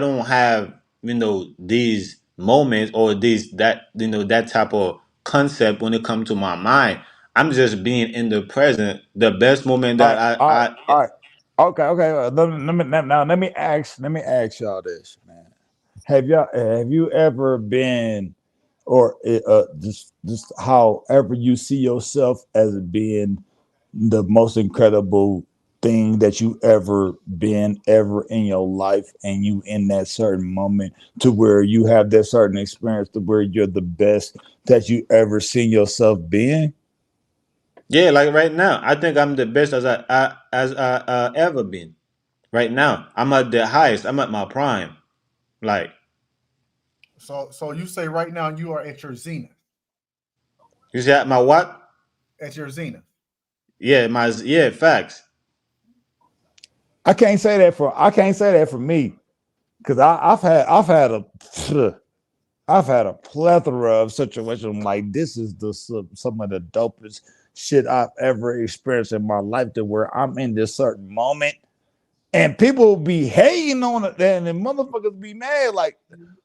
don't have these moments or that type of concept when it comes to my mind. I'm just being in the present. The best moment that all right. Okay. Let me ask y'all this, man. Have you ever been, or just however you see yourself as being the most incredible thing that you ever been in your life, and you in that certain moment to where you have that certain experience to where you're the best that you ever seen yourself being? Yeah, like right now, I think I'm the best as I ever been. Right now, I'm at the highest. I'm at my prime. Like, so you say right now you are at your zenith. You say at my what? At your zenith. Yeah, facts. I can't say that for me, because I've had a plethora of situations like this. Is some of the dopest shit I've ever experienced in my life, to where I'm in this certain moment and people be hating on it, and the motherfuckers be mad. Like,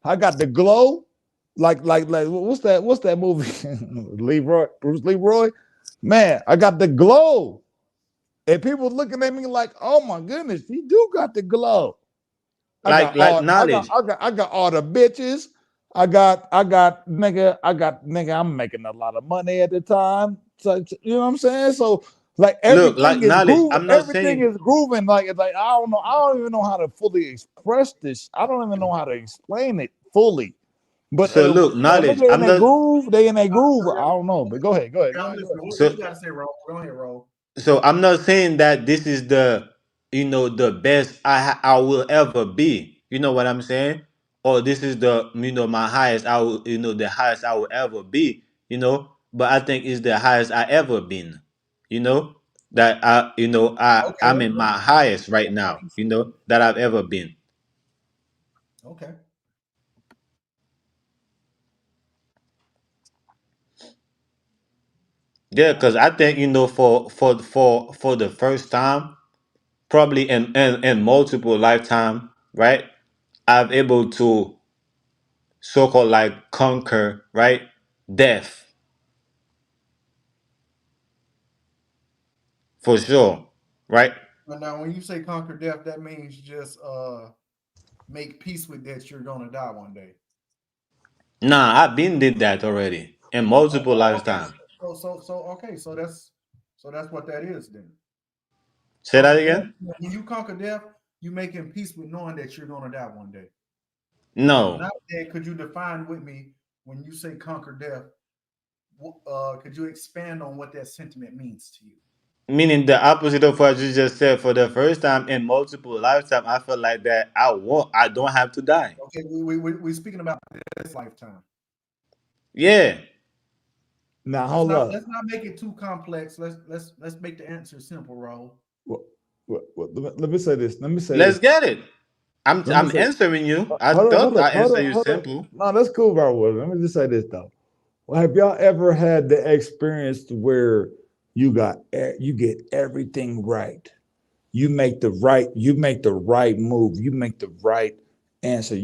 I got the glow. Like what's that movie? Bruce Leroy. Man, I got the glow. And people looking at me like, oh my goodness, he do got the glow. Like knowledge. I got all the bitches. nigga, I'm making a lot of money at the time. So you know what I'm saying? So like Look, everything like is knowledge. grooving, I'm not everything saying. is grooving. Like it's like I don't even know how to fully express this. I don't even know how to explain it fully. But So look, when a knowledge. nigga in I'm that not. groove, they in that groove. I don't know. But go ahead. I'm listening. What So you got to say, Ro? Go ahead, Ro. so I'm not saying that this is the the best I will ever be. You know what I'm saying? Or this is the my highest I will the highest I will ever be. But I think it's the highest I ever been. You know that Okay, I'm in my highest right now. That I've ever been. okay. Yeah, because I think for the first time, probably in multiple lifetime, right? I've able to so-called like conquer, right? Death, for sure, right? But now, when you say conquer death, that means just make peace with that you're gonna die one day. Nah, I've been did that already in multiple Okay. lifetime. Okay. So that's what that is then. Say that Conquer death. again? When you conquer death, you making peace with knowing that you're gonna die one day. So No, now, then, could you define with me when you say conquer death? Could you expand on what that sentiment means to you? meaning the opposite of what you just said. For the first time in multiple lifetime, I feel like that I don't have to die. Okay, we're speaking about this lifetime. Yeah. Now Let's hold not up. let's not make it too complex. Let's make the answer simple, Ro. Let me say this. Let me say Let's this. get it. I'm Let me I'm say. answering you. I Hold thought up. I answered you simple. No, that's cool, bro. Let me just say this though. Well, have y'all ever had the experience where you get everything right? You make the right move. You make the right answer.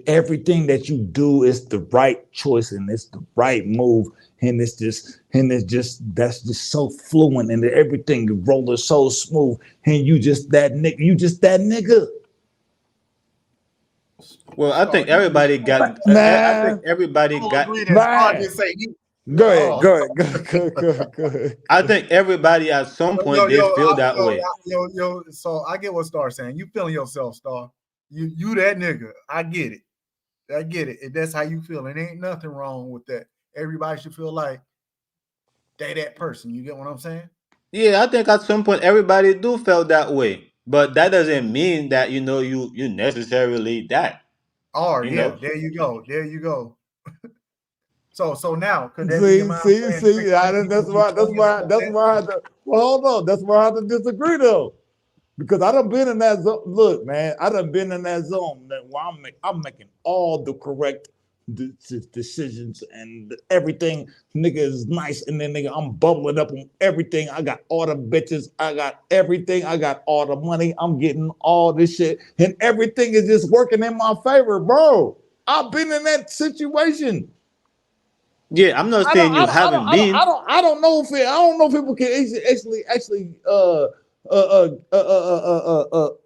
Everything that you do is the right choice and it's the right move. And that's just so fluent and everything rolling so smooth. And you just that nigga. Well, I Star, think you just everybody got. I think Man, everybody all got. agree that Star man. just say you. Go ahead. Oh, Go ahead. Go ahead. I think everybody at some point they feel that way. yo. So I get what Star saying. You feeling yourself, Star. You that nigga. I get it. If that's how you feel, and ain't nothing wrong with that. Everybody should feel like they that person. You get what I'm saying? Yeah, I think at some point everybody do feel that way, but that doesn't mean that you necessarily that. Or You yeah, know. there you go. There you go. So now, could that be your See, mind see, playing see. tricks on people That's when you why. telling yourself That's that? why I had to. Well, hold on. That's why I had to disagree though, because I done been in that zone. Look, man, I done been in that zone where I'm making all the correct decisions and everything. Nigga is nice, and then nigga, I'm bubbling up on everything. I got all the bitches. I got everything. I got all the money. I'm getting all this shit, and everything is just working in my favor, bro. I've been in that situation. Yeah, I'm not saying you haven't been. I don't know if people can actually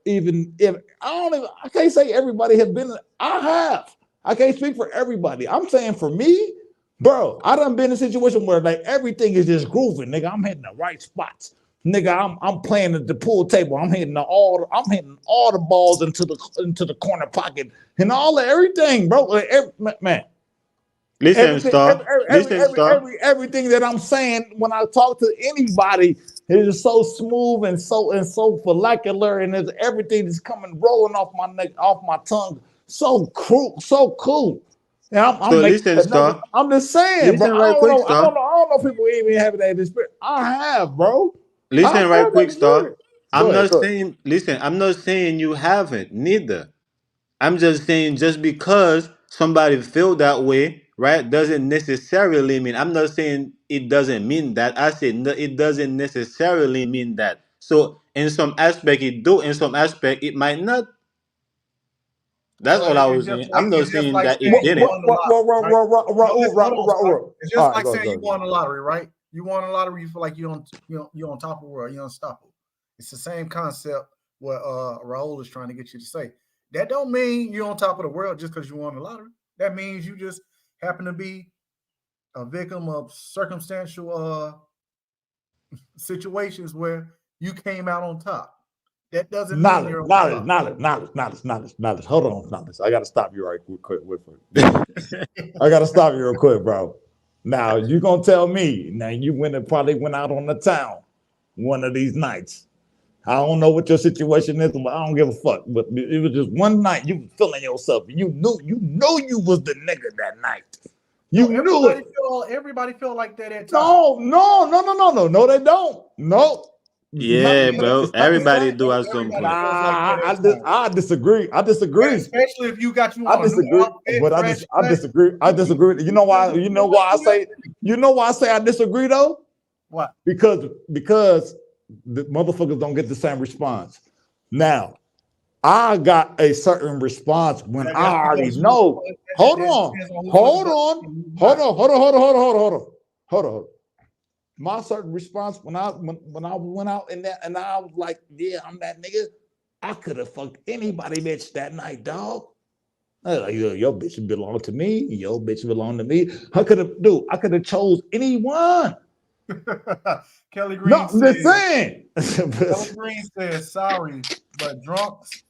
even if I can't say everybody have been. I have. I can't speak for everybody. I'm saying for me, bro, I done been in a situation where like everything is just grooving, nigga. I'm hitting the right spots. Nigga, I'm playing at the pool table. I'm hitting all the balls into the corner pocket and everything, bro. Like, man, Listen, Star. Listen, Star. everything that I'm saying when I talk to anybody is so smooth and so follicular, and everything is coming rolling off my neck, off my tongue, so cool. And I'm So making listen, another. Star. I'm just saying, bro. Listen right quick, Star. I don't know if people even have that experience. I have, bro. I've Listen right had that quick, Star. experience. Go ahead. Go ahead. I'm not saying you haven't, neither. I'm just saying just because somebody feel that way, right, doesn't necessarily mean. I'm not saying it doesn't mean that. I said no, it doesn't necessarily mean that. So in some aspect it do, in some aspect it might not. That's Well, all I was saying. I'm not it's just saying like that it saying you didn't. won the lottery, right? No, listen, hold on, Star. It's All just right, like go saying you ahead. won the lottery, right? You won the lottery, you feel like you're on top of the world, you're unstoppable. It's the same concept what Raul is trying to get you to say. That don't mean you're on top of the world just because you won the lottery. That means you just happen to be a victim of circumstantial situations where you came out on top. That doesn't mean you're Knowledge. Hold on, knowledge. I gotta stop you right quick. I gotta stop you real quick, bro. Now you gonna tell me now you probably went out on the town one of these nights. I don't know what your situation is, but I don't give a fuck. But it was just one night you was feeling yourself. You knew you was the nigga that night. You knew it. Everybody feel like that at times. No, they don't. No. Yeah, bro. Everybody do at some point. I disagree. Especially if you got you on I disagree, but I disagree. I disagree. You know why? You know why I say? You know why I say I disagree though? What? Because the motherfuckers don't get the same response. Now, I got a certain response when I already know. Hold on. My certain response when I went out in that and I was like, yeah, I'm that nigga. I could have fucked anybody bitch that night, dog. I was like, your bitch belong to me. Your bitch belong to me. I could have chose anyone. Kelly Green saying. Kelly Green says, sorry, but drunks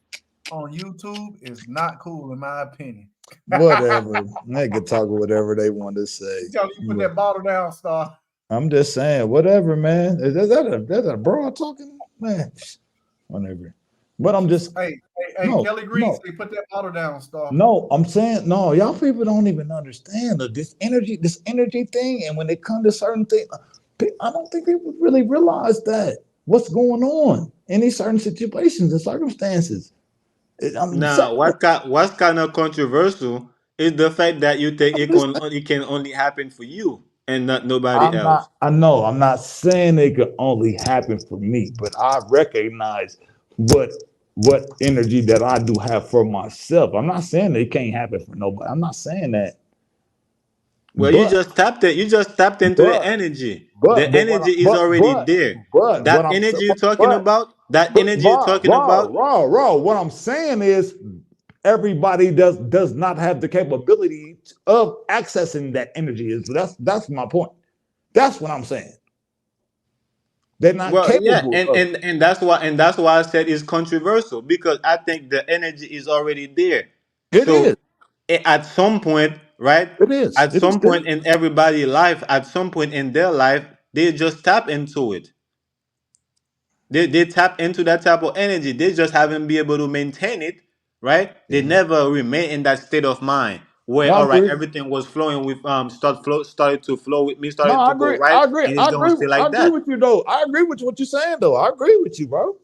on YouTube is not cool in my opinion. Whatever. They can talk whatever they want to say. Tell you put that bottle down, Star. I'm just saying, whatever, man. Is that a broad talking? Man, whatever. But I'm just Kelly Green say put that bottle down, Star. No, I'm saying no, y'all people don't even understand this energy thing. And when it comes to certain things, I don't think people really realize that what's going on in these certain situations and circumstances. Now, what's kind of controversial is the fact that you think it can only happen for you and not nobody else. I'm not saying it could only happen for me, but I recognize what energy that I do have for myself. I'm not saying it can't happen for nobody. I'm not saying that. Well, you just tapped into the energy. The energy is already there. That energy you're talking about, what I'm saying is everybody does not have the capability of accessing that energy. That's my point. That's what I'm saying. They're not capable. Yeah, and that's why I said it's controversial, because I think the energy is already there. It is. At some point, right? It is. At some point in everybody's life, at some point in their life, they just tap into it. They tap into that type of energy. They just haven't been able to maintain it, right? They never remain in that state of mind where everything was flowing with started to flow with me, started to go right. I agree. And it's gonna stay like that. I agree with you though. I agree with what you're saying though. I agree with you, bro.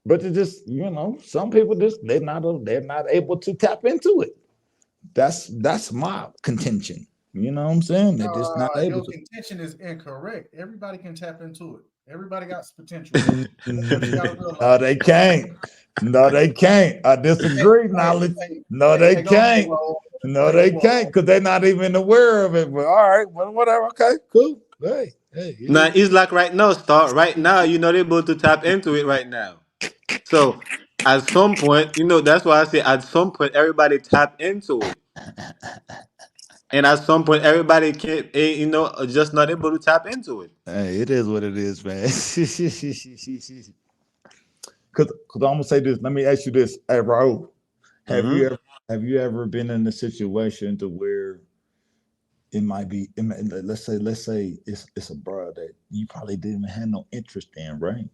But it just, some people they're not able to tap into it. That's my contention. You know what I'm saying? They're just not able your to. contention is incorrect. Everybody can tap into it. Everybody got potential. No, they can't. No, they can't. I disagree, knowledge. No, they can't. No, they can't, because they're not even aware of it. But all right, well, whatever. Okay, cool. Hey. Now it's like right now, Star. Right now, you're not able to tap into it right now. So at some point, that's why I say at some point everybody tap into it. And at some point, everybody can't, just not able to tap into it. Hey, it is what it is, man. Because I'm gonna say this. Let me ask you this, hey, Raul. Have you ever been in a situation to where it might be? Let's say it's a bro that you probably didn't have no interest in, right?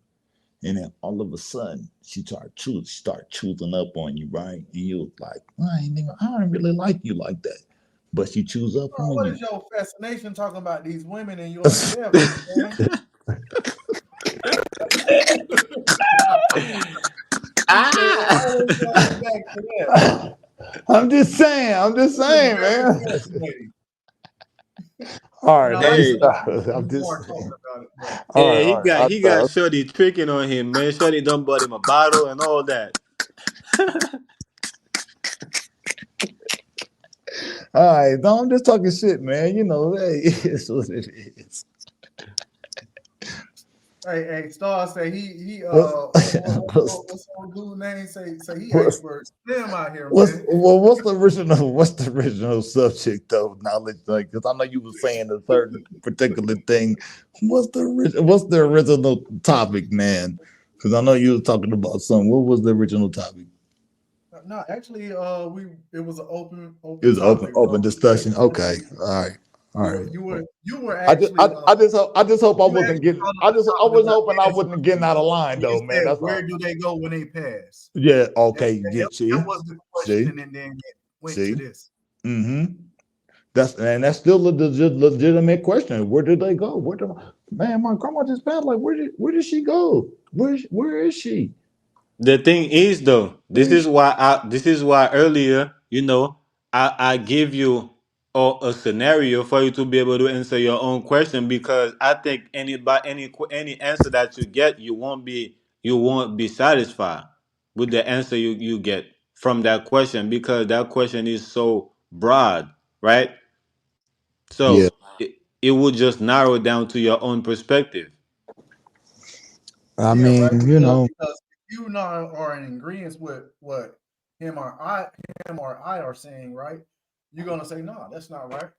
And then all of a sudden she start choosing up on you, right? And you was like, I don't really like you like that. But she choose up on what you. Is your fascination talking about these women and your endeavors, man? I'm just saying, man. All right, I'm just saying. He got Shorty tricking on him, man. Shorty done bought him a bottle and all that. All right, I'm just talking shit, man. Hey, it's what it is. Hey, Star say he What's what's old dude name? Say he what's expert. Slim out here, what's man. well, what's the original subject though? Knowledge, like, because I know you were saying a certain particular thing. What's the original topic, man? Because I know you were talking about something. What was the original topic? No, actually, it was an It open was open topic, open bro. discussion. Okay, all right, all You right. were you were I just, actually I just hope I you wasn't actually getting. brought up I the topic was about hoping I answering wasn't getting out of line when you though, man. said That's where all. do they go when they pass? Yeah. That Okay. that, Yeah. that, that See. was the See. question, and then it went to See. this. Mm-hmm. That's still a legitimate question. Where did they go? Man? My grandma just passed. Like, where did she go? Where is she? The thing is though, Where is she? this is why earlier, I give you a scenario for you to be able to answer your own question, because I think any answer that you get, you won't be satisfied with the answer you get from that question, because that question is so broad, right? Yeah. So it will just narrow down to your own perspective. I Yeah, right. mean, Because if you not are in agreement with what him or I are saying, right? You're gonna say, no, that's not right.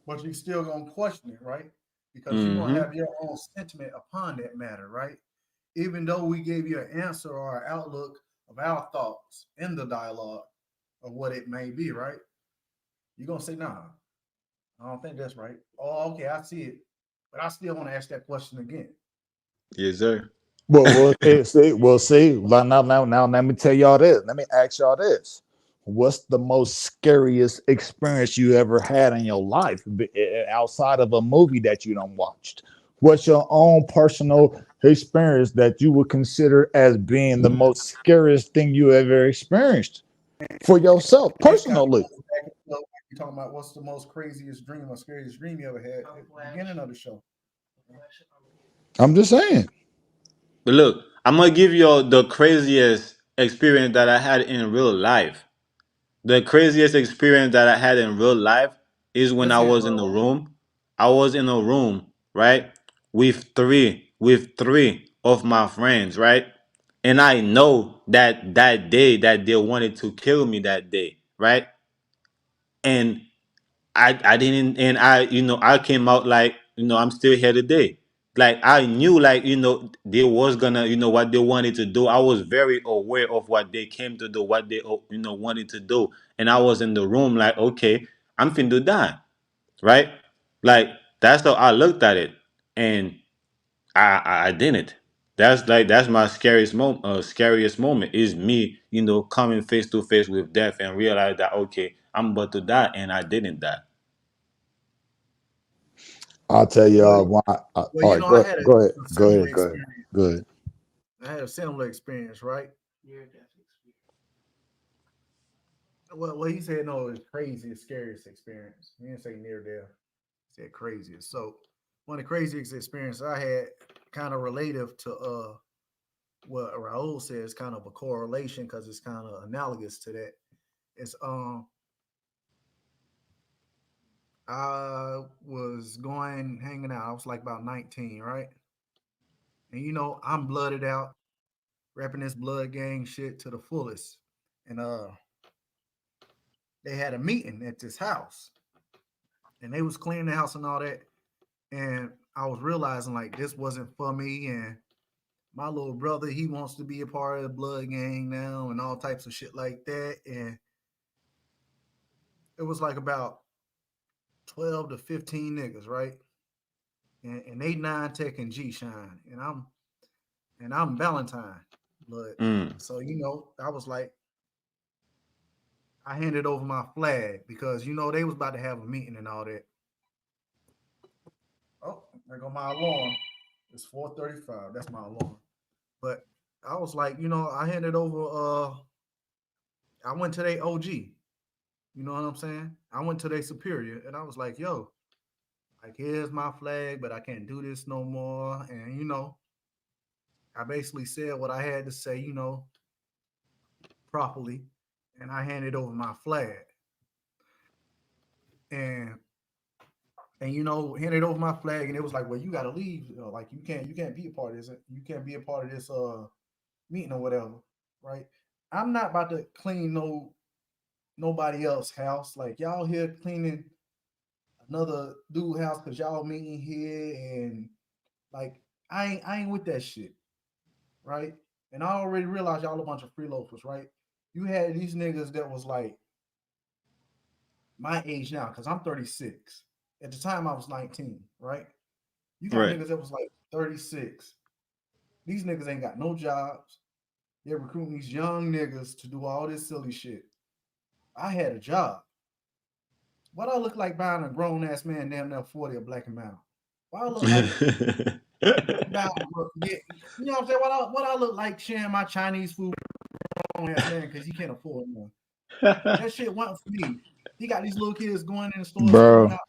But you're still gonna question it, right? Because you're gonna Mm-hmm. have your own sentiment upon that matter, right? Even though we gave you an answer or an outlook of our thoughts in the dialogue of what it may be, right? You're gonna say, nah, I don't think that's right. Oh, okay, I see it. But I still want to ask that question again. Yes, sir. see. Now, let me tell y'all this. Let me ask y'all this. What's the most scariest experience you ever had in your life outside of a movie that you don't watched? What's your own personal experience that you would consider as being the most scariest thing you ever experienced for yourself It kind of personally? goes back and forth. You're talking about what's the most craziest dream or scariest dream you ever had at the beginning of the show. I'm just saying. But look, I'm gonna give you the craziest experience that I had in real life. The craziest experience that I had in real life is when Let's I hear it, was bro. in the room. I was in a room, right, with three of my friends, right? And I know that day that they wanted to kill me that day, right? And I didn't, and I came out like, I'm still here today. Like I knew, like, they was gonna, what they wanted to do. I was very aware of what they came to do, what they wanted to do. And I was in the room like, okay, I'm finna die, right? Like that's how I looked at it. And I didn't. That's my scariest moment is me, coming face to face with death and realize that, okay, I'm about to die, and I didn't die. I'll tell Well, y'all why. All right, I had a, go ahead, a go similar ahead, go ahead, experience. go ahead. I had a similar experience, right? Well, he said no, it's craziest, scariest experience. He didn't say near death. He said craziest. So one of the craziest experiences I had, kind of relative to what Raul says, kind of a correlation because it's kind of analogous to that. It's I was going hanging out. I was like about 19, right? And I'm blooded out, repping this blood gang shit to the fullest. And they had a meeting at this house, and they was cleaning the house and all that. And I was realizing like this wasn't for me. And my little brother, he wants to be a part of the blood gang now, and all types of shit like that. And it was like about 12 to 15 niggas, right? And they Nine Tech and G Shine, and I'm Valentine blood. Mm. So I was like, I handed over my flag because they was about to have a meeting and all that. Oh, there go my alarm. It's 4:35. That's my alarm. But I was like, I handed over. I went to their OG. You know what I'm saying? I went to their superior, and I was like, yo, like here's my flag, but I can't do this no more. And I basically said what I had to say, properly, and I handed over my flag. And and handed over my flag, and it was like, well, you gotta leave. Like you can't be a part of this. You can't be a part of this meeting or whatever, right? I'm not about to clean nobody else's house. Like y'all here cleaning another dude house because y'all meeting here, and like I ain't with that shit, right? And I already realized y'all a bunch of freeloafers, right? You had these niggas that was like my age now, because I'm 36. At the time I was 19, right? You got Right. niggas that was like 36. These niggas ain't got no jobs. They're recruiting these young niggas to do all this silly shit. I had a job. What I look like buying a grown ass man damn near 40 a black and brown? Why I look like buying, you know what I'm saying? What I look like sharing my Chinese food with a grown ass man because he can't afford one. That shit wasn't for me. He got these little kids going in the store Bro, figuring out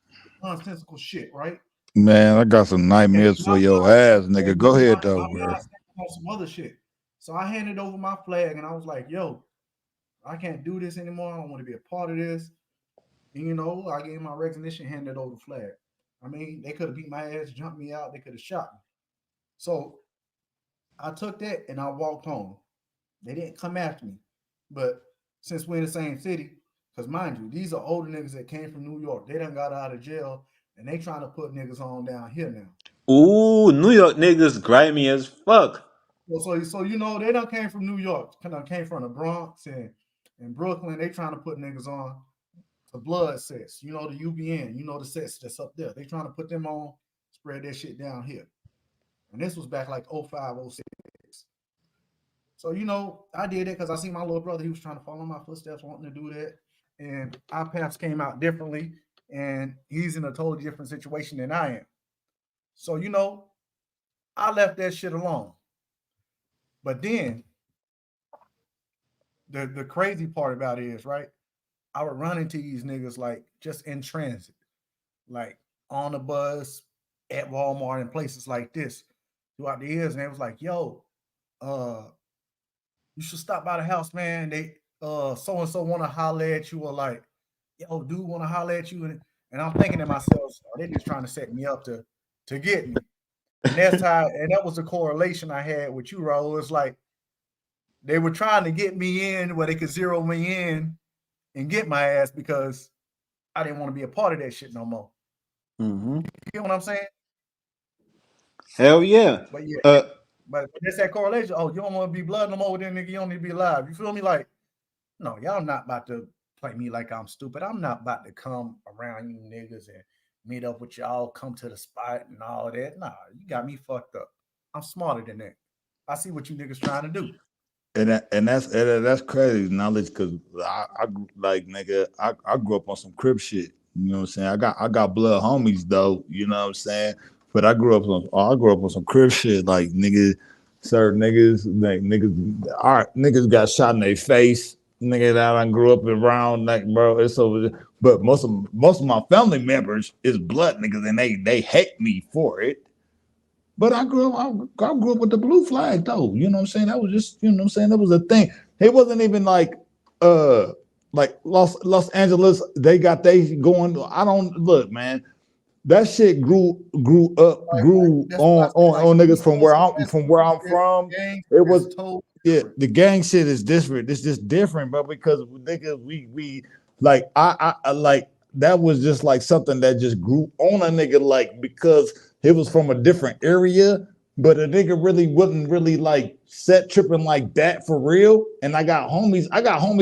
nonsensical shit, right? man, I got some And nightmares my for your mind, ass, nigga. Go my ahead though, bro. mind on some other shit. So I handed over my flag and I was like, yo, I can't do this anymore. I don't want to be a part of this. And I gave my resignation, handed over the flag. I mean, they could have beat my ass, jumped me out, they could have shot me. So I took that and I walked home. They didn't come after me. But since we're in the same city, because mind you, these are older niggas that came from New York. They done got out of jail and they trying to put niggas on down here now. Ooh, New York niggas grimy as fuck. So they done came from New York, came from the Bronx and Brooklyn. They trying to put niggas on the blood sets, the UBN, the sets that's up there. They trying to put them on, spread that shit down here. And this was back like 05, 06. So, I did it because I see my little brother, he was trying to follow my footsteps, wanting to do that. And our paths came out differently, and he's in a totally different situation than I am. So, I left that shit alone. But then the crazy part about it is, right, I would run into these niggas like just in transit, like on the bus, at Walmart, and places like this throughout the years. And it was like, yo, you should stop by the house, man. They so and so want to holler at you, or like, yo, dude want to holler at you, and I'm thinking to myself, oh, they're just trying to set me up to get me. And that was the correlation I had with you, Raul. It's like they were trying to get me in where they could zero me in and get my ass because I didn't want to be a part of that shit no more. Mm-hmm. You get what I'm saying? Hell yeah. But yeah, but there's that correlation. Oh, you don't want to be blood no more, then nigga, you don't need to be alive. You feel me? Like, no, y'all not about to play me like I'm stupid. I'm not about to come around you niggas and meet up with y'all, come to the spot and all that. Nah, you got me fucked up. I'm smarter than that. I see what you niggas trying to do. And that's crazy knowledge, because I like, nigga, I grew up on some Crip shit. You know what I'm saying? I got blood homies though. You know what I'm saying? But I grew up on some Crip shit. Like, niggas, certain niggas, like niggas got shot in their face. Nigga that I grew up around, like, bro, it's over. But most of my family members is blood niggas, and they hate me for it. But I grew up with the blue flag though. You know what I'm saying? That was just, you know what I'm saying? That was a thing. It wasn't even like Los Angeles, they got they going. I don't look, man. That shit grew on niggas from where I'm from. It was the gang shit is different. It's just different, but because niggas we like I like that was just like something that just grew on a nigga, like, because it was from a different area, but a nigga really wouldn't really like set tripping like that for real. And I got homies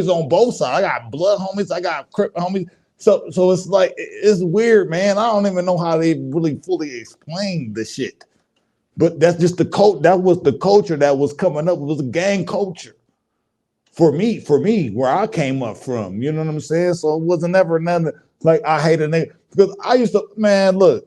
on both sides. I got blood homies, I got Crip homies. So it's like, it's weird, man. I don't even know how they really fully explain the shit. But that's just that was the culture that was coming up. It was a gang culture. For me, where I came up from, you know what I'm saying? So it wasn't ever nothing like I hate a nigga. Because I used to, man, look.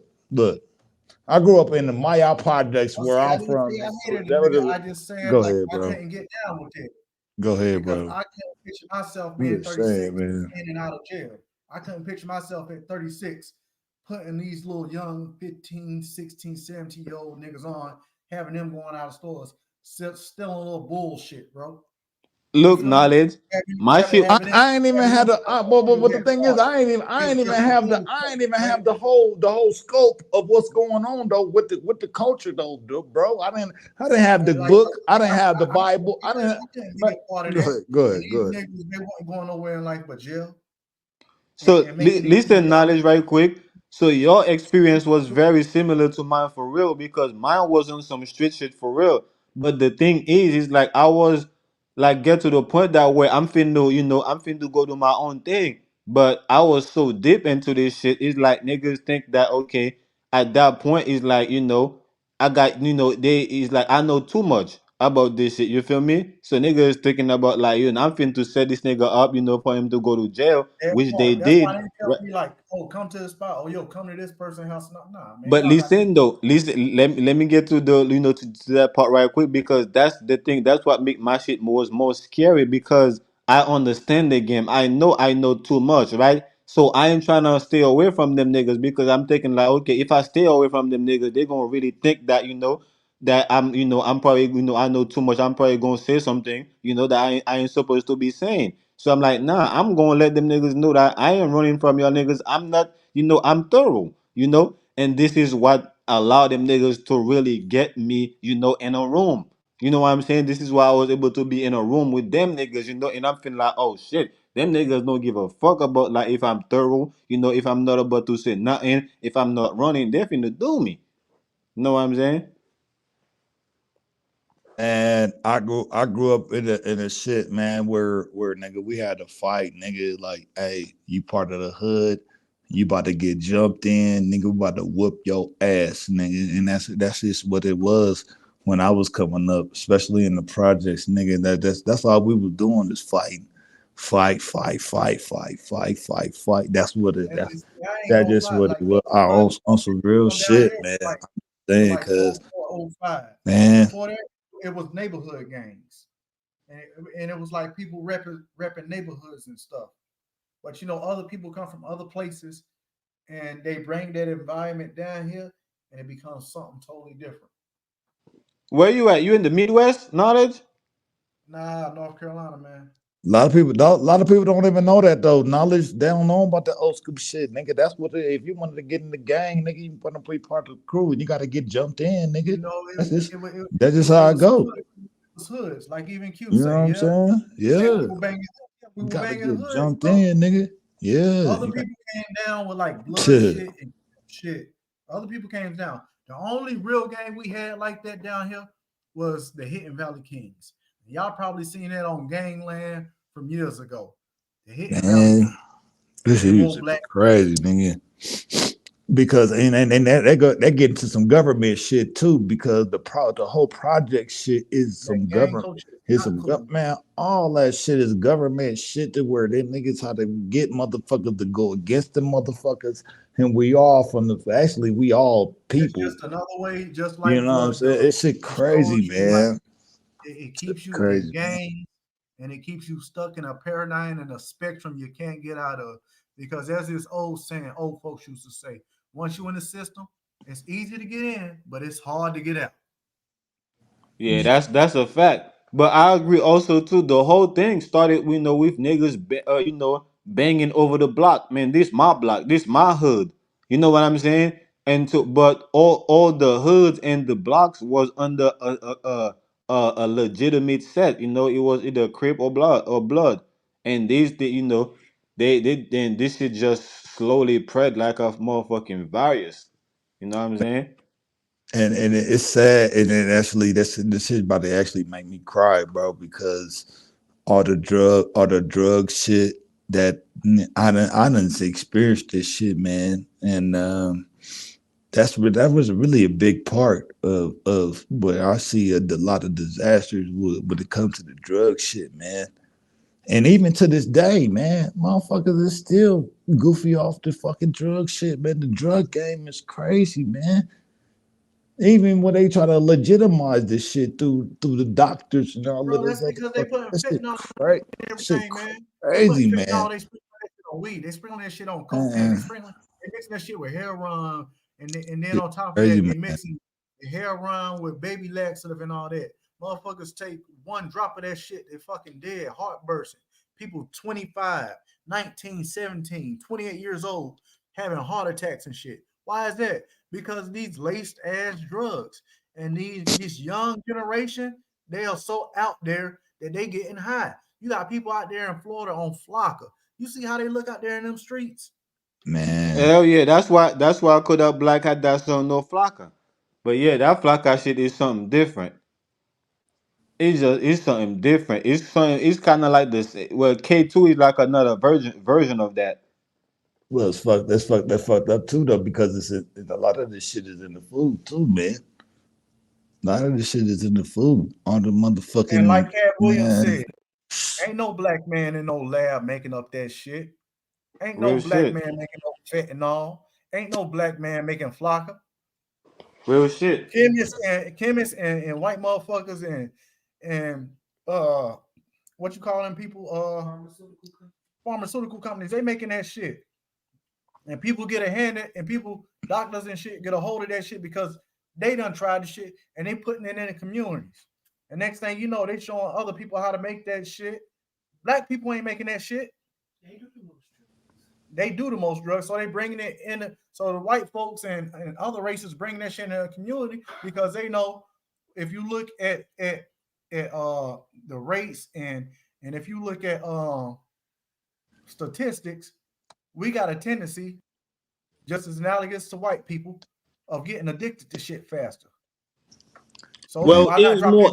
I grew up in the Maya projects where I'm from. I just saying, go like, ahead, bro. I couldn't get down with it. Go ahead, because bro. I couldn't picture myself being 36 in and out of jail. I couldn't picture myself at 36 putting these little young 15, 16, 17-year-old niggas on, having them going out of stores, stealing a little bullshit, bro. Look, knowledge. My shit. I ain't even had the but the thing is I ain't even have the whole scope of what's going on though with the culture though, bro. I didn't have the book, I didn't have the Bible, I didn't. Go ahead. They weren't going nowhere in life but jail. So listen, knowledge, right quick. So your experience was very similar to mine for real because mine was on some street shit for real. But the thing is like I was like get to the point that where I'm finna, I'm finna go do my own thing. But I was so deep into this shit. It's like niggas think that okay, at that point it's like I got they is like I know too much about this shit. You feel me? So niggas thinking about like I'm finna set this nigga up, for him to go to jail, which they That's did. why they tell me like, oh, come to the spot. Oh, yo, come to this person's house. Nah, man. But listen though, listen. Let me get to the to that part right quick because that's the thing. That's what make my shit more scary because I understand the game. I know too much, right? So I am trying to stay away from them niggas because I'm thinking like, okay, if I stay away from them niggas, they're gonna really think that that I'm probably I know too much. I'm probably gonna say something that I ain't supposed to be saying. So I'm like, nah, I'm gonna let them niggas know that I am running from y'all niggas. I'm not, I'm thorough, and this is what allowed them niggas to really get me, in a room. You know what I'm saying? This is why I was able to be in a room with them niggas, and I'm feeling like, oh shit, them niggas don't give a fuck about like if I'm thorough, if I'm not about to say nothing, if I'm not running, they're finna do me. You know what I'm saying? And I grew up in a shit, man, where nigga we had to fight, nigga, like, hey, you part of the hood, you about to get jumped in, nigga, we about to whoop your ass, nigga. And that's just what it was when I was coming up, especially in the projects, nigga. That's all we was doing is fighting. Fight. That's what it that just what it was. On some real shit, man. I'm saying, cause man. Before that, it was neighborhood gangs, and it was like people repping neighborhoods and stuff. But other people come from other places, and they bring that environment down here, and it becomes something totally different. Where you at? You in the Midwest, knowledge? Nah, North Carolina, man. A lot of people don't even know that though. Knowledge, they don't know about the old school shit, nigga. That's what if you wanted to get in the gang, nigga, you want to be part of the crew, and you got to get jumped in, nigga. That's just how it go. Hoods, like even Q you know what I'm saying? Yeah. We got to get hoods, jumped in, nigga. Yeah. Other people came down with like blood shit. Other people came down. The only real game we had like that down here was the Hidden Valley Kings. Y'all probably seen that on Gangland from years ago. The Hidden Valley Kings. This is crazy, nigga. Because and they get into some government shit too, because the whole project shit is some government. It's some man, all that shit is government shit to where they niggas how to get motherfuckers to go against the motherfuckers, and we all we all people. It's just another way, just like what I'm saying. It's shit crazy, man. It keeps you in gangs, and it keeps you stuck in a paradigm and a spectrum you can't get out of. Because as this old saying, old folks used to say, once you're in the system, it's easy to get in, but it's hard to get out. Yeah, that's a fact. But I agree also too. The whole thing started, with niggas, banging over the block. Man, this my block, this my hood. You know what I'm saying? But all the hoods and the blocks was under a legitimate set. It was either Crip or blood, and then this shit just slowly spread like a motherfucking virus. You know what I'm saying? And it's sad, and then actually this shit about to actually make me cry, bro, because all the drug shit that I done experienced this shit, man, and that was really a big part of where I see a lot of disasters when it comes to the drug shit, man. And even to this day, man, motherfuckers is still goofy off the fucking drug shit, man. The drug game is crazy, man. Even when they try to legitimize this shit through the doctors and all of this, that's because they put fentanyl in everything, man. Crazy, man. They sprinkle that shit on weed. They sprinkle that shit on cocaine. They mix that shit with heroin, and then on top of that, they mixing the heroin with baby laxative and all that. Motherfuckers take one drop of that shit, they fucking dead, heart bursting. People 25, 19, 17, 28 years old having heart attacks and shit. Why is that? Because these laced ass drugs and these young generation, they are so out there that they getting high. You got people out there in Florida on Flocka. You see how they look out there in them streets? Man. Hell yeah, that's why Kodak Black had that song No Flocka. But yeah, that Flocka shit is something different. It's something different. It's kind of like this. Well, K2 is like another version of that. Well, it's fucked. That's fucked up too, though, because it's a lot of this shit is in the food too, man. A lot of this shit is in the food on the motherfucking. And like Cat Williams man. said, ain't no black man in no lab making up that shit. Ain't no Real black shit. man making no fentanyl. Ain't no black man making Flocka. Real shit. Chemists and white motherfuckers and what you call them people? Pharmaceutical companies. They making that shit. And people get a hand and people, doctors and shit, get a hold of that shit because they done tried the shit and they putting it in the communities. And next thing you know, they showing other people how to make that shit. Black people ain't making that shit. They do the most drugs, so they bringing it in. So the white folks and other races bringing that shit in the community because they know if you look at the race and if you look at statistics, we got a tendency, just as analogous to white people, of getting addicted to shit faster. So well,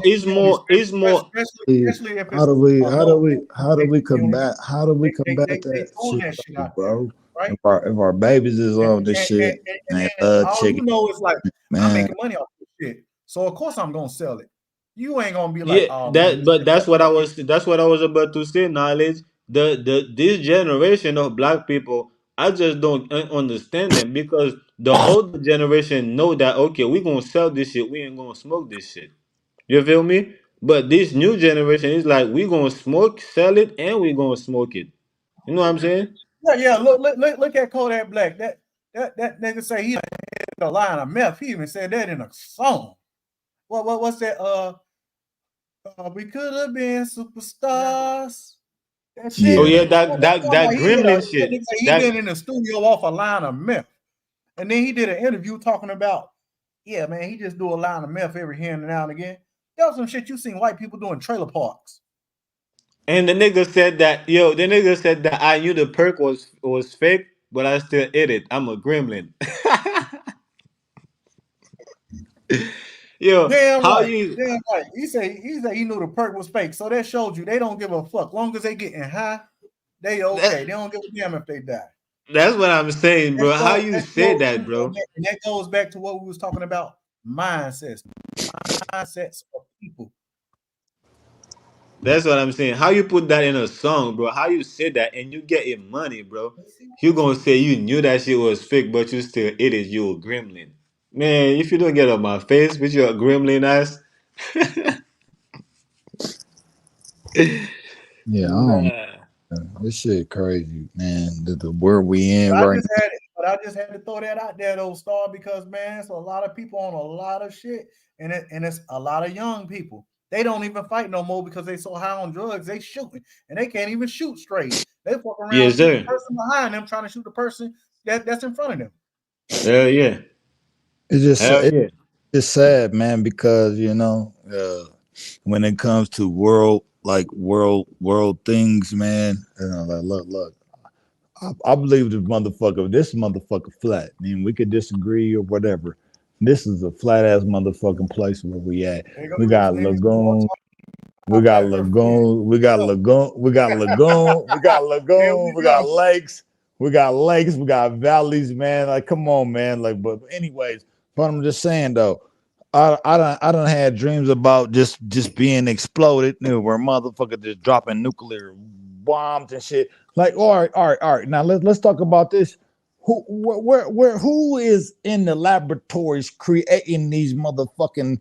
it's more, especially if how do we combat that shit, bro? Right? If our babies is on this shit, and all chicken, you know is like, man. I'm making money off this shit, so of course I'm gonna sell it. You ain't gonna be like, yeah, oh, that. man, But that's what I was about to say. Knowledge. This generation of black people, I just don't understand them because the older generation know that okay, we gonna sell this shit. We ain't gonna smoke this shit. You feel me? But this new generation is like we gonna sell it, and we gonna smoke it. You know what I'm saying? Yeah. Look at Kodak Black. That nigga say he had a line of meth. He even said that in a song. What's that? We could have been superstars. That shit. Oh yeah, that gremlin shit. He been in the studio off a line of meth, and then he did an interview talking about, yeah, man, he just do a line of meth every here and now and again. That was some shit you seen white people doing in trailer parks. And the nigga said that I knew the perk was fake, but I still ate it. I'm a gremlin. Yo, damn how right, you? damn right. He said he knew the perk was fake, so that showed you they don't give a fuck. Long as they getting high, they okay. They don't give a damn if they die. That's what I'm saying, bro. How you say that, bro? And that goes back to what we was talking about: mindsets of people. That's what I'm saying. How you put that in a song, bro? How you say that and you get your money, bro? You gonna say you knew that shit was fake, but you still ate it. You a gremlin, man. If you don't get on my face with your gremlin ass, yeah, this shit crazy, man. The world we in right now. But I just had to throw that out there, though, Star, because man, it's a lot of people on a lot of shit, and it's a lot of young people. They don't even fight no more because they so high on drugs. They shooting, and they can't even shoot straight. They fuck around with the person behind them trying to shoot the person that's in front of them. Hell yeah. It's sad, man, because you know, when it comes to world things, man, you know, like look. I believe this motherfucker flat. I mean, we could disagree or whatever. This is a flat ass motherfucking place where we at. We got lagoon. We got lagoon. We got lagoon. We got lagoon. We got lagoon. We got lakes. We got lakes. We got valleys, man. Like, come on, man. Like, but anyways, but I'm just saying though, I done had dreams about just being exploded, you know, where motherfucker just dropping nuclear bombs and shit. Like, all right. Now let's talk about this. Who is in the laboratories creating these motherfucking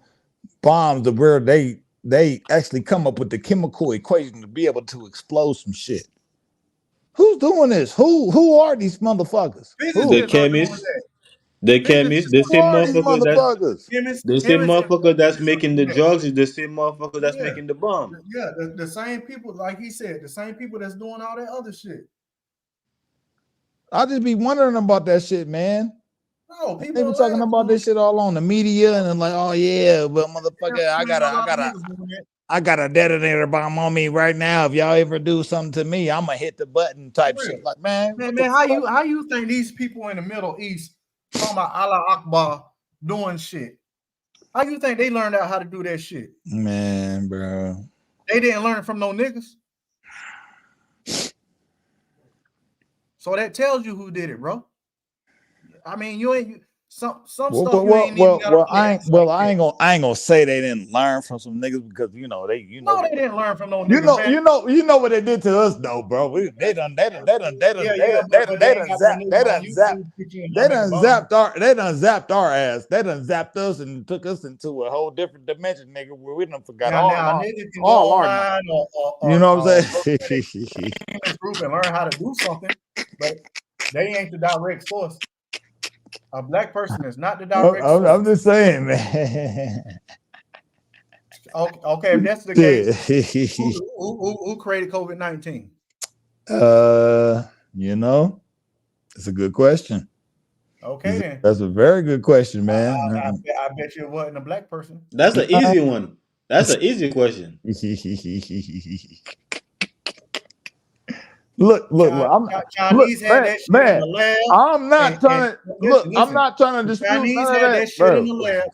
bombs where they actually come up with the chemical equation to be able to explode some shit? Who's doing this? Who are these motherfuckers? The chemists. The Niggas chemist, is the Who same are these motherfucker that motherfuckers? the same chemists and motherfucker that's physicists making do the that. drugs is the same motherfucker that's Yeah, making the bomb. yeah. The same people, like he said, the same people that's doing all that other shit. I just be wondering about that shit, man. No, They people be are talking laughing. about this shit all on the media, and then like, oh yeah, but motherfucker, You ain't a lot of niggas doing that. I got a detonator bomb on me right now. If y'all ever do something to me, I'ma hit the button type For real. shit. Like, man, what Man, the how fuck? you think these people in the Middle East talking about Allah Akbar doing shit? How you think they learned out how to do that shit? Man, bro. They didn't learn from no niggas. So that tells you who did it, bro. I mean, you ain't some stuff you ain't even gotta I ain't gonna say they didn't learn from some niggas because they No, they didn't learn from no niggas, man. you know what they did to us though, bro. They done zapped our ass. They done zapped us and took us into a whole different dimension, nigga, where we done forgot Now, niggas can go online you know what I'm saying? in this group and learn how to do something, but they ain't the direct source. A black person is not the direct source. I'm just saying, man. Okay, if that's the case, who created COVID-19? It's a good question. Okay, then. That's a very good question, man. I bet you it wasn't a black person. That's an easy one. That's an easy question. Look. Chinese had that shit in the lab. I'm not trying to dispute Chinese none of had that shit in the lab.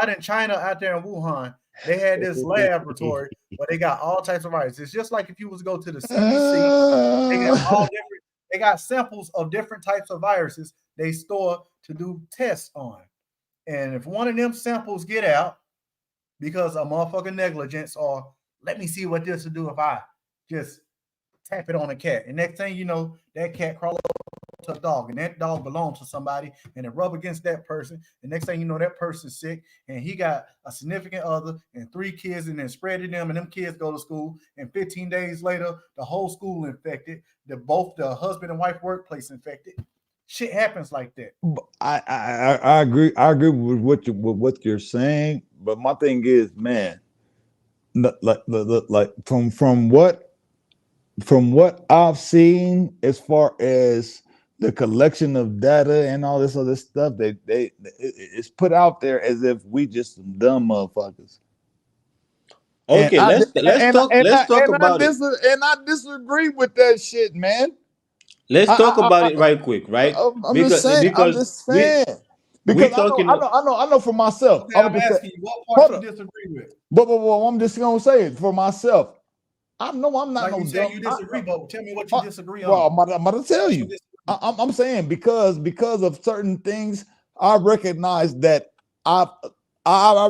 Out in China, out there in Wuhan, they had this laboratory where they got all types of viruses. It's just like if you was to go to the CDC, they got samples of different types of viruses they store to do tests on. And if one of them samples get out because of motherfucking negligence, or let me see what this will do if I just tap it on a cat, and next thing you know, that cat crawl up to a dog, and that dog belongs to somebody, and it rub against that person, and next thing you know, that person's sick, and he got a significant other and 3 kids, and then spreading them, and them kids go to school, and 15 days later, the whole school infected, both the husband and wife workplace infected. Shit happens like that. I agree. I agree with what you're saying, but my thing is, man, like from what I've seen as far as the collection of data and all this other stuff, it's put out there as if we just some dumb motherfuckers. Okay, let's talk about it. And I disagree with that shit, man. Let's talk about it right quick, right? I'm just saying. Because I know for myself. Okay, I'm asking you, what part you disagree with? But I'm just gonna say it for myself. I know I'm not like no you said dumb. You disagree, but tell me what you disagree on. Well, I'm about to tell you. I'm saying because of certain things, I recognize that I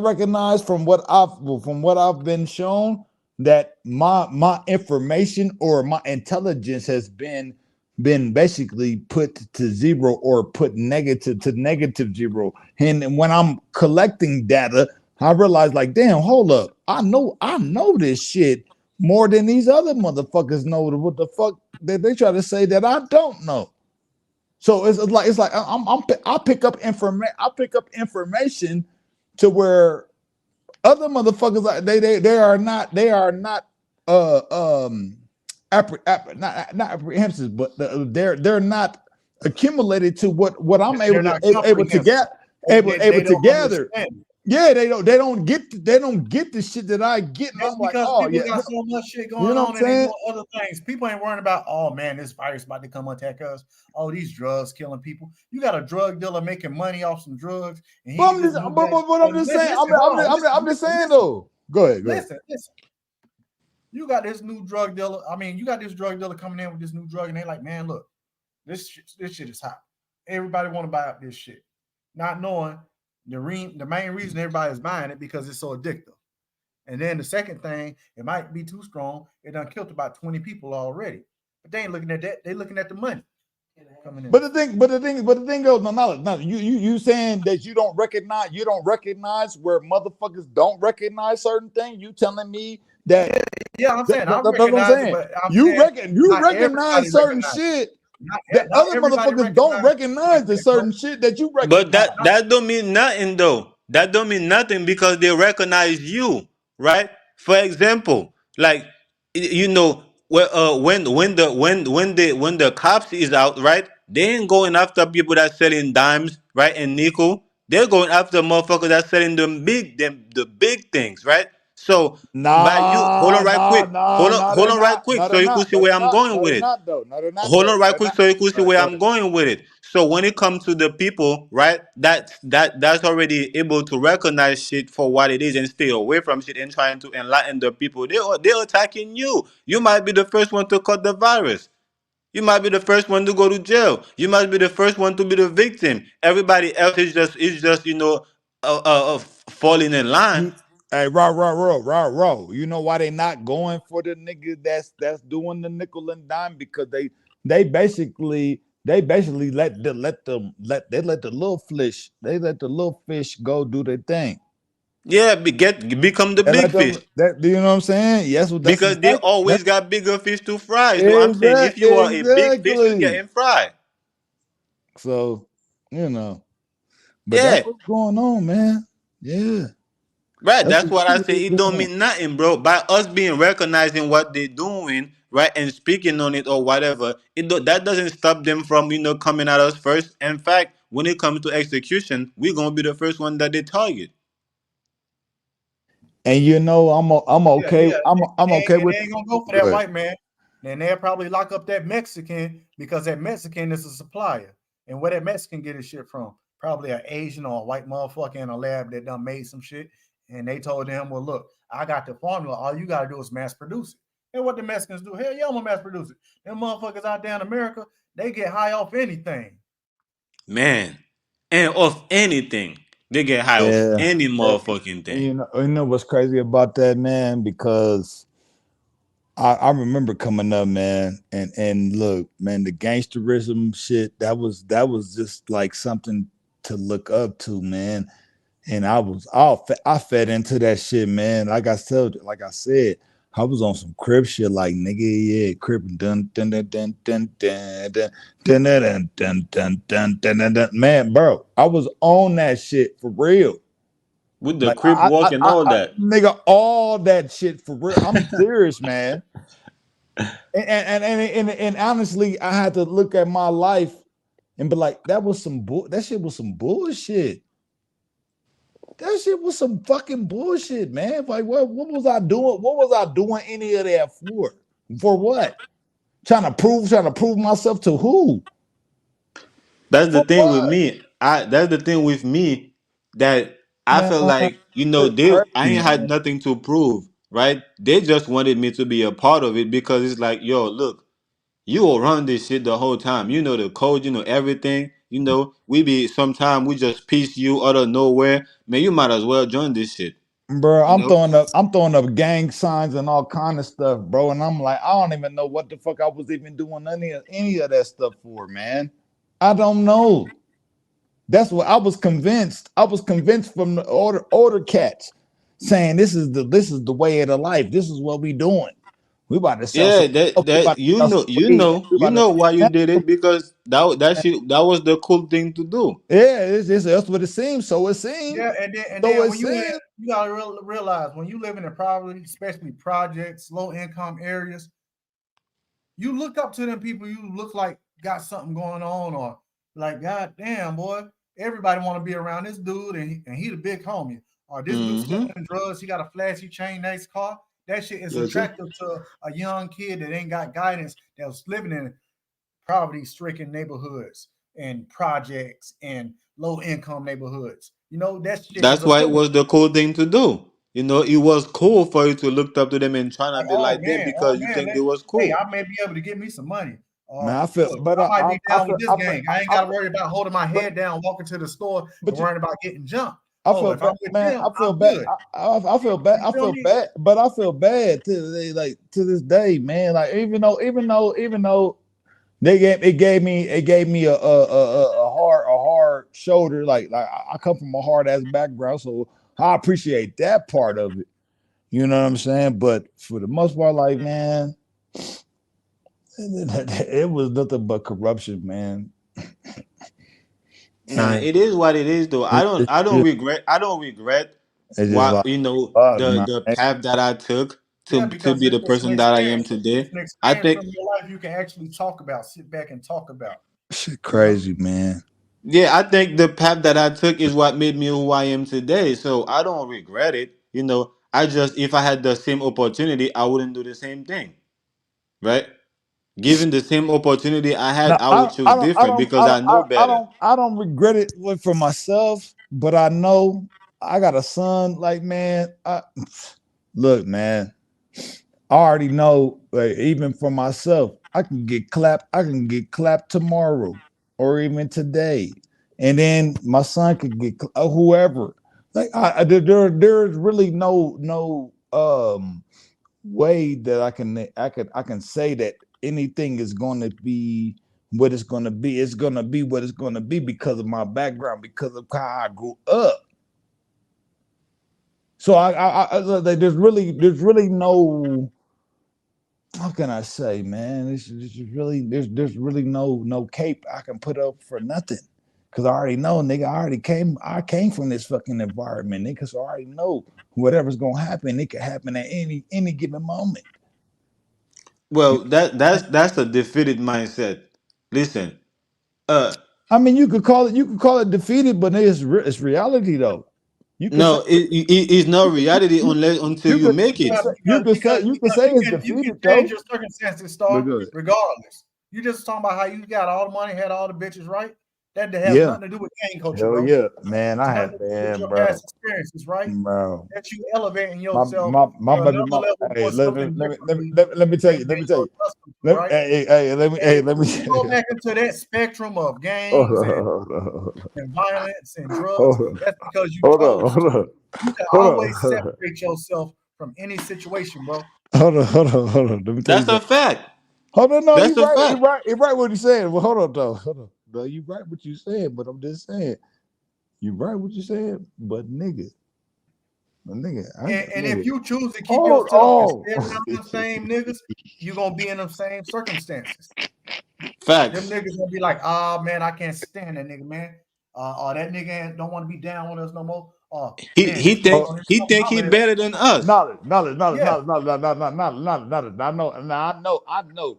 recognize from what I've been shown that my information or my intelligence has been basically put to zero or put negative to -0. And when I'm collecting data, I realize like, damn, hold up, I know this shit more than these other motherfuckers know what the fuck that they try to say that I don't know. So it's like I pick up information to where other motherfuckers they are not apprehensive, but they're not accumulated to what I'm able to gather. Yeah, they don't get the shit that I get. That's because people got so much shit going on and they do other things. People ain't worrying about, oh man, this virus about to come attack us. Oh, these drugs killing people. You got a drug dealer making money off some drugs. And I'm just saying though. Go ahead. Listen. You got this new drug dealer. I mean, you got this drug dealer coming in with this new drug, and they like, man, look, this shit is hot. Everybody want to buy up this shit, not knowing the main reason everybody's buying it because it's so addictive. And then the second thing, it might be too strong. It done killed about 20 people already. But they ain't looking at that. They looking at the money coming in. But the thing goes, no, you saying that you don't recognize where motherfuckers don't recognize certain things. You telling me that? Yeah, I'm saying you recognize certain shit. The not other everybody motherfuckers don't recognize the that, bro. certain shit that you But recognize. that don't mean nothing though. That don't mean nothing because they recognize you, right? For example, like you know, when the cops is out, right? They ain't going after people that selling dimes, right, and nickel. They're going after motherfuckers that selling the big things, right? So by you, hold on right quick, No, hold they're on right not. quick, No, so they're you can not. see No, where they're I'm not. going No, with they're it. not though. No, they're not Hold though. on right They're quick not. so you can see All right, where go I'm ahead. going with it. So when it comes to the people, right, that's already able to recognize shit for what it is and stay away from shit and trying to enlighten the people. They're attacking you. You might be the first one to cut the virus. You might be the first one to go to jail. You might be the first one to be the victim. Everybody else is just falling in line. You, hey, raw. You know why they not going for the nigga that's doing the nickel and dime? Because they basically let the little fish go do their thing. Yeah, become the They big let fish. them do you know what I'm saying? Yes, that's Because they exactly always that's got bigger fish to fry. So I'm saying if you are a big fish, you exactly. getting fried. So, you know, but that's Yeah. what's going on, man. Yeah. Right. That's That's what I exactly say. what's It going don't on. mean nothing, bro. By us being recognizing what they're doing, right, and speaking on it or whatever, that doesn't stop them from, coming at us first. In fact, when it comes to execution, we're gonna be the first one that they target. And I'm Yeah, okay. yeah. I'm okay And they with ain't gonna go for go that ahead. white man. Then they'll probably lock up that Mexican because that Mexican is a supplier. And where that Mexican get his shit from? Probably an Asian or a white motherfucker in a lab that done made some shit. And they told him, well, look, I got the formula. All you gotta do is mass produce it. And what the Mexicans do? Hell yeah, I'm gonna mass produce it. Them motherfuckers out there in America, they get high off anything. Man. And of anything. They get high of Yeah. any Uh, motherfucking thing. you know what's crazy about that, man? Because I remember coming up, man, and look, man, the gangsterism shit, that was just like something to look up to, man. And I fed into that shit, man. Like I said, I was on some crib shit, like nigga, yeah, crib dun dun dun dun dun dun dun dun dun dun dun dun dun dun. Man, bro, I was on that shit for real. With the Like crip walk and all that. nigga, all that shit for real. I'm serious, man. And honestly, I had to look at my life and be like, that shit was some bullshit. That shit was some fucking bullshit, man. Like, what was I doing? What was I doing any of that for? For what? Trying to prove myself to who? That's the For thing with what? me. That's the thing with me that I Man, felt like, it's I crazy, ain't had man. nothing to prove, right? They just wanted me to be a part of it because it's like, yo, look, you will run this shit the whole time. You know the code, you know everything. Sometimes we just piece you out of nowhere. Man, you might as well join this shit. Bro, You know? I'm throwing up gang signs and all kind of stuff, bro. And I'm like, I don't even know what the fuck I was even doing any of that stuff for, man. I don't know. That's what I was convinced. I was convinced from the older cats saying this is the way of the life. This is what we doing. We about to sell some Yeah, that stuff. We about that to sell some weed. We you about to know why you man, did it because that was the cool thing to do. yeah, that's what it seems. So it seemed. Yeah, and So then it when you seemed. you gotta realize when you live in a poverty, especially projects, low income areas, you look up to them people you look like got something going on, or like, God damn, boy, everybody want to be around this dude, and he the big homie. Or this dude Mm-hmm. selling drugs, he got a flashy chain, nice car. That shit is Yes, sir. attractive to a young kid that ain't got guidance, that was living in poverty-stricken neighborhoods and projects and low-income neighborhoods. That shit is That's why it appealing. was the cool thing to do. It was cool for you to look up to them and try to Like, be like them oh because you man, think they was hey, cool. I may be able to get me some money. Man, Or I feel, look, but I might be I down feel, with this I feel, gang. I ain't I got to feel, worry about holding my but head down, walking to the store, and but you, worrying about getting jumped. I Oh, feel if I'm bad, with man. them, I feel I'm bad. good. I feel bad. You I feel feel me? bad, but I feel bad to this day, man. Like even though it gave me a hard shoulder. Like I come from a hard ass background, so I appreciate that part of it. You know what I'm saying? But for the most part, like man, It was nothing but corruption, man. Nah, And it is what it is though. I it, don't it, I don't it, regret I don't regret it's just what like, you know fuck, the man. the path that I took Yeah, to because be the it's an person that I am experience. It's today. an I experience think from your life you can actually talk about, sit back and talk about. Shit You know, crazy, man. yeah, I think the path that I took is what made me who I am today. So I don't regret it. I just if I had the same opportunity, I wouldn't do the same thing. Right? Given the same opportunity I No, had, I would choose different because I know better. I don't regret it for myself, but I know I got a son. Like, man, look, man, I already know. Like, even for myself, I can get clapped. I can get clapped tomorrow or even today, and then my son could get whoever. Like, there's really no way that I can say that anything is going to be what it's going to be. It's going to be what it's going to be because of my background, because of how I grew up. So there's really no. How can I say, man? There's really no cape I can put up for nothing. Cause I already know, nigga. I came from this fucking environment, nigga. So I already know whatever's gonna happen, it can happen at any given moment. Well, that's a defeated mindset. Listen, uh, I mean, you could call it defeated, but it's reality though. You could say no, it's not reality unless until you you could make yeah, it. you could because say it's you can defeated change though. your circumstances, But Star, good. regardless. You just talking about how you got all the money, had all the bitches, right? That has Yeah. nothing to do with gang culture, Hell bro. yeah, man. It's I nothing had to do with man, your bro. past experiences, right? Bro. That you elevating My yourself my to baby another mom. level Hey, doing something differently let me tell than you. Let me tell you're you. accustomed to, right? And Let if me you tell go you. back into that spectrum of gangs Hold and violence and drugs, on. that's because you Hold on. chose Hold to. on. You can Hold always on. separate yourself from any situation, bro. Hold on. Let me tell you That's a something. fact. Hold on, no, That's a fact. you're right what he's saying. Well, hold on though. Hold on. No, you right what you saying, but I'm just saying, you right what you saying, but nigga, And if you choose to keep hold yourself and on. stay around them same niggas, you're gonna be in them same circumstances. Them Facts. niggas gonna be like, ah man, I can't stand that nigga, man. That nigga don't want to be down with us no more. He Man, he this nigga think Oh, on his he come think he holler at better than us. yeah.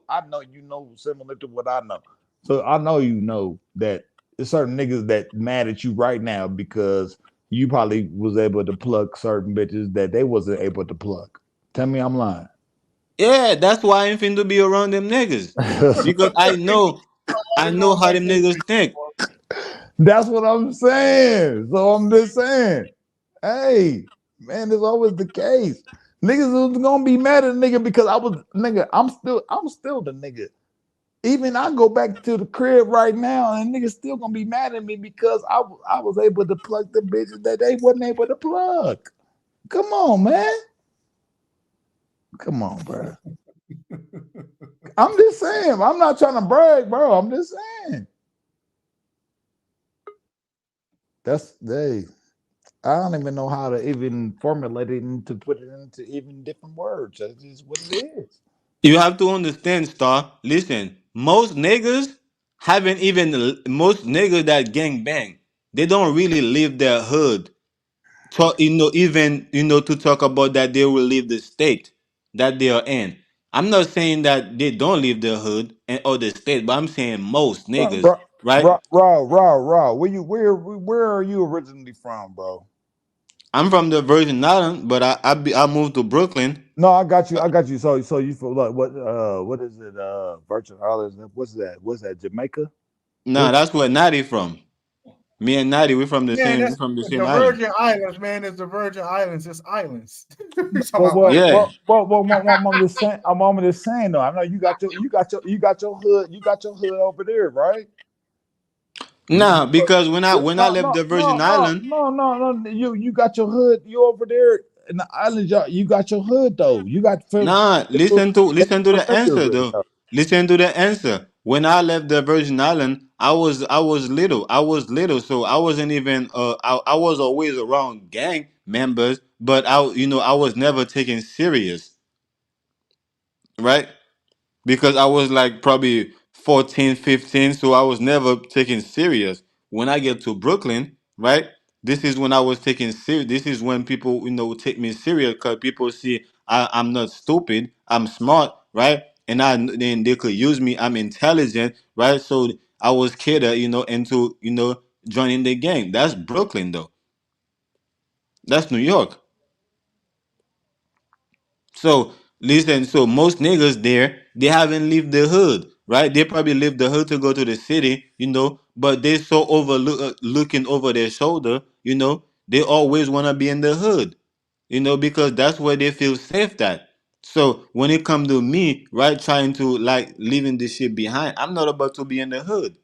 I know you know similar to what I know. So I know you know that there's certain niggas that mad at you right now because you probably was able to pluck certain bitches that they wasn't able to pluck. Tell me I'm lying. Yeah, that's why I'm finna be around them niggas because I It's know gonna how make them sense for niggas you, think. boy. That's what I'm saying. So I'm just saying, hey, man, it's always the case. Niggas is gonna be mad at a nigga because I'm still the nigga. Even I go back to the crib right now, and niggas still gonna be mad at me because I was able to plug the bitches that they wasn't able to plug. Come on, man. Come on, bro. I'm just saying. I'm not trying to brag, bro. I'm just saying. That's they. I don't even know how to even formulate it and to put it into even different words. That's just what it is. You have to understand, Star. Listen, most niggas that gang bang, they don't really leave their hood. Talk, even to talk about that they will leave the state that they are in. I'm not saying that they don't leave the hood or the state, but I'm saying most niggas, right? Raw. Where are you originally from, bro? I'm from the Virgin Island, but I moved to Brooklyn. No, I got you. I got you. So you feel like what is it? Virgin Islands. What's that? What's that? Jamaica? Nah, What? that's where Natty from. Me and Natty, Man, we that's from the same the island. Virgin Islands, man. It's the Virgin Islands. It's islands. You talking about Yeah. islands? I'm just saying. I'm just saying though. I know you got your hood over there, right? Nah, because when I left the Virgin Island, You got your hood. You over there in the island. You got your hood though. You got nah, listen to the answer familiar though. Listen to the answer. When I left the Virgin Island, I was little. I was little, so I wasn't even I was always around gang members, but I was never taken serious, right? because I was like probably 14, 15, so I was never taken serious. When I get to Brooklyn, right? This is when I was taken serious. This is when people, take me serious because people see I'm not stupid, I'm smart, right? And then they could use me. I'm intelligent, right? So I was catered, into joining the gang. That's Brooklyn, though. That's New York. So listen, so most niggas there, they haven't leave the hood, right? They probably leave the hood to go to the city, but they so looking over their shoulder, they always want to be in the hood, because that's where they feel safe at. So when it come to me, right, trying to like leaving this shit behind, I'm not about to be in the hood.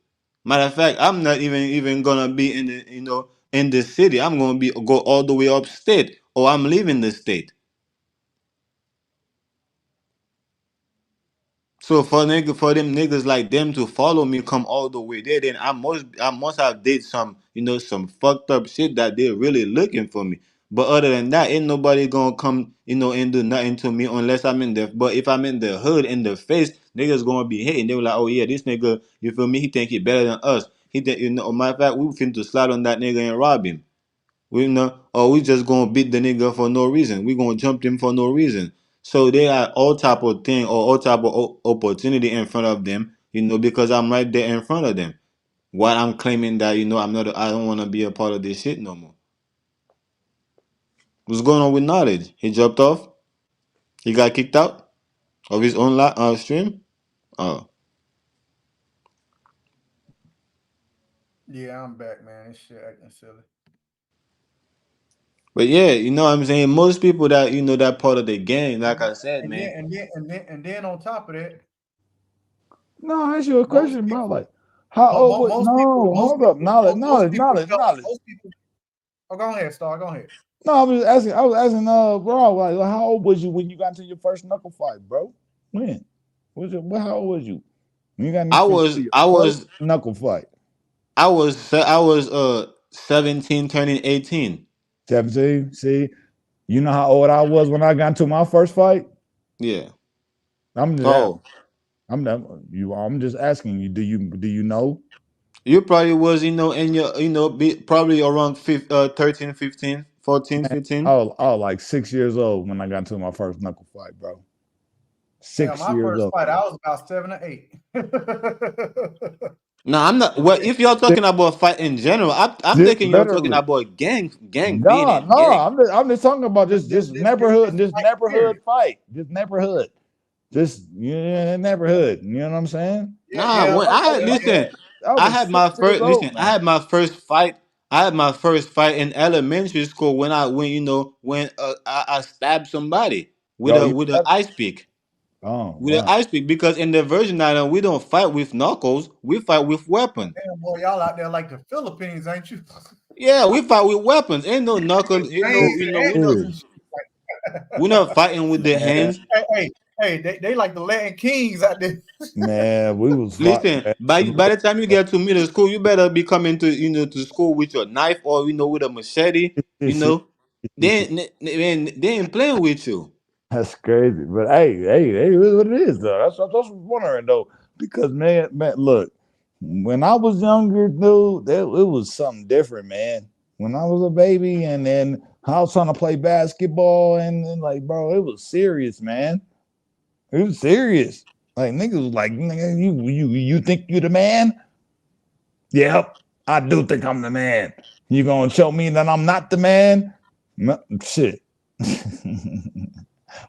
Matter of fact, I'm not even gonna be in the in the city. I'm gonna go all the way upstate, or I'm leaving the state. So for them niggas like them to follow me come all the way there, then I must have did some fucked up shit that they're really looking for me. But other than that, ain't nobody gonna come and do nothing to me unless I'm in the. But if I'm in the hood in the face, niggas gonna be hating. They were like, oh yeah, this nigga, you feel me? He think he better than us. He think matter of fact, we finna slide on that nigga and rob him. Or we just gonna beat the nigga for no reason. We gonna jump him for no reason. So they had all type of thing or all type of opportunity in front of them, because I'm right there in front of them. While I'm claiming that, I don't wanna be a part of this shit no more. What's going on with Knowledge? He dropped off? He got kicked out of his own stream? Oh. Yeah, I'm back, man. This shit acting silly. But yeah, what I'm saying? Most people that that part of the gang, like I said, And man. then on top of that, No, I ask you a most question, bro. people, Like, how old was? most people, No, hold up, knowledge. most people. Oh, go ahead, Star. Go ahead. No, I was asking, bro, like, how old was you when you got into your first knuckle fight, bro? When? How old was you? When you got I into was your I first was knuckle fight? I was 17 turning 18. 17. See, you know how old I was when I got into my first fight? Yeah. I'm just Oh, I'm just asking you, do you know? you probably was in your probably around 13, 15, 14, Man, 15. I was like 6 years old when I got into my first knuckle fight, bro. Yeah, 6 my years first old. fight, I was about 7 or 8. No, I'm not. Well, if you're talking about fight in general, I'm Just thinking you're talking literally. about gang No, beating no, gang. I'm just talking about just neighborhood, This just fight neighborhood period. fight, just neighborhood, just neighborhood. You know what I'm saying? Nah, when I had listen, I I was had 6 years old, I man. had my first fight. I had my first fight in elementary school when I stabbed somebody Yo, you with an got, ice pick. oh With an wow, ice pick, because in the Virgin Island we don't fight with knuckles, we fight with weapons. Damn, boy, y'all out there like the Philippines, ain't you? Yeah, we fight with weapons. Ain't no knuckle. Ain't no, Chains and we're not axes serious, and shit like we're not fighting with the man. hands. they like the Latin kings out there. Man, we was fighting, Listen, man. by the time you get to middle school, you better be coming to to school with your knife or with a machete. You know, they ain't playing with you. That's crazy. But hey, it is what it is, though. That's what I was wondering, though. Because man, look, when I was younger, dude, it was something different, man. When I was a baby, and then I was trying to play basketball, and like, bro, it was serious, man. It was serious. Like niggas was like, nigga, you think you the man? Yep, I do think I'm the man. You gonna show me that I'm not the man? No, shit.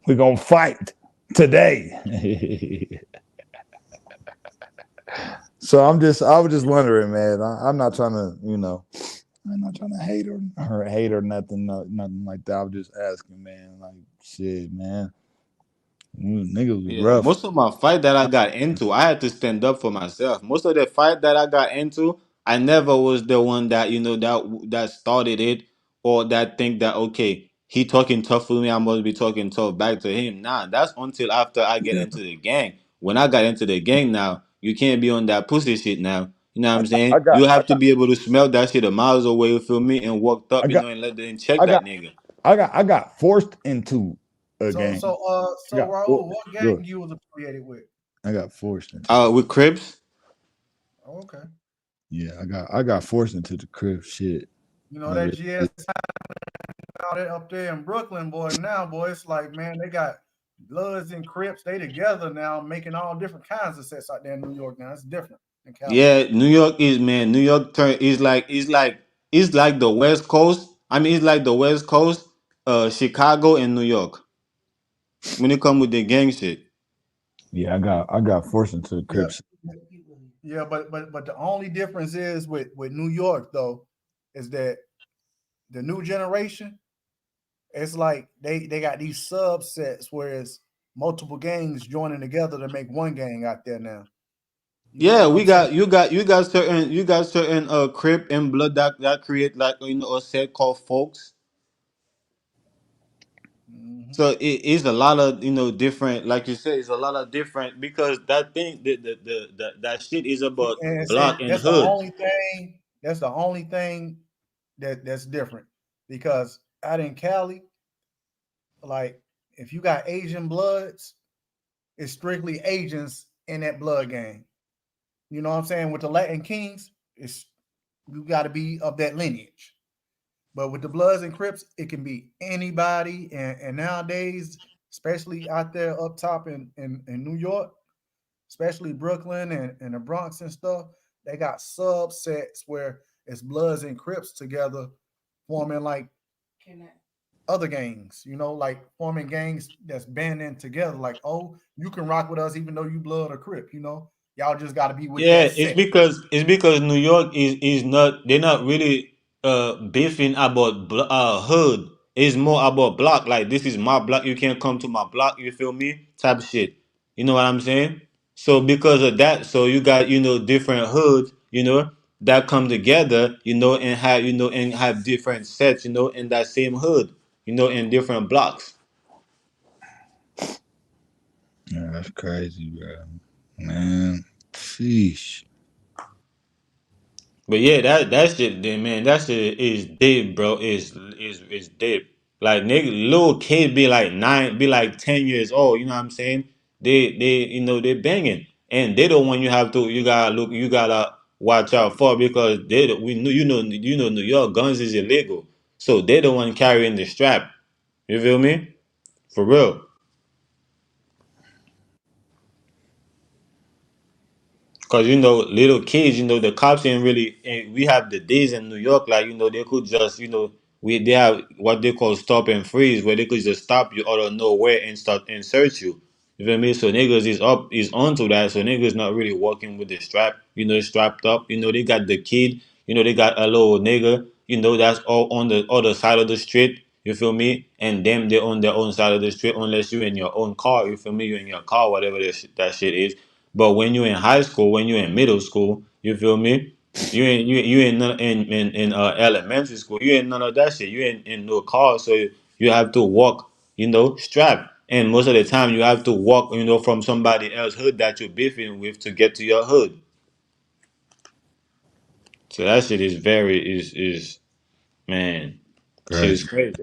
We're gonna fight today. So I was just wondering, man. I'm not trying to, I'm not trying to hate or nothing, nothing like that. I was just asking, man. Like, shit, man. Niggas was Yeah, rough. most of my fight that I got into, I had to stand up for myself. Most of the fight that I got into, I never was the one that that started it, or that think that okay, he talking tough with me, I must be talking tough back to him. Nah, that's until after I get Yeah. into the gang. When I got into the gang, now you can't be on that pussy shit now. You know what I'm I saying? got, You I have to got, be able to smell that shit a miles away, you feel me, and walked I up, got, and let them check I that got, nigga. I got forced into a So gang. so I got Raul, forced. what gang Good. you was affiliated with? I got forced into. With Crips. Oh, okay. Yeah, I got forced into the crib shit. You know Like, that GS out there up there in Brooklyn, boy. Now, boy, it's like, man, they got Bloods and Crips. They together now, making all different kinds of sets out there in New York. Now it's different in California. Yeah, New York is, man. New York is like the West Coast. I mean, it's like the West Coast, Chicago and New York. When it come with the gang shit. yeah, I got forced into the crib shit. Yeah, but the only difference is with New York though, is that the new generation, it's like they got these subsets, whereas multiple gangs joining together to make one gang out there now. You get Yeah, what we I'm saying? got you got certain Crip and Blood that create like a set called Folks. Mm-hmm. So it is a lot of different, like you said, it's a lot of different because that thing that shit is about block and That's the hood. only thing. That's the only thing that's different because out in Cali, like if you got Asian bloods, it's strictly Asians in that blood gang. You know what I'm saying? With the Latin Kings, it's you got to be of that lineage. But with the Bloods and Crips, it can be anybody. And nowadays, especially out there up top in New York, especially Brooklyn and the Bronx and stuff, they got subsets where it's Bloods and Crips together forming like other gangs, like forming gangs that's banding together. Like, oh, you can rock with us even though you Blood or Crip, Y'all just got to be with Yeah, that set. it's because New York is not, they're not really beefing about hood. It's more about block. Like, this is my block. You can't come to my block. You feel me? Type shit. You know what I'm saying? So because of that, so you got different hoods. That come together. And have different sets. In that same hood. In different blocks. Yeah, that's crazy, bro. Man, sheesh. But yeah, that shit, then man, that shit is dead, bro. Is dead. Like nigga, little kids be like 10 years old. You know what I'm saying? They banging, and they the one you gotta watch out for because we know New York guns is illegal, so they the one carrying the strap. You feel me? For real. Cause little kids, the cops ain't really. We have the days in New York, like they could just, they have what they call stop and freeze, where they could just stop you out of nowhere and start and search you. You feel me? So niggas is onto that. So niggas not really walking with the strap, strapped up. They got the kid. They got a little nigga. That's all on the other side of the street. You feel me? And them, they on their own side of the street, unless you in your own car. You feel me? You in your car, whatever that shit is. But when you're in high school, when you're in middle school, you feel me? You ain't in elementary school. You ain't none of that shit. You ain't in no car, so you have to walk, strap. And most of the time, you have to walk, from somebody else's hood that you're beefing with to get to your hood. So that shit is man, shit is Crazy. crazy.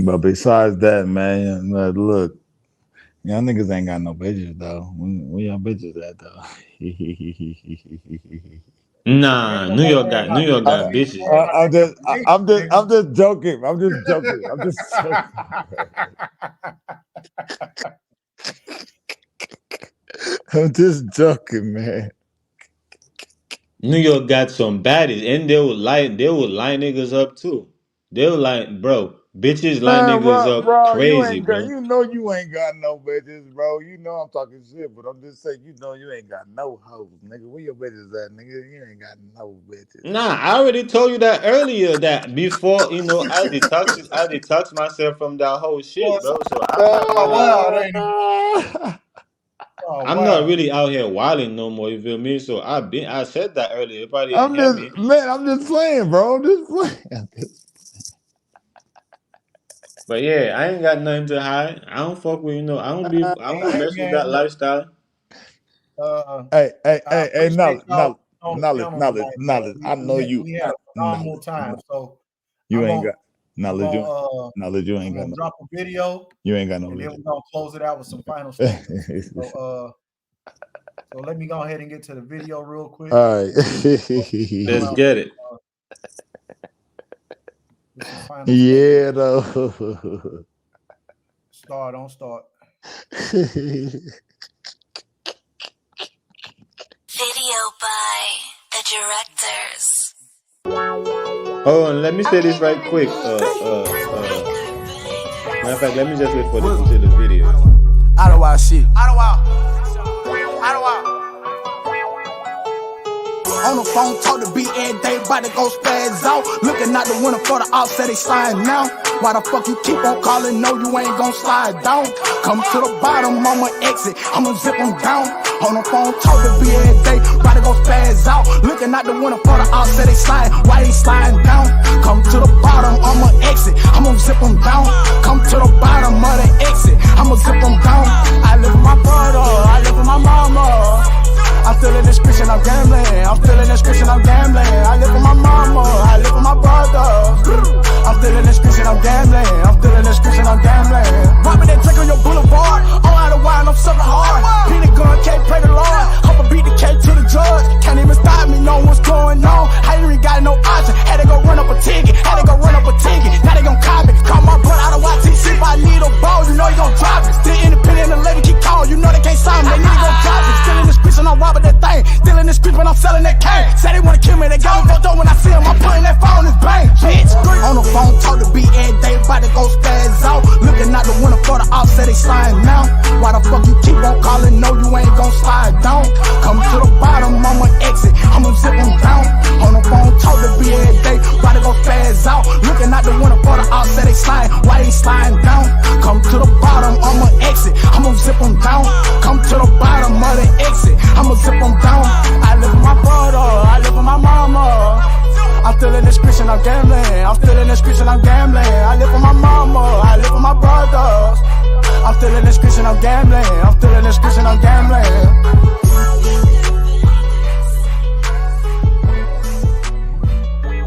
But besides that, man, look, y'all niggas ain't got no bitches though. Where y'all bitches at though? Nah, New York got bitches. I'm just joking. I'm just joking. I'm just joking. I'm just joking, man. New York got some baddies, and they will line niggas up too. They'll line, bro. Bitches line Man, niggas up bro, you crazy, ain't got, bro. you ain't got no bitches, bro. You know I'm talking shit, but I'm just saying, you ain't got no hoes, nigga. Where your bitches at, nigga? You ain't got no bitches. Nah, I already told you that earlier. That before, I detox myself from that whole shit, bro. So I'm not really, I'm not really out here wilding no more. You feel me? So I said that earlier. You probably didn't hear me. I'm just playing, bro. I'm just playing. But yeah, I ain't got nothing to hide. I don't fuck with I don't mess with that lifestyle. Hey, I appreciate no, y'all. on the knowledge, channel knowledge, tonight, knowledge. I know you. we had a phenomenal Knowledge, time. So you I'm ain't gonna got knowledge. Knowledge. You I'm ain't got gonna no. drop a video, You ain't got no. and then we're gonna close it out with some final statements. So let me go ahead and get to the video real quick. All right. Let's get it. Yeah, though. Don't start. Video by the directors. Oh, and let me say this right quick. Matter of fact, let me just wait for this until the video. Out of wild shit. On the phone, talk to beat every day, about to go spaz out. Looking out the window for the offset, they sliding now. Why the fuck you keep on calling? No, you ain't gon' slide down. Come to the bottom, I'ma exit, I'ma zip them down. On the phone, talk to beat every day, about to go spaz out. Looking out the window for the offset, they slide. Why they sliding down? Come to the bottom, I'ma exit, I'ma zip them down. Come to the bottom of the exit, I'ma zip them down. I live with my brother, I live with my mama. I'm still in this Christian, I'm gambling. I'm still in this Christian, I'm gambling. I live with my mama, I live with my brother. I'm still in this Christian, I'm gambling. I'm still in this Christian, I'm gambling. Robbing that drink on your boulevard. I'm out of wine, I'm sucking hard. Beat the gun, can't pray the Lord. I'ma beat the cake to the judge. Can't even stop me, know what's going on. I ain't even got no option. Had to go run up a ticket. Had to go run up a ticket. Now they gon' call me. Call my brother out of YTC. If I need a ball, you know you gon' drop it. Still independent, the lady keep calling. You know they can't sign me. They need to go drop it. Still in this Christian, I'm robbing that thing. Still in this street, but I'm selling that cane. Say they wanna kill me, they got me fucked up when I see them. I'm putting that phone in his bang. Bitch, on the phone, talk to beat every day, about to go spaz out. Looking out the window for the offset, they sliding now. Why the fuck you keep on calling? No, you ain't gon' slide down. Come to the bottom, I'ma exit, I'ma zip them down. On the phone, talk to beat every day, about to go spaz out. Looking out the window for the offset, they sliding. Why they sliding down? Come to the bottom, I'ma exit, I'ma zip them down. Come to the bottom of the exit, I'ma zip them down. I live with my brother, I live with my mama. I'm still in this Christian, I'm gambling. I'm still in this Christian, I'm gambling. I live with my mama, I live with my brothers. I'm still in this Christian, I'm gambling. I'm still in this Christian, I'm gambling.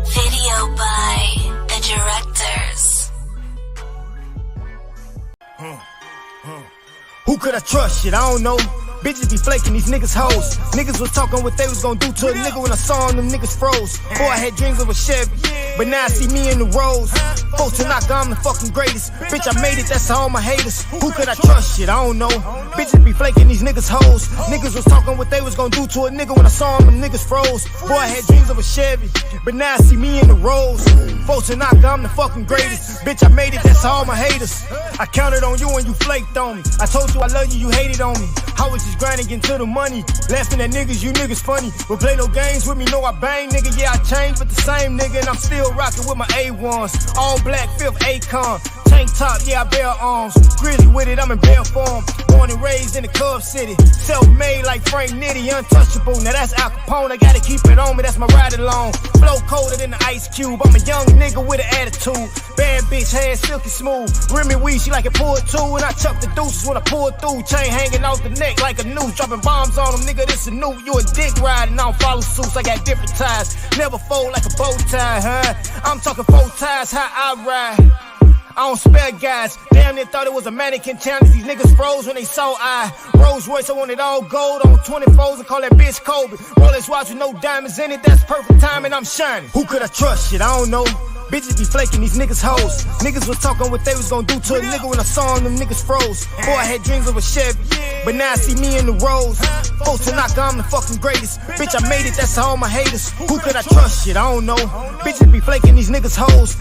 Video by the directors. Who could I trust? Shit, I don't know. Bitches be flaking, these niggas hoes. Niggas was talking what they was gonna do to a nigga when I saw them niggas froze. Boy, I had dreams of a Chevy, but now I see me in the Rolls. Folks to knock, I'm the fucking greatest. Bitch, I made it, that's all my haters. Who could I trust? Shit, I don't know. Bitches be flaking, these niggas hoes. Niggas was talking what they was gonna do to a nigga when I saw them niggas froze. Boy, I had dreams of a Chevy, but now I see me in the Rolls. Folks to knock, I'm the fucking greatest. Bitch, I made it, that's all my haters. I counted on you and you flaked on me. I told you I love you, you hated on me. I was just grinding, getting to the money. Laughing at niggas, you niggas funny. But play no games with me, know I bang, nigga. Yeah, I changed, but the same nigga. And I'm still rocking with my A1s. All black, 5th Akon. Tank top, yeah, I bear arms. Grizzly with it, I'm in bare form. Born and raised in the Cub City. Self-made like Frank Nitty, untouchable. Now that's Al Capone, I gotta keep it on me, that's my ride along. Flow colder than the Ice Cube. I'm a young nigga with an attitude. Bad bitch, hair silky smooth. Remy weed, she like it pulled too. And I chuck the deuces when I pull through. Chain hanging off the neck like a noose. Dropping bombs on them, nigga, this a new. You a dick riding, I don't follow suits. I got different ties. Never fold like a bow tie, huh? I'm talking 4 ties, how I ride. I don't spare guys. Damn, they thought it was a mannequin challenge. These niggas froze when they saw I. Rolls Royce, I want it all gold on 24s and call that bitch Kobe. Rolex watch with no diamonds in it, that's perfect time and I'm shining. Who could I trust? Shit, I don't know. Bitches be flaking, these niggas hoes. Niggas was talking what they was gonna do to a nigga when I saw them niggas froze. Boy, I had dreams of a Chevy, but now I see me in the Rolls. Folks to knock, I'm the fucking greatest. Bitch, I made it, that's all my haters. Who could I trust? Shit, I don't know. Bitches be flaking, these niggas hoes.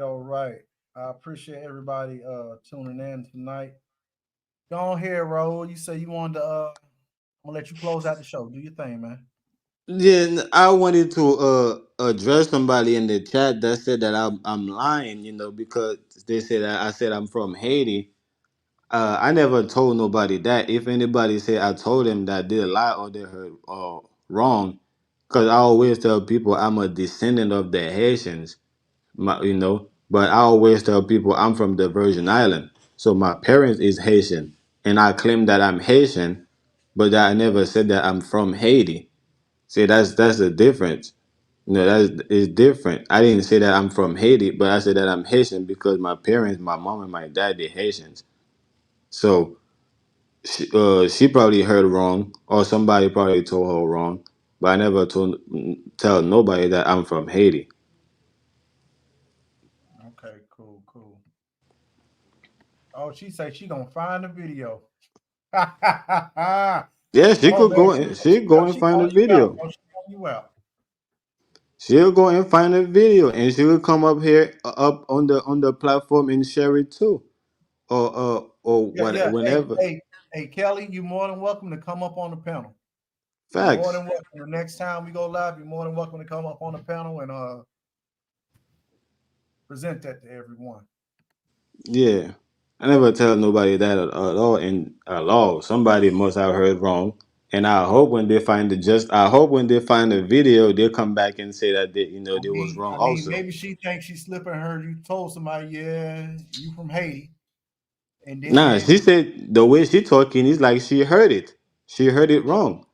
All right. I appreciate everybody tuning in tonight. Go on here, Raul. You say you wanted to gonna let you close out the show. Do your thing, man. Yeah, I wanted to address somebody in the chat that said that I'm lying, because they said that I said I'm from Haiti. I never told nobody that. If anybody say I told them that, they lie or they heard wrong. Because I always tell people I'm a descendant of the Haitians, but I always tell people I'm from the Virgin Island. So my parents is Haitian, and I claim that I'm Haitian, but I never said that I'm from Haiti. See, that's the difference. That is different. I didn't say that I'm from Haiti, but I said that I'm Haitian because my parents, my mom and my dad, they're Haitians. So she probably heard wrong, or somebody probably told her wrong. But I never tell nobody that I'm from Haiti. Okay, cool. Oh, she say she gonna find the video. Come Yeah, she on, could man. go. She go and She find the calling you out. video. Oh, she calling you out. She'll go and find a video, and she will come up here, up on the platform and share it too, or what, Yeah. Hey, whenever. hey, hey, Kelly, you're more than welcome to come up on the panel. You're more Facts. than welcome. The next time we go live, you're more than welcome to come up on the panel and present that to everyone. Yeah, I never tell nobody that at all. In at all, somebody must have heard wrong, and I hope when they find I hope when they find the video, they'll come back and say that they was wrong I mean, also. maybe she thinks she's slipping. Heard you told somebody, yeah, you from Haiti, and Nah, she then said the way she talking is like she heard it. She heard it wrong.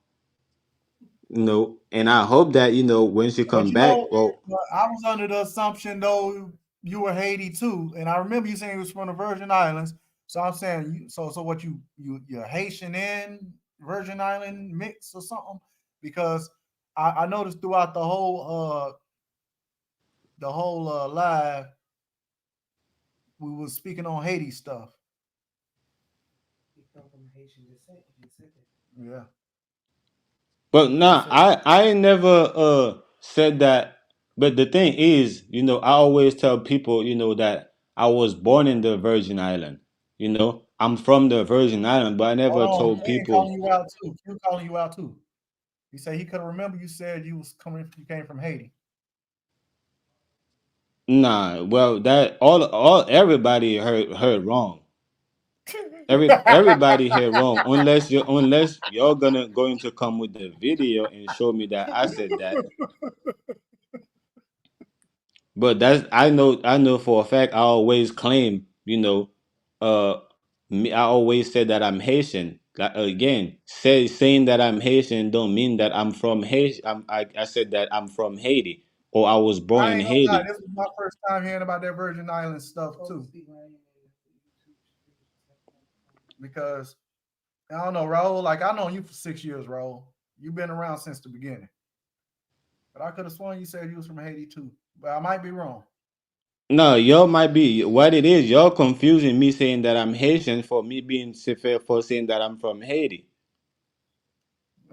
And I hope that when she but come back, well, I was under the assumption though you were Haiti too, and I remember you saying you was from the Virgin Islands. So I'm saying, so what you're Haitian and Virgin Island mix or something? Because I noticed throughout the whole live we was speaking on Haiti stuff. Yeah. but nah, I ain't never said that. But the thing is, I always tell people, that I was born in the Virgin Island. I'm from the Virgin Island, but I Hold never on, told Q people. calling you out too. Q calling you out too. He said he could remember you said you came from Haiti. Nah, well, that all everybody heard wrong. Everybody heard wrong unless you're going to come with the video and show me that I said that. But I know for a fact I always claim, I always said that I'm Haitian. Like, again, saying that I'm Haitian don't mean that I'm from Haiti. I said that I'm from Haiti or I was born I in ain't gonna lie, Haiti. this was my first time hearing about that Virgin Island stuff too. Because I don't know, Raul, like I know you for 6 years, Raul. You've been around since the beginning. But I could have sworn you said you was from Haiti too. But I might be wrong. No, y'all might be what it is. Y'all confusing me saying that I'm Haitian for me being severe for saying that I'm from Haiti.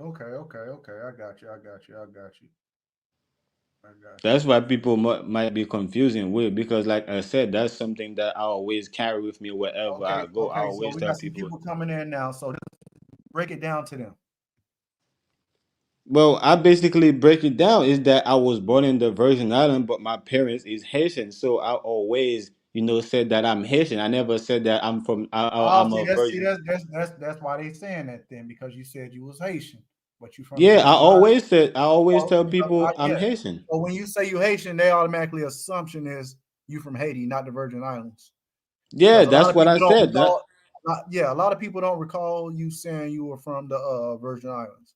Okay. I got you. That's why people might be confusing with, because, like I said, that's something that I always carry with me wherever I go. I So always we tell got some people. people coming in now. So break it down to them. Well, I basically break it down is that I was born in the Virgin Island, but my parents is Haitian, so I always, said that I'm Haitian. I never said that I'm from. Oh, I'm a virgin. that's why they saying that then, because you said you was Haitian, but you from the Yeah, Virgin Islands. I always Oh, tell people I'm yeah. Haitian. So when you say you Haitian, they automatically assumption is you from Haiti, not the Virgin Islands. Yeah, Because a lot that's of what people I don't said. recall. A lot of people don't recall you saying you were from the Virgin Islands.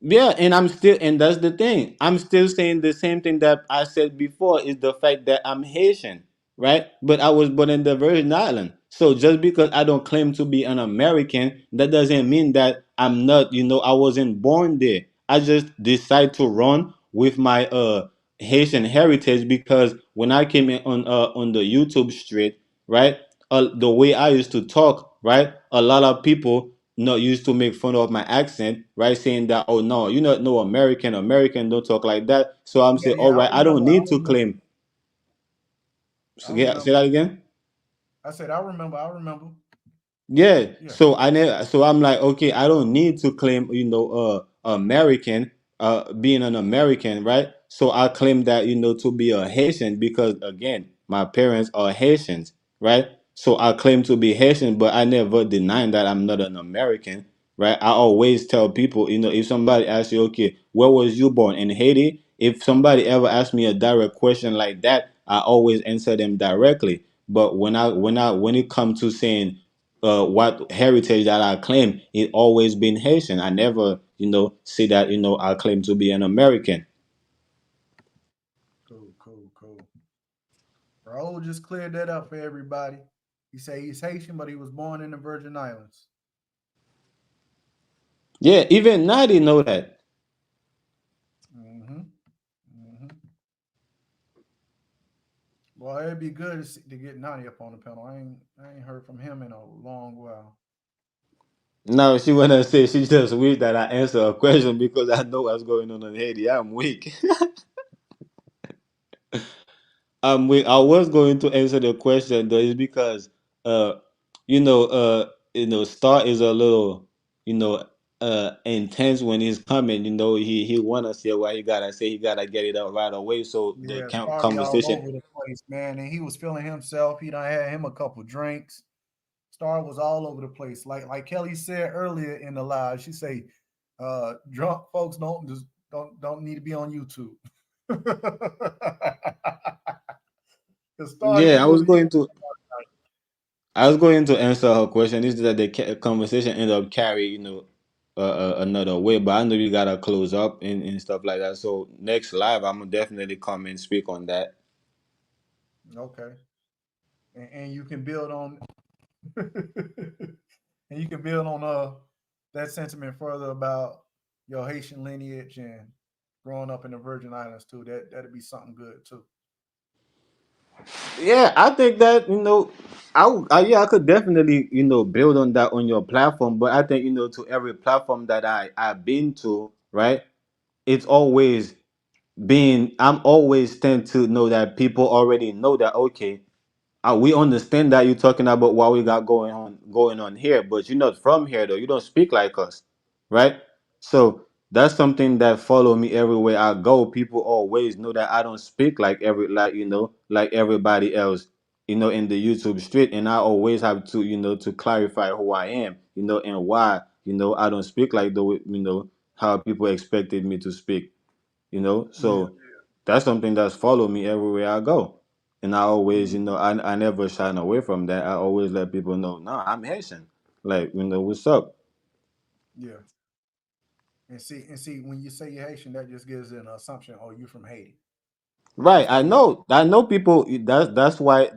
Yeah, and that's the thing. I'm still saying the same thing that I said before is the fact that I'm Haitian, right? But I was born in the Virgin Island. So just because I don't claim to be an American, that doesn't mean that I'm not, I wasn't born there. I just decide to run with my Haitian heritage because when I came in on the YouTube street, right? The way I used to talk, right? A lot of people not used to make fun of my accent, right? Saying that, oh no, you're not no American don't talk like that. So I'm saying, all Yeah. right, I don't need to claim. I Yeah, say remember. that again. I said I remember. Yeah. Yeah. So I never. So I'm like, okay, I don't need to claim, American, being an American, right? So I claim that, to be a Haitian because again, my parents are Haitians, right? So I claim to be Haitian, but I never deny that I'm not an American, right? I always tell people, if somebody asks you, okay, where was you born in Haiti? If somebody ever asks me a direct question like that, I always answer them directly. But when it comes to saying what heritage that I claim, it always been Haitian. I never, say that, I claim to be an American. Cool. Raul just cleared that up for everybody. He said he's Haitian, but he was born in the Virgin Islands. Yeah, even Nadi know that. Mm-hmm. Mm-hmm. Well, it'd be good to get Nani up on the panel. I ain't heard from him in a long while. Now she wanna say she just wish that I answer a question because I know what's going on in Haiti. I'm weak. I'm weak. I was going to answer the question though, is because uh Star is a little, you know, intense when he's coming. He wanna say what he gotta say. He gotta get it out right away. So the Yeah, Star be all conversation. over the place, man, and he was feeling himself. He done had him a couple drinks. Star was all over the place. Like Kelly said earlier in the live, she say, drunk folks don't need to be on YouTube. Because Star, he Yeah, was he I was going to answer her question. Is that the conversation ended up carry, another way, but I know you gotta close up and stuff like that. So next live, I'm gonna definitely come and speak on that. okay. And you can build on and you can build on that sentiment further about your Haitian lineage and growing up in the Virgin Islands too. That'd be something good too. Yeah, I think that I could definitely build on that on your platform, but I think to every platform that I've been to, right? It's always I'm always tend to know that people already know that, okay, we understand that you're talking about what we got going on here, but you're not from here though. You don't speak like us, right? So that's something that follow me everywhere I go. People always know that I don't speak like everybody else, in the YouTube street, and I always have to to clarify who I am, and why I don't speak like the way how people expected me to speak, Yeah. so that's something that's followed me everywhere I go. And I always, I never shine away from that. I always let people know, no, I'm Haitian. Like, what's up? Yeah. And see, when you say you're Haitian, that just gives an assumption, oh, you're from Haiti. Right. That's I what we know. I know people. That's why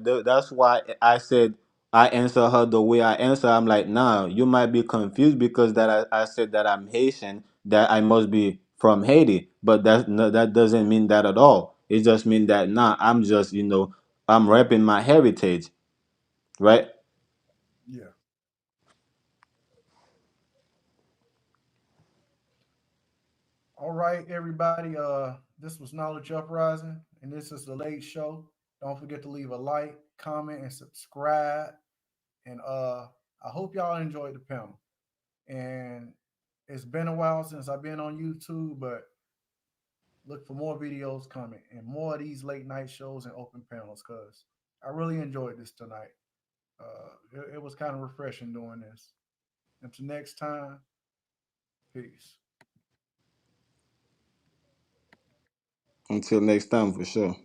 I said I answer her the way I answer. I'm like, nah, you might be confused because that I said that I'm Haitian, that I must be from Haiti, but that doesn't mean that at all. It just means that nah, I'm just I'm repping my heritage, right? Yeah. All right, everybody. This was Knowledge Uprising, and this is the Late Show. Don't forget to leave a like, comment, and subscribe. And I hope y'all enjoyed the panel. And it's been a while since I've been on YouTube, but look for more videos coming and more of these late night shows and open panels because I really enjoyed this tonight. It was kind of refreshing doing this. Until next time, peace. Until next time, for sure.